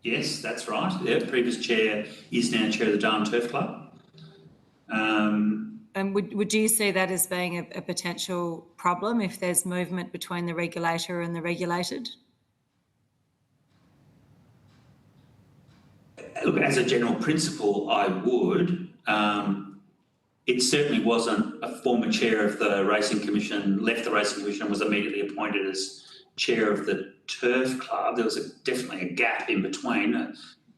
Yes, that's right. The previous chair is now chair of the Darwin Turf Club. And would you see that as being a potential problem if there's movement between the regulator and the regulated? Look, as a general principle, I would. It certainly wasn't a former chair of the Racing Commission, left the Racing Commission, was immediately appointed as chair of the Turf Club. There was definitely a gap in between,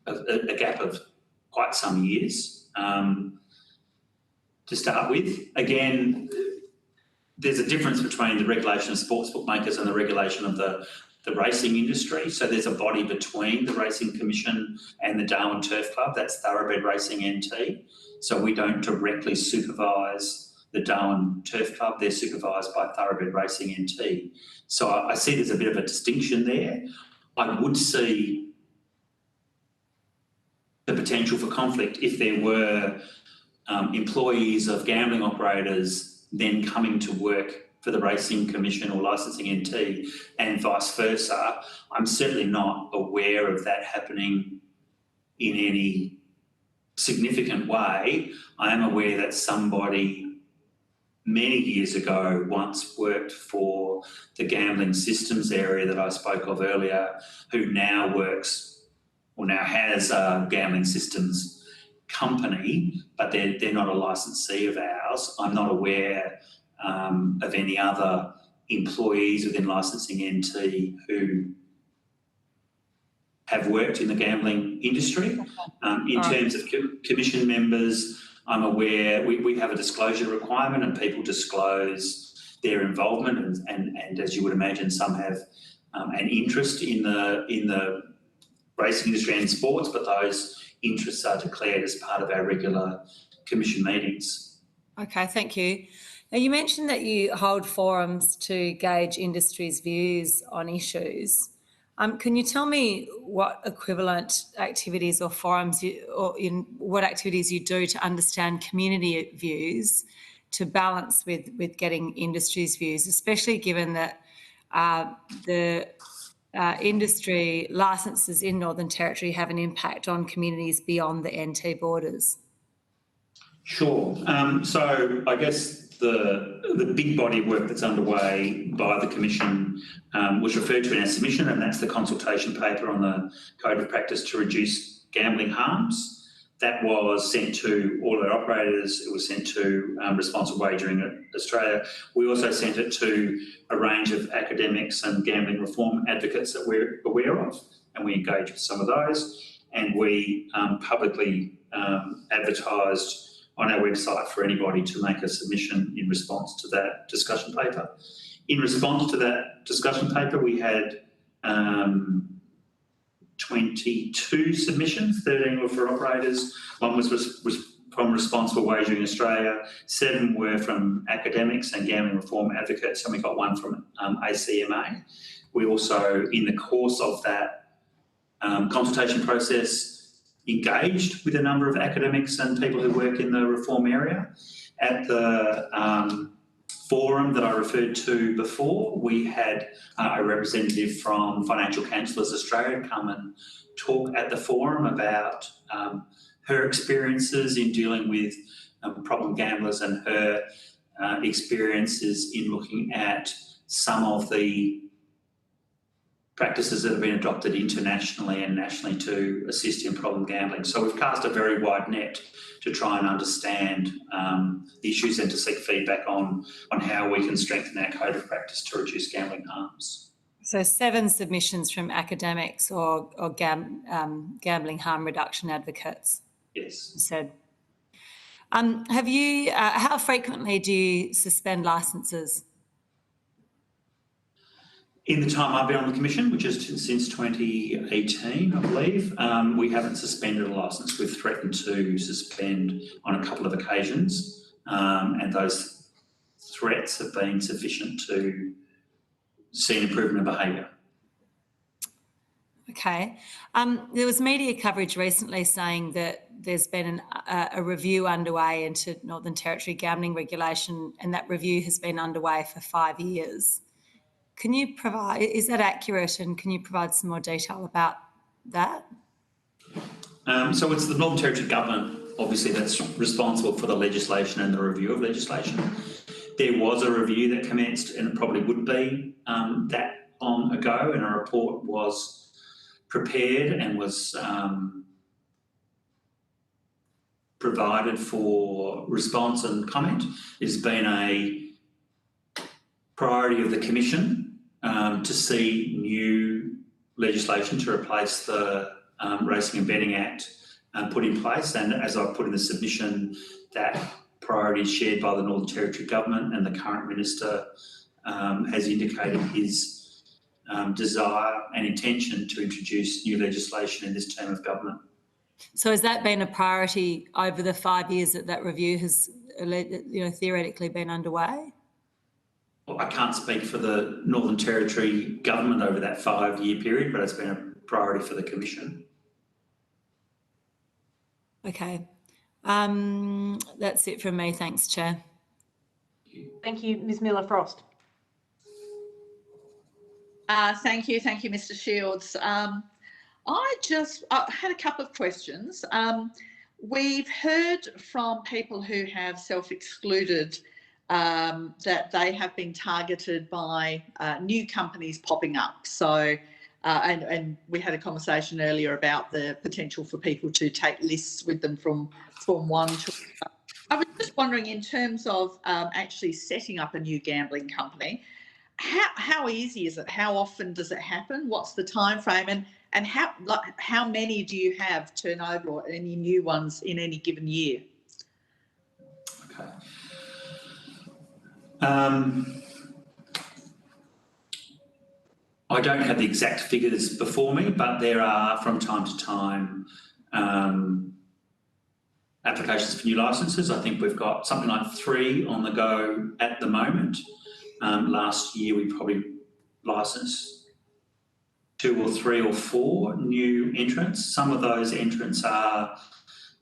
a gap of quite some years to start with. Again, there's a difference between the regulation of sports bookmakers and the regulation of the racing industry. So there's a body between the Racing Commission and the Darwin Turf Club, that's Thoroughbred Racing NT. So we don't directly supervise the Darwin Turf Club, they're supervised by Thoroughbred Racing NT. So I see there's a bit of a distinction there. I would see the potential for conflict if there were employees of gambling operators then coming to work for the Racing Commission or Licensing NT and vice versa. I'm certainly not aware of that happening in any significant way. I am aware that somebody many years ago once worked for the gambling systems area that I spoke of earlier, who now works or now has a gambling systems company, but they're not a licensee of ours. I'm not aware of any other employees within Licensing NT who have worked in the gambling industry. In terms of commission members, I'm aware we have a disclosure requirement and people disclose their involvement and as you would imagine, some have an interest in the racing industry and sports, but those interests are declared as part of our regular commission meetings. Okay, thank you. Now, you mentioned that you hold forums to gauge industry's views on issues. Can you tell me what equivalent activities or forums what activities you do to understand community views to balance with getting industry's views, especially given that the industry licences in Northern Territory have an impact on communities beyond the NT borders? Sure. So I guess the big body of work that's underway by the Commission was referred to in our submission, and that's the consultation paper on the Code of Practice to Reduce Gambling Harms. That was sent to all our operators. It was sent to Responsible Wagering Australia. We also sent it to a range of academics and gambling reform advocates that we're aware of, and we engage with some of those. And we publicly advertised on our website for anybody to make a submission in response to that discussion paper. In response to that discussion paper, we had 22 submissions, 13 were for operators, one was from Responsible Wagering Australia, 7 were from academics and gambling reform advocates, and we got 1 from ACMA. We also, in the course of that consultation process, engaged with a number of academics and people who work in the reform area. At the forum that I referred to before, we had a representative from Financial Counsellors Australia come and talk at the forum about her experiences in dealing with problem gamblers and her experiences in looking at some of the practices that have been adopted internationally and nationally to assist in problem gambling. So we've cast a very wide net to try and understand the issues and to seek feedback on how we can strengthen our code of practice to reduce gambling harms. So 7 submissions from academics or gambling harm reduction advocates. Yes. You said. Have you? How frequently do you suspend licences? In the time I've been on the Commission, which is since 2018, I believe, we haven't suspended a licence. We've threatened to suspend on a couple of occasions, and those threats have been sufficient to see an improvement in behaviour. Okay. There was media coverage recently saying that there's been a review underway into Northern Territory gambling regulation, and that review has been underway for 5 years. Can you provide, is that accurate, and can you provide some more detail about that? So it's the Northern Territory Government, obviously, that's responsible for the legislation and the review of legislation. There was a review that commenced, and it probably would be that long ago, and a report was prepared and was provided for response and comment. It's been a priority of the Commission to see new legislation to replace the Racing and Betting Act put in place. And as I put in the submission, that priority is shared by the Northern Territory Government, and the current Minister has indicated his desire and intention to introduce new legislation in this term of government. So has that been a priority over the 5 years that that review has, theoretically been underway? Well, I can't speak for the Northern Territory Government over that 5-year period, but it's been a priority for the Commission. Okay. That's it from me. Thanks, Chair. Thank you, Ms Miller-Frost. Thank you, Mr Shields. I had a couple of questions. We've heard from people who have self-excluded that they have been targeted by new companies popping up. So, and we had a conversation earlier about the potential for people to take lists with them from one to another. I was just wondering, in terms of actually setting up a new gambling company, how easy is it? How often does it happen? What's the time frame? And how many do you have turnover, or any new ones in any given year? Okay. I don't have the exact figures before me, but there are from time to time applications for new licences. I think we've got something like 3 on the go at the moment. Last year we probably licensed 2 or 3 or 4 new entrants. Some of those entrants are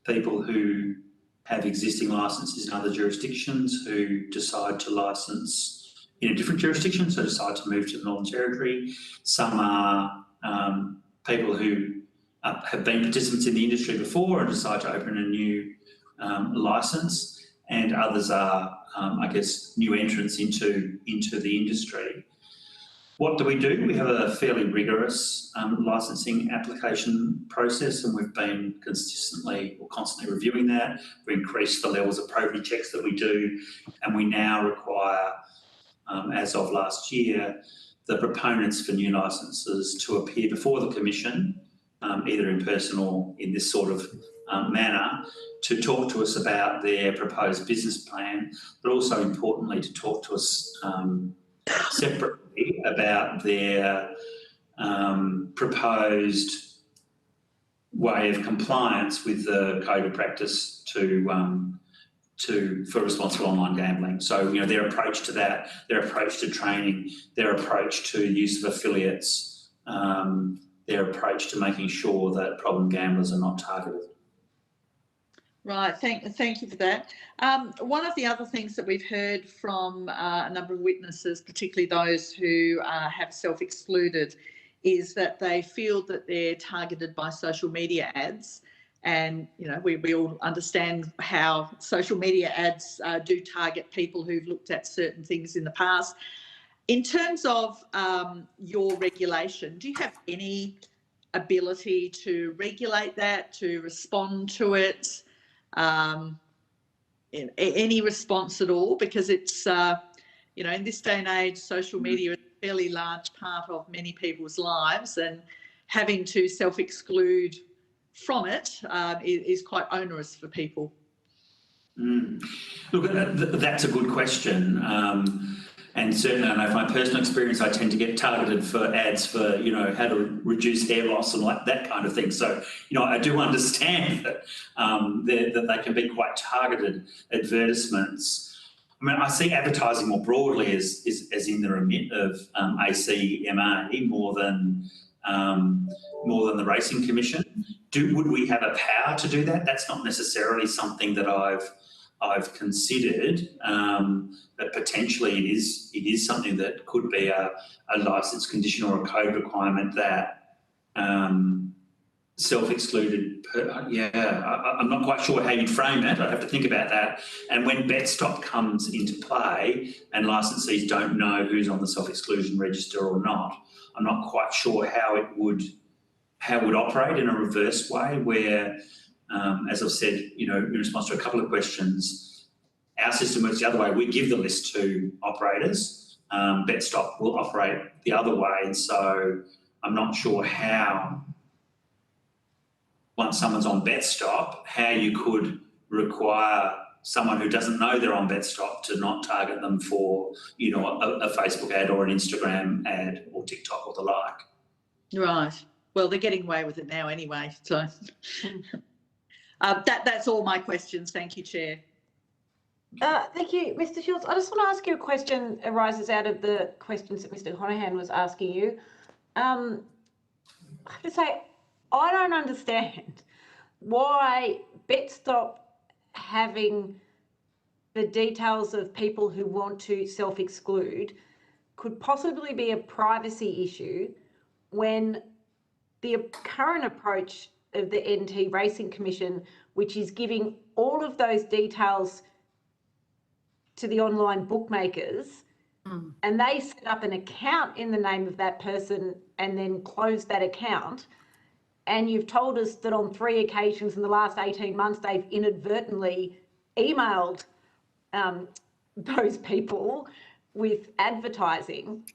people who have existing licences in other jurisdictions who decide to license in a different jurisdiction, so decide to move to the Northern Territory. Some are people who have been participants in the industry before and decide to open a new licence, and others are, I guess, new entrants into the industry. What do? We have a fairly rigorous licensing application process, and we've been constantly reviewing that. We increased the levels of probity checks that we do, and we now require, as of last year, the proponents for new licences to appear before the Commission, either in person or in this sort of manner, to talk to us about their proposed business plan, but also importantly to talk to us separately about their proposed way of compliance with the Code of Practice for responsible online gambling. So, their approach to that, their approach to training, their approach to use of affiliates, their approach to making sure that problem gamblers are not targeted. Right, thank you for that. One of the other things that we've heard from a number of witnesses, particularly those who have self-excluded, is that they feel that they're targeted by social media ads. And, we all understand how social media ads do target people who've looked at certain things in the past. In terms of your regulation, do you have any ability to regulate that, to respond to it? Any response at all? Because it's, in this day and age, social media is a fairly large part of many people's lives, and having to self-exclude from it is quite onerous for people. Look, that's a good question. And certainly, I know from my personal experience, I tend to get targeted for ads for, how to reduce hair loss and that kind of thing. So, I do understand that that they can be quite targeted advertisements. I mean, I see advertising more broadly as in the remit of ACMA more than the Racing Commission. Would we have a power to do that? That's not necessarily something that I've considered, but potentially it is something that could be a licence condition or a code requirement that self-excluded. I'm not quite sure how you'd frame it. I'd have to think about that. And when BetStop comes into play and licensees don't know who's on the self-exclusion register or not, I'm not quite sure how it would operate in a reverse way where As I've said, in response to a couple of questions, our system works the other way. We give the list to operators. BetStop will operate the other way, and so I'm not sure how, once someone's on BetStop, how you could require someone who doesn't know they're on BetStop to not target them for, a Facebook ad or an Instagram ad or TikTok or the like. Right. Well, they're getting away with it now anyway. So that's all my questions. Thank you, Chair. Thank you, Mr. Shields. I just want to ask you a question arises out of the questions that Mr. Honohan was asking you. I have to say, I don't understand why BetStop having the details of people who want to self-exclude could possibly be a privacy issue when the current approach of the NT Racing Commission, which is giving all of those details to the online bookmakers, and they set up an account in the name of that person and then close that account. And you've told us that on 3 occasions in the last 18 months, they've inadvertently emailed those people with advertising.